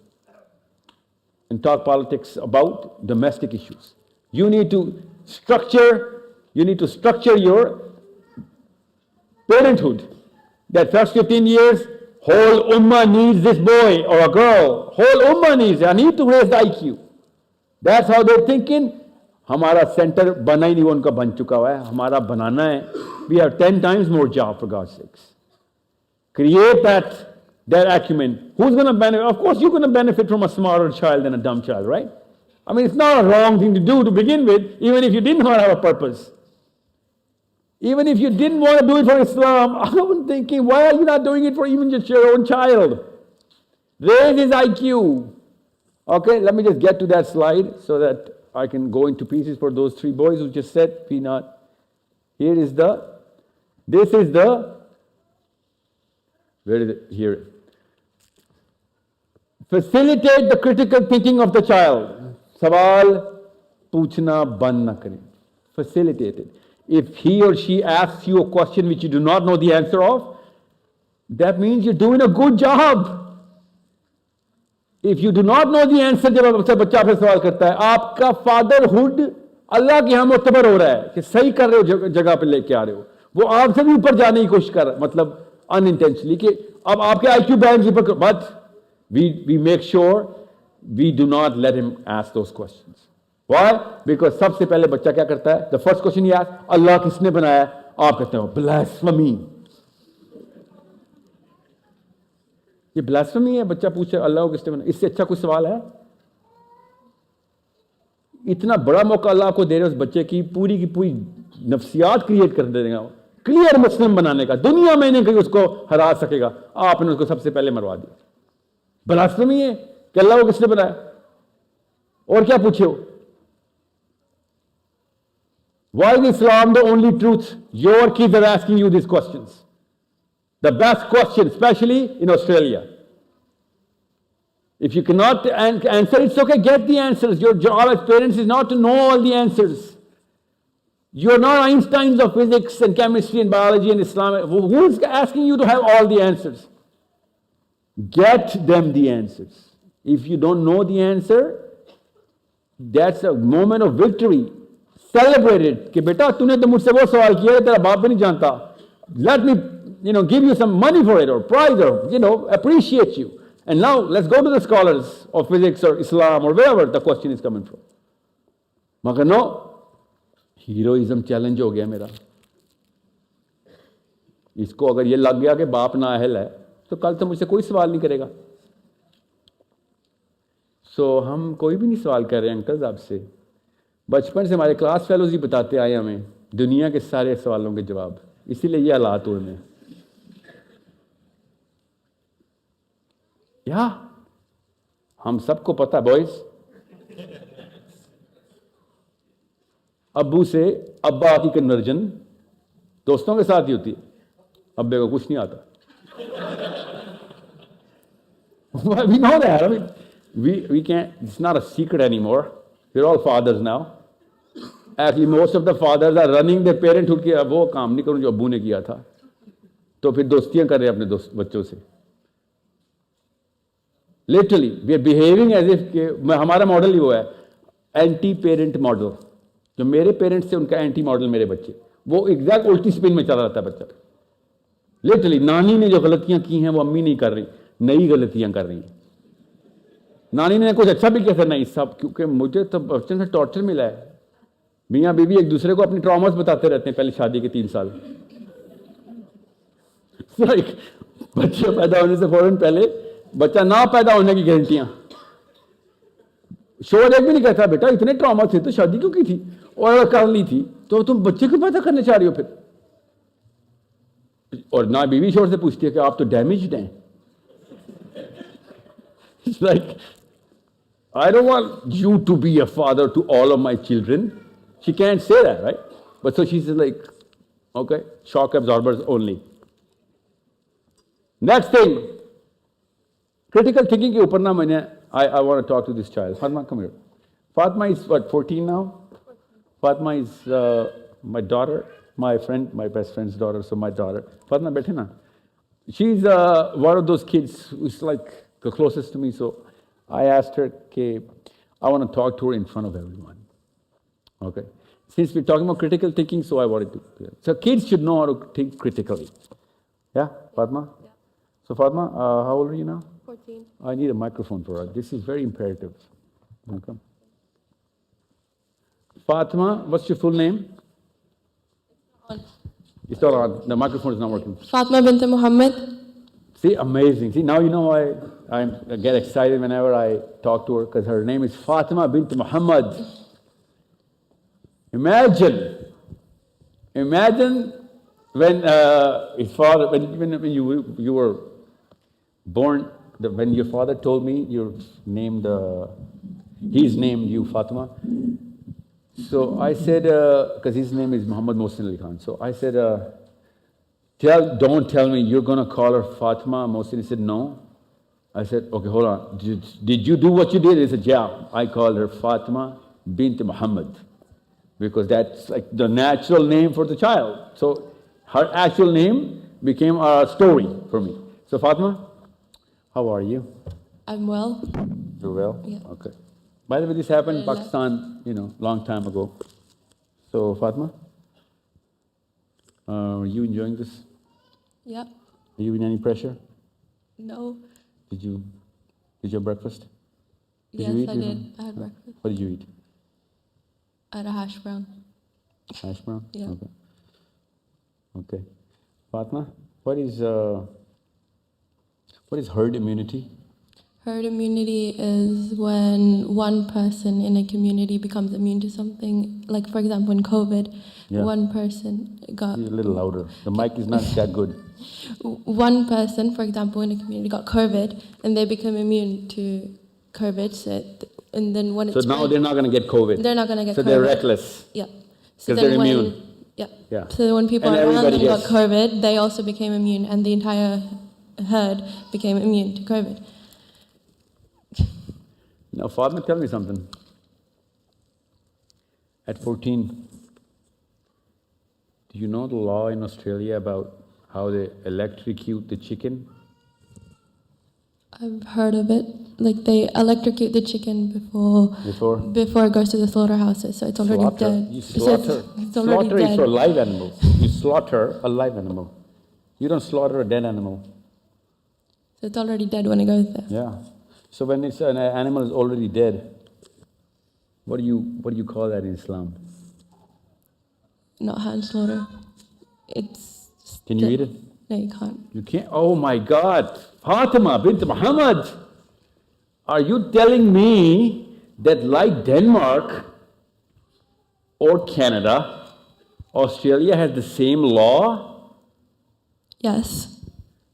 and talk politics about domestic issues. You need to structure your parenthood. That first 15 years, whole ummah needs this boy or a girl. Whole ummah needs it. I need to raise the IQ. That's how they're thinking. हमारा centre बना ही नहीं, वो उनका बन चुका हुआ है. हमारा बनाना है. We have 10 times more job, for God's sakes. Create that acumen. Who's going to benefit? Of course, you're going to benefit from a smarter child than a dumb child, right? I mean, it's not a wrong thing to do to begin with, even if you didn't want to have a purpose. Even if you didn't want to do it for Islam, I was thinking, why are you not doing it for even just your own child? Raise his IQ. Okay, let me just get to that slide so that I can go into pieces for those 3 boys who just said, peanut. Here is this is the, where is it? Here. Facilitate the critical thinking of the child. Sawal पूछना बंद ना करें. Facilitate it. If he or she asks you a question which you do not know the answer of, that means you're doing a good job. If you do not know the answer, जब बच्चा आपसे सवाल करता है, आपका fatherhood अल्लाह के यहाँ मुतबर हो रहा है कि सही कर रहे हो, जगह पे लेके आ रहे हो. वो आपसे भी ऊपर जाने की कोशिश कर रहा है, मतलब unintentionally कि अब आपके IQ bands ऊपर, but we make sure we do not let him ask those questions. Why? Because सबसे पहले बच्चा क्या करता है? The first question he asks, अल्लाह किसने बनाया? आप कहते हो blasphemy. ये blasphemy है. बच्चा पूछे अल्लाह को किसने बनाया? इससे अच्छा कोई सवाल है? इतना बड़ा मौका अल्लाह को दे रहे उस बच्चे की पूरी नफ्सियात क्रिएट कर देगा. क्लियर मुस्लिम बनाने का, दुनिया में नहीं कोई उसको हरा सकेगा, आपने उसको सबसे पहले मरवा दिया। ब्लास्फेमी है कि अल्लाह को किसने बनाया, और क्या पूछे हो? Why is Islam the only truth? Your kids are asking you these questions. The best question, especially in Australia. If you cannot answer, it's okay, get the answers. Your job as parents is not to know all the answers. You're not Einsteins of physics and chemistry and biology and Islam. Who is asking you to have all the answers? Get them the answers. If you don't know the answer, that's a moment of victory. Celebrate it. कि बेटा तूने तो मुझसे वो सवाल किया तेरा बाप भी नहीं जानता. Let me, give you some money for it or prize or, appreciate you. And now let's go to the scholars of physics or Islam or wherever the question is coming from. मगर no, heroism challenge हो गया मेरा. इसको अगर ये लग गया कि बाप ना अहल है तो कल तो मुझसे कोई सवाल नहीं करेगा. सो हम कोई भी नहीं सवाल कर रहे हैं अंकल्स आपसे. बचपन से हमारे क्लास फेलोज ही बताते आए हमें दुनिया के सारे सवालों के जवाब, इसीलिए ये हालात हुए हैं. या हम सबको पता बॉयज, अब्बू से अब्बा की कन्वर्जन दोस्तों के साथ ही होती है. अब्बे को कुछ नहीं आता. We know that. I mean, we can't, it's not a secret anymore. We're all fathers now. Actually, most of the fathers are running their parenthood कि वो काम नहीं करूँ जो अब्बू ने किया था, तो फिर दोस्तियां कर रहे हैं अपने बच्चों से. Literally, we are behaving as if कि हमारा मॉडल ही वो है, एंटी पेरेंट मॉडल. जो मेरे पेरेंट्स थे उनका एंटी मॉडल मेरे बच्चे, वो एग्जैक्ट उल्टी स्पिन में चला रहता है बच्चा. लिटरली नानी ने जो गलतियां की हैं वो अम्मी नहीं कर रही, नई गलतियां कर रही हैं. नानी ने कुछ अच्छा भी किया था नहीं सब, क्योंकि मुझे तो बच्चों से टॉर्चर मिला है. मियाँ बीवी एक दूसरे को अपनी ट्रॉमास बताते रहते हैं पहले शादी के 3 साल. बच्चे पैदा होने से फौरन पहले बच्चा ना पैदा होने की गारंटियां. शोर एक भी नहीं कहता बेटा इतने ट्रॉमा थे तो शादी क्यों की थी, और अगर कर ली थी तो तुम बच्चे क्यों पैदा करने चाह रही हो फिर. और ना बीवी शोर से पूछती है कि आप तो डैमेज्ड हैं. It's like, I don't want you to be a father to all of my children. She can't say that, right? But so she's like, okay, shock absorbers only. Next thing, critical thinking के ऊपर ना मैंने, I want to talk to this child. Fatma, come here. Fatma is what, 14 now? Fatma is my daughter, my friend, my best friend's daughter, so my daughter. Fatma, बैठे ना. She's one of those kids who's like the closest to me, so I asked her, okay, I want to talk to her in front of everyone. Okay. Since we're talking about critical thinking, so I wanted to. So kids should know how to think critically. Yeah, Fatma? Yeah. So Fatma, how old are you now? 14. I need a microphone for her. This is very imperative. Okay. Fatma, what's your full name? On. It's not on. The microphone is not working. Fatma bint Muhammad. See, amazing. See, now you know why I get excited whenever I talk to her, because her name is Fatima bint Muhammad. Imagine when his father, when you were born, when your father told me he's named you Fatima. So I said, because his name is Muhammad Mohsin Ali Khan. So I said, don't tell me you're going to call her Fatima Mohsin. He said, no. I said, okay, hold on. Did you do what you did? He said, yeah. I called her Fatima bint Muhammad, because that's like the natural name for the child. So her actual name became a story for me. So Fatima, how are you? I'm well. You're well? Yeah. Okay. By the way, this happened in Pakistan, long time ago. So Fatima, are you enjoying this? Yeah. Are you in any pressure? No. Did you have breakfast? Yes, you eat? I did. I had breakfast. What did you eat? I had a hash brown. Hash brown? Yeah. Okay. Fatma, what is herd immunity? Herd immunity is when one person in a community becomes immune to something. Like, for example, when COVID, Yeah. one person got... Be a little louder. The mic is not that good. One person, for example, in a community got COVID, and they become immune to COVID. And then when So it's now they're not going to get COVID. they're not going to get So COVID. they're reckless. Yeah. 'Cause they're immune. Yeah. Yeah. So when people And around them everybody got gets- COVID, they also became immune, and the entire herd became immune to COVID. Now, Fatma, tell me something. At 14, do you know the law in Australia about how they electrocute the chicken? I've heard of it. Like, they electrocute the chicken before it goes to the slaughterhouses, so it's already Slaughter. dead. You So slaughter. it's already Slaughter is dead. for live animals. You slaughter a live animal. You don't slaughter a dead animal. So it's already dead when it goes there. Yeah. So when it's an animal is already dead, what do you call that in Islam? Not hand slaughter. It's... Can you eat it? No, you can't. You can't? Oh my God! Fatima bint Muhammad, are you telling me that like Denmark or Canada, Australia has the same law? Yes.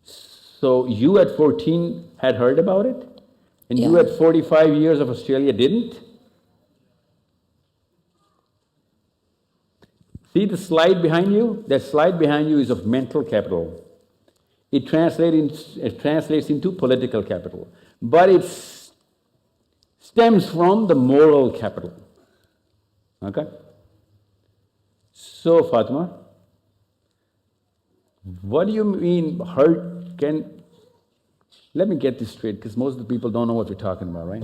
So you at 14 had heard about it? And you Yeah. at 45 years of Australia didn't? See the slide behind you? That slide behind you is of mental capital. It translates into political capital, but it stems from the moral capital. Okay? So, Fatima, what do you mean hurt can... Let me get this straight, because most of the people don't know what we're talking about, right?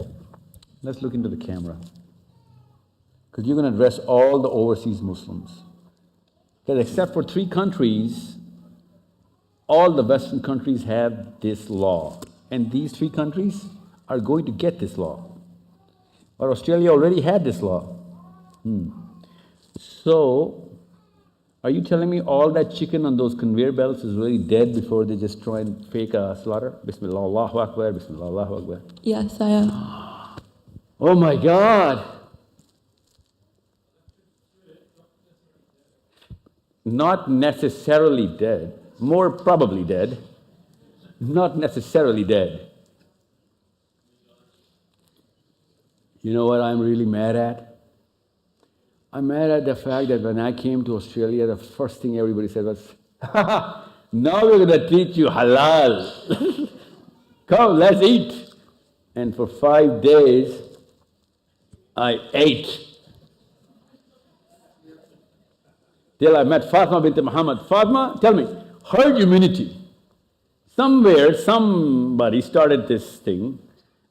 Let's look into the camera. Because you're going to address all the overseas Muslims. Because except for 3 countries, all the Western countries have this law. And these 3 countries are going to get this law. But Australia already had this law. So, are you telling me all that chicken on those conveyor belts is really dead before they just try and fake a slaughter? Bismillah, Allahu Akbar, Bismillah, Allahu Akbar. Yes, I am. Oh my God! Not necessarily dead, more probably dead, not necessarily dead. You know what I'm really mad at? I'm mad at the fact that when I came to Australia, the first thing everybody said was, now we're going to teach you halal. Come, let's eat. And for 5 days, I ate. Till I met Fatima bint Muhammad. Fatima, tell me, herd immunity. Somewhere, somebody started this thing,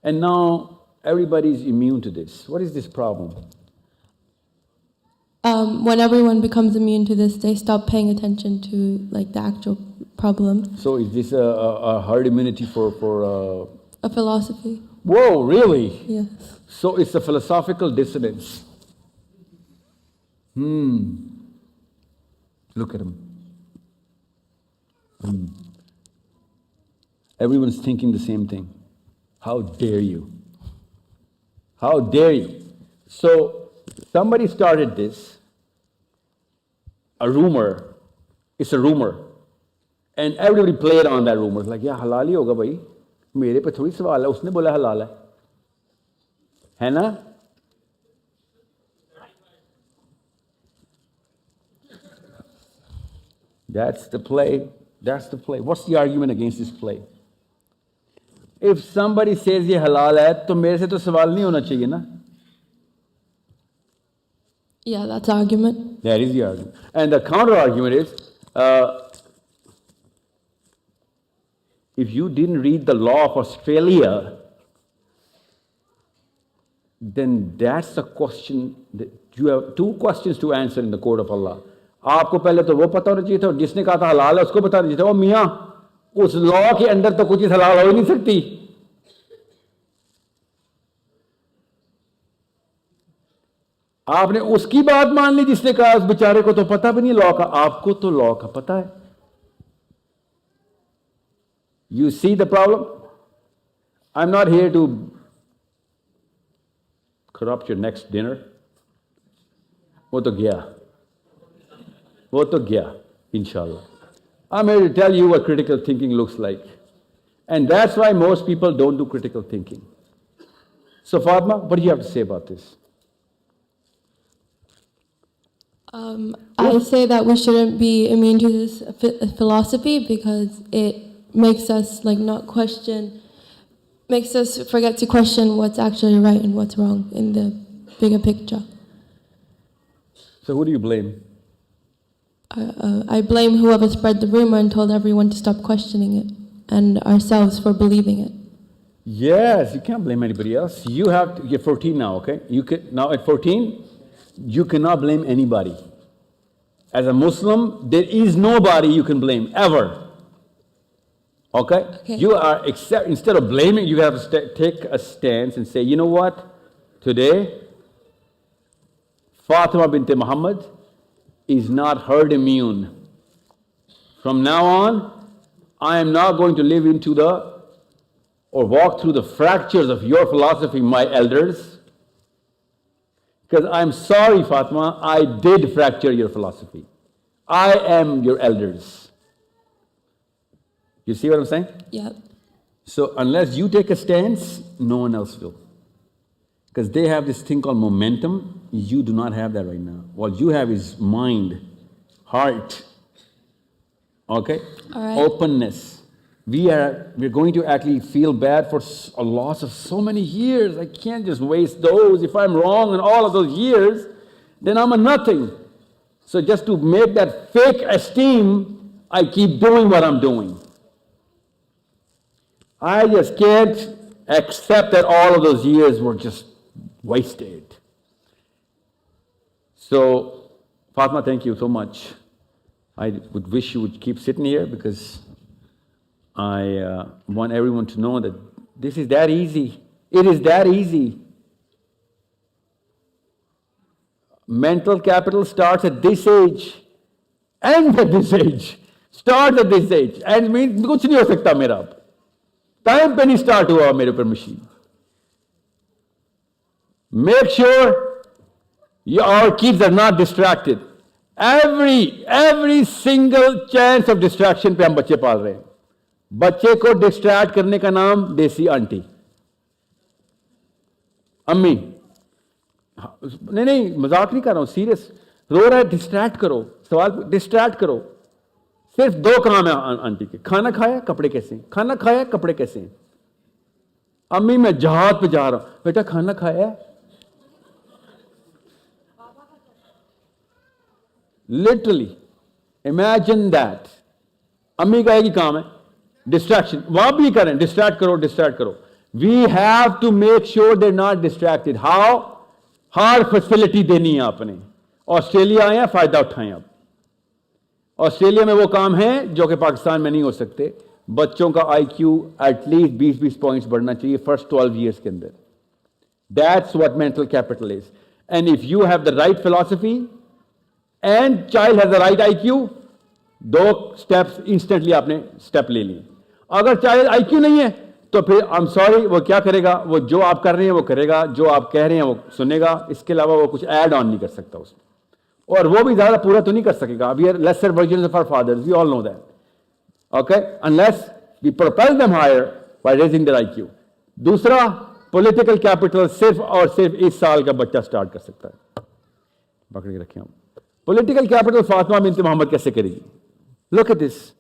and now everybody's immune to this. What is this problem? When everyone becomes immune to this, they stop paying attention to like the actual problem. So is this a herd immunity for A philosophy. Whoa, really? Yes. So it's a philosophical dissonance. Look at him. Everyone's thinking the same thing. How dare you? How dare you? So somebody started this, a rumor. It's a rumor. And everybody played on that rumor. It's like, yeah, halal hi hoga bhai. Mere pe thodi sawal hai, usne bola halal hai. Hai na? That's the play. That's the play. What's the argument against this play? If somebody says ye halal hai, to mere se to sawal nahi hona chahiye na? Yeah, that's the argument. That is the argument. And the counter argument is, if you didn't read the law of Australia, then that's the question. That you have 2 questions to answer in the court of Allah. आपको पहले तो वो पता होना चाहिए था, जिसने कहा था हलाल है उसको बताना चाहिए था, ओ मियाँ उस लॉ के अंदर तो कुछ चीज हलाल हो ही नहीं सकती. आपने उसकी बात मान ली जिसने कहा उस बेचारे को तो पता भी नहीं लॉ का, आपको तो लॉ का पता है. You see the problem? I'm not here to corrupt your next dinner. वो तो गया, inshallah. I'm here to tell you what critical thinking looks like. And that's why most people don't do critical thinking. So Fatma, what do you have to say about this? I say that we shouldn't be immune to this philosophy because it makes us not question, makes us forget to question what's actually right and what's wrong in the bigger picture. So who do you blame? I blame whoever spread the rumor and told everyone to stop questioning it, and ourselves for believing it. Yes, you can't blame anybody else. You're 14 now, okay? Now at 14, you cannot blame anybody. As a Muslim, there is nobody you can blame, ever. Okay? You are, instead of blaming, you have to take a stance and say, you know what? Today, Fatima bint Muhammad is not herd immune. From now on, I am not going to live into or walk through the fractures of your philosophy, my elders. Because I'm sorry, Fatima, I did fracture your philosophy. I am your elders. You see what I'm saying? Yeah. So unless you take a stance, no one else will. Because they have this thing called momentum. You do not have that right now. What you have is mind, heart, okay? All right. Openness. We're going to actually feel bad for a loss of so many years. I can't just waste those. If I'm wrong in all of those years, then I'm a nothing. So just to make that fake esteem, I keep doing what I'm doing. I just can't accept that all of those years were just wasted. So, Fatma, thank you so much. I would wish you would keep sitting here because I want everyone to know that this is that easy. It is that easy. Mental capital starts at this age, ends at this age, starts at this age, and means कुछ नहीं हो सकता मेरा अब. Time पे नहीं start हुआ मेरे पर machine. Make sure our kids are not distracted. Every single chance of distraction पे हम बच्चे पाल रहे हैं. बच्चे को distract करने का नाम देसी आंटी, अम्मी. नहीं मजाक नहीं कर रहा हूं, सीरियस. रो रहा है, डिस्ट्रैक्ट करो, सवाल डिस्ट्रैक्ट करो. सिर्फ दो काम है आंटी के, खाना खाया कपड़े कैसे हैं, खाना खाया कपड़े कैसे हैं. अम्मी मैं जहाज पे जा रहा हूं, बेटा खाना खाया. Literally imagine that. अम्मी का एक ही काम है डिस्ट्रैक्शन. वहां भी करें, डिस्ट्रैक्ट करो, डिस्ट्रैक्ट करो. We have to make sure they not distracted. How? हर फैसिलिटी देनी है आपने. ऑस्ट्रेलिया आए हैं, फायदा उठाएं आप. ऑस्ट्रेलिया में वो काम है जो कि पाकिस्तान में नहीं हो सकते. बच्चों का IQ एटलीस्ट 20-20 पॉइंट्स बढ़ना चाहिए फर्स्ट 12 ईयर्स के अंदर. That's what mental capital is. And if you have the right philosophy and child has the right IQ, 2 steps instantly आपने स्टेप ले लिए. अगर चाइल्ड IQ नहीं है तो फिर आई एम सॉरी, वो क्या करेगा? वो जो आप कर रहे हैं वो करेगा, जो आप कह रहे हैं वो सुनेगा. इसके अलावा वो कुछ ऐड ऑन नहीं कर सकता उसमें, और वो भी ज्यादा पूरा तो नहीं कर सकेगा. We are lesser version of our fathers, we all know that. Okay, unless we propel them higher by raising their IQ. दूसरा, पॉलिटिकल कैपिटल सिर्फ और सिर्फ इस साल का बच्चा स्टार्ट कर सकता है. पकड़ के रखें हम. पॉलिटिकल कैपिटल फातिमा बिन्त मोहम्मद कैसे करेगी? Look at this.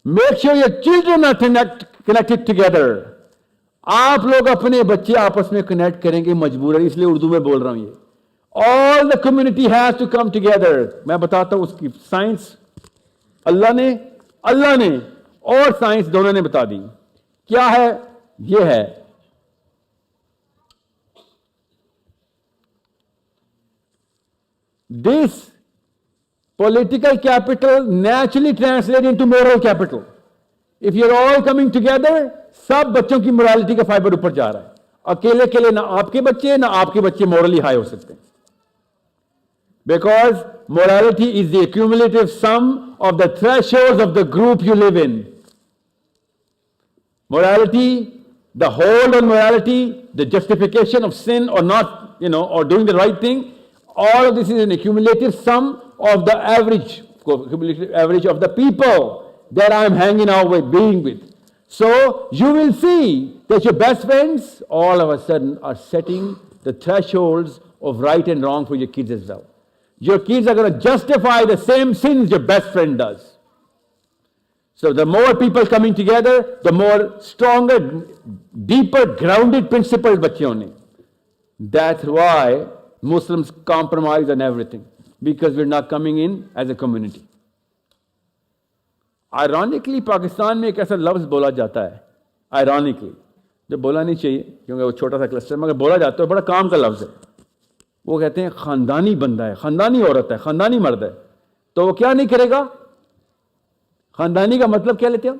Make sure your children are connected together. आप लोग अपने बच्चे आपस में कनेक्ट करेंगे मजबूरन, इसलिए उर्दू में बोल रहा हूं ये. All the community has to come together. मैं बताता हूं उसकी साइंस अल्लाह ने और साइंस दोनों ने बता दी. क्या है? ये है this political capital naturally translate into moral capital. If you're all coming together, सब बच्चों की मोरालिटी का फाइबर ऊपर जा रहा है. अकेले अकेले ना आपके बच्चे मोरली हाई हो सकते हैं. Because morality is the accumulative sum of the thresholds of the group you live in. Morality The hold on morality, the justification of sin or not, or doing the right thing, all of this is an accumulative sum of the cumulative average of the people that I'm hanging out with, being with. So you will see that your best friends all of a sudden are setting the thresholds of right and wrong for your kids as well. Your kids are going to justify the same sins your best friend does. So the more people coming together, the more stronger, deeper, grounded principles बच्चे होने. That's why Muslims compromise on everything, because we're not coming in as a community. Ironically, Pakistan में एक ऐसा लफ्ज़ बोला जाता है, ironically, जो बोला नहीं चाहिए क्योंकि वो छोटा सा क्लस्टर, मगर बोला जाता है, बड़ा काम का लफ्ज़ है. वो कहते हैं ख़ानदानी बंदा है, ख़ानदानी औरत है, ख़ानदानी मर्द है, तो वो क्या नहीं करेगा? खानदानी का मतलब क्या लेते हो?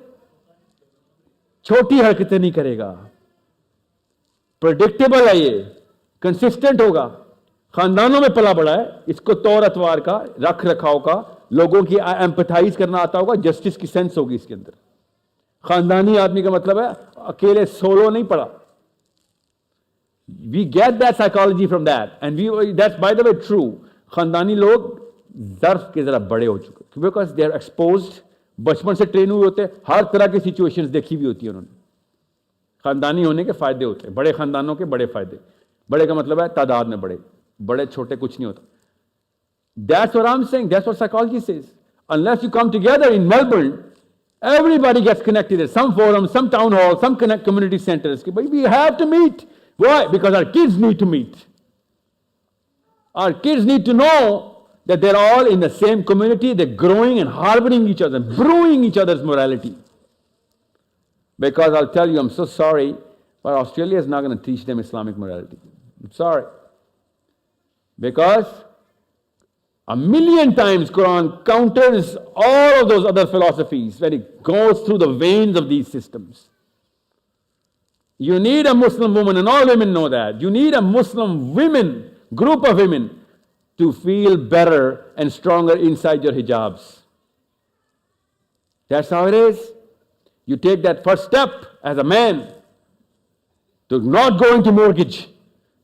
छोटी हरकतें नहीं करेगा, प्रेडिक्टेबल है, ये कंसिस्टेंट होगा, खानदानों में पला बड़ा है, इसको तौर अतवार का, रख रखाव का, लोगों की एम्पैथाइज करना आता होगा, जस्टिस की सेंस होगी इसके अंदर. खानदानी आदमी का मतलब है अकेले सोलो नहीं पड़ा. We get that psychology from that, and that's by the way true. खानदानी लोग ज़र्फ के जरा बड़े हो चुके, because they are exposed, बचपन से ट्रेन हुए होते हैं, हर तरह की सिचुएशंस देखी हुई होती है उन्होंने. खानदानी होने के फायदे होते हैं, बड़े खानदानों के बड़े फायदे. बड़े का मतलब है तादाद में बड़े, बड़े छोटे कुछ नहीं होता. That's what I'm saying, that's what psychology says. Unless you come together in Melbourne, everybody gets connected at some forum, some town hall, some community centers. But we have to meet. Why? Because our kids need to meet. Our kids need to know that they're all in the same community, they're growing and harboring each other, brewing each other's morality. Because I'll tell you, I'm so sorry, but Australia is not going to teach them Islamic morality. I'm sorry. Because a million times Quran counters all of those other philosophies when it goes through the veins of these systems. You need a Muslim woman, and all women know that. You need a Muslim women, group of women, to feel better and stronger inside your hijabs. That's how it is. You take that first step as a man to not go into mortgage,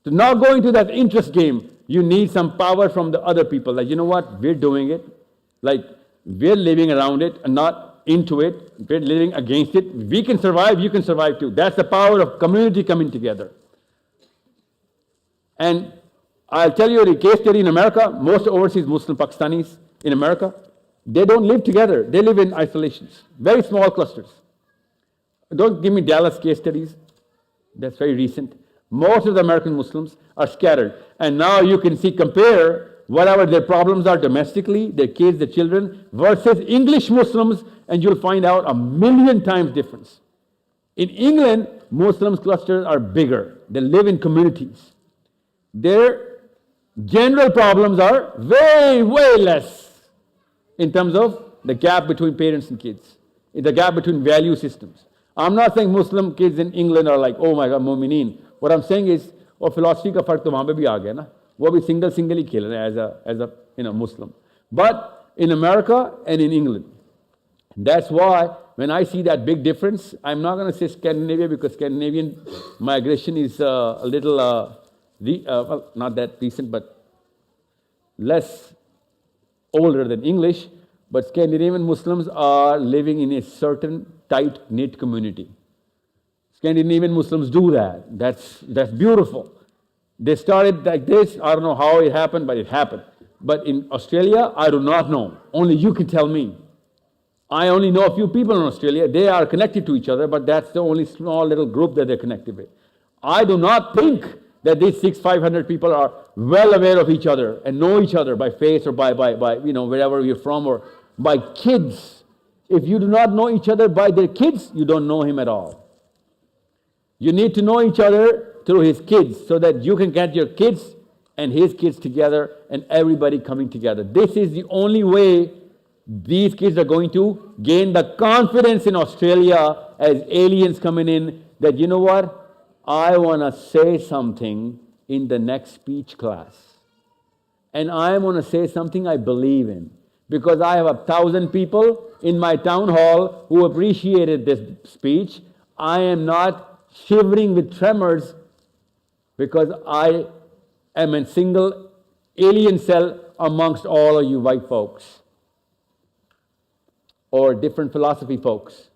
to not go into that interest game. You need some power from the other people. Like, you know what? We're doing it. Like, we're living around it and not into it. We're living against it. We can survive, you can survive too. That's the power of community coming together. And I'll tell you a case study in America. Most overseas Muslim Pakistanis in America, they don't live together. They live in isolations, very small clusters. Don't give me Dallas case studies. That's very recent. Most of the American Muslims are scattered. And now you can see, compare whatever their problems are domestically, their kids, their children, versus English Muslims, and you'll find out a million times difference. In England, Muslims clusters are bigger. They live in communities. Their general problems are way, way less in terms of the gap between parents and kids, the gap between value systems. I'm not saying Muslim kids in England are like, oh my God, mu'mineen. What I'm saying is, और philosophy का फर्क तो वहाँ पे भी आ गया ना, वो भी single ही खेल रहे हैं as a Muslim. But in America and in England, that's why when I see that big difference, I'm not going to say Scandinavia, because Scandinavian migration is a little, well, not that recent, but less older than English. But Scandinavian Muslims are living in a certain tight-knit community. Scandinavian Muslims do that. That's beautiful. They started like this. I don't know how it happened, but it happened. But in Australia, I do not know. Only you can tell me. I only know a few people in Australia. They are connected to each other, but that's the only small little group that they're connected with. I do not think that these 500 people are well aware of each other and know each other by face or by wherever you're from, or by kids. If you do not know each other by their kids, you don't know him at all. You need to know each other through his kids, so that you can get your kids and his kids together and everybody coming together. This is the only way these kids are going to gain the confidence in Australia as aliens coming in, that, you know what, I want to say something in the next speech class. And I want to say something I believe in. Because I have 1,000 people in my town hall who appreciated this speech. I am not shivering with tremors because I am a single alien cell amongst all of you white folks or different philosophy folks.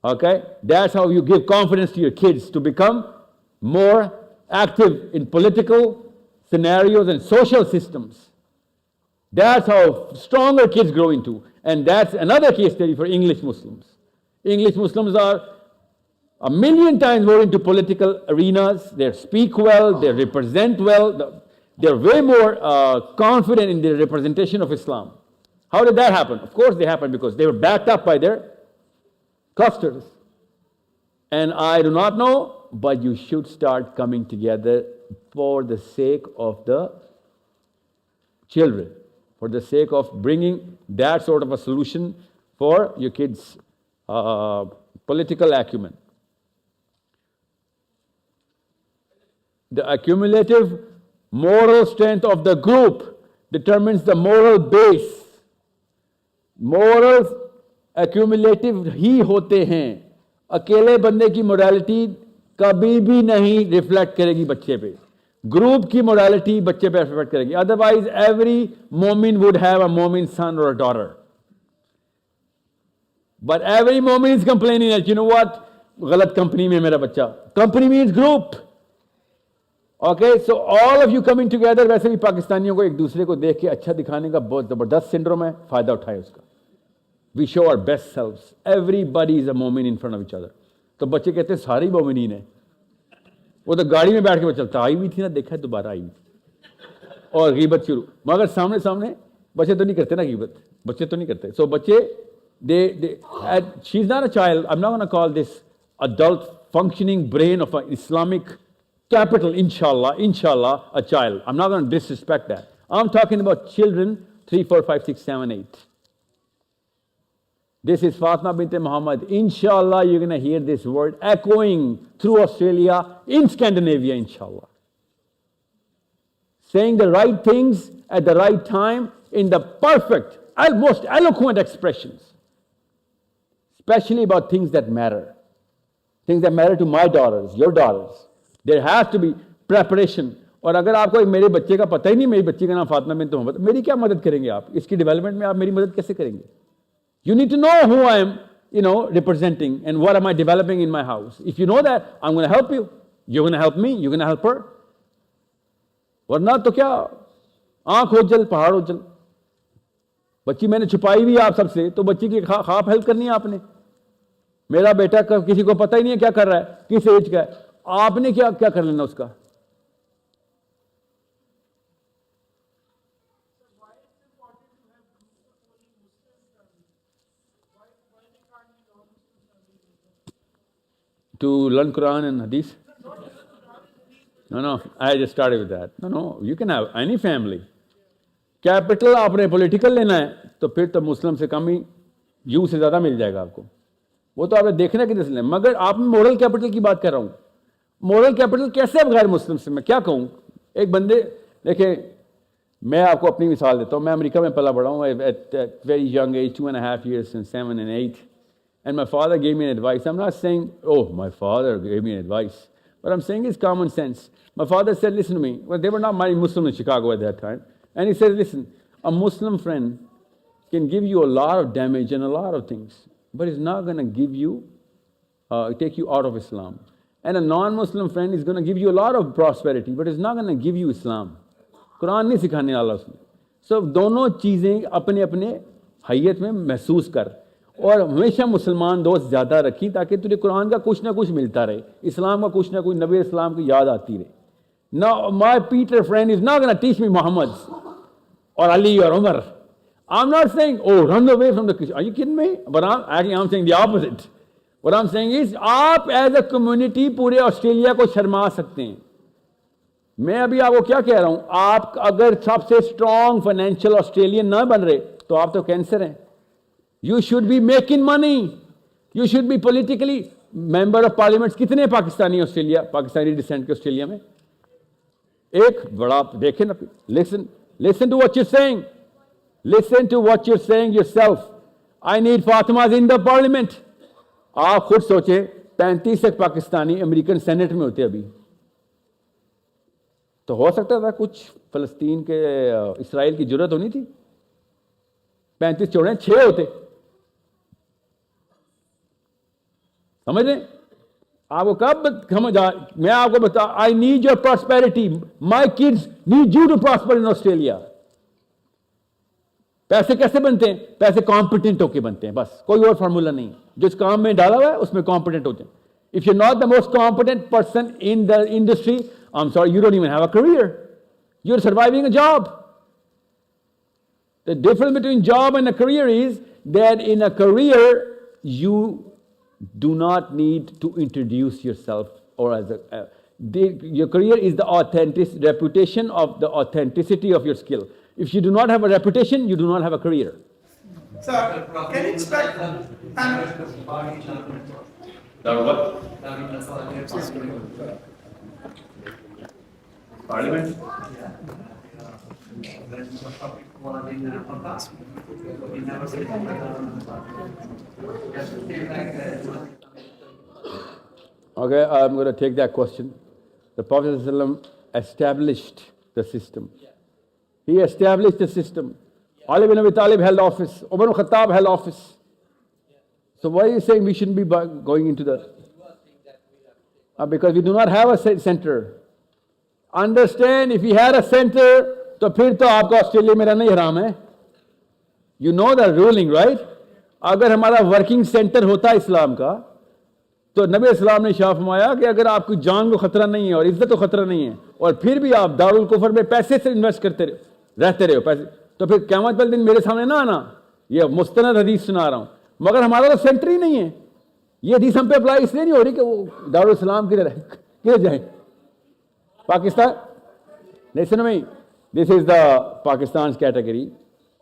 Okay? That's how you give confidence to your kids to become more active in political scenarios and social systems. That's how stronger kids grow into. And that's another case study for English Muslims. English Muslims are a million times more into political arenas. They speak well, they represent well, they're way more confident in their representation of Islam. How did that happen? Of course they happened because they were backed up by their clusters. And I do not know, but you should start coming together for the sake of the children, for the sake of bringing that sort of a solution for your kids' political acumen. The accumulative moral strength of the group determines the moral base. Morals accumulative ही होते हैं. अकेले बंदे की morality कभी भी नहीं reflect करेगी बच्चे पे. ग्रुप की मोरालिटी बच्चे पे रिफ्लेक्ट करेगी. Otherwise, every momin would have a momin son or a daughter. But every momin is complaining that, you know what, गलत कंपनी में मेरा बच्चा. Company means group. Okay, so all of you coming together, वैसे भी पाकिस्तानियों को एक दूसरे को देख के अच्छा दिखाने का बहुत ज़बरदस्त सिंड्रोम है, फ़ायदा उठाए उसका. We show our best selves. Everybody is a momin in front of each other. तो बच्चे कहते हैं सारे ही मोमिनीन हैं. वो तो गाड़ी में बैठ के चलता आई हुई थी ना, देखा है दोबारा आई और गीबत शुरू. मगर सामने सामने बच्चे तो नहीं करते ना गीबत, बच्चे तो नहीं करते. So बच्चे, she's not a child. I'm not going to call this adult functioning brain of an Islamic capital, inshallah, a child. I'm not going to disrespect that. I'm talking about children 3, 4, 5, 6, 7, 8. This is Fatima bint Muhammad. Inshallah, you're going to hear this word echoing through Australia, in Scandinavia, inshallah. Saying the right things at the right time in the perfect, most eloquent expressions. Especially about things that matter. Things that matter to my daughters, your daughters. There has to be preparation. और अगर आपको मेरे बच्चे का पता ही नहीं, मेरी बच्ची का नाम फातिमा बिन्त मोहम्मद, मेरी क्या मदद करेंगे आप? इसकी डेवलपमेंट में आप मेरी मदद कैसे करेंगे? You need to know who I am, representing and what am I developing in my house. If you know that, I'm going to help you. You're going to help me, you're going to help her. वरना तो क्या आंख ओझल पहाड़ ओझल. बच्ची मैंने छुपाई हुई आप सबसे, तो बच्ची की खाप हेल्प करनी है आपने. मेरा बेटा किसी को पता ही नहीं है क्या कर रहा है, किस एज का है, आपने क्या क्या कर लेना उसका. To learn Quran and Hadith? No, I just started with that. No, you can have any family. Capital आपने पॉलिटिकल लेना है तो फिर तो मुस्लिम से कम ही यू से ज़्यादा मिल जाएगा आपको. वो तो आपने देखना कि जैसे, मगर आप मॉरल कैपिटल की बात कर रहा हूँ. मॉरल कैपिटल कैसे गैर मुस्लिम से, मैं क्या कहूँ. एक बंदे देखें, मैं आपको अपनी मिसाल देता हूँ. मैं अमेरिका में पला बड़ा हूँ at very young age, 2.5 years and 7 and 8. And my father gave me an advice. I'm not saying, oh, my father gave me an advice. What I'm saying is common sense. My father said, listen to me. Well, they were not many Muslims in Chicago at that time. And he said, listen, a Muslim friend can give you a lot of damage and a lot of things, but he's not going to give you, take you out of Islam. And a non-Muslim friend is going to give you a lot of prosperity, but he's not going to give you Islam. Quran नहीं सिखाने वाला उसने. So दोनों चीज़ें अपने अपने हैयत में महसूस कर. और हमेशा मुसलमान दोस्त ज़्यादा रखी ताकि तुझे कुरान का कुछ ना कुछ मिलता रहे, इस्लाम का कुछ ना कुछ, नबी इस्लाम की याद आती रहे. Now my Peter friend is not going to teach me Muhammad or Ali or Umar. I'm not saying, oh, run away from the Christian. Are you kidding me? But I'm saying the opposite. What I'm saying is, आप as a community पूरे Australia को शर्मा सकते हैं. मैं अभी आपको क्या कह रहा हूँ, आप अगर सबसे स्ट्रॉन्ग फाइनेंशियल ऑस्ट्रेलियन ना बन रहे तो आप तो कैंसर हैं. You should be making money. You should be politically member of parliament. कितने पाकिस्तानी ऑस्ट्रेलिया, पाकिस्तानी डिसेंट के ऑस्ट्रेलिया में? एक बड़ा देखें ना. Listen to what you're saying. Listen to what you're saying yourself. I need Fatimas in the parliament. आप खुद सोचें, 35 एक पाकिस्तानी अमेरिकन सेनेट में होते अभी, तो हो सकता था कुछ फलस्तीन के इसराइल की जरूरत होनी थी। 35 छोड़े 6 होते, समझ रहे? आपको कब समझ आ, मैं आपको बता, I need your prosperity, my kids need you to prosper in Australia. पैसे कैसे बनते हैं? पैसे कॉम्पिटेंट होके बनते हैं, बस कोई और फार्मूला नहीं। जिस काम में डाला हुआ है उसमें कॉम्पिटेंट होते हैं। If you not the most competent person in the industry, I am sorry, you don't even have a career, you are surviving a job. The difference between job and a career is that in a career you do not need to introduce yourself, or as your career is the authentic reputation of the authenticity of your skill. If you do not have a reputation, you do not have a career. Sir, can you expect Parliament? Okay, I'm going to take that question. The Prophet ﷺ established the system. He established the system. Ali bin Abi Talib held office. Umar ibn Khattab held office. So why are you saying we shouldn't be going into that? Because we do not have a center. Understand, if we had a center, तो फिर तो आपका Australia में रहना ही हराम है. You know the ruling, right? अगर हमारा वर्किंग सेंटर होता इस्लाम का, तो नबी इस्लाम ने शाह फरमाया कि अगर आपकी जान को खतरा नहीं है और इज्जत को खतरा नहीं है और फिर भी आप दारुल कुफर में पैसे से इन्वेस्ट करते रहते रहे हो पैसे, तो फिर क़यामत वाले दिन मेरे सामने ना आना. ये मुस्तनद हदीस सुना रहा हूं, मगर हमारा तो सेंटर ही नहीं है. ये हदीस हम पे अप्लाई इसलिए नहीं हो रही कि वो दारुल इस्लाम किधर जाए. Pakistan, listen to me, this is the Pakistan's category,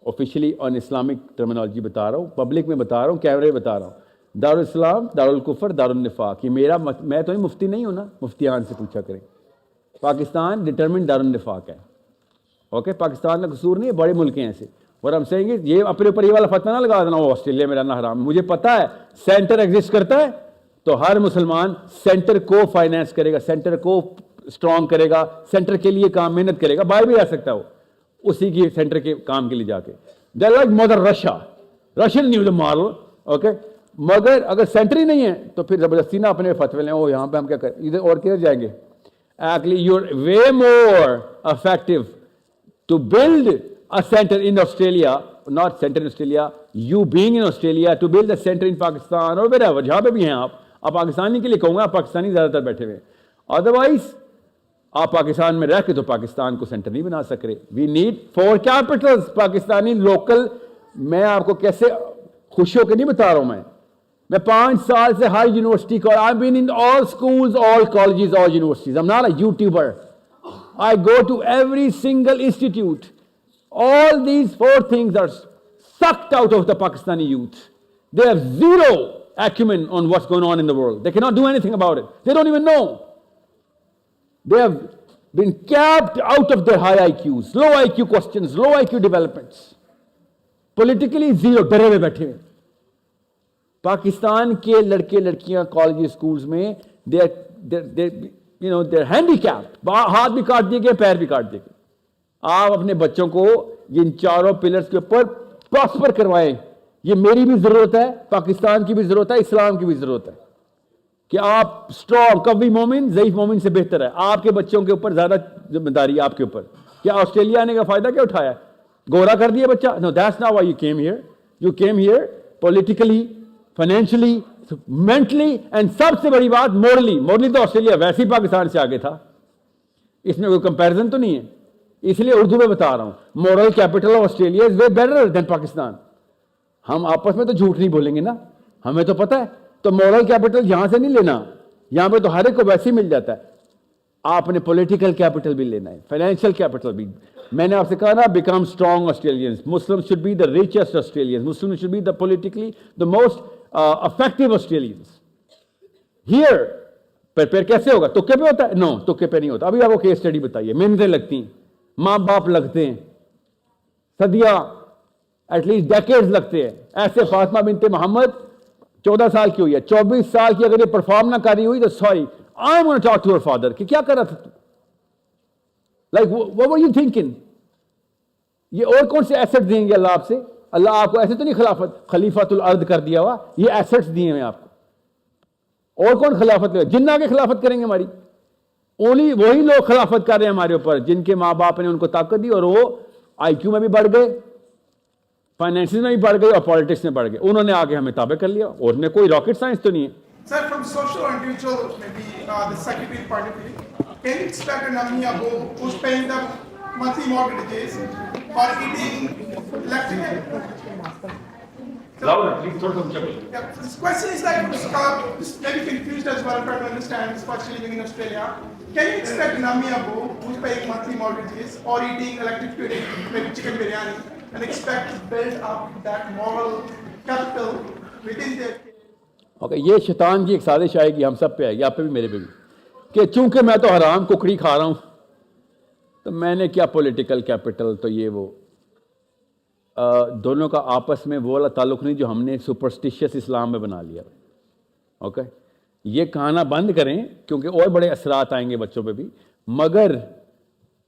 officially on Islamic terminology बता रहा हूँ, पब्लिक में बता रहा हूँ, कैमरे बता रहा हूँ. दारुल इस्लाम, दारुल कुफर, दारुल निफाक, ये मेरा मैं तो मुफ्ती नहीं हूँ ना, मुफ्तियान से पूछा करें. पाकिस्तान डिटरमिन दारुल निफाक है. ओके, पाकिस्तान का कसूर नहीं है, बड़े मुल्क हैं ऐसे. और हम कहेंगे ये अपने ऊपर ये वाला फतवा ना लगा देना वो ऑस्ट्रेलिया में रहना हराम. मुझे पता है सेंटर एग्जिस्ट करता है तो हर मुसलमान सेंटर को फाइनेंस करेगा, सेंटर को स्ट्रॉन्ग करेगा, सेंटर के लिए काम मेहनत करेगा, बाहर भी रह सकता है वो उसी की सेंटर के काम के लिए जाके. They like mother Russian new the model. Okay, मगर अगर सेंटर ही नहीं है तो फिर जबरदस्ती ना अपने फतवे लें, ओ यहाँ पे हम क्या करें, इधर और किधर जाएंगे. Actually you are way more effective to build a center in Australia, not center in Australia, you being in Australia, to build a center in Pakistan or wherever, जहाँ पे भी हैं आप पाकिस्तानी के लिए कहूँगा, आप पाकिस्तानी ज़्यादातर बैठे हुए. अदरवाइज आप पाकिस्तान में रह के तो पाकिस्तान को सेंटर नहीं बना सक रहे. We need 4 capitals Pakistani local. मैं आपको कैसे खुश होकर नहीं बता रहा हूँ, मैं 5 साल से हर यूनिवर्सिटी को, I been in all schools, all colleges, all universities. I am not a YouTuber. I go to every single institute. All these 4 things are sucked out of the Pakistani youth. They have zero acumen on what's going on in the world. They cannot do anything about it. They don't even know. They have been capped out of their high IQs, low IQ questions, low IQ developments. Politically zero, डरे हुए बैठे हैं. पाकिस्तान के लड़के लड़कियां college schools में they're handicapped. हाथ भी काट दिए गए, पैर भी काट दिए गए. आप अपने बच्चों को इन 4 पिलर्स के ऊपर प्रॉस्पर करवाएं. ये मेरी भी जरूरत है, पाकिस्तान की भी जरूरत है, इस्लाम की भी जरूरत है कि आप स्ट्रॉन्ग, कवी मोमिन ज़ईफ मोमिन से बेहतर है. आपके बच्चों के ऊपर ज्यादा जिम्मेदारी आपके ऊपर. क्या ऑस्ट्रेलिया आने का फायदा क्या उठाया? गोरा कर दिया बच्चा? No, that's not why you came here. You came here politically, financially, mentally and सबसे बड़ी बात मोरली तो ऑस्ट्रेलिया वैसे ही पाकिस्तान से आगे था. इसमें कोई कंपैरिजन तो नहीं है. इसलिए उर्दू में बता रहा हूं, moral capital of Australia is way better than Pakistan. हम आपस में तो झूठ नहीं बोलेंगे ना, हमें तो पता है. तो मोरल कैपिटल यहां से नहीं लेना, यहां पे तो हर एक को वैसे ही मिल जाता है. आपने पॉलिटिकल कैपिटल भी लेना है, फाइनेंशियल कैपिटल भी. मैंने आपसे कहा ना, become strong Australians. Muslim should be the richest Australians. Muslim should be the politically the most effective Australians. Here prepare कैसे होगा? तुक्के पे होता है? नो, तुक्के पे नहीं होता. अभी आपको केस स्टडी बताइए. मेहनतें लगती हैं, माँ बाप लगते हैं, सदियां एटलीस्ट डेकेड्स लगते हैं. ऐसे फातिमा बिनते मोहम्मद 14 साल की हुई है, 24 साल की अगर ये परफॉर्म ना कर रही हुई तो sorry, I am gonna talk to her father कि क्या कर रहा था तू, like what were you thinking. ये और कौन से एसेट देंगे अल्लाह आपसे? अल्लाह आपको ऐसे तो नहीं खलीफातुल अर्द कर दिया हुआ, ये एसेट्स दिए हैं आपको। और कौन खिलाफत ले? जिन्ना के खिलाफत करेंगे हमारी? ओनली वही लोग खिलाफत कर रहे हैं हमारे ऊपर जिनके माँ बाप ने उनको ताकत दी और वो IQ में भी बढ़ गए, फाइनेंसिस में भी बढ़ गए और पॉलिटिक्स में बढ़ गए। उन्होंने आगे हमें ताबे कर लिया और उन्हें कोई रॉकेट साइंस तो नहीं है। Sir, from social or individual, maybe the secretary party, can you expect an amiable who's paying the monthly mortgages or eating electric? Louder, please, थोड़ा सा ऊंचा बोलो। Yeah, so this question is like, this may be confused as well, trying to understand, especially living in Australia. Can you expect an amiable who's paying monthly mortgages or eating electric pudding, maybe chicken biryani, and expect to build up that moral capital within their okay, ये शैतान की एक साजिश आएगी, हम सब पे आएगी, आप पे भी मेरे पे भी, कि चूंकि मैं तो हराम कुकड़ी खा रहा हूं तो मैंने क्या पॉलिटिकल कैपिटल, तो ये वो दोनों का आपस में वो वाला ताल्लुक नहीं जो हमने सुपरस्टिशियस इस्लाम में बना लिया। ओके, ये कहना बंद करें क्योंकि और बड़े असरात आएंगे बच्चों पे भी। मगर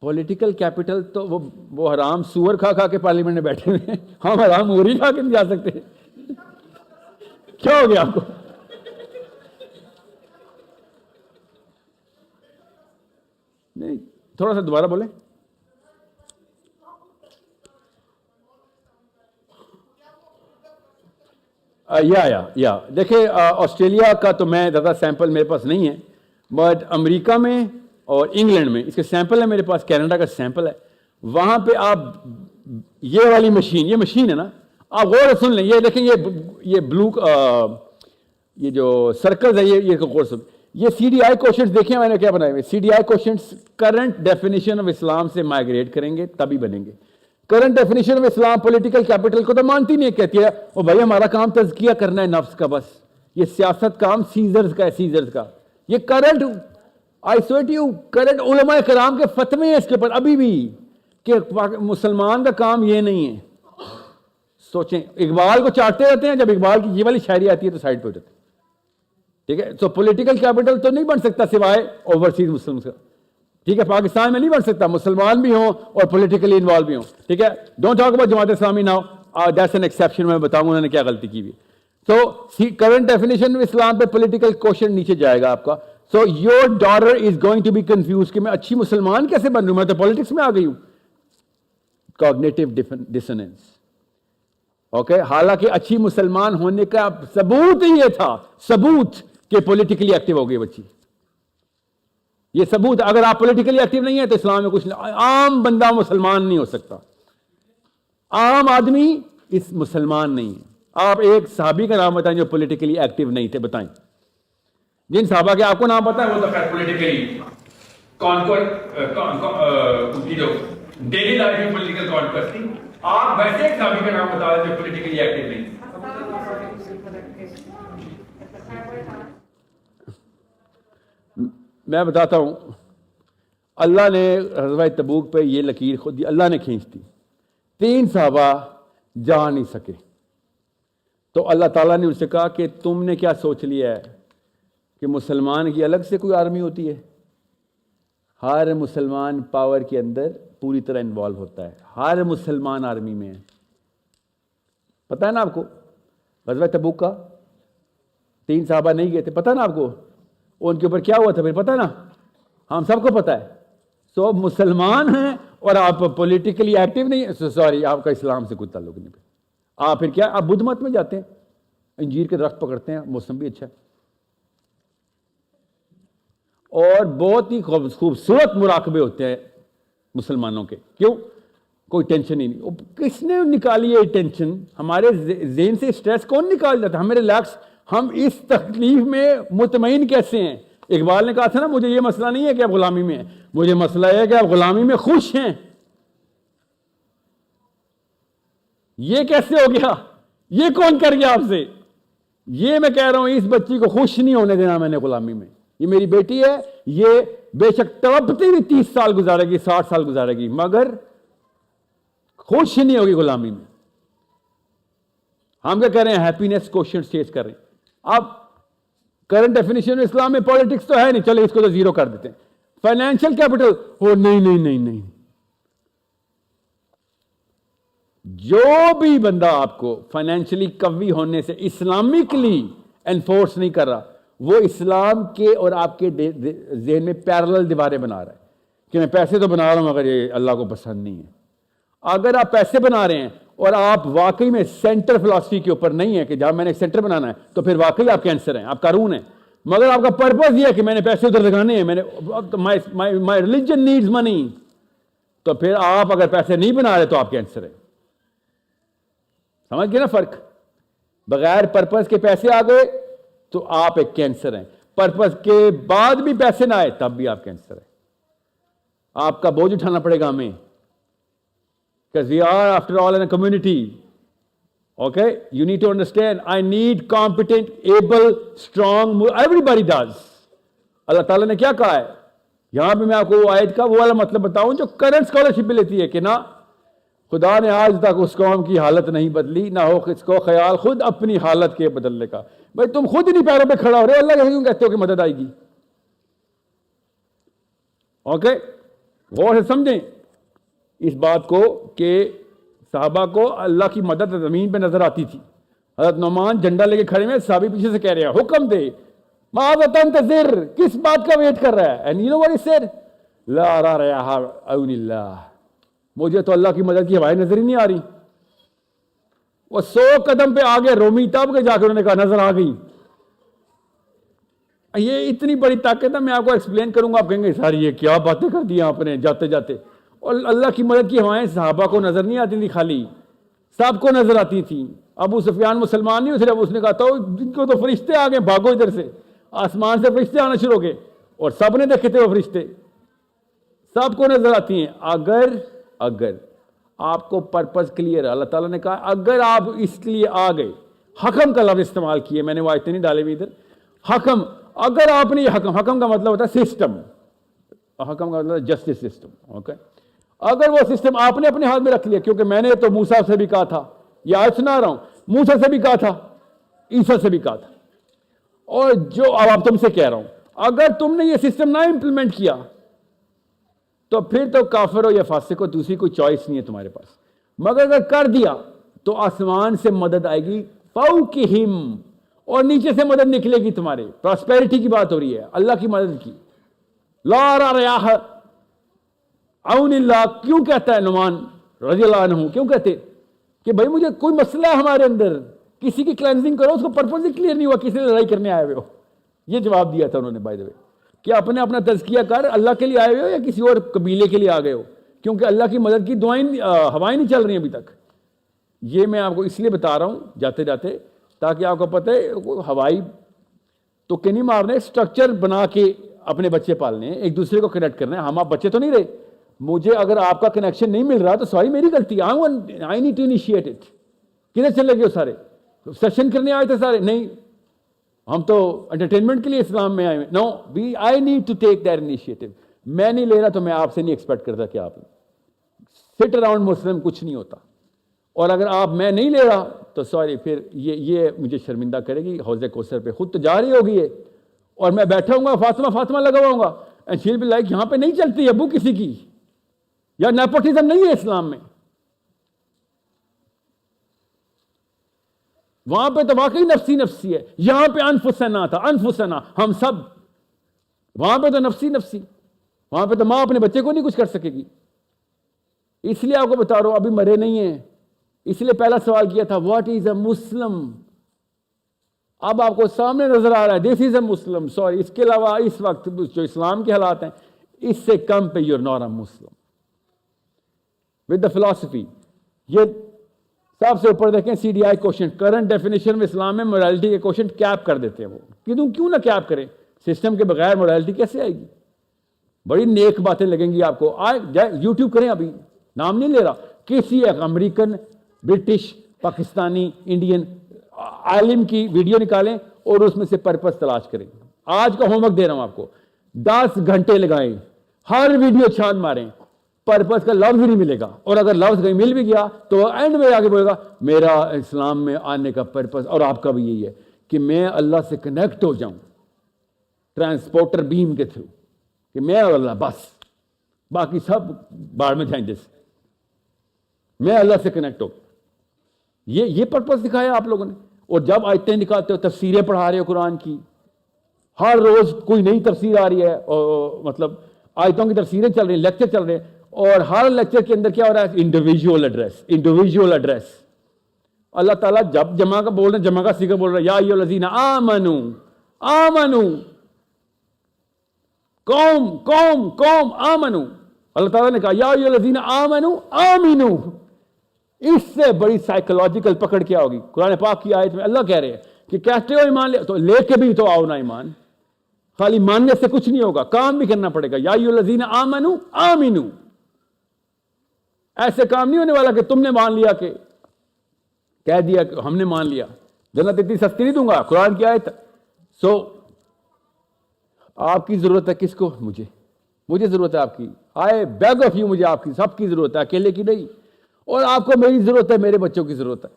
पॉलिटिकल कैपिटल तो वो हराम सूअर खा खा के पार्लियामेंट में बैठे हुए हैं, हम हराम मुर्गी खा के नहीं जा सकते। क्या हो गया आपको? नहीं, थोड़ा सा दोबारा बोले। या देखिए, ऑस्ट्रेलिया का तो मैं ज़्यादा सैंपल मेरे पास नहीं है, बट अमेरिका में और इंग्लैंड में इसके सैंपल है मेरे पास, कनाडा का सैंपल है। वहाँ पे आप ये वाली मशीन, ये मशीन है ना, आप गौर से सुन लें, ये देखें, ये ब्लू ये जो सर्कल्स है, ये कोर्स, ये CDI क्वेश्चंस देखें मैंने क्या बनाए हुए। CDI questions current definition of Islam से माइग्रेट करेंगे तभी बनेंगे। Current definition of Islam political capital को तो मानती नहीं, कहती है ओ भाई हमारा काम तज़किया करना है नफ्स का, बस ये सियासत काम सीजर्स का है, सीजर्स का। ये current, I swear to you, current उलमा कराम के फतवे हैं इसके ऊपर अभी भी कि मुसलमान का काम ये नहीं है। सोचें, इकबाल को चाटते रहते हैं, जब इकबाल की ये वाली शायरी आती है तो साइड पे हो जाते हैं। ठीक है, तो पॉलिटिकल कैपिटल तो नहीं बन सकता सिवाय ओवरसीज मुस्लिम का। ठीक है, पाकिस्तान में नहीं बन सकता, मुसलमान भी हों और पॉलिटिकली इन्वॉल्व भी हों। ठीक है, don't talk about Jamaat Islami now, that's an exception. मैं बताऊंगा उन्होंने क्या गलती की हुई। सो करंट डेफिनेशन में इस्लाम पे पॉलिटिकल क्वेश्चन नीचे जाएगा आपका। So your daughter is going to be confuse कि मैं अच्छी मुसलमान कैसे बन रही हूं, मैं तो पॉलिटिक्स में आ गई हूं। Cognitive dissonance. ओके, हालांकि अच्छी मुसलमान होने का सबूत ही ये था, सबूत कि पॉलिटिकली एक्टिव हो गई बच्ची। ये सबूत, अगर आप पॉलिटिकली एक्टिव नहीं है तो इस्लाम में कुछ नहीं, आम बंदा मुसलमान नहीं हो सकता, आम आदमी इस मुसलमान नहीं है। आप एक सहाबी का नाम बताएं जो पॉलिटिकली एक्टिव नहीं थे, बताएं। जिन सहाबा के आपको नाम पता है वो तो खैर पॉलिटिकली उनकी जो डेली लाइफ में पॉलिटिकल कॉन्क्वेस्ट थी। आप वैसे एक सहाबी का नाम बता दें जो पॉलिटिकली एक्टिव नहीं थे। मैं बताता हूं, अल्लाह ने ग़ज़वा तबूक पे ये लकीर खुद अल्लाह ने खींच दी। 3 सहाबा जा नहीं सके तो अल्लाह ताला ने उनसे कहा कि तुमने क्या सोच लिया है कि मुसलमान की अलग से कोई आर्मी होती है? हर मुसलमान पावर के अंदर पूरी तरह इन्वॉल्व होता है, हर मुसलमान आर्मी में है। पता है ना आपको ग़ज़वा तबूक का 3 सहाबा नहीं गए थे, पता ना आपको उनके ऊपर क्या हुआ था? फिर पता ना, हम सबको पता है। सो मुसलमान हैं और आप पॉलिटिकली एक्टिव नहीं है, सॉरी आपका इस्लाम से कोई ताल्लुक नहीं। आप फिर क्या, आप बुद्ध मत में जाते हैं, अंजीर के दरख्त पकड़ते हैं, मौसम भी अच्छा है और बहुत ही खूबसूरत मुराकबे होते हैं मुसलमानों के। क्यों? कोई टेंशन ही नहीं। किसने निकाली है टेंशन? हमारे ज़हन से स्ट्रेस कौन निकाल देता है? हम रिलैक्स, हम इस तकलीफ में मुतमईन कैसे हैं? इकबाल ने कहा था ना, मुझे ये मसला नहीं है कि आप गुलामी में हैं, मुझे मसला है कि आप गुलामी में खुश हैं। ये कैसे हो गया? ये कौन कर गया आपसे? ये मैं कह रहा हूं, इस बच्ची को खुश नहीं होने देना मैंने गुलामी में। ये मेरी बेटी है, ये बेशक तड़पती हुई 30 साल गुजारेगी, 60 साल गुजारेगी, मगर खुश नहीं होगी गुलामी में। हम क्या कह रहे हैं? हैप्पीनेस क्वेश्चन चेस कर रहे हैं। अब करंट डेफिनेशन में इस्लाम में पॉलिटिक्स तो है नहीं, चलो इसको तो जीरो कर देते हैं। फाइनेंशियल कैपिटल हो, नहीं नहीं नहीं नहीं, जो भी बंदा आपको फाइनेंशियली कवी होने से इस्लामिकली एनफोर्स नहीं कर रहा, वो इस्लाम के और आपके ज़हन में पैरेलल दीवारें बना रहा है कि मैं पैसे तो बना रहा हूं मगर ये अल्लाह को पसंद नहीं है। अगर आप पैसे बना रहे हैं और आप वाकई में सेंटर फिलॉसफी के ऊपर नहीं है कि जहां मैंने एक सेंटर बनाना है, तो फिर वाकई आप कैंसर हैं, आप कारून हैं। मगर आपका पर्पस ये है कि मैंने पैसे उधर लगाने हैं, मैंने माई रिलीजन नीड्स मनी, तो फिर आप अगर पैसे नहीं बना रहे तो आप कैंसर हैं। समझ गए ना फर्क? बगैर पर्पस के पैसे आ गए तो आप एक कैंसर हैं, पर्पस के बाद भी पैसे ना आए तब भी आप कैंसर हैं। आपका बोझ उठाना पड़ेगा हमें, because we are after all in a community. Okay, you need to understand, I need competent, able, strong, everybody does. अल्लाह ताला ने क्या कहा है यहां पे, मैं आपको आयत का वो वाला मतलब बताऊं जो करंट स्कॉलरशिप भी लेती है कि ना खुदा ने आज तक उस कौम की हालत नहीं बदली, ना हो इसको ख्याल खुद अपनी हालत के बदलने का। भाई तुम खुद ही नहीं पैरों पे खड़ा हो रहे, अल्लाह क्यों कहते हो कि मदद आएगी? ओके, गौर से समझें इस बात को कि साहबा को अल्लाह की मदद जमीन पे नजर आती थी। हजरत नौमान झंडा लेके खड़े में, साहबी पीछे से कह रहे हैं हुक्म दे, माज़तंतज़िर, किस बात का वेट कर रहा है? And you know what he said, ला रहा, मुझे तो अल्लाह की मदद की हवाएं नजर ही नहीं आ रही। वो 100 कदम पे आगे रोमी, तब के जाकर उन्होंने कहा नजर आ गई। ये इतनी बड़ी ताकत है, मैं आपको एक्सप्लेन करूंगा, आप कहेंगे सर ये क्या बातें कर दी आपने जाते जाते। और अल्लाह की मदद की हवाएं सहाबा को नजर नहीं आती थी, खाली सबको नजर आती थी। अबू सुफियान मुसलमान नहीं सिर्फ, उसने कहा तो जिनको तो फरिश्ते आ गए, भागो इधर से, आसमान से फरिश्ते आना शुरू हो गए, और सब ने देखे थे वो फरिश्ते, सबको नजर आती हैं। अगर आपको पर्पस क्लियर है, अल्लाह ताला ने कहा अगर आप इसलिए आ गए, हकम का लफ्ज इस्तेमाल किए, मैंने वो आयतें नहीं डाले भी इधर, हकम, अगर आपने ये हकम का मतलब होता है सिस्टम, हकम का मतलब जस्टिस सिस्टम। ओके, अगर वो सिस्टम आपने अपने हाथ में रख लिया, क्योंकि मैंने तो मूसा से भी कहा था, या आज सुना रहा हूं, मूसा से भी कहा था, ईसा से भी कहा था, और जो अब तुमसे कह रहा हूं, अगर तुमने ये सिस्टम ना इंप्लीमेंट किया तो फिर तो काफिर हो या फासिक हो, दूसरी कोई चॉइस नहीं है तुम्हारे पास। मगर अगर कर दिया तो आसमान से मदद आएगी, फौकिहिम, और नीचे से मदद निकलेगी तुम्हारे। प्रॉस्पेरिटी की बात हो रही है, अल्लाह की मदद की। ला रयाह औनिल्लाह, क्यों कहता है नुमान रज़ियल्लाहु अन्हु, क्यों कहते कि भाई मुझे कोई मसला है हमारे अंदर, किसी की क्लेंजिंग करो, उसको पर्पस ही क्लियर नहीं हुआ, किसी से लड़ाई करने आए हुए हो। ये जवाब दिया था उन्होंने बाय द वे, कि अपने अपना तज़किया कर, अल्लाह के लिए आए हुए हो या किसी और कबीले के लिए आ गए हो, क्योंकि अल्लाह की मदद की दुआएं हवाएं नहीं चल रही अभी तक। ये मैं आपको इसलिए बता रहा हूँ जाते जाते, ताकि आपको पता है हवाई तो के नहीं मारने, स्ट्रक्चर बना के अपने बच्चे पालने, एक दूसरे को कनेक्ट करना है। हम आप बच्चे तो नहीं रहे, मुझे अगर आपका कनेक्शन नहीं मिल रहा तो सॉरी मेरी गलती, I need to initiate it. किधर चले गए सारे? सेशन करने आए थे सारे? नहीं, हम तो एंटरटेनमेंट के लिए इस्लाम में आए हैं। No, we I need to take that initiative. मैं नहीं ले रहा तो मैं आपसे नहीं एक्सपेक्ट करता कि आप सिट अराउंड मुस्लिम, कुछ नहीं होता। और अगर आप मैं नहीं ले रहा तो सॉरी, फिर ये मुझे शर्मिंदा करेगी। हौज़े कौसर पे खुद तो जा रही होगी ये, और मैं बैठा हूँगा फातिमा लगा हुआ, and she will be like यहाँ पे नहीं चलती अबू किसी की, या नेपोटिज्म नहीं है इस्लाम में। वहां पे तो वाकई नफसी नफसी है, यहां पे अनफुसना था, अनफुसना हम सब। वहां पे तो नफसी, वहां पे तो मां अपने बच्चे को नहीं कुछ कर सकेगी। इसलिए आपको बता रहा हूं, अभी मरे नहीं है, इसलिए पहला सवाल किया था व्हाट इज अ मुस्लिम। अब आपको सामने नजर आ रहा है this is a Muslim. Sorry, इसके अलावा इस वक्त जो इस्लाम के हालात हैं, इससे कम पे you're not a Muslim with the philosophy. ये सबसे ऊपर देखें CDI क्वेश्चन, करंट डेफिनेशन में इस्लाम में मोरालिटी के क्वेश्चन कैप कर देते हैं वो। क्यों ना कैप करें, सिस्टम के बगैर मोरालिटी कैसे आएगी? बड़ी नेक बातें लगेंगी आपको। यूट्यूब करें, अभी नाम नहीं ले रहा, किसी एक अमेरिकन, ब्रिटिश, पाकिस्तानी, इंडियन आलिम की वीडियो निकालें और उसमें से पर्पस तलाश करें। आज का होमवर्क दे रहा हूं आपको, 10 घंटे लगाएं, हर वीडियो छान मारें, पर्पस का लफ्ज ही नहीं मिलेगा। और अगर लफ्ज कहीं मिल भी गया तो एंड में आगे बोलेगा मेरा इस्लाम में आने का पर्पस और आपका भी यही है कि मैं अल्लाह से कनेक्ट हो जाऊं ट्रांसपोर्टर बीम के थ्रू, कि मैं और अल्लाह बस, बाकी सब बाढ़ में जाएं, जैसे मैं अल्लाह से कनेक्ट हो। ये पर्पस दिखाया आप लोगों ने। और जब आयतें दिखाते हो, तफसीरें पढ़ा रहे हो कुरान की, हर रोज कोई नई तफसीर आ रही है, और मतलब आयतों की तफसीरें चल रही हैं, लेक्चर चल रहे हैं, और हर लेक्चर के अंदर क्या हो रहा है? Individual address, individual address. अल्लाह ताला जब जमा का बोल रहे हैं, जमा का सीखा बोल रहा है, या अय्युहल्लज़ीना आमनू, आमनू, कौम कौम कौम आमनू। अल्लाह ताला ने कहा या अय्युहल्लज़ीना आमनू आमिनू। इससे बड़ी साइकोलॉजिकल पकड़ क्या होगी? कुरान पाक की आयत में अल्लाह कह रहे हैं कि कहते हो ईमान ले, तो लेके भी तो आओ ना ईमान। खाली मानने से कुछ नहीं होगा, काम भी करना पड़ेगा। या अय्युहल्लज़ीना आमनू आमिनू। ऐसे काम नहीं होने वाला कि तुमने मान लिया, कि कह दिया कि हमने मान लिया, जन्नत इतनी सस्ती नहीं दूंगा, कुरान की आयत। सो आपकी जरूरत है किसको? मुझे जरूरत है आपकी। आई बेग ऑफ यू, मुझे आपकी सबकी जरूरत है, अकेले की नहीं। और आपको मेरी जरूरत है, मेरे बच्चों की जरूरत है।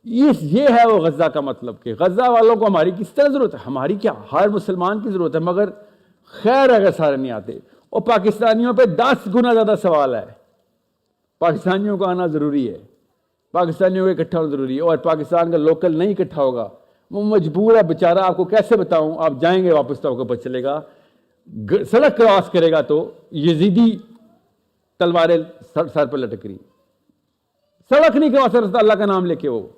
ये है वो गजा का मतलब, कि गजा वालों को हमारी किस तरह जरूरत है? हमारी क्या, हर मुसलमान की जरूरत है। मगर खैर अगर सारे नहीं आते, और पाकिस्तानियों पे 10 गुना ज्यादा सवाल है। पाकिस्तानियों को आना जरूरी है, पाकिस्तानियों को इकट्ठा होना जरूरी है। और पाकिस्तान का लोकल नहीं इकट्ठा होगा, वो मजबूर है बेचारा। आपको कैसे बताऊं? आप जाएंगे वापस तो आपको पता चलेगा। सड़क क्रॉस करेगा तो यजीदी तलवारें सर पर लटक रही। सड़क नहीं क्रॉस करता अल्लाह का नाम लेके, वो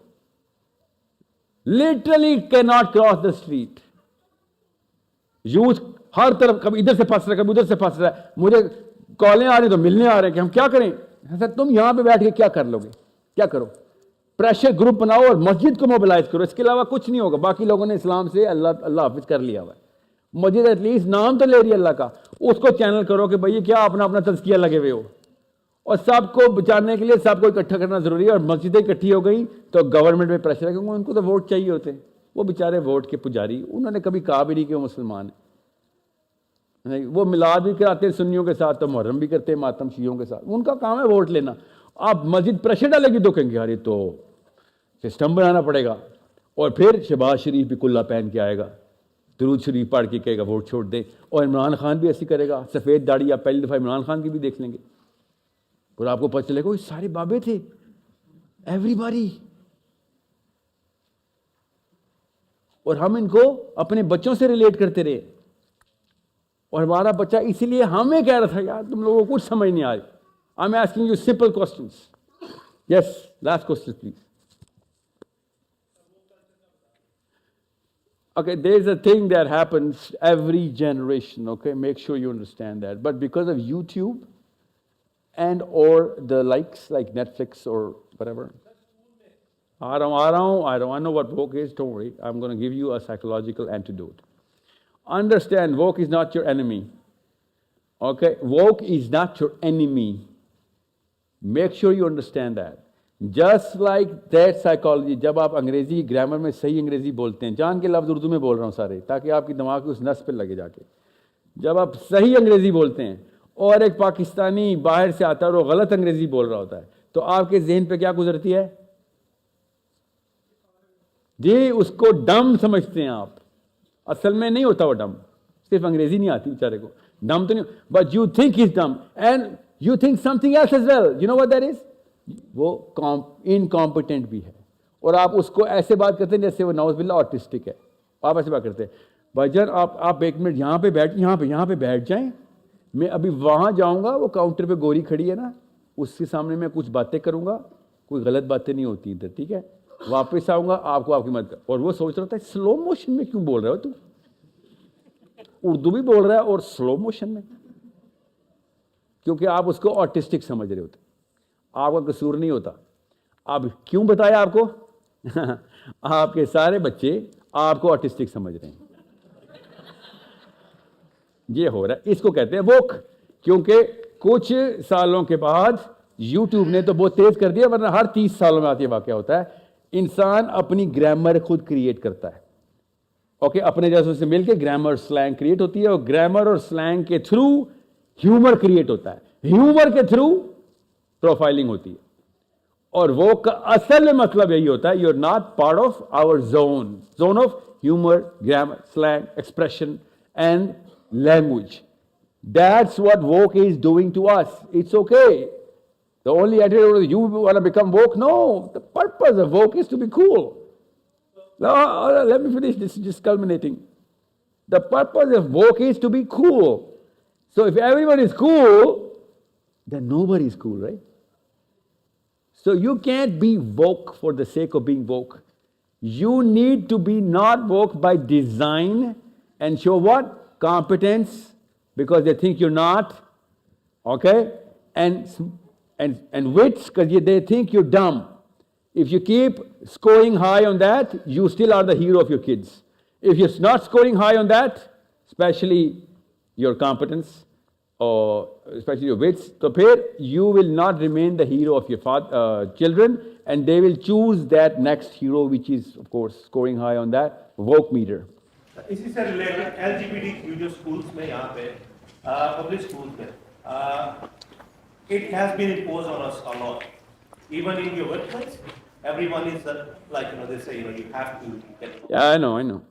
literally can not cross the street. Youth हर तरफ, कभी इधर से फंस रहा है, कभी उधर से फंस रहा है। मुझे कॉलें आ रही तो मिलने आ रहे हैं कि हम क्या करें। सर तुम यहां पे बैठ के क्या कर लोगे? क्या करो? प्रेशर ग्रुप बनाओ और मस्जिद को मोबिलाइज करो, इसके अलावा कुछ नहीं होगा। बाकी लोगों ने इस्लाम से अल्लाह हाफिज कर लिया हुआ है। मस्जिद एटलीस्ट नाम तो ले रही है अल्लाह का, उसको चैनल करो कि भाई क्या अपना अपना तज़किया लगे हुए हो। और सबको बचाने के लिए सबको इकट्ठा करना जरूरी है। और मस्जिदें इकट्ठी हो गई तो गवर्नमेंट में प्रेशर है, क्योंकि उनको तो वोट चाहिए होते हैं। वो बेचारे वोट के पुजारी, उन्होंने कभी कहा भी नहीं कि वो मुसलमान है। वो मिलाद भी कराते हैं सुन्नियों के साथ, तो मुहर्रम भी करते हैं मातम शियों के साथ। उनका काम है वोट लेना। आप मस्जिद प्रेशर डालेगी तो कहेंगे यार ये तो सिस्टम बनाना पड़ेगा। और फिर शहबाज शरीफ भी कुल्ला पहन के आएगा, दुरूद शरीफ पढ़ के कहेगा वोट छोड़ दे। और इमरान खान भी ऐसी करेगा, सफ़ेद दाढ़ी। आप पहली दफ़ा इमरान खान की भी देख लेंगे और आपको पता चलेगा ये सारे बाबे थे, एवरीबॉडी। और हम इनको अपने बच्चों से रिलेट करते रहे। और हमारा बच्चा इसीलिए हमें कह रहा था यार तुम लोगों को कुछ समझ नहीं आ रही। I am asking you simple questions. Yes, last question please. Okay, there's a thing that happens every generation, okay? Make sure you understand that. But because of YouTube and or the likes like Netflix or whatever, I know what woke is, don't worry. I'm going to give you a psychological antidote. Understand, woke is not your enemy. Okay? Woke is not your enemy. Make sure you understand that. Just like that psychology, जब आप अंग्रेजी grammar में सही अंग्रेजी बोलते हैं, जान के लफ्ज़ उर्दू में बोल रहा हूँ सारे, ताकि आपकी दिमाग उस नस पे लगे जाके। जब आप सही अंग्रेजी बोलते हैं और एक पाकिस्तानी बाहर से आता है और वो गलत अंग्रेजी बोल रहा होता है, तो आपके जहन पे क्या गुजरती है जी? उसको डम समझते हैं आप। असल में नहीं होता वो डम, सिर्फ अंग्रेजी नहीं आती बेचारे को, डम तो नहीं। But you think is dumb and you think something else as well. You know what that is? वो इनकॉम्पिटेंट भी है। और आप उसको ऐसे बात करते हैं जैसे वो नाउज़ुबिल्लाह ऑटिस्टिक है। आप ऐसे बात करते हैं। भाईजान आप 1 मिनट यहाँ पे बैठ जाएं, मैं अभी वहाँ जाऊँगा, वो काउंटर पे गोरी खड़ी है ना, उसके सामने मैं कुछ बातें करूँगा, कोई गलत बातें नहीं होती इधर, ठीक है? वापस आऊँगा, आपको आपकी मदद। और वो सोच रहा था स्लो मोशन में क्यों बोल रहे हो तू? उर्दू भी बोल रहा है और स्लो मोशन में, क्योंकि आप उसको ऑटिस्टिक समझ रहे होते। आपका कसूर नहीं होता। अब क्यों बताया आपको? आपके सारे बच्चे आपको ऑटिस्टिक समझ रहे हैं। ये हो रहा है, इसको कहते हैं वोक। क्योंकि कुछ सालों के बाद YouTube ने तो बहुत तेज कर दिया, वरना हर 30 सालों में आती वाकया होता है। इंसान अपनी ग्रामर खुद क्रिएट करता है। ओके, अपने जैसे से मिलकर ग्रामर स्लैंग क्रिएट होती है, और ग्रामर और स्लैंग के थ्रू ह्यूमर क्रिएट होता है, ह्यूमर के थ्रू प्रोफाइलिंग होती है। और वो का असल में मतलब यही होता है, you're not part of our zone of humor, grammar, slang, expression and language. That's what woke is doing to us. It's okay. The only attitude is you want to become woke? No, the purpose of woke is to be cool. No, let me finish, this is just culminating. The purpose of woke is to be cool. So if everyone is cool, then nobody is cool, right? So you can't be woke for the sake of being woke. You need to be not woke by design and show what? Competence, because they think you're not, okay? And wits, because they think you're dumb. If you keep scoring high on that, you still are the hero of your kids. If you're not scoring high on that, especially your competence, or especially your wits, so you will not remain the hero of your children, and they will choose that next hero, which is, of course, scoring high on that woke meter. इसी से related LGBTQ जो schools में यहाँ पे public schools में it has been imposed on us a lot. Even in your workplace, everyone is like, you know, they say, you know, you have to get. Yeah, I know.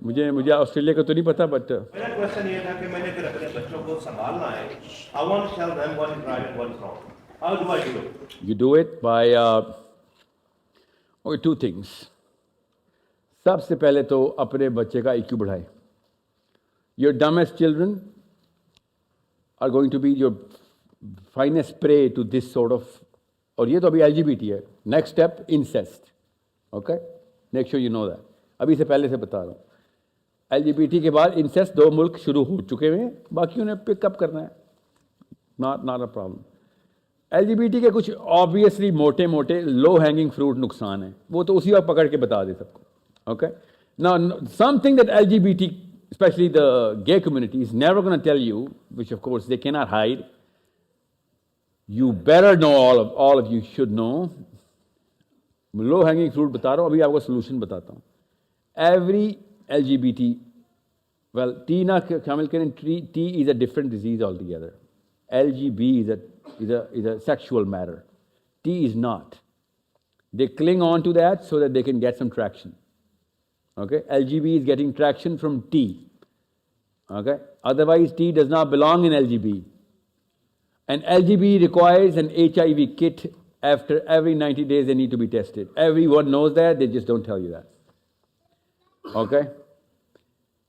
मुझे Australia का तो नहीं पता, but मेरा question ये था कि मैंने अगर अपने बच्चों को संभालना है, I want to tell them what is right and what is wrong. How do I do it? You do it by two things. सबसे पहले तो अपने बच्चे का IQ बढ़ाए. Your dumbest children are going to be your finest prey to this sort of, और ये तो अभी LGBT है. Next step, incest. Okay? Make sure you know that. अभी से पहले से बता रहा हूँ. LGBT के बाद incest 2 मुल्क शुरू हो चुके हैं, बाकी उन्हें पिकअप करना है. Not a problem. LGBT के कुछ obviously मोटे low hanging fruit नुकसान है. वो तो उसी वक्त पकड़ के बता दे सबको. Okay? Now, something that LGBT, especially the gay community, is never going to tell you, which of course they cannot hide. You better know, all of you should know. Low hanging fruit बता रहा हूँ, अभी आपको solution बताता हूँ. Every LGBT, well, T ना शामिल करें, T is a different disease altogether. LGB is a sexual matter. T is not. They cling on to that so that they can get some traction. Okay? LGB is getting traction from T. Okay? Otherwise, T does not belong in LGB. And LGB requires an HIV kit after every 90 days they need to be tested. Everyone knows that, they just don't tell you that. Okay?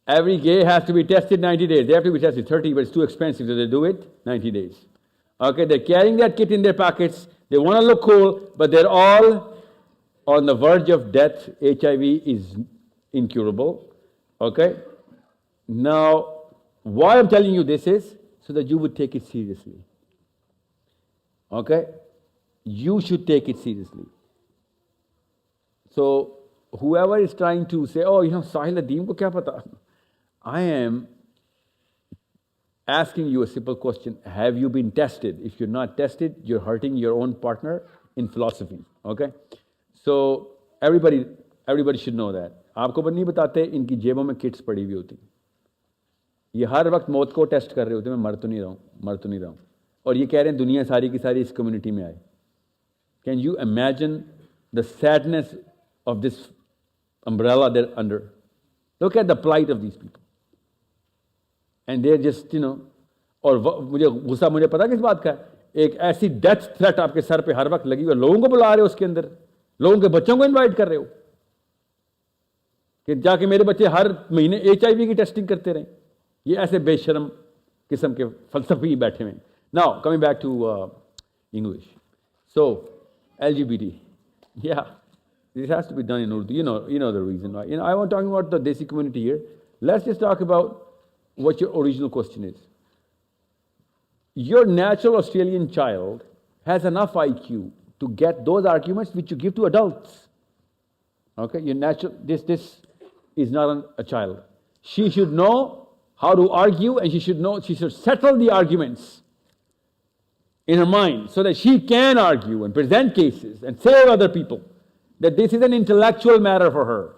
Every gay has to be tested 90 days. They have to be tested 30, but it's too expensive, so they do it 90 days. Okay, they're carrying that kit in their pockets. They want to look cool, but they're all on the verge of death. HIV is incurable. Okay? Now, why I'm telling you this is so that you would take it seriously. Okay? You should take it seriously. So, whoever is trying to say, oh, you know, Sahil Adeem ko kya pata? I am asking you a simple question. Have you been tested? If you're not tested, you're hurting your own partner in philosophy. Okay? So, everybody should know that. आपको पर नहीं बताते, इनकी जेबों में kits पड़ी हुई होती. ये हर वक्त मौत को टेस्ट कर रहे होते, मैं मर तो नहीं रहा हूँ. और ये कह रहे हैं दुनिया सारी की सारी इस कम्युनिटी में आए. Can you imagine the sadness of this umbrella they're under? Look at the plight of these people. And they're just, you know, और मुझे गुस्सा मुझे पता किस बात का है. एक ऐसी डेथ थ्रेट आपके सर पे हर वक्त लगी हुई, लोगों को बुला रहे हो उसके अंदर, लोगों के बच्चों को इनवाइट कर रहे हो कि जाके मेरे बच्चे हर महीने HIV की टेस्टिंग करते रहें. ये ऐसे बेशर्म किस्म के फलसफी बैठे हुए हैं. Now, coming back to English. So, LGBT. Yeah, this has to be done in Urdu. You know the reason why. I want to talk about the Desi community here. Let's just talk about what your original question is. Your natural Australian child has enough IQ to get those arguments which you give to adults. Okay, your natural, this is not a child. She should know how to argue, and she should settle the arguments in her mind so that she can argue and present cases and save other people, that this is an intellectual matter for her.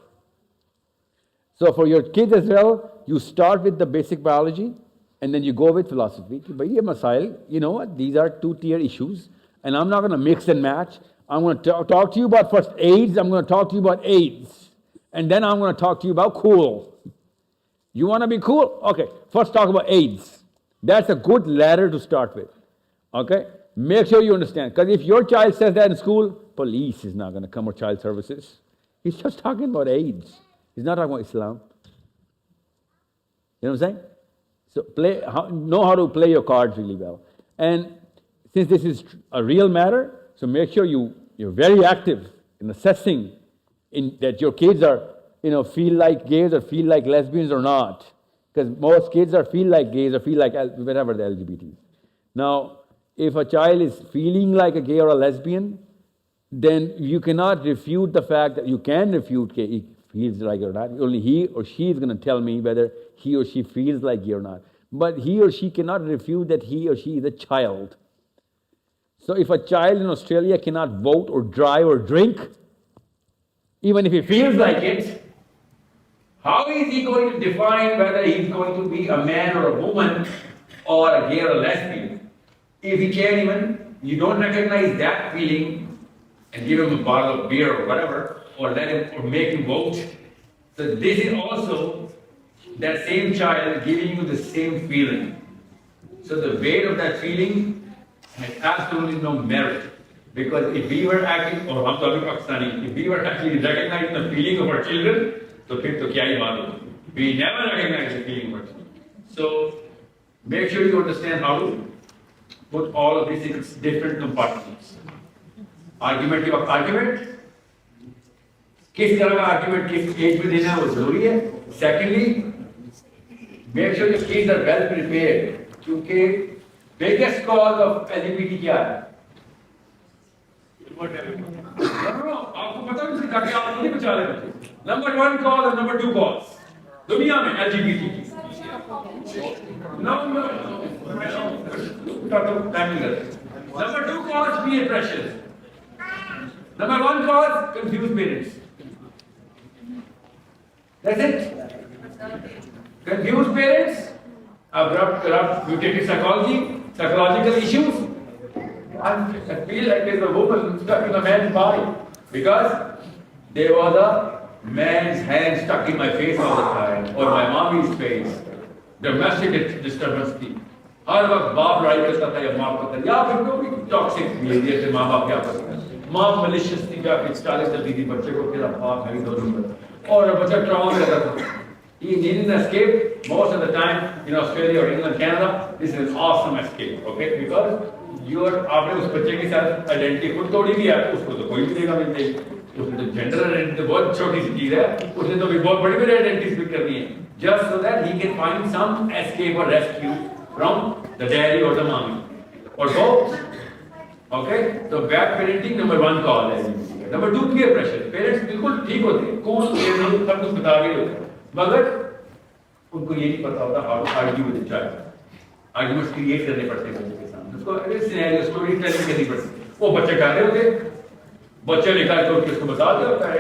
So for your kids as well, you start with the basic biology and then you go with philosophy. But ye masail, you know what, these are 2-tier issues and I'm not going to mix and match. I'm going to talk to you about first AIDS. I'm going to talk to you about AIDS. And then I'm going to talk to you about cool. You want to be cool? Okay, first talk about AIDS. That's a good ladder to start with. Okay? Make sure you understand. Because if your child says that in school, police is not going to come or child services. He's just talking about AIDS. He's not talking about Islam. You know what I'm saying? So know how to play your cards really well. And since this is a real matter, so make sure you're very active in assessing that your kids are, feel like gays or feel like lesbians or not. Because most kids feel like gays or feel like whatever the LGBT. Now, if a child is feeling like a gay or a lesbian, then you cannot refute the fact that you can refute he feels like it or not. Only he or she is going to tell me whether he or she feels like gay or not. But he or she cannot refute that he or she is a child. So if a child in Australia cannot vote or drive or drink, even if he feels like it, how is he going to define whether he's going to be a man or a woman or a gay or a lesbian? If he can't even, you don't recognize that feeling and give him a bottle of beer or whatever, or let him, or make him vote. So this is also that same child giving you the same feeling. So the weight of that feeling has absolutely no merit. Because if we were acting, or I'm talking Pakistani, if we were actually recognizing the feeling of our children, so फिर तो क्या ही बात होगी? We never recognize the feeling of our children. So make sure you understand how to put all of these in different compartments. Argument के वक्त argument, किस तरह का argument किस age में देना है वो जरूरी है. Secondly, make sure your kids are well prepared. क्योंकि biggest cause of LGBT क्या है? आपको पता नहीं चलता कि आप नहीं बचा रहे बच्चे. Number 1 cause and number 2 cause. दुनिया में LGBT की. Number 2 cause peer pressure. Number 1 cause confused parents. That's it. Confused parents, corrupt, mutated psychological issues. I feel like there's a woman stuck in a man's body because there was a man's hand stuck in my face all the time, or my mommy's face. Domestic disturbance थी. हर वक्त बाप लड़ाई करता था या माँ करता या फिर कोई टॉक्सिक बिहेवियर से माँ बाप क्या करते हैं. माँ malicious थी क्या फिर चालीस करती थी बच्चे को तेरा बाप है दोनों और बच्चा ट्रॉमा में रहता था. He didn't escape most of the time in Australia or England, Canada. This is an awesome escape, okay? Because आपने उस बच्चे के साथ आइडेंटिटी खुद तोड़ी भी है, उसको तो कोई भी देगा मिल जाएगी. उसने तो जेंडर आइडेंटिटी बहुत छोटी सी चीज है, उसने तो भी बहुत बड़ी बड़ी आइडेंटिटी स्पीक करनी है, just so that he can find some escape or rescue from the daddy or the mommy or both. Okay? So bad parenting number 1 cause है. Number 2 peer pressure. Parents बिल्कुल ठीक होते हैं, cool सब कुछ बता के होते हैं, मगर उनको ये नहीं पता होता how to argue with the child. Arguments create करने पड़ते हैं बच्चे के सामने. उसको अगर सिनेरियो स्टोरी टेलिंग करनी पड़ती है. वो बच्चे कर रहे होते, बच्चे निकाल के उसको बता दिया होता है.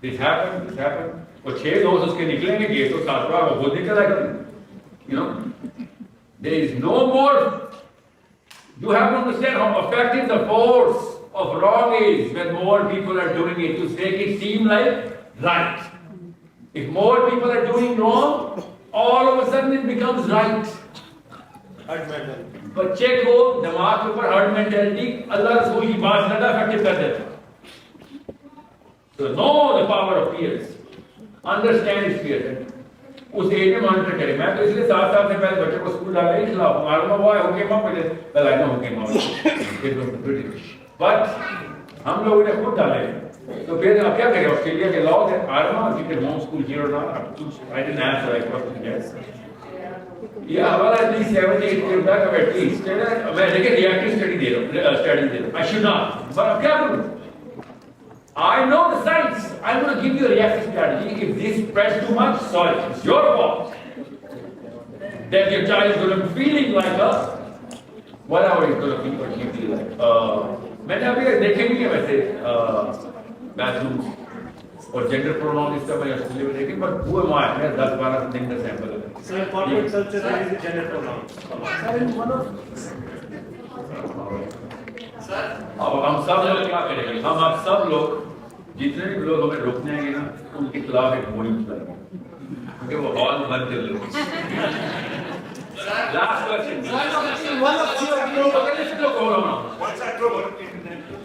This happened. वो 6 दोस्त उसके निकलेंगे, ये तो 7वां वो खुद निकल आएगा. You know, there is no more. You have to understand how effective the force of wrong is when more people are doing it to make it seem like right. If more people are doing wrong, all of a sudden it becomes right. बच्चे को दिमाग के ऊपर herd mentality अल्लाह रसूल की बात ज्यादा effective कर देता है. So know the power of fears. Understand his fears. उस एज में मॉनिटर करें. मैं तो इसलिए 7 साल से पहले बच्चे को स्कूल डालने के खिलाफ हूँ. मालूम हुआ है होके माँ पहले लगाना होके माँ. बट हम लोगों ने खुद डाले. तो फिर आप क्या करें? ऑस्ट्रेलिया के लॉ है Arma you can homeschool here or not. I didn't answer that question yet. Yeah, well, at least 7-8 years back, at least. मैं लेकिन reactive study दे रहा हूँ. I should not. But अब क्या करूँ? I know the science. I'm going to give you a reactive strategy. If this spreads too much, sorry, it's your fault. That your child is going to be feeling like a whatever he's going to be or she feel like. मैंने अभी देखे भी है वैसे bathrooms और gender pronoun इसका मैं Australia में देखी, but who am I? मैं 10-12 दिन का सैंपल है. So in corporate culture there is a gender pronoun. So अब हम सब लोग क्या करेंगे, हम आप सब लोग जितने भी लोग हमें रोकने आएंगे ना, उनके खिलाफ एक मुहिम चलाएंगे, क्योंकि वो हॉल बंद कर लो। Last question. One of you. Okay, listen to Corona. What's that trouble?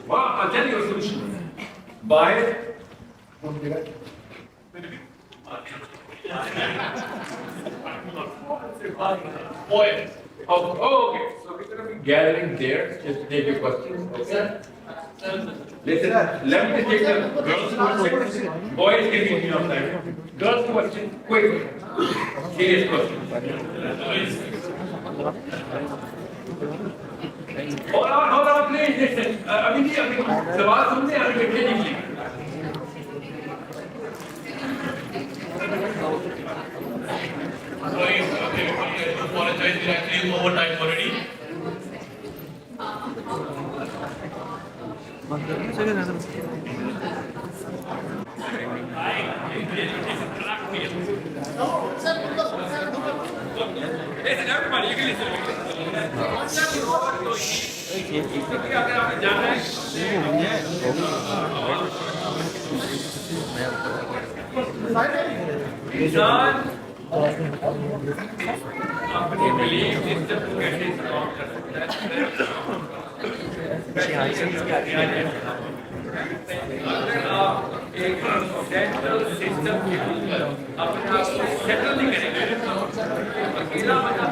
Well, I'll tell you a solution. Buy it. Oil. Oh, okay. So we're going to be gathering there. Just take your questions. Okay. Listen, let me just take the girls' question. Boys can give me on time. Girls' question, quick. Serious question. Hold on, please. Listen. अभी सवाल सुनने अभी बैठे नहीं। Sorry, okay, I apologize, we're actually over time already. Listen, everybody, you can listen to me. अगर आपने जाना है इंसान अपनी बिलीफ सिस्टम को कैसे स्ट्रॉन्ग कर सकता है, अगर आप एक सेंट्रल सिस्टम के ऊपर अपने आप को सेटल नहीं करेंगे, अकेला बना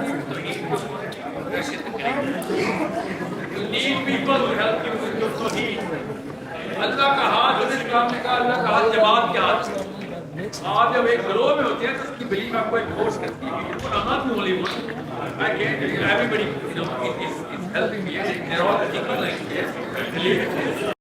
you need people to help you with your tawheed. अल्लाह का हाथ उस काम में का, अल्लाह का हाथ जमात के हाथ। आप जब एक ग्रोह में होते हैं तो उसकी बिलीफ आपको एक फोर्स करती है। I'm not the only one. I can't tell you, everybody, is helping me. They're all thinking like, yes, believe it.